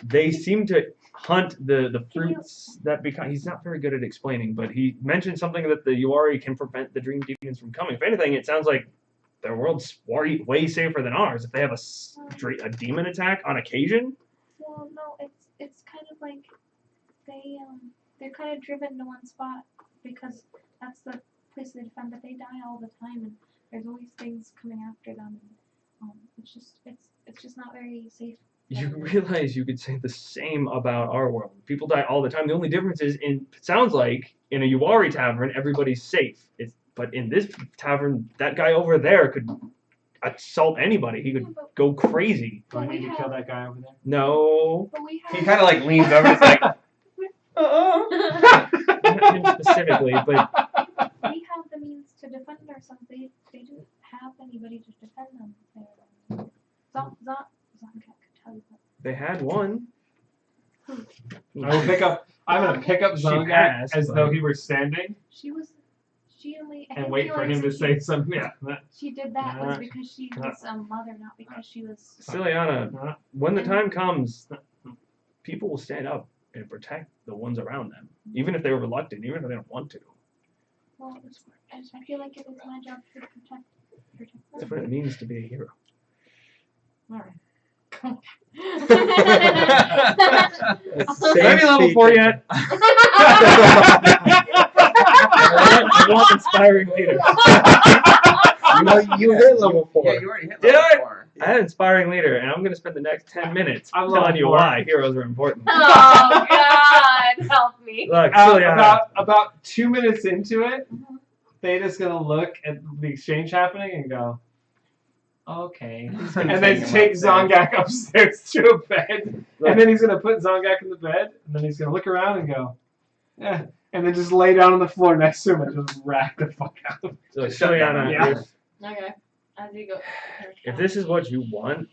[SPEAKER 5] they seem to hunt the fruits that become. He's not very good at explaining, but he mentioned something that the Uari can prevent the dream demons from coming. If anything, it sounds like their world's way safer than ours. If they have a demon attack on occasion,
[SPEAKER 3] Well, no, it's kind of like they're kind of driven to one spot because that's the place they defend, but they die all the time, and there's always things coming after them. And, it's just not very safe.
[SPEAKER 5] you realize you could say the same about our world. People die all the time. The only difference is, it sounds like in a Uari tavern, everybody's safe. But in this tavern, that guy over there could assault anybody. He could go crazy.
[SPEAKER 2] Do I need to kill that guy over there?
[SPEAKER 5] No,
[SPEAKER 3] But we
[SPEAKER 1] He
[SPEAKER 3] have
[SPEAKER 1] kind of like leans over. It's like,
[SPEAKER 5] not him specifically, but
[SPEAKER 3] we have the means to defend ourselves. They didn't have anybody to defend them. Zonkat could tell you that.
[SPEAKER 5] they had one.
[SPEAKER 2] I will pick up. I'm gonna pick up
[SPEAKER 5] She
[SPEAKER 2] Zongak
[SPEAKER 5] passed,
[SPEAKER 2] as
[SPEAKER 5] but-
[SPEAKER 2] though he were standing
[SPEAKER 3] She only. I
[SPEAKER 2] and
[SPEAKER 3] think
[SPEAKER 2] wait
[SPEAKER 3] the
[SPEAKER 2] for
[SPEAKER 3] only
[SPEAKER 2] him to
[SPEAKER 3] reason
[SPEAKER 2] say something. Yeah.
[SPEAKER 3] She did that was
[SPEAKER 2] Uh,
[SPEAKER 3] because she was a mother, not because she was.
[SPEAKER 5] Ciliana, when the time comes, people will stand up and protect the ones around them, even if they were reluctant, even if they don't want to.
[SPEAKER 3] Well, I feel like it is my job to protect
[SPEAKER 5] That's
[SPEAKER 3] them.
[SPEAKER 5] what it means to be a hero. Maybe level 4 yet. I want inspiring leader.
[SPEAKER 4] You hit level 4.
[SPEAKER 1] yeah, you already hit
[SPEAKER 5] Did
[SPEAKER 1] level
[SPEAKER 5] I?
[SPEAKER 1] 4.
[SPEAKER 5] I had inspiring leader, and I'm going to spend the next 10 minutes
[SPEAKER 2] I'm
[SPEAKER 5] telling
[SPEAKER 2] level
[SPEAKER 5] you
[SPEAKER 2] 4.
[SPEAKER 5] why heroes are important.
[SPEAKER 6] Oh God, help me.
[SPEAKER 5] Look, Ciliana,
[SPEAKER 2] About 2 minutes into it,
[SPEAKER 3] Mhm.
[SPEAKER 2] Theta's gonna look at the exchange happening and go, "Okay,"
[SPEAKER 1] He's
[SPEAKER 2] and
[SPEAKER 1] gonna
[SPEAKER 2] then
[SPEAKER 1] take him
[SPEAKER 2] take
[SPEAKER 1] upstairs.
[SPEAKER 2] Zongak upstairs to a bed, and then he's gonna put Zongak in the bed, and then he's gonna look around and go, "Yeah," and then just lay down on the floor next to him and just rack the fuck out.
[SPEAKER 5] so Ciliana,
[SPEAKER 2] Yeah.
[SPEAKER 6] Okay, as you go.
[SPEAKER 5] if this is what you want,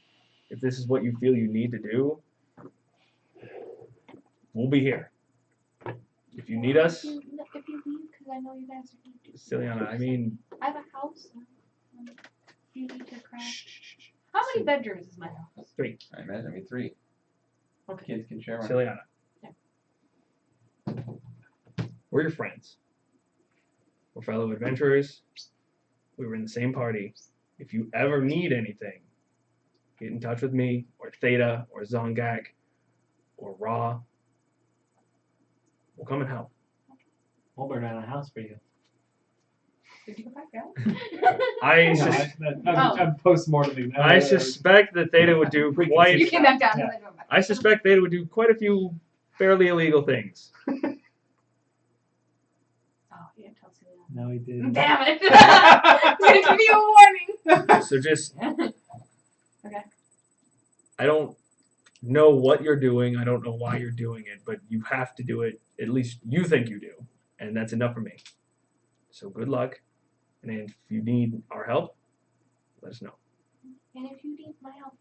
[SPEAKER 5] if this is what you feel you need to do, we'll be here. If you need us,
[SPEAKER 3] If you leave, because I know you guys are need to.
[SPEAKER 5] Ciliana, I mean,
[SPEAKER 3] I have a house. If you need to crash.
[SPEAKER 6] How many bedrooms is my house?
[SPEAKER 5] 3.
[SPEAKER 1] I imagine it'd be 3. Kids can share one.
[SPEAKER 5] Ciliana. We're your friends. We're fellow adventurers. We were in the same party. If you ever need anything, get in touch with me, or Theta, or Zongak, or Ra. We'll come and help.
[SPEAKER 2] We'll burn down a house for you.
[SPEAKER 6] Did you go back down?
[SPEAKER 5] I,
[SPEAKER 2] No,
[SPEAKER 5] sus-
[SPEAKER 2] I'm post-morteming.
[SPEAKER 5] I suspect that Theta would do
[SPEAKER 6] You
[SPEAKER 5] quite.
[SPEAKER 6] came back down.
[SPEAKER 2] Yeah.
[SPEAKER 6] And then went back.
[SPEAKER 5] I suspect Theta would do quite a few fairly illegal things.
[SPEAKER 6] Oh, you didn't tell Celia.
[SPEAKER 2] No, he didn't.
[SPEAKER 6] Damn it! Didn't give you a warning.
[SPEAKER 5] So just,
[SPEAKER 6] Okay.
[SPEAKER 5] I don't know what you're doing. I don't know why you're doing it, but you have to do it. At least you think you do, and that's enough for me. So good luck, and if you need our help, let us know.
[SPEAKER 3] And if you need my help,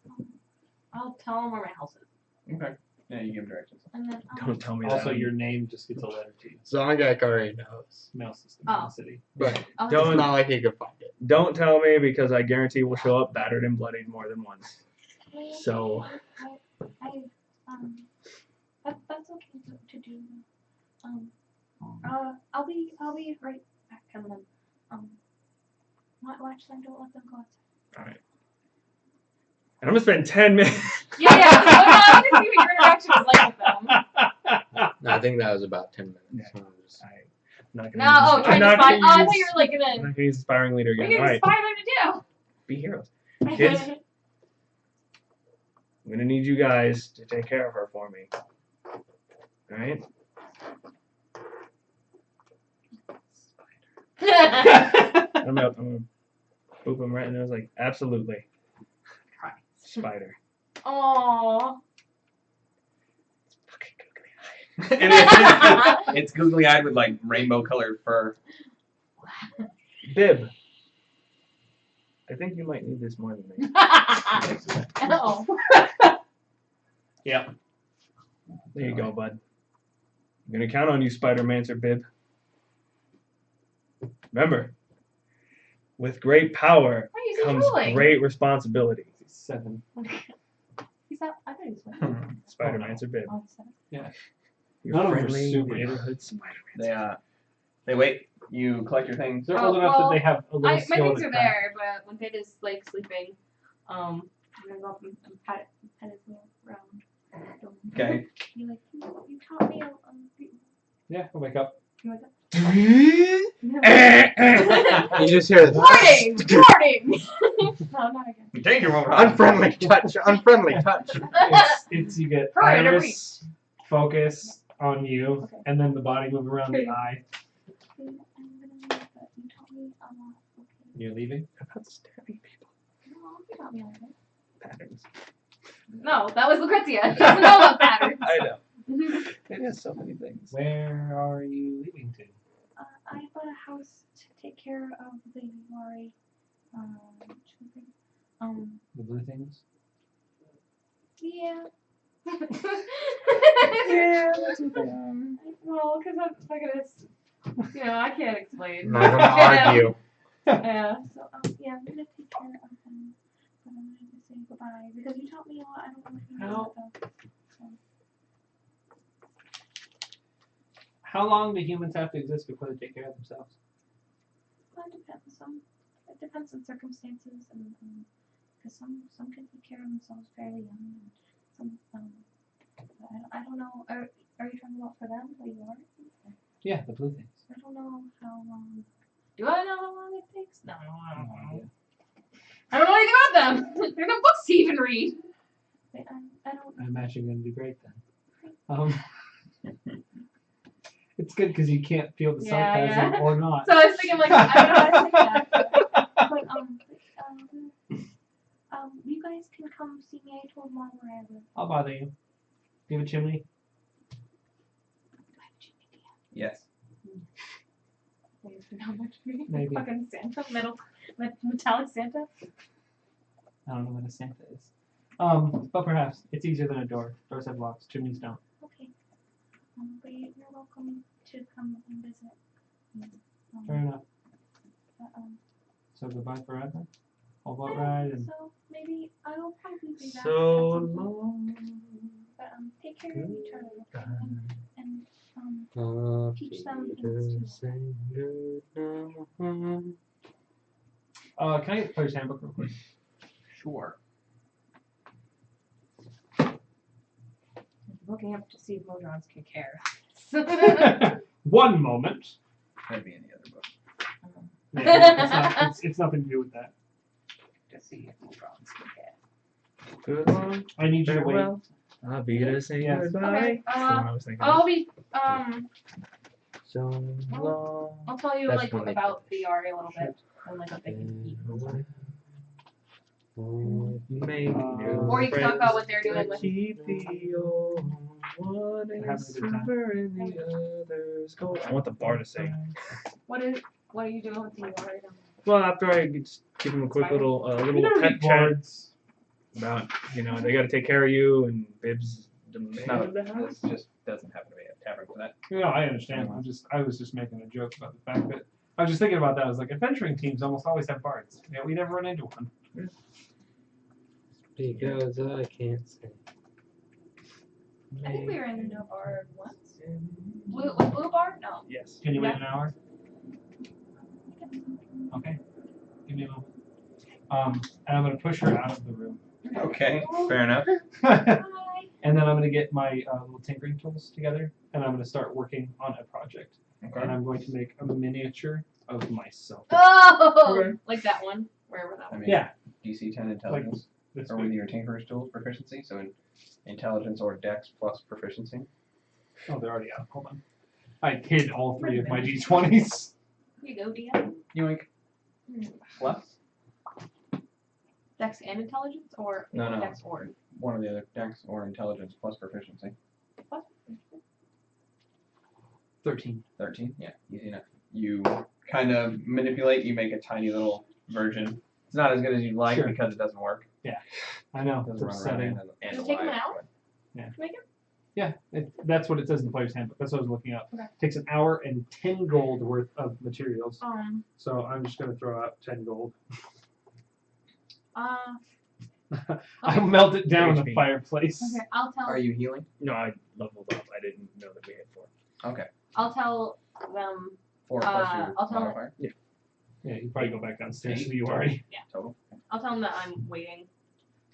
[SPEAKER 6] I'll tell him where my house is.
[SPEAKER 1] Okay. Yeah, you give him directions.
[SPEAKER 3] and then
[SPEAKER 5] Don't tell me
[SPEAKER 2] Also,
[SPEAKER 5] that.
[SPEAKER 2] your name just gets a letter T.
[SPEAKER 4] Zongak already knows.
[SPEAKER 2] Mail system in
[SPEAKER 6] Oh.
[SPEAKER 2] the city.
[SPEAKER 4] But
[SPEAKER 6] I'll
[SPEAKER 5] Don't-
[SPEAKER 4] it's not like he could find it.
[SPEAKER 5] Don't tell me because I guarantee we'll show up battered and bloodied more than once. So-
[SPEAKER 3] that's okay to do. I'll be right back, and then watch them. Don't let them go outside.
[SPEAKER 5] And I'm gonna spend 10 minutes.
[SPEAKER 6] Yeah. I want to see what your interaction was like with them.
[SPEAKER 4] No, I think that was about 10 minutes.
[SPEAKER 5] Yeah.
[SPEAKER 4] So it was-
[SPEAKER 5] Alright. I'm not
[SPEAKER 6] No,
[SPEAKER 5] gonna use,
[SPEAKER 6] oh,
[SPEAKER 5] I'm
[SPEAKER 6] trying to
[SPEAKER 5] not
[SPEAKER 6] spy.
[SPEAKER 5] gonna
[SPEAKER 6] Oh, I
[SPEAKER 5] use-
[SPEAKER 6] thought you were like
[SPEAKER 5] I'm
[SPEAKER 6] gonna.
[SPEAKER 5] not gonna use inspiring leader
[SPEAKER 6] What are
[SPEAKER 5] again.
[SPEAKER 6] you gonna
[SPEAKER 5] Alright,
[SPEAKER 6] inspire
[SPEAKER 5] be heroes.
[SPEAKER 6] them to do?
[SPEAKER 5] Kids. I'm gonna need you guys to take care of her for me. Alright? I'm gonna boop him right in the nose like, absolutely. Spider.
[SPEAKER 6] Aww.
[SPEAKER 5] Fucking googly eye.
[SPEAKER 1] It's googly eyed with like rainbow colored fur.
[SPEAKER 5] Bib. I think you might need this more than me.
[SPEAKER 6] Oh.
[SPEAKER 5] Yep. There you go, bud. I'm gonna count on you, Spider-Mancer Bib. Remember, with great power
[SPEAKER 6] Why are you so
[SPEAKER 5] comes
[SPEAKER 6] drooling?
[SPEAKER 5] great responsibility.
[SPEAKER 2] 7.
[SPEAKER 6] He's not. I thought he was one.
[SPEAKER 5] Spider-Mancer Bib.
[SPEAKER 6] Oh, seven.
[SPEAKER 5] Your
[SPEAKER 2] None of them are
[SPEAKER 5] friendly
[SPEAKER 2] super
[SPEAKER 5] neighborhood Spider-Man.
[SPEAKER 1] They wait. You collect your things.
[SPEAKER 2] They're
[SPEAKER 6] Oh,
[SPEAKER 2] old enough
[SPEAKER 6] well,
[SPEAKER 2] that they have a little
[SPEAKER 6] My
[SPEAKER 2] skill
[SPEAKER 6] things
[SPEAKER 2] to
[SPEAKER 6] are
[SPEAKER 2] craft.
[SPEAKER 6] there, but when Pit is like sleeping, I'm gonna go up and pet his little round. dome.
[SPEAKER 1] Okay.
[SPEAKER 3] You like you taught me
[SPEAKER 2] Yeah, I'll wake up.
[SPEAKER 6] You like that?
[SPEAKER 4] You just hear this.
[SPEAKER 6] Warning! Warning! No, not again.
[SPEAKER 1] Take your moment.
[SPEAKER 4] Unfriendly touch. Unfriendly touch.
[SPEAKER 2] It's you get
[SPEAKER 6] Hurry, to
[SPEAKER 2] iris, focus on you,
[SPEAKER 6] Okay.
[SPEAKER 2] and then the body move around the
[SPEAKER 6] Okay.
[SPEAKER 2] eye.
[SPEAKER 3] I'm gonna leave, but you taught me a lot. Okay.
[SPEAKER 2] You're leaving?
[SPEAKER 5] About stabbing people.
[SPEAKER 3] No, you taught me a lot.
[SPEAKER 5] Patterns.
[SPEAKER 6] No, that was Lucrezia. She doesn't know about patterns.
[SPEAKER 5] I know. It has so many things.
[SPEAKER 2] Where are you leaving to?
[SPEAKER 3] I bought a house to take care of the Yari children.
[SPEAKER 2] The blue things?
[SPEAKER 3] Yeah.
[SPEAKER 6] Yeah, that's what they are. Well, because I'm not gonna. I can't explain.
[SPEAKER 4] I'm not gonna argue.
[SPEAKER 6] Yeah.
[SPEAKER 3] So yeah, I'm gonna take care of them, but I'm gonna say goodbye because you taught me a lot. I don't know if you know
[SPEAKER 2] How-
[SPEAKER 3] that though.
[SPEAKER 2] How long do humans have to exist before they take care of themselves?
[SPEAKER 3] Well, it depends. It depends on circumstances, and because some can take care of themselves fairly young, and some I don't know. Are you talking about for them who you are?
[SPEAKER 2] Yeah, the blue things.
[SPEAKER 3] I don't know how long.
[SPEAKER 6] Do I know how long it takes? No, I don't
[SPEAKER 2] No
[SPEAKER 6] know.
[SPEAKER 2] idea.
[SPEAKER 6] I don't know anything about them. There's no books to even read.
[SPEAKER 3] I don't.
[SPEAKER 2] I imagine you're going to do great then. It's good because you can't feel the
[SPEAKER 6] Yeah,
[SPEAKER 2] sarcasm
[SPEAKER 6] yeah.
[SPEAKER 2] or not.
[SPEAKER 6] So I was thinking, like, I don't know how to say that.
[SPEAKER 3] But you guys can come see me. I told Mom where I live.
[SPEAKER 2] I'll bother you. Do you have a chimney?
[SPEAKER 3] Do I have a chimney?
[SPEAKER 1] Yes.
[SPEAKER 2] Maybe.
[SPEAKER 6] Fucking Santa, metallic Santa.
[SPEAKER 2] I don't know what a Santa is. But perhaps it's easier than a door. Doors have locks. Chimneys don't.
[SPEAKER 3] Okay. But you're welcome to come and visit.
[SPEAKER 2] Fair enough.
[SPEAKER 3] But,
[SPEAKER 2] So goodbye forever. Whole boat ride and
[SPEAKER 3] so maybe I'll probably be back.
[SPEAKER 5] So
[SPEAKER 3] at some point.
[SPEAKER 5] long.
[SPEAKER 3] But take care of each other and teach them things
[SPEAKER 2] can I get the player's handbook real quick?
[SPEAKER 1] Sure.
[SPEAKER 6] Looking up to see if Modrons can care.
[SPEAKER 2] One moment.
[SPEAKER 1] That'd be in the other book.
[SPEAKER 2] Yeah, it's nothing to do with that.
[SPEAKER 6] To see if Modrons can care.
[SPEAKER 5] Good long.
[SPEAKER 2] I need you to wait.
[SPEAKER 5] Farewell. I'll be to say
[SPEAKER 2] Yes.
[SPEAKER 5] goodbye.
[SPEAKER 6] Okay,
[SPEAKER 5] That's the one I was thinking of.
[SPEAKER 6] I'll be
[SPEAKER 5] So long.
[SPEAKER 6] I'll tell you
[SPEAKER 4] That's
[SPEAKER 6] like
[SPEAKER 4] when they
[SPEAKER 6] about the Yari a little bit and like what they can eat.
[SPEAKER 5] Make
[SPEAKER 6] Or you can talk about what they're doing with.
[SPEAKER 5] keep the old one
[SPEAKER 2] They're having a
[SPEAKER 5] is
[SPEAKER 2] good time.
[SPEAKER 5] silver and the others gold. I want the bar to sing.
[SPEAKER 6] What are you doing with the Yari?
[SPEAKER 5] Well, after I give them a quick little
[SPEAKER 2] We
[SPEAKER 5] little
[SPEAKER 2] never
[SPEAKER 5] pep
[SPEAKER 2] need
[SPEAKER 5] chat
[SPEAKER 2] boards.
[SPEAKER 5] about they got to take care of you and Bibs the
[SPEAKER 1] It's
[SPEAKER 5] man
[SPEAKER 1] not
[SPEAKER 5] of the house.
[SPEAKER 1] This just doesn't happen to be a tavern for that.
[SPEAKER 2] No, I understand. I was just making a joke about the fact that I was just thinking about that. I was like, adventuring teams almost always have bards. Yeah, we never run into one.
[SPEAKER 4] Because I can't say.
[SPEAKER 6] I think we ran into a bard once. Blue bard? No.
[SPEAKER 5] Yes.
[SPEAKER 2] Can you wait
[SPEAKER 6] Yeah.
[SPEAKER 2] an hour? Okay. Give me a moment. And I'm gonna push her out of the room.
[SPEAKER 1] Okay, fair enough.
[SPEAKER 6] Hi.
[SPEAKER 2] And then I'm gonna get my little tinkering tools together, and I'm gonna start working on a project.
[SPEAKER 1] Okay.
[SPEAKER 2] And I'm going to make a miniature of myself.
[SPEAKER 6] Oh!
[SPEAKER 1] Okay.
[SPEAKER 6] Like that one. Wherever that
[SPEAKER 1] I
[SPEAKER 6] one.
[SPEAKER 1] mean,
[SPEAKER 2] Yeah.
[SPEAKER 1] DC 10 intelligence,
[SPEAKER 2] This
[SPEAKER 1] or
[SPEAKER 2] big.
[SPEAKER 1] with your tinkerer's tools proficiency, so intelligence or dex plus proficiency.
[SPEAKER 2] Oh, they're already out. Hold on. I hid all 3 of my d20s.
[SPEAKER 6] Here you go, DM.
[SPEAKER 1] Yoink. Plus?
[SPEAKER 6] Dex and intelligence, or
[SPEAKER 1] No.
[SPEAKER 6] Dex or
[SPEAKER 1] One of the other dex or intelligence plus proficiency.
[SPEAKER 6] what?
[SPEAKER 2] 13.
[SPEAKER 1] 13? Yeah, easy enough. You kind of manipulate, you make a tiny little version. It's not as good as you'd like
[SPEAKER 2] Sure.
[SPEAKER 1] because it doesn't work.
[SPEAKER 2] I know.
[SPEAKER 1] It
[SPEAKER 2] It's
[SPEAKER 1] doesn't run around
[SPEAKER 2] upsetting.
[SPEAKER 1] and
[SPEAKER 6] Does it take an
[SPEAKER 1] alive,
[SPEAKER 6] hour?
[SPEAKER 1] but-
[SPEAKER 2] Yeah.
[SPEAKER 6] To make it?
[SPEAKER 2] Yeah, that's what it says in the player's handbook. That's what I was looking up.
[SPEAKER 6] Okay.
[SPEAKER 2] Takes an hour and 10 gold worth of materials. So I'm just gonna throw out 10 gold. I'll melt it down in the
[SPEAKER 5] HP.
[SPEAKER 2] fireplace.
[SPEAKER 6] Okay, I'll tell.
[SPEAKER 1] Are you healing?
[SPEAKER 5] No, I leveled up. I didn't know that we had 4.
[SPEAKER 1] Okay.
[SPEAKER 6] I'll tell them.
[SPEAKER 1] 4 plus your
[SPEAKER 6] I'll tell-
[SPEAKER 1] modifier.
[SPEAKER 2] Yeah, you probably go back downstairs to
[SPEAKER 1] 8
[SPEAKER 2] the URI.
[SPEAKER 1] total.
[SPEAKER 6] I'll tell them that I'm waiting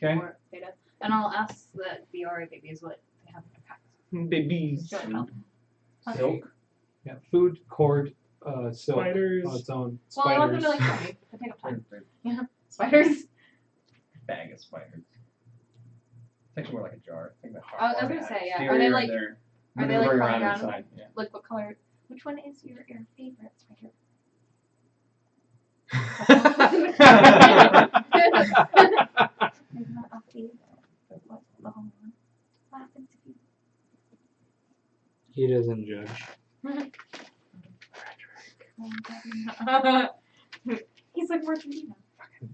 [SPEAKER 1] Okay.
[SPEAKER 6] for Theta, and I'll ask the BRA babies what they have in their packs.
[SPEAKER 5] Babies.
[SPEAKER 6] So I help.
[SPEAKER 1] Silk.
[SPEAKER 2] Yeah, food, cord, silk
[SPEAKER 5] Spiders.
[SPEAKER 2] on its own.
[SPEAKER 6] Well, I want them
[SPEAKER 2] Spiders.
[SPEAKER 6] to like tell me. They take up time. Spiders.
[SPEAKER 1] Bag of spiders. It's actually more like a jar. I think the
[SPEAKER 6] I was gonna say, yeah. Are they like-
[SPEAKER 1] They're
[SPEAKER 6] are they, like,
[SPEAKER 1] maneuvering
[SPEAKER 6] crawling
[SPEAKER 1] around
[SPEAKER 6] down?
[SPEAKER 1] inside. Yeah.
[SPEAKER 6] Like what color? Which one is your favorite spider? There's not a favorite. What's the whole one? What happens if you?
[SPEAKER 4] He doesn't judge.
[SPEAKER 6] He's like working you know.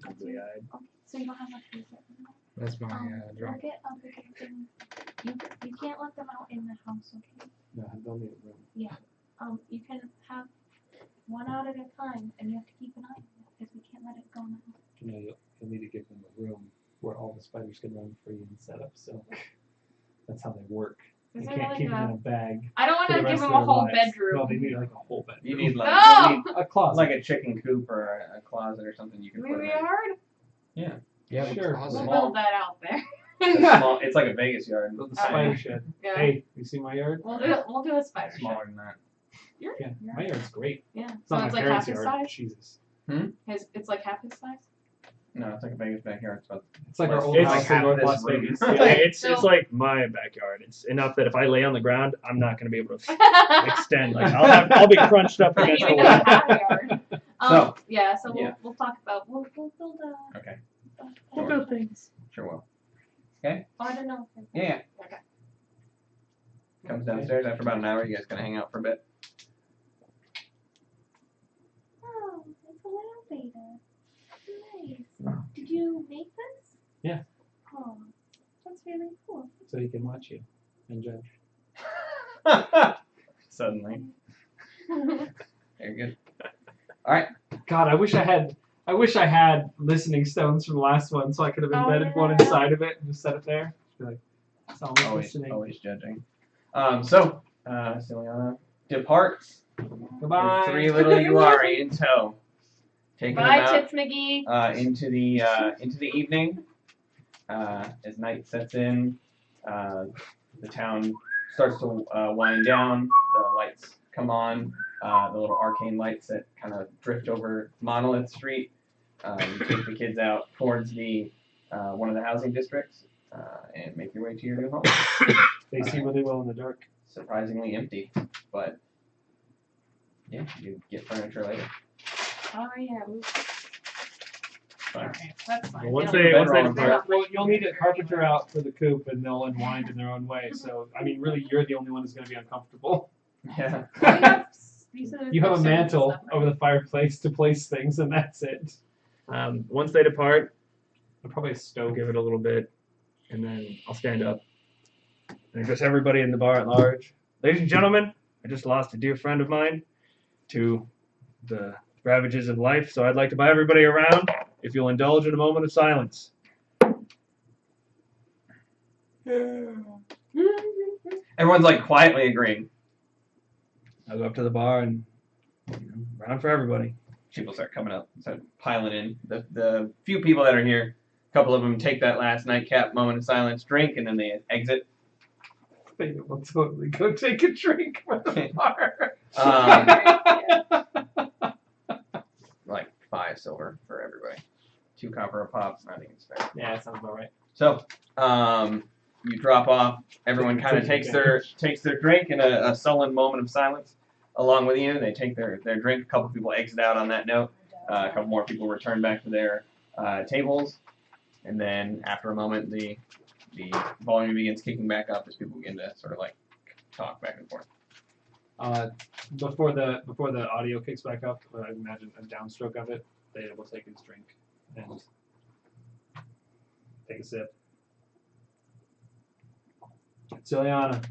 [SPEAKER 5] Googly-eyed.
[SPEAKER 6] Okay, so you don't have a favorite.
[SPEAKER 4] That's my
[SPEAKER 6] We'll
[SPEAKER 4] drunk.
[SPEAKER 6] get a bigger thing. You can't let them out in the house, okay?
[SPEAKER 2] No, they'll need a room.
[SPEAKER 6] You can have one out at a time, and you have to keep an eye on it because we can't let it go in the house.
[SPEAKER 2] You know, you'll need to give them a room where all the spiders can run free and set up silk. That's how they work.
[SPEAKER 6] Is
[SPEAKER 2] You
[SPEAKER 6] there
[SPEAKER 2] can't
[SPEAKER 6] like
[SPEAKER 2] keep them in
[SPEAKER 6] a?
[SPEAKER 2] a bag.
[SPEAKER 6] I don't want
[SPEAKER 2] for the
[SPEAKER 6] to give
[SPEAKER 2] rest
[SPEAKER 6] him
[SPEAKER 2] of
[SPEAKER 6] a
[SPEAKER 2] their
[SPEAKER 6] whole
[SPEAKER 2] lives.
[SPEAKER 6] bedroom.
[SPEAKER 2] No, they need like a whole bedroom.
[SPEAKER 1] You need like
[SPEAKER 6] No!
[SPEAKER 1] you need
[SPEAKER 2] a closet.
[SPEAKER 1] like a chicken coop or a closet or something you can put
[SPEAKER 6] Maybe
[SPEAKER 1] them in.
[SPEAKER 6] yard.
[SPEAKER 1] Yeah,
[SPEAKER 2] Sure.
[SPEAKER 6] We'll
[SPEAKER 1] Small.
[SPEAKER 6] build that out there.
[SPEAKER 1] It's small. It's like a Vegas yard.
[SPEAKER 2] Build the spider shed.
[SPEAKER 6] Yeah.
[SPEAKER 2] Hey, you see my yard?
[SPEAKER 6] We'll do a spider shed.
[SPEAKER 1] Smaller than that.
[SPEAKER 6] You're,
[SPEAKER 2] Yeah,
[SPEAKER 6] you're-
[SPEAKER 2] my yard's great.
[SPEAKER 6] yeah.
[SPEAKER 2] It's
[SPEAKER 6] So
[SPEAKER 2] not
[SPEAKER 6] it's
[SPEAKER 2] my
[SPEAKER 6] like half
[SPEAKER 2] parents'
[SPEAKER 6] his
[SPEAKER 2] yard.
[SPEAKER 6] size.
[SPEAKER 2] Jesus.
[SPEAKER 6] It's like half his size.
[SPEAKER 1] No, it's like a Vegas backyard. It's about
[SPEAKER 2] It's like our
[SPEAKER 1] It's
[SPEAKER 2] old
[SPEAKER 5] like
[SPEAKER 2] house in
[SPEAKER 1] half
[SPEAKER 2] North
[SPEAKER 1] this
[SPEAKER 2] Las
[SPEAKER 1] room.
[SPEAKER 2] Vegas.
[SPEAKER 5] Yeah,
[SPEAKER 2] Yeah.
[SPEAKER 5] it's
[SPEAKER 6] So-
[SPEAKER 5] like my backyard. It's enough that if I lay on the ground, I'm not going to be able to extend. Like I'll be crunched up
[SPEAKER 6] I
[SPEAKER 5] against
[SPEAKER 6] even
[SPEAKER 5] the
[SPEAKER 6] know
[SPEAKER 5] wall.
[SPEAKER 6] half a yard.
[SPEAKER 1] So-
[SPEAKER 6] Yeah. So
[SPEAKER 1] yeah.
[SPEAKER 6] we'll talk about we'll build a.
[SPEAKER 1] Okay.
[SPEAKER 6] We'll
[SPEAKER 1] Sure.
[SPEAKER 6] build things.
[SPEAKER 1] Sure will.
[SPEAKER 6] Oh, I don't know.
[SPEAKER 1] Yeah.
[SPEAKER 6] Okay.
[SPEAKER 1] Comes downstairs after about an hour. You guys gonna hang out for a bit.
[SPEAKER 3] Oh, it's a little beta. Nice. Did you make this?
[SPEAKER 2] Yeah.
[SPEAKER 3] Oh, that's really cool.
[SPEAKER 2] So he can watch you and judge.
[SPEAKER 1] Suddenly. Very good.
[SPEAKER 2] God, I wish I had listening stones from the last one, so I could have
[SPEAKER 6] Oh,
[SPEAKER 2] embedded one
[SPEAKER 6] yeah.
[SPEAKER 2] inside of it and just set it there. Just be like, it's always listening.
[SPEAKER 1] Always judging. So Ciliana departs
[SPEAKER 2] Goodbye.
[SPEAKER 1] with 3 little Uari in tow, taking them
[SPEAKER 6] Bye,
[SPEAKER 1] out
[SPEAKER 6] Tits McGee.
[SPEAKER 1] into the evening. As night sets in, the town starts to wind down. The lights come on. The little arcane lights that kind of drift over Monolith Street. You take the kids out towards the one of the housing districts and make your way to your new home.
[SPEAKER 2] They see really well in the dark.
[SPEAKER 1] Surprisingly empty, but yeah, you get furniture later.
[SPEAKER 6] Oh yeah.
[SPEAKER 1] Fine.
[SPEAKER 6] That's fine.
[SPEAKER 5] Well, once
[SPEAKER 6] don't-
[SPEAKER 5] they
[SPEAKER 1] bedroll
[SPEAKER 5] depart,
[SPEAKER 6] not
[SPEAKER 2] Well,
[SPEAKER 6] like
[SPEAKER 2] you'll need a
[SPEAKER 6] furniture
[SPEAKER 2] carpenter
[SPEAKER 6] anywhere.
[SPEAKER 2] out for the coop, and they'll unwind in their own way. So, I mean, really, you're the only one who's going to be uncomfortable.
[SPEAKER 1] Yeah.
[SPEAKER 6] We have- you said there's
[SPEAKER 2] You have
[SPEAKER 6] no
[SPEAKER 2] a
[SPEAKER 6] servants and
[SPEAKER 2] mantle
[SPEAKER 6] stuff, right?
[SPEAKER 2] over the fireplace to place things, and that's it.
[SPEAKER 7] Once they depart,
[SPEAKER 2] Probably a
[SPEAKER 7] I'll
[SPEAKER 2] stove.
[SPEAKER 7] give it a little bit, and then I'll stand up and address everybody in the bar at large. Ladies and gentlemen, I just lost a dear friend of mine to the ravages of life, so I'd like to buy everybody around if you'll indulge in a moment of silence.
[SPEAKER 1] Everyone's like quietly agreeing.
[SPEAKER 7] I'll go up to the bar and round for everybody.
[SPEAKER 1] People start coming up, start piling in. The few people that are here, a couple of them take that last nightcap moment of silence, drink, and then they exit.
[SPEAKER 2] They will totally go take a drink from the bar.
[SPEAKER 1] Like 5 silver for everybody. 2 copper a pop. I think it's fair.
[SPEAKER 2] Yeah, that sounds about right.
[SPEAKER 1] So, you drop off. Everyone kind of takes their drink in a sullen moment of silence. Along with you, they take their drink. A couple people exit out on that note. A couple more people return back to their tables, and then after a moment, the volume begins kicking back up as people begin to sort of like talk back and forth.
[SPEAKER 2] Before the audio kicks back up, I imagine a downstroke of it. They will take his drink and take a sip. Ciliana.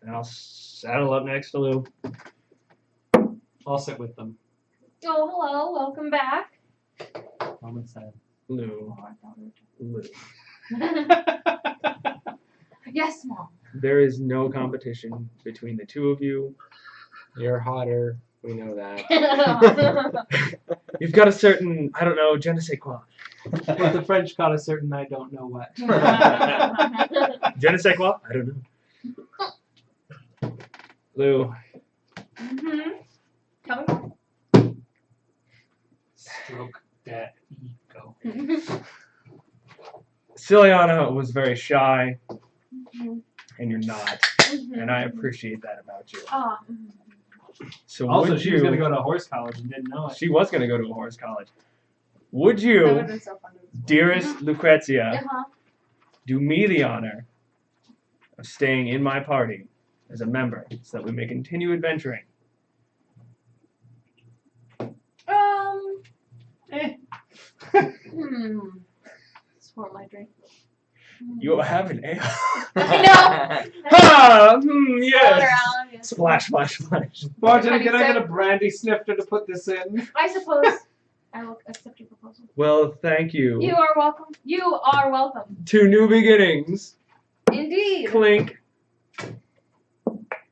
[SPEAKER 7] And I'll saddle up next to Lou.
[SPEAKER 2] I'll sit with them.
[SPEAKER 6] Oh, hello. Welcome back.
[SPEAKER 2] Moment silence.
[SPEAKER 7] Lou. Lou.
[SPEAKER 6] Yes, Mom.
[SPEAKER 7] There is no competition between the two of you.
[SPEAKER 4] You're hotter. We know that.
[SPEAKER 7] You've got a certain, I don't know, je ne sais quoi.
[SPEAKER 2] But the French got a certain I don't know what.
[SPEAKER 7] Je ne sais quoi? I don't know. Lou,
[SPEAKER 6] Tell
[SPEAKER 2] Stroke that ego.
[SPEAKER 6] me.
[SPEAKER 7] Ciliana was very shy,
[SPEAKER 6] Mhm.
[SPEAKER 7] and you're not. And I appreciate that about you.
[SPEAKER 6] Oh.
[SPEAKER 7] So
[SPEAKER 2] Also,
[SPEAKER 7] would
[SPEAKER 2] she
[SPEAKER 7] you,
[SPEAKER 2] was going to go to horse college and didn't know it.
[SPEAKER 7] She was going to go to a horse college. Would
[SPEAKER 6] That
[SPEAKER 7] you,
[SPEAKER 6] would've been so fun to explore.
[SPEAKER 7] dearest Lucrezia,
[SPEAKER 6] Uh-huh.
[SPEAKER 7] do me the honor of staying in my party as a member so that we may continue adventuring?
[SPEAKER 6] Swore my drink.
[SPEAKER 7] You have an ale.
[SPEAKER 6] I
[SPEAKER 7] Ah,
[SPEAKER 6] Swirl it
[SPEAKER 7] yes.
[SPEAKER 6] around, yes.
[SPEAKER 7] Splash, splash, splash.
[SPEAKER 2] Bartender,
[SPEAKER 6] Have you
[SPEAKER 2] can I get
[SPEAKER 6] said-
[SPEAKER 2] a brandy snifter to put this in?
[SPEAKER 6] I suppose I will accept your proposal.
[SPEAKER 7] Well, thank you.
[SPEAKER 6] You are welcome. You are welcome.
[SPEAKER 7] To new beginnings.
[SPEAKER 6] Indeed.
[SPEAKER 7] Clink.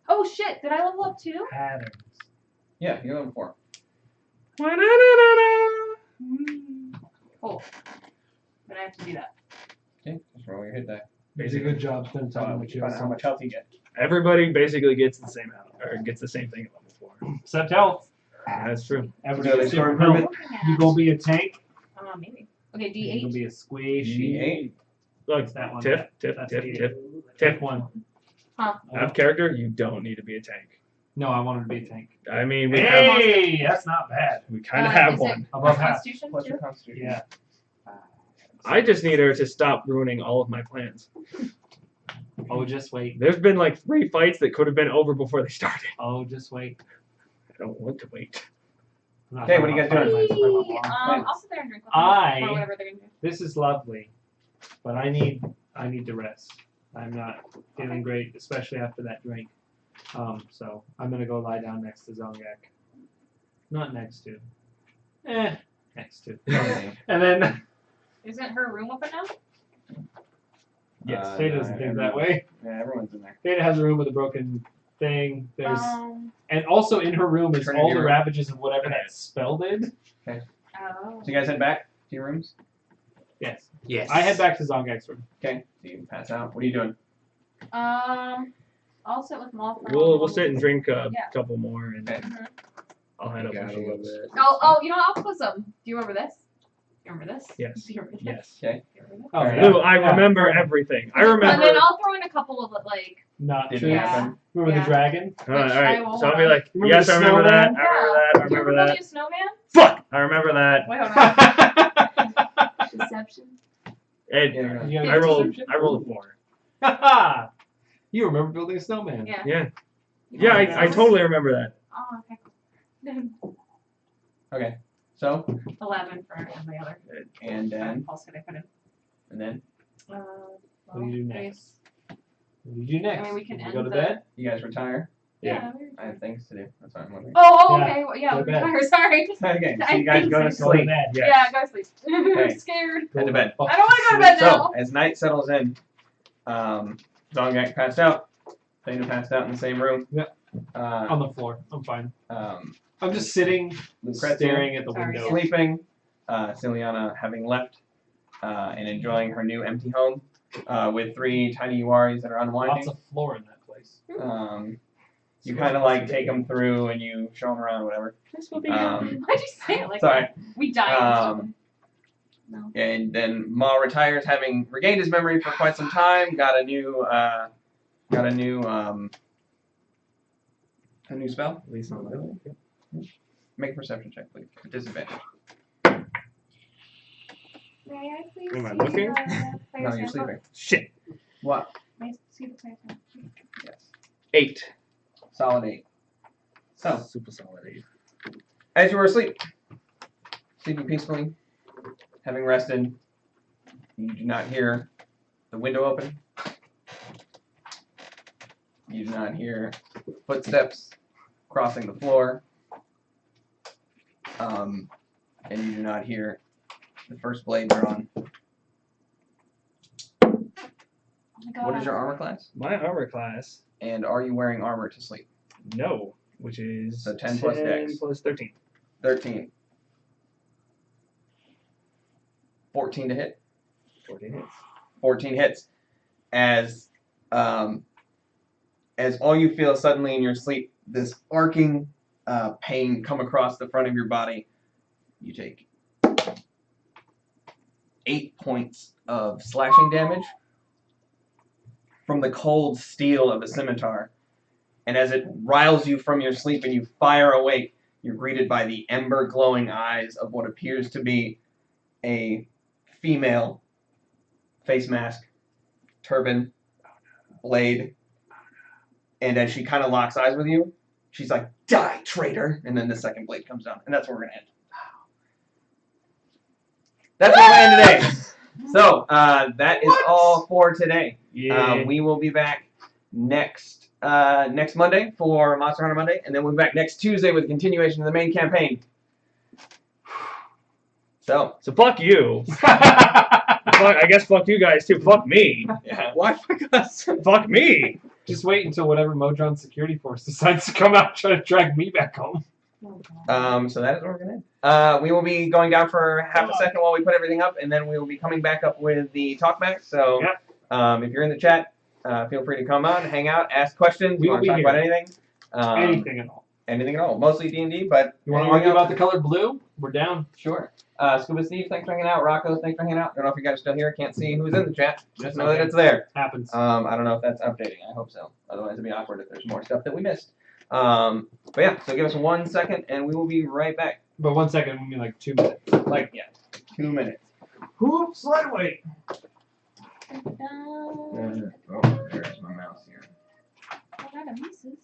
[SPEAKER 6] Oh shit! Did I level up too?
[SPEAKER 2] Patterns.
[SPEAKER 1] Yeah, you're level 4.
[SPEAKER 6] Cool. Then I have to do that.
[SPEAKER 1] Okay, just roll your hit die.
[SPEAKER 2] It's a good job spending time with you.
[SPEAKER 1] Find out how much health you get.
[SPEAKER 7] Everybody basically gets the same health, or gets the same thing at level 4.
[SPEAKER 2] Except health.
[SPEAKER 7] That's true.
[SPEAKER 2] Everybody
[SPEAKER 1] So
[SPEAKER 2] gets
[SPEAKER 1] they store
[SPEAKER 2] different health.
[SPEAKER 1] improvement.
[SPEAKER 2] You gonna be a tank?
[SPEAKER 6] Maybe. Okay,
[SPEAKER 2] You gonna
[SPEAKER 6] D8.
[SPEAKER 2] be a squishy.
[SPEAKER 1] D8.
[SPEAKER 7] Look,
[SPEAKER 2] It's that one.
[SPEAKER 7] Tiff, Tiff,
[SPEAKER 2] That's
[SPEAKER 7] Tiff,
[SPEAKER 2] the
[SPEAKER 7] Tiff.
[SPEAKER 2] Tiff one.
[SPEAKER 6] Huh.
[SPEAKER 7] Out of character, you don't need to be a tank.
[SPEAKER 2] No, I wanted to be a tank.
[SPEAKER 7] I mean, we
[SPEAKER 2] Hey, that's not bad.
[SPEAKER 7] kind of have
[SPEAKER 6] is
[SPEAKER 7] one.
[SPEAKER 6] It
[SPEAKER 2] Above half.
[SPEAKER 6] Constitution
[SPEAKER 1] Plus
[SPEAKER 6] too?
[SPEAKER 1] your constitution.
[SPEAKER 2] Yeah.
[SPEAKER 7] I just need her to stop ruining all of my plans.
[SPEAKER 2] Oh, just wait.
[SPEAKER 7] There's been like 3 fights that could have been over before they started.
[SPEAKER 2] Oh, just wait.
[SPEAKER 7] I don't want to wait.
[SPEAKER 2] I'm not
[SPEAKER 1] Okay, what
[SPEAKER 2] talking
[SPEAKER 1] are you guys
[SPEAKER 2] about
[SPEAKER 1] doing?
[SPEAKER 2] fighting, I'm talking about long fights.
[SPEAKER 6] I'll sit there and drink with them, or whatever they're gonna do.
[SPEAKER 2] This is lovely, but I need to rest. I'm not feeling great, especially after that drink. So I'm gonna go lie down next to Zongak. Not next to. Next to. And then
[SPEAKER 6] Isn't her room open now?
[SPEAKER 2] yes, Data doesn't think that way.
[SPEAKER 1] Yeah, everyone's in there.
[SPEAKER 2] Data has a room with a broken thing. There's
[SPEAKER 6] Um,
[SPEAKER 2] and also in her room is
[SPEAKER 1] Trinity
[SPEAKER 2] all the
[SPEAKER 1] room.
[SPEAKER 2] ravages of whatever that spell did.
[SPEAKER 6] oh.
[SPEAKER 1] So you guys head back to your rooms?
[SPEAKER 2] Yes.
[SPEAKER 4] Yes.
[SPEAKER 2] I head back to Zongak's room.
[SPEAKER 1] Okay, so you pass out. What are you doing?
[SPEAKER 6] I'll sit with them all for a
[SPEAKER 7] We'll
[SPEAKER 6] little
[SPEAKER 7] sit and drink a
[SPEAKER 6] Yeah.
[SPEAKER 7] couple more, and
[SPEAKER 1] Okay.
[SPEAKER 7] I'll head up
[SPEAKER 4] Got
[SPEAKER 7] when
[SPEAKER 4] a
[SPEAKER 7] she
[SPEAKER 4] little
[SPEAKER 7] goes.
[SPEAKER 4] bit.
[SPEAKER 6] Oh, you know what? I'll put some. Do you remember this? You remember this?
[SPEAKER 7] Yes.
[SPEAKER 6] Do you remember this?
[SPEAKER 7] Yes.
[SPEAKER 1] Okay.
[SPEAKER 6] Do you remember this?
[SPEAKER 2] Oh,
[SPEAKER 1] Fair
[SPEAKER 2] yeah.
[SPEAKER 7] Lou, I
[SPEAKER 2] Yeah.
[SPEAKER 7] remember everything. I
[SPEAKER 6] And then
[SPEAKER 7] remember.
[SPEAKER 6] I'll throw in a couple of like.
[SPEAKER 2] Not
[SPEAKER 1] Didn't
[SPEAKER 2] true.
[SPEAKER 6] Yeah.
[SPEAKER 1] happen.
[SPEAKER 2] Remember
[SPEAKER 6] Yeah.
[SPEAKER 2] the dragon?
[SPEAKER 7] All right,
[SPEAKER 6] Which
[SPEAKER 7] all right.
[SPEAKER 6] I will
[SPEAKER 7] So I'll be
[SPEAKER 6] hold
[SPEAKER 7] like,
[SPEAKER 2] Remember
[SPEAKER 7] yes,
[SPEAKER 2] the
[SPEAKER 7] I remember that.
[SPEAKER 2] snowman?
[SPEAKER 7] I remember that. I
[SPEAKER 6] Do you
[SPEAKER 7] remember
[SPEAKER 6] remember
[SPEAKER 7] that.
[SPEAKER 6] the snowman?
[SPEAKER 7] Fuck! I remember that.
[SPEAKER 6] Wait, hold on. Deception.
[SPEAKER 7] And
[SPEAKER 1] Yeah.
[SPEAKER 2] You
[SPEAKER 7] I rolled.
[SPEAKER 2] deception?
[SPEAKER 7] I rolled a 4.
[SPEAKER 2] Haha! You remember building a snowman?
[SPEAKER 6] Yeah.
[SPEAKER 7] Yeah.
[SPEAKER 6] You
[SPEAKER 7] Yeah,
[SPEAKER 6] remember
[SPEAKER 7] I
[SPEAKER 6] this?
[SPEAKER 7] totally remember that.
[SPEAKER 6] Oh, okay.
[SPEAKER 1] Okay. So,
[SPEAKER 6] 11 for every other
[SPEAKER 1] and then,
[SPEAKER 6] pulse that I put in.
[SPEAKER 1] and then,
[SPEAKER 2] What do you do next?
[SPEAKER 6] base-
[SPEAKER 2] What do you do next?
[SPEAKER 6] I mean, we can
[SPEAKER 2] You
[SPEAKER 6] end
[SPEAKER 2] go to
[SPEAKER 6] the-
[SPEAKER 2] bed?
[SPEAKER 1] you guys retire.
[SPEAKER 6] Yeah.
[SPEAKER 1] I have things to do. That's why I'm wondering.
[SPEAKER 6] Oh,
[SPEAKER 2] Yeah,
[SPEAKER 6] okay. Well, yeah,
[SPEAKER 2] go to bed.
[SPEAKER 6] retire. Sorry.
[SPEAKER 1] Okay, so
[SPEAKER 6] I
[SPEAKER 1] you guys
[SPEAKER 6] think
[SPEAKER 1] go to
[SPEAKER 6] so.
[SPEAKER 2] Go to
[SPEAKER 1] sleep.
[SPEAKER 2] bed.
[SPEAKER 7] Yes.
[SPEAKER 6] Yeah, go to sleep.
[SPEAKER 1] Okay.
[SPEAKER 6] I'm scared.
[SPEAKER 1] Head to bed.
[SPEAKER 6] I don't want to go to bed
[SPEAKER 1] So,
[SPEAKER 6] now.
[SPEAKER 1] as night settles in, Zongak passed out. Thana passed out in the same room.
[SPEAKER 2] Yeah.
[SPEAKER 1] Uh,
[SPEAKER 2] On the floor. I'm fine.
[SPEAKER 1] um,
[SPEAKER 2] I'm just sitting,
[SPEAKER 1] Lucrezia
[SPEAKER 2] staring at the
[SPEAKER 6] Sorry.
[SPEAKER 2] window.
[SPEAKER 1] sleeping. Ciliana having left and enjoying her new empty home with 3 tiny Uaris that are
[SPEAKER 2] Lots
[SPEAKER 1] unwinding.
[SPEAKER 2] of floor in that place.
[SPEAKER 1] You kind of like take them through and you show them around, whatever.
[SPEAKER 6] This will be
[SPEAKER 1] Um,
[SPEAKER 6] Why'd you say it like
[SPEAKER 1] Sorry.
[SPEAKER 6] that? We died. No.
[SPEAKER 1] And then Ma retires, having regained his memory for quite some time. Got a new spell.
[SPEAKER 7] At least on my
[SPEAKER 1] Make a perception check, please. Disadvantage.
[SPEAKER 3] May I please
[SPEAKER 7] Am I
[SPEAKER 3] see
[SPEAKER 7] looking?
[SPEAKER 3] the
[SPEAKER 1] No,
[SPEAKER 3] player's
[SPEAKER 1] you're
[SPEAKER 3] handbook?
[SPEAKER 1] sleeping.
[SPEAKER 7] Shit.
[SPEAKER 1] What?
[SPEAKER 3] May I see the player's handbook?
[SPEAKER 1] Yes.
[SPEAKER 7] 8.
[SPEAKER 1] Solid 8. So,
[SPEAKER 7] Super solid 8.
[SPEAKER 1] as you were asleep, sleeping peacefully, having rested, you do not hear the window open. You do not hear footsteps crossing the floor. And you do not hear the first blade drawn.
[SPEAKER 3] Oh my god.
[SPEAKER 1] What is your armor class?
[SPEAKER 7] My armor class,
[SPEAKER 1] And are you wearing armor to sleep?
[SPEAKER 7] no, which is
[SPEAKER 1] So 10 plus dex.
[SPEAKER 7] plus 13.
[SPEAKER 1] 13. 14 to hit.
[SPEAKER 7] 14 hits.
[SPEAKER 1] 14 hits. As all you feel suddenly in your sleep, this arcing pain come across the front of your body. You take 8 points of slashing damage from the cold steel of the scimitar. And as it riles you from your sleep and you fire awake, you're greeted by the ember glowing eyes of what appears to be a female face mask, turban, blade. And as she kind of locks eyes with you, she's like, "Die, traitor!" And then the second blade comes down. And that's where we're going to end. That's where we're going to end today. So, that is all for today.
[SPEAKER 7] Yeah.
[SPEAKER 1] We will be back next Monday for Monster Hunter Monday, and then we'll be back next Tuesday with a continuation of the main campaign. So,
[SPEAKER 7] So fuck you. I guess fuck you guys too. Fuck me.
[SPEAKER 1] yeah. Why fuck us?
[SPEAKER 7] Fuck me.
[SPEAKER 2] Just wait until whatever Modron security force decides to come out and try to drag me back home.
[SPEAKER 6] Oh, God.
[SPEAKER 1] So that is where we're going to end. We will be going down for half a second while we put everything up, and then we will be coming back up with the talkback. So, if you're in the chat, feel free to come on, hang out, ask questions.
[SPEAKER 2] We
[SPEAKER 1] You
[SPEAKER 2] will
[SPEAKER 1] want to
[SPEAKER 2] be
[SPEAKER 1] talk
[SPEAKER 2] here.
[SPEAKER 1] about anything?
[SPEAKER 2] Anything at all.
[SPEAKER 1] Anything at all. Mostly D&D, but
[SPEAKER 2] You want to
[SPEAKER 1] anything
[SPEAKER 2] argue
[SPEAKER 1] else?
[SPEAKER 2] about the color blue? We're down.
[SPEAKER 1] Sure. Scuba Steve, thanks for hanging out. Rocco, thanks for hanging out. Don't know if you guys are still here. Can't see who's in the chat. Just know that it's there.
[SPEAKER 2] Happens.
[SPEAKER 1] I don't know if that's updating. I hope so. Otherwise, it'd be awkward if there's more stuff that we missed. But yeah, so give us 1 second, and we will be right back.
[SPEAKER 2] But 1 second, we mean like 2 minutes.
[SPEAKER 1] Like, yeah, 2 minutes.
[SPEAKER 2] Whoops, lightweight.
[SPEAKER 3] Dun,
[SPEAKER 1] Oh, there's my mouse here.
[SPEAKER 3] I got a Mises.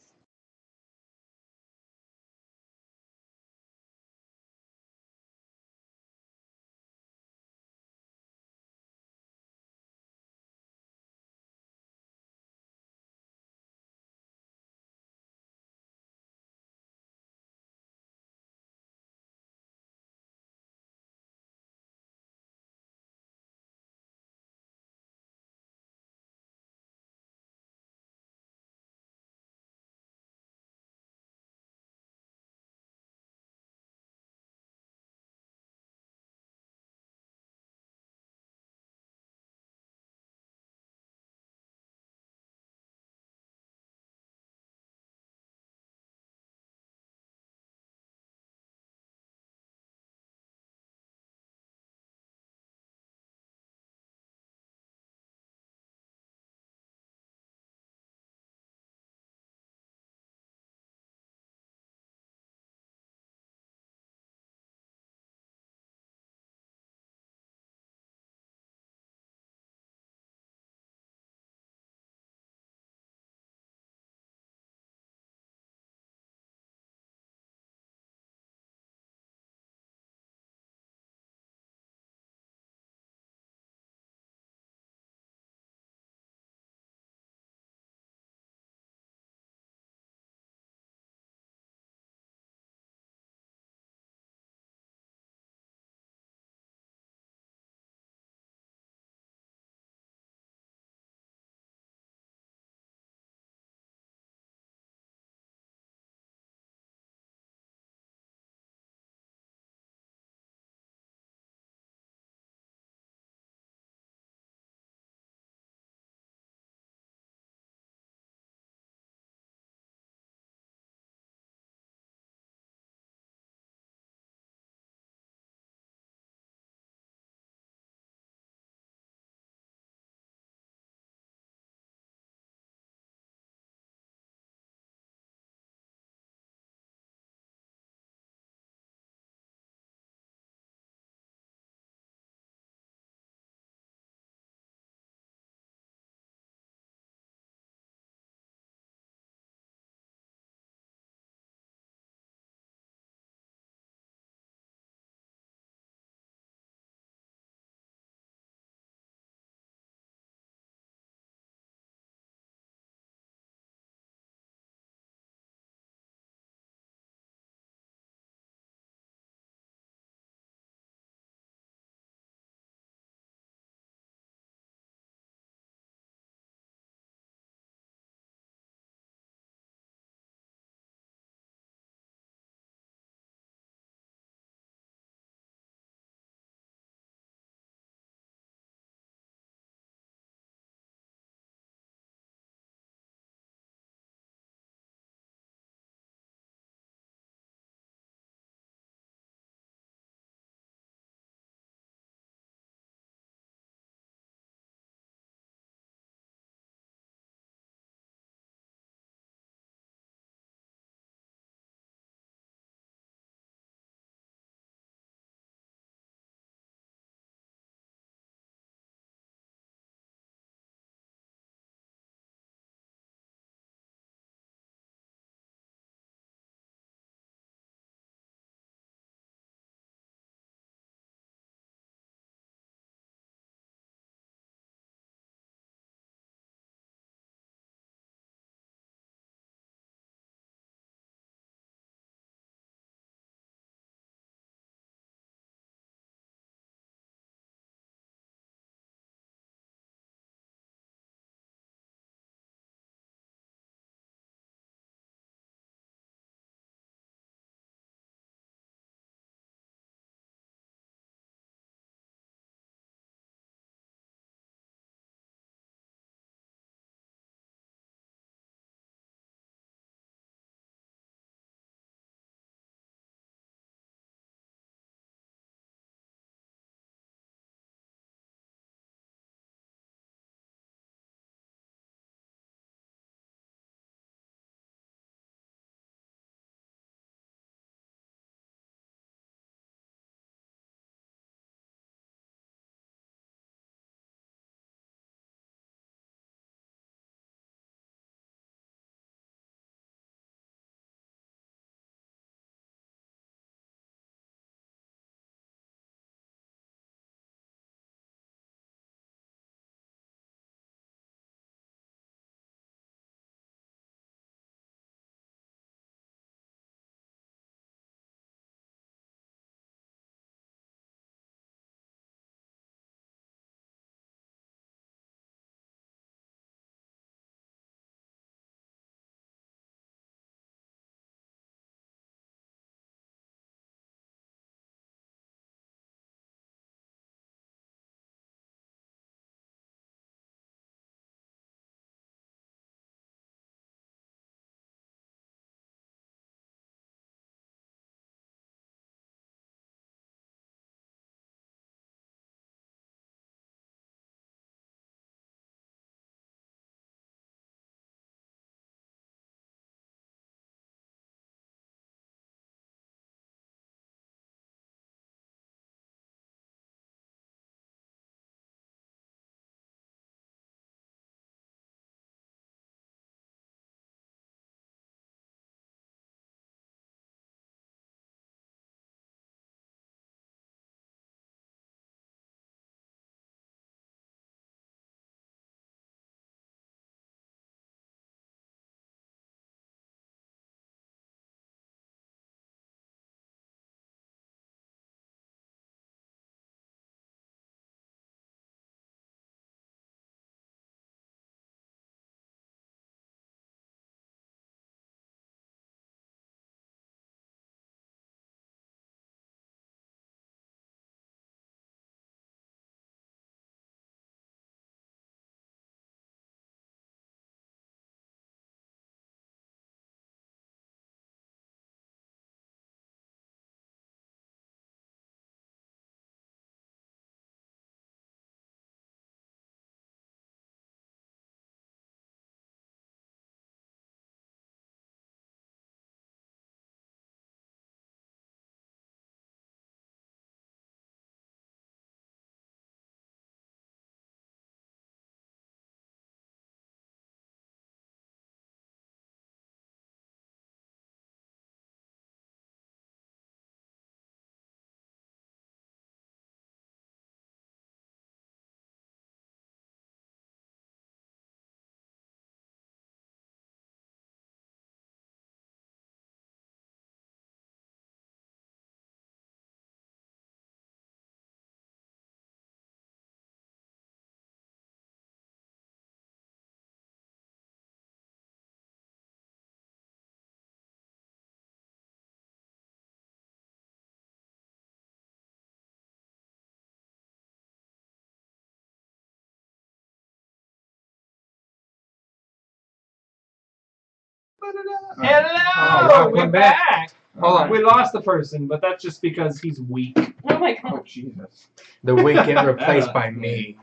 [SPEAKER 2] Hello, we're
[SPEAKER 8] welcome
[SPEAKER 2] back.
[SPEAKER 8] Hold on.
[SPEAKER 2] We lost the person, but that's just because he's weak.
[SPEAKER 6] Oh my god.
[SPEAKER 1] Oh Jesus.
[SPEAKER 8] The week get replaced by me.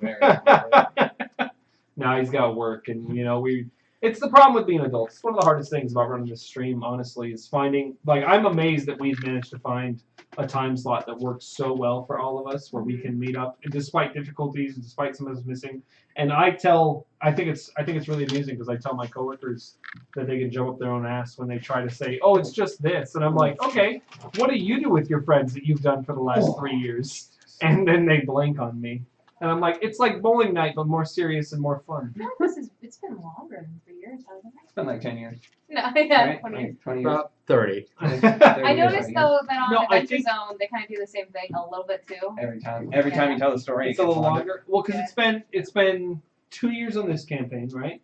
[SPEAKER 2] Now he's got work, and it's the problem with being adults. It's one of the hardest things about running this stream, honestly, is finding. Like, I'm amazed that we've managed to find a time slot that works so well for all of us, where we can meet up, despite difficulties, despite some of us missing. And I think it's really amusing because I tell my coworkers that they can jump up their own ass when they try to say, "Oh, it's just this," and I'm like, "Okay, what do you do with your friends that you've done for the last 3 years?" And then they blink on me. And I'm like, it's like bowling night, but more serious and more fun.
[SPEAKER 6] I feel like it's been longer than 3 years, hasn't it?
[SPEAKER 1] It's been like 10 years.
[SPEAKER 6] No, yeah,
[SPEAKER 1] Right?
[SPEAKER 6] 20 years.
[SPEAKER 1] Like 20 years.
[SPEAKER 8] About 30.
[SPEAKER 1] 30
[SPEAKER 6] I
[SPEAKER 1] years,
[SPEAKER 6] noticed
[SPEAKER 1] 20 years.
[SPEAKER 6] though that on
[SPEAKER 2] No, I
[SPEAKER 6] Adventure
[SPEAKER 2] think-
[SPEAKER 6] Zone they kind of do the same thing a little bit too.
[SPEAKER 1] Every time you tell the story,
[SPEAKER 2] It's
[SPEAKER 1] it
[SPEAKER 2] a
[SPEAKER 1] gets
[SPEAKER 2] little longer. Well, because it's been 2 years on this campaign, right?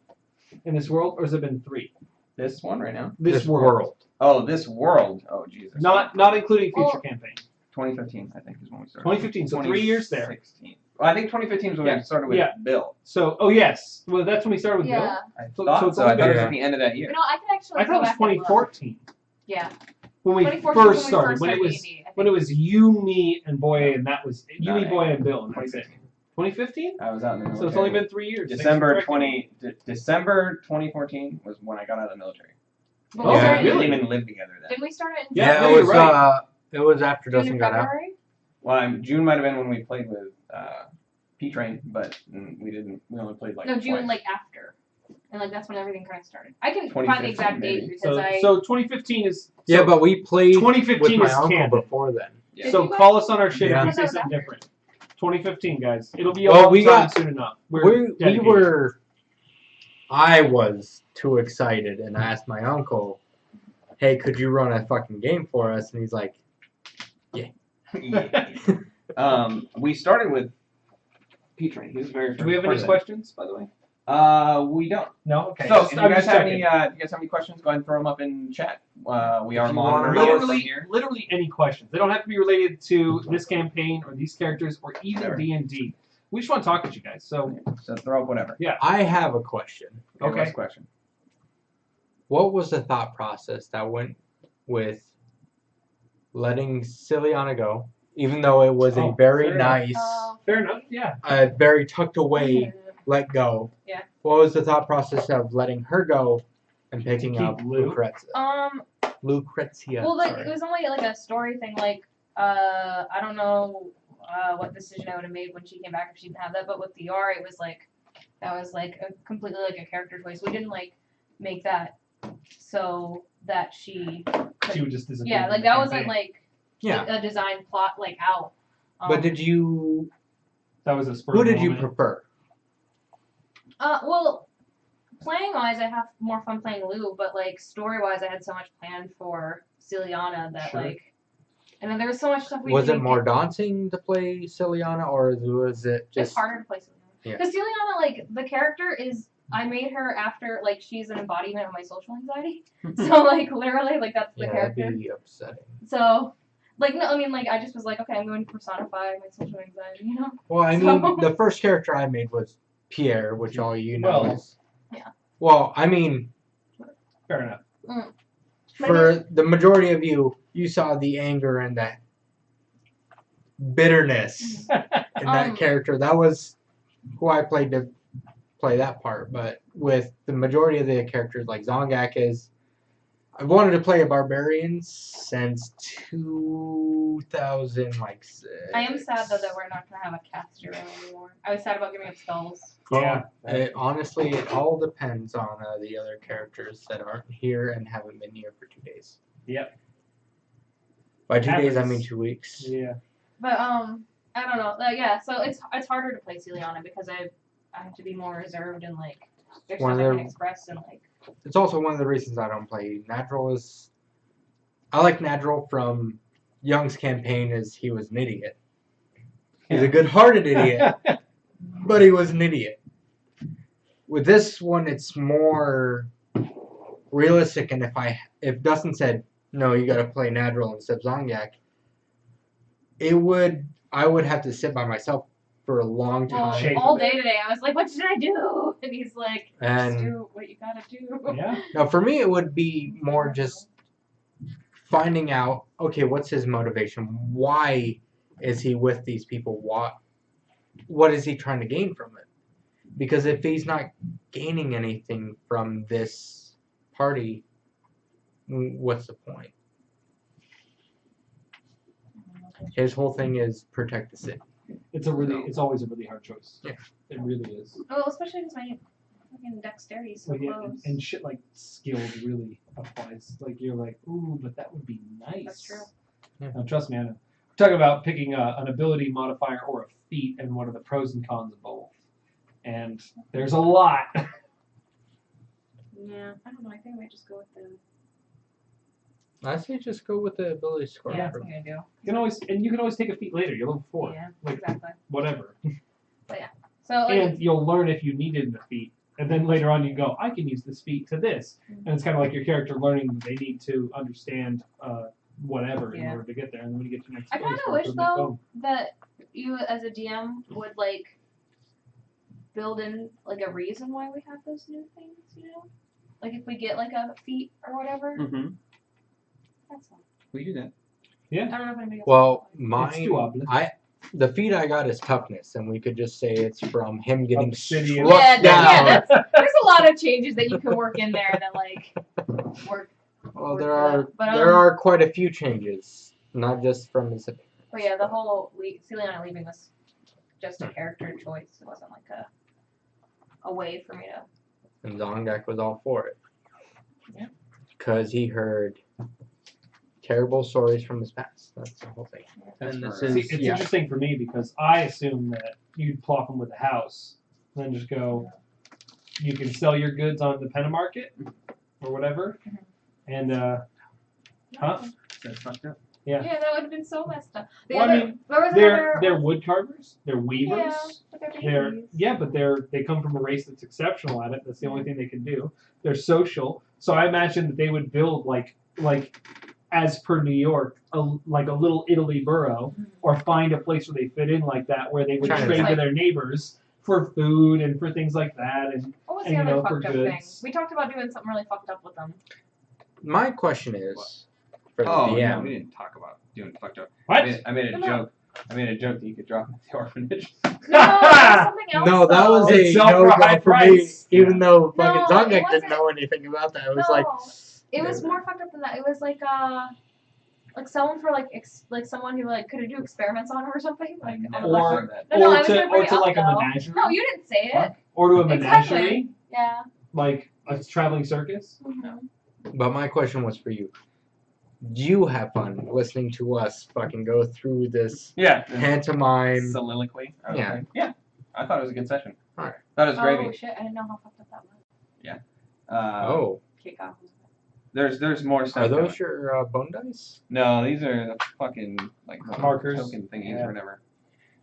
[SPEAKER 2] In this world, or has it been 3?
[SPEAKER 1] This one right now.
[SPEAKER 2] This world.
[SPEAKER 1] Oh, this world. Oh Jesus.
[SPEAKER 2] Not including future campaign.
[SPEAKER 1] 2015, I think, is when we started.
[SPEAKER 2] 2015, so 3 years there.
[SPEAKER 1] 2016. Well, I think 2015 is when
[SPEAKER 2] Yeah.
[SPEAKER 1] we started with
[SPEAKER 2] Yeah.
[SPEAKER 1] Bill.
[SPEAKER 2] So, oh yes, well that's when we started with
[SPEAKER 6] Yeah.
[SPEAKER 2] Bill.
[SPEAKER 1] I
[SPEAKER 2] So-
[SPEAKER 1] thought
[SPEAKER 2] so
[SPEAKER 1] so.
[SPEAKER 2] it's only
[SPEAKER 1] I thought it was
[SPEAKER 8] been-
[SPEAKER 1] at the end of that year.
[SPEAKER 6] You know, I can actually
[SPEAKER 2] I
[SPEAKER 6] go
[SPEAKER 2] thought it was
[SPEAKER 6] back and look.
[SPEAKER 2] 2014
[SPEAKER 6] Yeah.
[SPEAKER 2] when we
[SPEAKER 6] 2014
[SPEAKER 2] first
[SPEAKER 6] when
[SPEAKER 2] started.
[SPEAKER 6] we
[SPEAKER 2] When it was
[SPEAKER 6] D&D, I
[SPEAKER 2] when
[SPEAKER 6] think.
[SPEAKER 2] it was you, me, and Boye, and that was you, me,
[SPEAKER 1] No,
[SPEAKER 2] Boye, and Bill, and that's it. 2015.
[SPEAKER 1] I was out in the military.
[SPEAKER 2] So it's only been 3 years.
[SPEAKER 1] December
[SPEAKER 2] Thanks for correcting me.
[SPEAKER 1] December 2014 was when I got out of the military.
[SPEAKER 6] But
[SPEAKER 2] Oh,
[SPEAKER 6] we
[SPEAKER 8] Yeah.
[SPEAKER 6] started
[SPEAKER 1] We
[SPEAKER 6] in-
[SPEAKER 1] didn't even live together then.
[SPEAKER 6] Didn't we start it in
[SPEAKER 2] Yeah,
[SPEAKER 8] Yeah,
[SPEAKER 2] no,
[SPEAKER 8] it
[SPEAKER 2] you're
[SPEAKER 8] was
[SPEAKER 2] right.
[SPEAKER 8] it was after
[SPEAKER 6] June
[SPEAKER 8] Dustin
[SPEAKER 6] and
[SPEAKER 8] got out.
[SPEAKER 6] February?
[SPEAKER 1] Well, June might have been when we played with P-Train, but we didn't. We only played like
[SPEAKER 6] No, June
[SPEAKER 1] twice.
[SPEAKER 6] like after. And like that's when everything kind of started. I can find the
[SPEAKER 1] 2015
[SPEAKER 6] exact date
[SPEAKER 1] maybe.
[SPEAKER 6] because
[SPEAKER 2] So 2015 is
[SPEAKER 8] Yeah, but we played
[SPEAKER 2] 2015
[SPEAKER 8] with
[SPEAKER 2] is
[SPEAKER 8] my uncle
[SPEAKER 2] canon.
[SPEAKER 8] before then.
[SPEAKER 1] Yeah.
[SPEAKER 2] So
[SPEAKER 6] Did you
[SPEAKER 2] call us on our shit
[SPEAKER 8] Yeah.
[SPEAKER 2] if we
[SPEAKER 6] I
[SPEAKER 2] say
[SPEAKER 6] thought it was
[SPEAKER 2] something
[SPEAKER 6] after.
[SPEAKER 2] different. 2015, guys. It'll be
[SPEAKER 8] Well,
[SPEAKER 2] a
[SPEAKER 8] we
[SPEAKER 2] time
[SPEAKER 8] got-
[SPEAKER 2] soon enough.
[SPEAKER 8] We
[SPEAKER 2] dedicated.
[SPEAKER 8] were. I was too excited, and I asked my uncle, "Hey, could you run a fucking game for us?" And he's like,
[SPEAKER 1] Yeah. We started with P-Train. He was very first.
[SPEAKER 2] Do we have any
[SPEAKER 1] person.
[SPEAKER 2] questions, by the way?
[SPEAKER 1] We don't.
[SPEAKER 2] No. Okay.
[SPEAKER 1] So,
[SPEAKER 2] Just-
[SPEAKER 1] if
[SPEAKER 2] I'm
[SPEAKER 1] you guys
[SPEAKER 2] just
[SPEAKER 1] have
[SPEAKER 2] checking.
[SPEAKER 1] any questions, go ahead and throw them up in chat. We are
[SPEAKER 8] you wanna
[SPEAKER 1] monitoring
[SPEAKER 8] know
[SPEAKER 1] it from
[SPEAKER 2] Literally,
[SPEAKER 1] here.
[SPEAKER 2] literally any questions. They don't have to be related to this campaign or these characters or even
[SPEAKER 1] Whatever.
[SPEAKER 2] D&D. We just want to talk with you guys. So,
[SPEAKER 1] So throw up whatever.
[SPEAKER 8] "I have a question.
[SPEAKER 2] Okay.
[SPEAKER 1] What's the question?
[SPEAKER 8] What was the thought process that went with letting Ciliana go, even though it was a
[SPEAKER 2] Oh,
[SPEAKER 8] very
[SPEAKER 2] fair enough.
[SPEAKER 8] nice,
[SPEAKER 2] fair enough. Yeah.
[SPEAKER 8] very tucked away let go?
[SPEAKER 6] Yeah.
[SPEAKER 8] What was the thought process of letting her go and picking
[SPEAKER 2] keep
[SPEAKER 8] up
[SPEAKER 2] Lou?
[SPEAKER 8] Lucrezia? Lucrezia.
[SPEAKER 6] Well, like
[SPEAKER 8] sorry.
[SPEAKER 6] it was only like a story thing. Like, I don't know what decision I would have made when she came back if she didn't have that. But with DR, it was like that was like a completely like a character choice. We didn't like make that so that she.
[SPEAKER 2] She would just disappear.
[SPEAKER 6] Yeah, like that wasn't like
[SPEAKER 8] Yeah.
[SPEAKER 6] a design plot like out.
[SPEAKER 8] But did you?
[SPEAKER 2] That was a spur.
[SPEAKER 8] Who
[SPEAKER 2] of the
[SPEAKER 8] did you
[SPEAKER 2] moment.
[SPEAKER 8] prefer?
[SPEAKER 6] Well, playing wise, I have more fun playing Lou, but like story wise, I had so much planned for Ciliana that
[SPEAKER 2] Sure.
[SPEAKER 6] like, and then there was so much stuff we.
[SPEAKER 8] Was it
[SPEAKER 6] didn't
[SPEAKER 8] more
[SPEAKER 6] get-
[SPEAKER 8] daunting to play Ciliana, or was it
[SPEAKER 6] It's
[SPEAKER 8] just?
[SPEAKER 6] harder to play Ciliana.
[SPEAKER 8] Yeah.
[SPEAKER 6] Because Ciliana, like the character is, I made her after like she's an embodiment of my social anxiety. So like literally, like that's the
[SPEAKER 8] Yeah,
[SPEAKER 6] character.
[SPEAKER 8] that'd be upsetting.
[SPEAKER 6] So. Like no, I mean like I just was like okay, I'm going to personify my social anxiety, you know.
[SPEAKER 8] Well, I
[SPEAKER 6] So-
[SPEAKER 8] mean, the first character I made was Pierre, which all you know
[SPEAKER 2] Well,
[SPEAKER 8] is.
[SPEAKER 6] yeah.
[SPEAKER 8] Well, I mean,
[SPEAKER 2] Fair enough.
[SPEAKER 6] But
[SPEAKER 8] for the majority of you, you saw the anger and the bitterness in that character. That was who I played to play that part. But with the majority of the characters, like Zongak is, I've wanted to play a barbarian since 2006.
[SPEAKER 6] I am sad though that we're not gonna have a caster anymore. I was sad about giving up spells.
[SPEAKER 2] Yeah.
[SPEAKER 8] Honestly, it all depends on the other characters that aren't here and haven't been here for 2 days.
[SPEAKER 2] Yep.
[SPEAKER 8] By 2 days, I
[SPEAKER 2] Happens.
[SPEAKER 8] mean 2 weeks.
[SPEAKER 2] Yeah.
[SPEAKER 6] But I don't know. Yeah, so it's harder to play Ciliana because I have to be more reserved and like there's
[SPEAKER 8] One
[SPEAKER 6] stuff
[SPEAKER 8] of
[SPEAKER 6] I
[SPEAKER 8] the-
[SPEAKER 6] can express and like.
[SPEAKER 8] It's also one of the reasons I don't play Nadril. Is I like Nadril from Young's campaign. Is he was an idiot. He's a good-hearted idiot, but he was an idiot. With this one, it's more realistic. And if Dustin said no, you got to play Nadril instead of Zongyak, I would have to sit by myself for a long
[SPEAKER 6] Well,
[SPEAKER 8] time.
[SPEAKER 2] Shape
[SPEAKER 6] all
[SPEAKER 2] of it.
[SPEAKER 6] day today, I was like, "What should I do?" And he's like, "Just
[SPEAKER 8] And
[SPEAKER 6] do what you gotta do."
[SPEAKER 2] Yeah.
[SPEAKER 8] now for me, it would be more just finding out, okay, what's his motivation? Why is he with these people? What is he trying to gain from it? Because if he's not gaining anything from this party, what's the point? His whole thing is protect the city.
[SPEAKER 2] It's always a really hard choice.
[SPEAKER 8] Yeah.
[SPEAKER 2] It really is.
[SPEAKER 6] Well, especially because my fucking dexterity is so
[SPEAKER 2] Like, yeah,
[SPEAKER 6] close.
[SPEAKER 2] and shit like skilled really applies. Like you're like, ooh, but that would be nice.
[SPEAKER 6] That's true.
[SPEAKER 8] Yeah.
[SPEAKER 2] Now trust me, I know. We're talking about picking an ability modifier or a feat, and what are the pros and cons of both. And there's a lot.
[SPEAKER 6] Yeah, I don't know. I think I might just go with the.
[SPEAKER 8] I say just go with the ability score.
[SPEAKER 6] Yeah, that's what I'm gonna do.
[SPEAKER 2] You can always take a feat later. You're level 4.
[SPEAKER 6] Yeah,
[SPEAKER 2] Like
[SPEAKER 6] exactly.
[SPEAKER 2] whatever.
[SPEAKER 6] So like,
[SPEAKER 2] And you'll learn if you needed the feat. And then later on you go, I can use this feat to this. And it's kind of like your character learning that they need to understand whatever in
[SPEAKER 6] Yeah.
[SPEAKER 2] order to get there. And then when you get to the next
[SPEAKER 6] I
[SPEAKER 2] ability
[SPEAKER 6] kind of
[SPEAKER 2] score,
[SPEAKER 6] wish
[SPEAKER 2] it's like,
[SPEAKER 6] though that you as a DM would like build in like a reason why we have those new things. You know, like if we get like a feat or whatever.
[SPEAKER 1] Mm-hmm.
[SPEAKER 6] That's fine.
[SPEAKER 1] We do that.
[SPEAKER 6] I don't know if anybody else.
[SPEAKER 8] Well,
[SPEAKER 6] wants
[SPEAKER 2] It's
[SPEAKER 8] mine,
[SPEAKER 2] doable.
[SPEAKER 8] the feat I got is toughness, and we could just say it's from him getting
[SPEAKER 2] Obsidian.
[SPEAKER 8] struck
[SPEAKER 6] Yeah,
[SPEAKER 8] down.
[SPEAKER 6] there's a lot of changes that you can work in there that like work.
[SPEAKER 8] Well,
[SPEAKER 6] work
[SPEAKER 8] there
[SPEAKER 6] for
[SPEAKER 8] are
[SPEAKER 6] that. But,
[SPEAKER 8] there are quite a few changes, not just from his appearance.
[SPEAKER 6] But yeah, the whole Celiana leaving was just a character choice. It wasn't like a way for me to.
[SPEAKER 8] And Zongdak was all for it.
[SPEAKER 6] Yeah.
[SPEAKER 8] Because he heard terrible stories from his past. That's the whole thing.
[SPEAKER 1] That's
[SPEAKER 8] And this
[SPEAKER 1] for-
[SPEAKER 2] See,
[SPEAKER 8] is
[SPEAKER 2] it's
[SPEAKER 8] yeah.
[SPEAKER 2] interesting for me because I assume that you'd plop them with a house, and then just go. You can sell your goods on the Penna market or whatever, and huh?
[SPEAKER 1] That's fucked up.
[SPEAKER 2] Yeah.
[SPEAKER 6] Yeah, that would have been so messed up. The
[SPEAKER 2] Well, I
[SPEAKER 6] other,
[SPEAKER 2] mean,
[SPEAKER 6] there was
[SPEAKER 2] They're
[SPEAKER 6] another.
[SPEAKER 2] wood carvers. They're weavers.
[SPEAKER 6] Yeah, but they're babies.
[SPEAKER 2] But they come from a race that's exceptional at it. That's the only thing they can do. They're social, so I imagine that they would build like as per New York, like a little Italy borough, or find a place where they fit in like that, where they would
[SPEAKER 8] China.
[SPEAKER 2] trade to
[SPEAKER 6] Like-
[SPEAKER 2] their neighbors for food and for things like that. And
[SPEAKER 6] What was
[SPEAKER 2] and,
[SPEAKER 6] the
[SPEAKER 2] you
[SPEAKER 6] other
[SPEAKER 2] know, for
[SPEAKER 6] fucked up thing?
[SPEAKER 2] goods.
[SPEAKER 6] We talked about doing something really fucked up with them.
[SPEAKER 8] My question is for the
[SPEAKER 1] Oh,
[SPEAKER 8] DM.
[SPEAKER 1] no, we didn't talk about doing fucked up.
[SPEAKER 2] what?
[SPEAKER 1] I made a
[SPEAKER 6] No, no.
[SPEAKER 1] joke. I made a joke that you could drop at the orphanage.
[SPEAKER 6] No, it was something else.
[SPEAKER 8] No, that was
[SPEAKER 6] though.
[SPEAKER 8] a
[SPEAKER 2] It's sell for a
[SPEAKER 8] no-go
[SPEAKER 2] high
[SPEAKER 8] for me.
[SPEAKER 2] price.
[SPEAKER 8] Even though fucking
[SPEAKER 6] No, it
[SPEAKER 8] Zongdak didn't
[SPEAKER 6] wasn't.
[SPEAKER 8] know anything about that. It was
[SPEAKER 6] No,
[SPEAKER 8] like
[SPEAKER 6] it was more fucked up than that. It was like someone for like someone who like could do experiments on her or something. Like on the
[SPEAKER 2] Or-
[SPEAKER 6] black room. No, I was gonna
[SPEAKER 2] or
[SPEAKER 6] bring it
[SPEAKER 2] to
[SPEAKER 6] up,
[SPEAKER 2] like a
[SPEAKER 6] though.
[SPEAKER 2] menagerie.
[SPEAKER 6] No, you didn't say it.
[SPEAKER 2] What? Or to a
[SPEAKER 6] Exactly.
[SPEAKER 2] menagerie,
[SPEAKER 6] Yeah.
[SPEAKER 2] like a traveling circus.
[SPEAKER 6] Mhm.
[SPEAKER 8] But my question was for you. Do you have fun listening to us fucking go through this
[SPEAKER 1] Yeah.
[SPEAKER 8] pantomime?
[SPEAKER 1] Soliloquy.
[SPEAKER 8] Yeah.
[SPEAKER 1] Okay. Yeah. I thought it was a good session.
[SPEAKER 8] Alright.
[SPEAKER 1] Thought it was
[SPEAKER 6] Oh
[SPEAKER 1] gravy.
[SPEAKER 6] shit! I didn't know how fucked up that was.
[SPEAKER 8] Oh,
[SPEAKER 6] Kick off.
[SPEAKER 1] There's more stuff.
[SPEAKER 8] are those
[SPEAKER 1] coming.
[SPEAKER 8] your bone dice?
[SPEAKER 1] No, these are the fucking like
[SPEAKER 2] Markers.
[SPEAKER 1] token thingies
[SPEAKER 2] Yeah.
[SPEAKER 1] or whatever.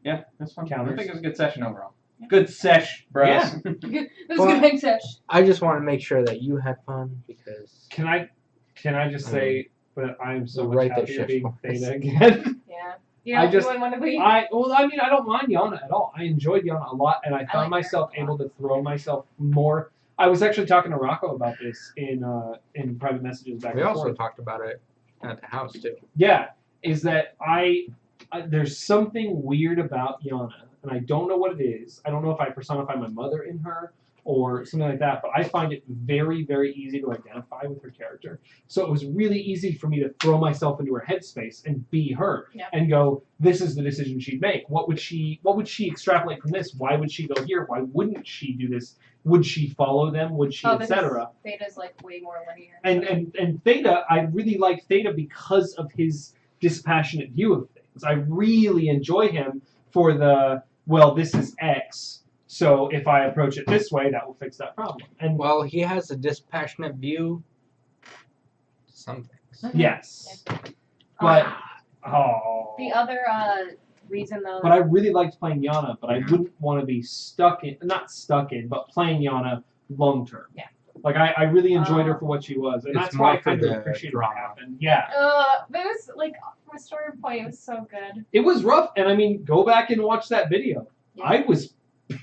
[SPEAKER 1] Yeah, that's fun.
[SPEAKER 2] Counters.
[SPEAKER 1] I think it was a good session overall. Good sesh, bros.
[SPEAKER 2] Yeah.
[SPEAKER 6] It was
[SPEAKER 8] Well,
[SPEAKER 6] a good big sesh.
[SPEAKER 8] I just want to make sure that you had fun because
[SPEAKER 2] Can I just say that I'm so much
[SPEAKER 8] Write that
[SPEAKER 2] happier
[SPEAKER 8] shit
[SPEAKER 2] being
[SPEAKER 8] for us.
[SPEAKER 2] Theta again?
[SPEAKER 6] Yeah. You know,
[SPEAKER 2] I just-
[SPEAKER 6] you wouldn't want to be.
[SPEAKER 2] I don't mind Yana at all. I enjoyed Yana a lot, and I found
[SPEAKER 6] like
[SPEAKER 2] myself
[SPEAKER 6] her a
[SPEAKER 2] able to throw myself more. I was actually talking to Rocco about this in private messages back
[SPEAKER 8] we
[SPEAKER 2] and
[SPEAKER 8] also
[SPEAKER 2] forth.
[SPEAKER 8] talked about it at the house too.
[SPEAKER 2] Yeah, is that there's something weird about Yana, and I don't know what it is. I don't know if I personify my mother in her or something like that, but I find it very, very easy to identify with her character. So it was really easy for me to throw myself into her headspace and be her
[SPEAKER 6] Yeah.
[SPEAKER 2] and go, this is the decision she'd make. What would she extrapolate from this? Why would she go here? Why wouldn't she do this? Would she follow them? Would she, etc.?
[SPEAKER 6] Theta's like way more linear.
[SPEAKER 2] And Theta, I really like Theta because of his dispassionate view of things. I really enjoy him for this is X, so if I approach it this way, that will fix that problem. And
[SPEAKER 8] Well, he has a dispassionate view to some things.
[SPEAKER 2] yes,
[SPEAKER 6] Um,
[SPEAKER 2] but
[SPEAKER 6] the other reason though.
[SPEAKER 2] but I really liked playing Yana, but I
[SPEAKER 8] Yeah.
[SPEAKER 2] wouldn't want to be not stuck in, but playing Yana long term.
[SPEAKER 6] Yeah.
[SPEAKER 2] Like I really enjoyed her for what she was, and
[SPEAKER 8] It's
[SPEAKER 2] that's why I
[SPEAKER 8] more for
[SPEAKER 2] kind of
[SPEAKER 8] the
[SPEAKER 2] appreciated what
[SPEAKER 8] drama.
[SPEAKER 2] happened. Yeah.
[SPEAKER 6] But it was like from a story point, it was so good.
[SPEAKER 2] It was rough, and I mean, go back and watch that video.
[SPEAKER 6] Yeah.
[SPEAKER 2] I was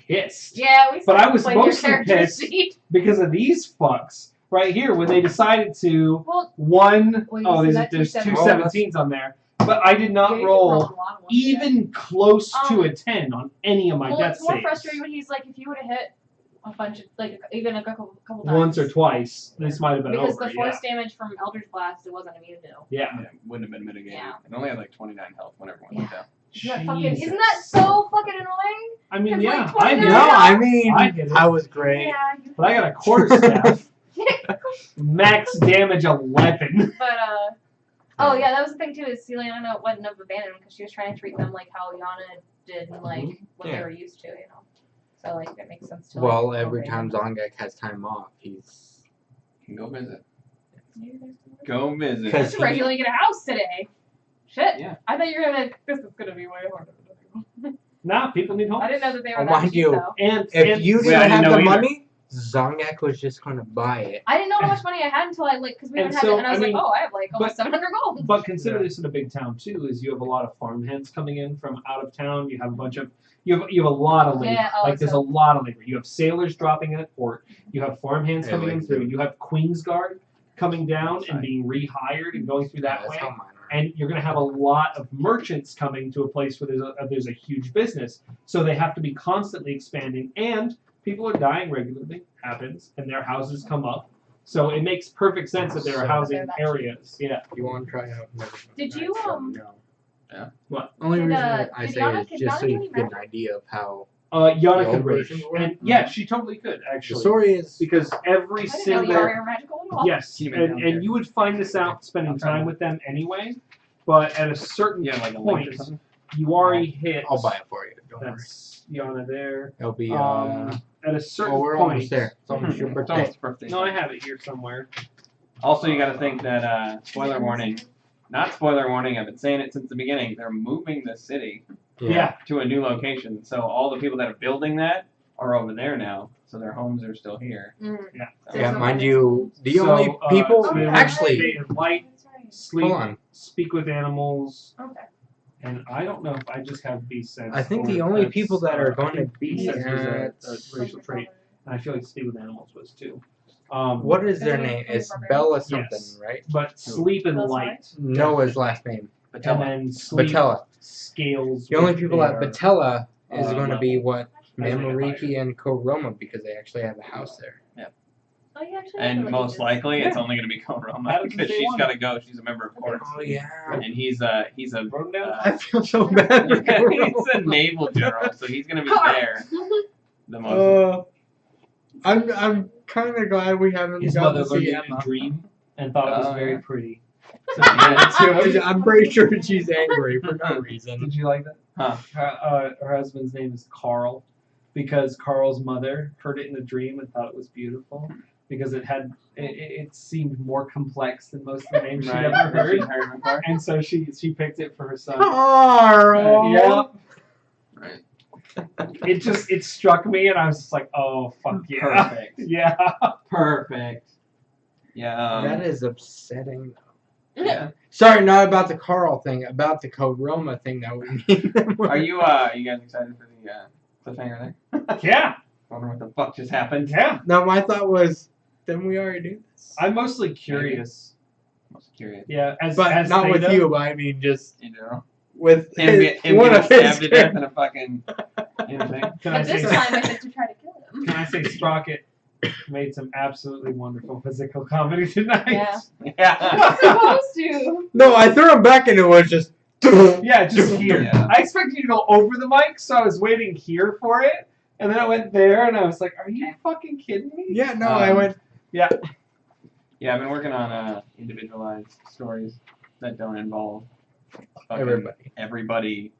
[SPEAKER 2] pissed
[SPEAKER 6] Yeah, we
[SPEAKER 2] But I
[SPEAKER 6] saw
[SPEAKER 2] was
[SPEAKER 6] like your
[SPEAKER 2] mostly
[SPEAKER 6] character
[SPEAKER 2] pissed.
[SPEAKER 6] sheet.
[SPEAKER 2] because of these fucks right here when they decided to
[SPEAKER 6] Well,
[SPEAKER 2] one.
[SPEAKER 6] Well, you
[SPEAKER 2] Oh,
[SPEAKER 6] see
[SPEAKER 2] there's
[SPEAKER 6] that
[SPEAKER 2] two
[SPEAKER 6] 217s.
[SPEAKER 2] 17s on there, but I did
[SPEAKER 6] yeah,
[SPEAKER 2] not
[SPEAKER 6] you did
[SPEAKER 2] roll
[SPEAKER 6] a lot of ones
[SPEAKER 2] even close to
[SPEAKER 6] Um,
[SPEAKER 2] a 10 on any of my
[SPEAKER 6] well,
[SPEAKER 2] death
[SPEAKER 6] it's more
[SPEAKER 2] saves.
[SPEAKER 6] frustrating when he's like, if you would have hit a bunch of, like, even a couple times.
[SPEAKER 2] Once or twice, this might have been
[SPEAKER 6] Because
[SPEAKER 2] over.
[SPEAKER 6] the force damage from Eldritch Blast, it wasn't immune to.
[SPEAKER 2] Yeah.
[SPEAKER 1] Yeah, wouldn't have been mitigated.
[SPEAKER 6] Yeah.
[SPEAKER 1] It only had like 29 health when everyone went down.
[SPEAKER 6] Isn't that so fucking annoying?
[SPEAKER 2] I mean,
[SPEAKER 6] It's
[SPEAKER 2] yeah,
[SPEAKER 6] like
[SPEAKER 2] I did.
[SPEAKER 6] 29
[SPEAKER 8] No,
[SPEAKER 6] Yeah.
[SPEAKER 8] I mean,
[SPEAKER 2] I hit it.
[SPEAKER 8] I was great.
[SPEAKER 6] Yeah. You
[SPEAKER 2] But I got a quarterstaff, max damage 11.
[SPEAKER 6] But oh yeah, that was the thing too. Is Celiana wouldn't have abandoned because she was trying to treat them like how Yana did, and like what they
[SPEAKER 8] Yeah.
[SPEAKER 6] were used to, you know. So like it makes sense to.
[SPEAKER 8] Well,
[SPEAKER 6] like,
[SPEAKER 8] every
[SPEAKER 6] obey
[SPEAKER 8] time
[SPEAKER 6] them.
[SPEAKER 8] Zongek has time off, he's
[SPEAKER 1] You can go visit.
[SPEAKER 6] You guys can-
[SPEAKER 1] Go visit.
[SPEAKER 8] Because
[SPEAKER 6] Let's regularly get a house today. Shit.
[SPEAKER 1] Yeah.
[SPEAKER 6] I thought you were gonna. This is gonna be way harder.
[SPEAKER 2] Nah, people need homes.
[SPEAKER 6] I didn't know that they were
[SPEAKER 8] Oh,
[SPEAKER 6] that
[SPEAKER 8] mind
[SPEAKER 6] cheap
[SPEAKER 8] you,
[SPEAKER 6] though.
[SPEAKER 2] And
[SPEAKER 8] if you
[SPEAKER 1] Wait, I
[SPEAKER 8] didn't
[SPEAKER 1] didn't
[SPEAKER 8] have
[SPEAKER 1] know
[SPEAKER 8] the
[SPEAKER 1] either.
[SPEAKER 8] money, Zongek was just gonna buy it.
[SPEAKER 6] I didn't know how much money I had until I like because we
[SPEAKER 2] And
[SPEAKER 6] haven't had
[SPEAKER 2] so,
[SPEAKER 6] it, and I was
[SPEAKER 2] I mean,
[SPEAKER 6] like, oh, I have like almost 700 gold.
[SPEAKER 2] But consider
[SPEAKER 8] Yeah.
[SPEAKER 2] this in a big town too, is you have a lot of farmhands coming in from out of town. You have a bunch of you have a lot of labor.
[SPEAKER 6] Yeah, oh,
[SPEAKER 2] like there's
[SPEAKER 6] so-
[SPEAKER 2] a lot of labor. You have sailors dropping in at port. You have farmhands
[SPEAKER 8] Yeah,
[SPEAKER 2] coming in
[SPEAKER 8] like
[SPEAKER 2] through.
[SPEAKER 8] the-
[SPEAKER 2] You have Queensguard coming down
[SPEAKER 1] That's
[SPEAKER 2] and
[SPEAKER 1] right.
[SPEAKER 2] being rehired and going through that
[SPEAKER 8] That's
[SPEAKER 2] way.
[SPEAKER 8] how mine are.
[SPEAKER 2] And you're going to have a lot of merchants coming to a place where there's a huge business. So they have to be constantly expanding, and people are dying regularly. Happens, and their houses come up. So it makes perfect sense that there are
[SPEAKER 8] So-
[SPEAKER 2] housing
[SPEAKER 6] They're that cheap.
[SPEAKER 2] areas. Yeah.
[SPEAKER 8] You want to try out?
[SPEAKER 6] Did you,
[SPEAKER 8] Only
[SPEAKER 6] Did,
[SPEAKER 8] reason
[SPEAKER 6] uh,
[SPEAKER 8] I
[SPEAKER 6] did
[SPEAKER 8] say
[SPEAKER 6] Yana-
[SPEAKER 8] is
[SPEAKER 6] did
[SPEAKER 8] just
[SPEAKER 6] Yana
[SPEAKER 8] so
[SPEAKER 6] do
[SPEAKER 8] you
[SPEAKER 6] any
[SPEAKER 8] get an
[SPEAKER 6] magic?
[SPEAKER 8] idea of how
[SPEAKER 2] Yana
[SPEAKER 8] The
[SPEAKER 2] could
[SPEAKER 8] old
[SPEAKER 2] rage,
[SPEAKER 8] versions were?
[SPEAKER 2] and yeah, she totally could
[SPEAKER 8] the
[SPEAKER 2] actually.
[SPEAKER 8] story is.
[SPEAKER 2] Because every
[SPEAKER 6] I didn't know
[SPEAKER 2] single
[SPEAKER 6] the Aria were magical at all.
[SPEAKER 2] yes,
[SPEAKER 1] Can you make it down
[SPEAKER 2] and
[SPEAKER 1] there?
[SPEAKER 2] you would find this out spending
[SPEAKER 1] I'll try
[SPEAKER 2] time
[SPEAKER 1] to-
[SPEAKER 2] with them anyway. But at a certain
[SPEAKER 1] Yeah, like a link
[SPEAKER 2] point,
[SPEAKER 1] or something.
[SPEAKER 2] you already hit.
[SPEAKER 8] I'll buy it for you. Don't worry.
[SPEAKER 2] That's Yana there.
[SPEAKER 8] It'll be.
[SPEAKER 2] At a certain
[SPEAKER 8] Oh, we're
[SPEAKER 2] point.
[SPEAKER 8] almost there. It's almost your
[SPEAKER 1] It's
[SPEAKER 8] birthday.
[SPEAKER 1] almost birthday.
[SPEAKER 2] No, I have it here somewhere.
[SPEAKER 1] Also, you got to think that spoiler warning. Not spoiler warning. I've been saying it since the beginning. They're moving the city
[SPEAKER 2] Yeah.
[SPEAKER 1] to a new location, so all the people that are building that are over there now. So their homes are still here.
[SPEAKER 6] Mm.
[SPEAKER 2] Yeah.
[SPEAKER 1] So-
[SPEAKER 8] Yeah, mind you, the
[SPEAKER 2] So,
[SPEAKER 8] only people
[SPEAKER 6] Oh, yeah,
[SPEAKER 8] actually.
[SPEAKER 2] Day and light,
[SPEAKER 6] That's right.
[SPEAKER 2] sleep,
[SPEAKER 8] Hold on.
[SPEAKER 2] speak with animals,
[SPEAKER 6] Okay.
[SPEAKER 2] and I don't know if I just have beast sense.
[SPEAKER 8] I think
[SPEAKER 2] or
[SPEAKER 8] the
[SPEAKER 2] if
[SPEAKER 8] only
[SPEAKER 2] that's,
[SPEAKER 8] people that are
[SPEAKER 2] I
[SPEAKER 8] going to
[SPEAKER 2] think beast
[SPEAKER 8] be
[SPEAKER 2] sense
[SPEAKER 8] at.
[SPEAKER 2] was a racial trait, and I feel like speak with animals was too.
[SPEAKER 8] What is their
[SPEAKER 6] Is it
[SPEAKER 8] name?
[SPEAKER 6] from
[SPEAKER 8] It's
[SPEAKER 6] Barbarian?
[SPEAKER 8] Bella something,
[SPEAKER 2] Yes.
[SPEAKER 8] right?
[SPEAKER 2] But sleep and
[SPEAKER 6] That's
[SPEAKER 2] light,
[SPEAKER 8] Noah's last name.
[SPEAKER 2] and
[SPEAKER 1] Patella.
[SPEAKER 2] then sleep
[SPEAKER 8] Batella.
[SPEAKER 2] scales.
[SPEAKER 8] The only
[SPEAKER 2] with
[SPEAKER 8] people at
[SPEAKER 2] their,
[SPEAKER 8] Batella is
[SPEAKER 2] uh,
[SPEAKER 8] going to be
[SPEAKER 2] level.
[SPEAKER 8] what
[SPEAKER 2] As they get
[SPEAKER 8] Mamariki and Koroma because they actually have a house there.
[SPEAKER 6] Oh, you actually
[SPEAKER 1] And
[SPEAKER 6] have to
[SPEAKER 1] most
[SPEAKER 6] look at
[SPEAKER 1] likely, it's
[SPEAKER 2] Yeah.
[SPEAKER 1] only going to be Koroma
[SPEAKER 2] How does it
[SPEAKER 1] because
[SPEAKER 2] say
[SPEAKER 1] she's
[SPEAKER 2] one?
[SPEAKER 1] got to go. She's a member of court,
[SPEAKER 8] Oh yeah.
[SPEAKER 1] and he's a
[SPEAKER 2] Wrote it down.
[SPEAKER 8] I feel so bad for
[SPEAKER 1] he's
[SPEAKER 8] Koroma.
[SPEAKER 1] a naval general, so he's going to be
[SPEAKER 6] Car.
[SPEAKER 1] there the most.
[SPEAKER 8] I'm kind of glad we haven't
[SPEAKER 2] His
[SPEAKER 8] gotten
[SPEAKER 2] mother
[SPEAKER 8] to
[SPEAKER 2] learned
[SPEAKER 8] see
[SPEAKER 2] it in a
[SPEAKER 8] Emma.
[SPEAKER 2] dream and thought it was
[SPEAKER 1] Oh,
[SPEAKER 2] very
[SPEAKER 1] yeah.
[SPEAKER 2] pretty. So,
[SPEAKER 8] I'm pretty sure she's angry for no reason.
[SPEAKER 2] Did you like that?
[SPEAKER 1] Huh.
[SPEAKER 2] Her husband's name is Carl, because Carl's mother heard it in a dream and thought it was beautiful, because it seemed more complex than most of the names she'd
[SPEAKER 1] Right.
[SPEAKER 2] ever heard,
[SPEAKER 1] She's heard before.
[SPEAKER 2] and so she picked it for her son.
[SPEAKER 8] Carl.
[SPEAKER 2] Yeah,
[SPEAKER 1] Right.
[SPEAKER 2] it struck me, and I was just like, oh fuck yeah,
[SPEAKER 1] Perfect.
[SPEAKER 2] yeah.
[SPEAKER 1] Perfect. Yeah.
[SPEAKER 8] That is upsetting.
[SPEAKER 1] Yeah.
[SPEAKER 8] Sorry, not about the Carl thing, about the Koroma thing that we need.
[SPEAKER 1] Are you guys excited for the cliffhanger there?
[SPEAKER 2] Yeah,
[SPEAKER 1] Wonder what the fuck just happened.
[SPEAKER 2] yeah.
[SPEAKER 8] No, my thought was, didn't we already do this?
[SPEAKER 2] I'm mostly curious.
[SPEAKER 1] I'm most curious.
[SPEAKER 2] Yeah, as
[SPEAKER 8] Not with
[SPEAKER 2] Theta,
[SPEAKER 8] you, but I mean just
[SPEAKER 1] In general.
[SPEAKER 8] with
[SPEAKER 1] Him
[SPEAKER 8] one
[SPEAKER 1] getting
[SPEAKER 8] of his
[SPEAKER 1] stabbed to death
[SPEAKER 8] characters.
[SPEAKER 1] in a fucking anything.
[SPEAKER 2] Can I
[SPEAKER 6] But this
[SPEAKER 2] say
[SPEAKER 6] time I get to try to kill him.
[SPEAKER 2] Can I say Sprocket made some absolutely wonderful physical comedy tonight?
[SPEAKER 6] Yeah.
[SPEAKER 1] Yeah.
[SPEAKER 6] Supposed to.
[SPEAKER 8] No, I threw him back and it was just.
[SPEAKER 2] Yeah, just here.
[SPEAKER 1] Yeah.
[SPEAKER 2] I expected you to go over the mic, so I was waiting here for it, and then I went there, and I was like, "Are you fucking kidding me?"
[SPEAKER 8] Yeah, no, I went.
[SPEAKER 1] Yeah, I've been working on individualized stories that don't involve fucking everybody,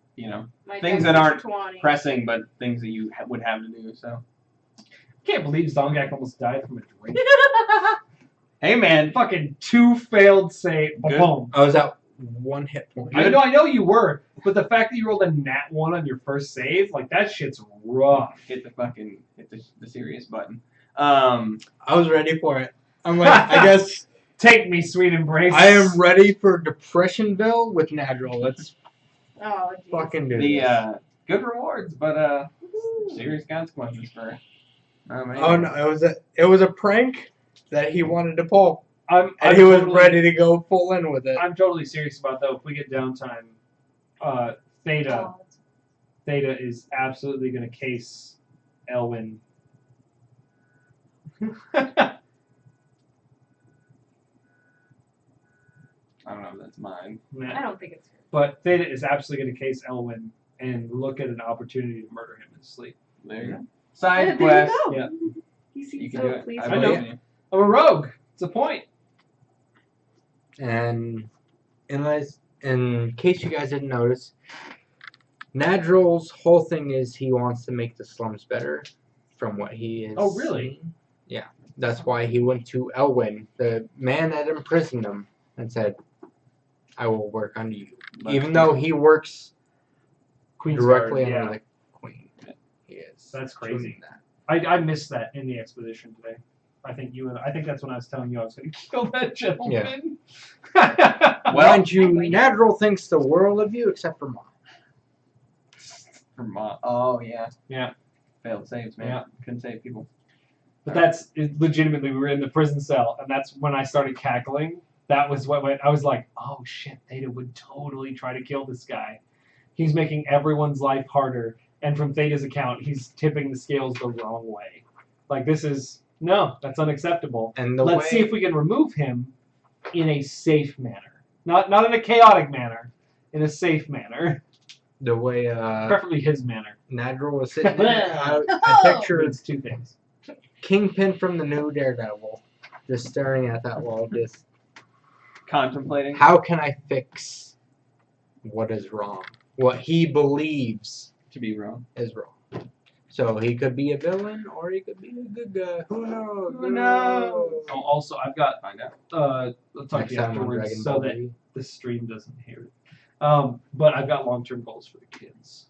[SPEAKER 6] My
[SPEAKER 1] Things
[SPEAKER 6] dex
[SPEAKER 1] that
[SPEAKER 6] is
[SPEAKER 1] aren't
[SPEAKER 6] 20.
[SPEAKER 1] pressing, but things that you would have to do. So,
[SPEAKER 2] I can't believe Zongak almost died from a drink.
[SPEAKER 1] hey man,
[SPEAKER 2] Fucking 2 failed save.
[SPEAKER 1] Good.
[SPEAKER 2] Boom.
[SPEAKER 8] I was at 1 hit point.
[SPEAKER 2] I know you were, but the fact that you rolled a nat 1 on your first save, like that shit's rough.
[SPEAKER 1] hit the serious button.
[SPEAKER 8] I was ready for it. I'm like, I guess
[SPEAKER 2] Take me, sweet embrace.
[SPEAKER 8] I am ready for Depressionville with Nadril. Let's
[SPEAKER 6] Oh, geez.
[SPEAKER 8] fucking do
[SPEAKER 1] The
[SPEAKER 8] this.
[SPEAKER 1] good rewards, but Serious consequences for.
[SPEAKER 8] Oh no, it was a prank that he wanted to pull,
[SPEAKER 2] I'm
[SPEAKER 8] and he was
[SPEAKER 2] totally,
[SPEAKER 8] ready to go full in with it.
[SPEAKER 2] I'm totally serious about though. If we get downtime, Theta
[SPEAKER 6] Oh,
[SPEAKER 2] is absolutely going to case Elwyn.
[SPEAKER 1] I don't know if that's mine.
[SPEAKER 6] I don't think it's her.
[SPEAKER 2] But Theta is absolutely going to case Elwyn and look at an opportunity to murder him in his sleep.
[SPEAKER 1] There you go.
[SPEAKER 6] Yeah,
[SPEAKER 1] Side
[SPEAKER 6] there
[SPEAKER 1] quest.
[SPEAKER 6] you go.
[SPEAKER 2] Yeah.
[SPEAKER 6] You seem
[SPEAKER 1] You can
[SPEAKER 6] so
[SPEAKER 1] do it.
[SPEAKER 6] pleased.
[SPEAKER 1] I
[SPEAKER 2] I
[SPEAKER 1] believe
[SPEAKER 2] know.
[SPEAKER 1] in you.
[SPEAKER 2] I'm a rogue. It's a point.
[SPEAKER 8] And in case you guys didn't notice, Nadril's whole thing is he wants to make the slums better from what he is.
[SPEAKER 2] Oh, really?
[SPEAKER 8] seeing. Yeah. That's why he went to Elwyn, the man that imprisoned him, and said, I will work under you. Even though he works
[SPEAKER 2] Queen's
[SPEAKER 8] directly
[SPEAKER 2] Guard,
[SPEAKER 8] under
[SPEAKER 2] yeah.
[SPEAKER 8] the Queen. He is.
[SPEAKER 2] That's
[SPEAKER 8] doing
[SPEAKER 2] crazy.
[SPEAKER 8] that.
[SPEAKER 2] I missed that in the exposition today. I think that's when I was telling you I was going to kill that gentleman.
[SPEAKER 1] Well,
[SPEAKER 8] Mind you,
[SPEAKER 6] Anyway.
[SPEAKER 8] Nadril thinks the world of you except for Mom.
[SPEAKER 1] Vermont. Oh yeah.
[SPEAKER 2] Yeah.
[SPEAKER 1] Failed saves, man.
[SPEAKER 2] Yeah.
[SPEAKER 1] Couldn't save people.
[SPEAKER 2] But that's legitimately, we were in the prison cell, and that's when I started cackling. That was what I was like, oh shit, Theta would totally try to kill this guy. He's making everyone's life harder, and from Theta's account, he's tipping the scales the wrong way. Like, that's unacceptable.
[SPEAKER 8] And the
[SPEAKER 2] Let's
[SPEAKER 8] way,
[SPEAKER 2] see if we can remove him in a safe manner. Not in a chaotic manner, in a safe manner.
[SPEAKER 8] the way
[SPEAKER 2] Preferably his manner.
[SPEAKER 8] Nadril was sitting there, I picture
[SPEAKER 2] Means two things.
[SPEAKER 8] Kingpin from the new Daredevil just staring at that wall, just,
[SPEAKER 1] Contemplating.
[SPEAKER 8] how can I fix what is wrong? What he believes
[SPEAKER 1] To be wrong.
[SPEAKER 8] is wrong. So he could be a villain or he could be a good guy. Who knows?
[SPEAKER 1] Who knows?
[SPEAKER 2] Oh, also, I've got,
[SPEAKER 1] Find out.
[SPEAKER 2] I'll talk
[SPEAKER 8] Next
[SPEAKER 2] to you
[SPEAKER 8] time on
[SPEAKER 2] afterwards
[SPEAKER 8] Dragon
[SPEAKER 2] so
[SPEAKER 8] Ball
[SPEAKER 2] that
[SPEAKER 8] Z.
[SPEAKER 2] the stream doesn't hear it. But I've got long-term goals for the kids.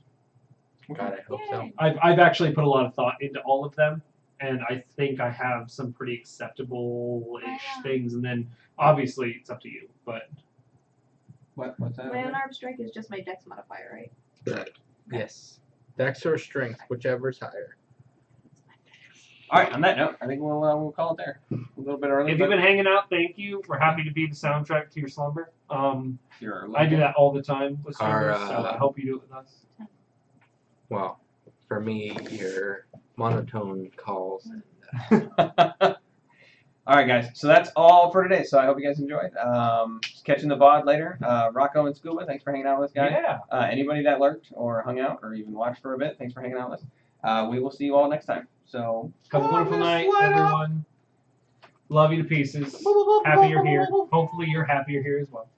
[SPEAKER 8] God, I hope so.
[SPEAKER 6] Yay.
[SPEAKER 2] I've actually put a lot of thought into all of them, and I think I have some pretty acceptable-ish
[SPEAKER 3] Yeah.
[SPEAKER 2] things, and then obviously it's up to you, but
[SPEAKER 1] What's that?
[SPEAKER 6] My unarmed strike is just my dex modifier, right?
[SPEAKER 8] Correct. Yes. Dex or strength, whichever's higher.
[SPEAKER 1] All right. On that note, I think we'll call it there. A little bit early.
[SPEAKER 2] if
[SPEAKER 1] but
[SPEAKER 2] you've been hanging out, thank you. We're happy to be the soundtrack to your slumber.
[SPEAKER 1] you're
[SPEAKER 2] I do that all the time with
[SPEAKER 8] Our,
[SPEAKER 2] streamers, so I hope you do it with us.
[SPEAKER 8] Well, for me, your monotone calls.
[SPEAKER 1] All right, guys. So that's all for today. So I hope you guys enjoyed. Catching the VOD later. Rocco and Scuba, thanks for hanging out with us, guys.
[SPEAKER 2] Yeah.
[SPEAKER 1] Anybody that lurked or hung out or even watched for a bit, thanks for hanging out with us. We will see you all next time. So
[SPEAKER 2] Have a wonderful night, everyone. Love you to pieces. Happy you're here. Hopefully you're happy you're here as well.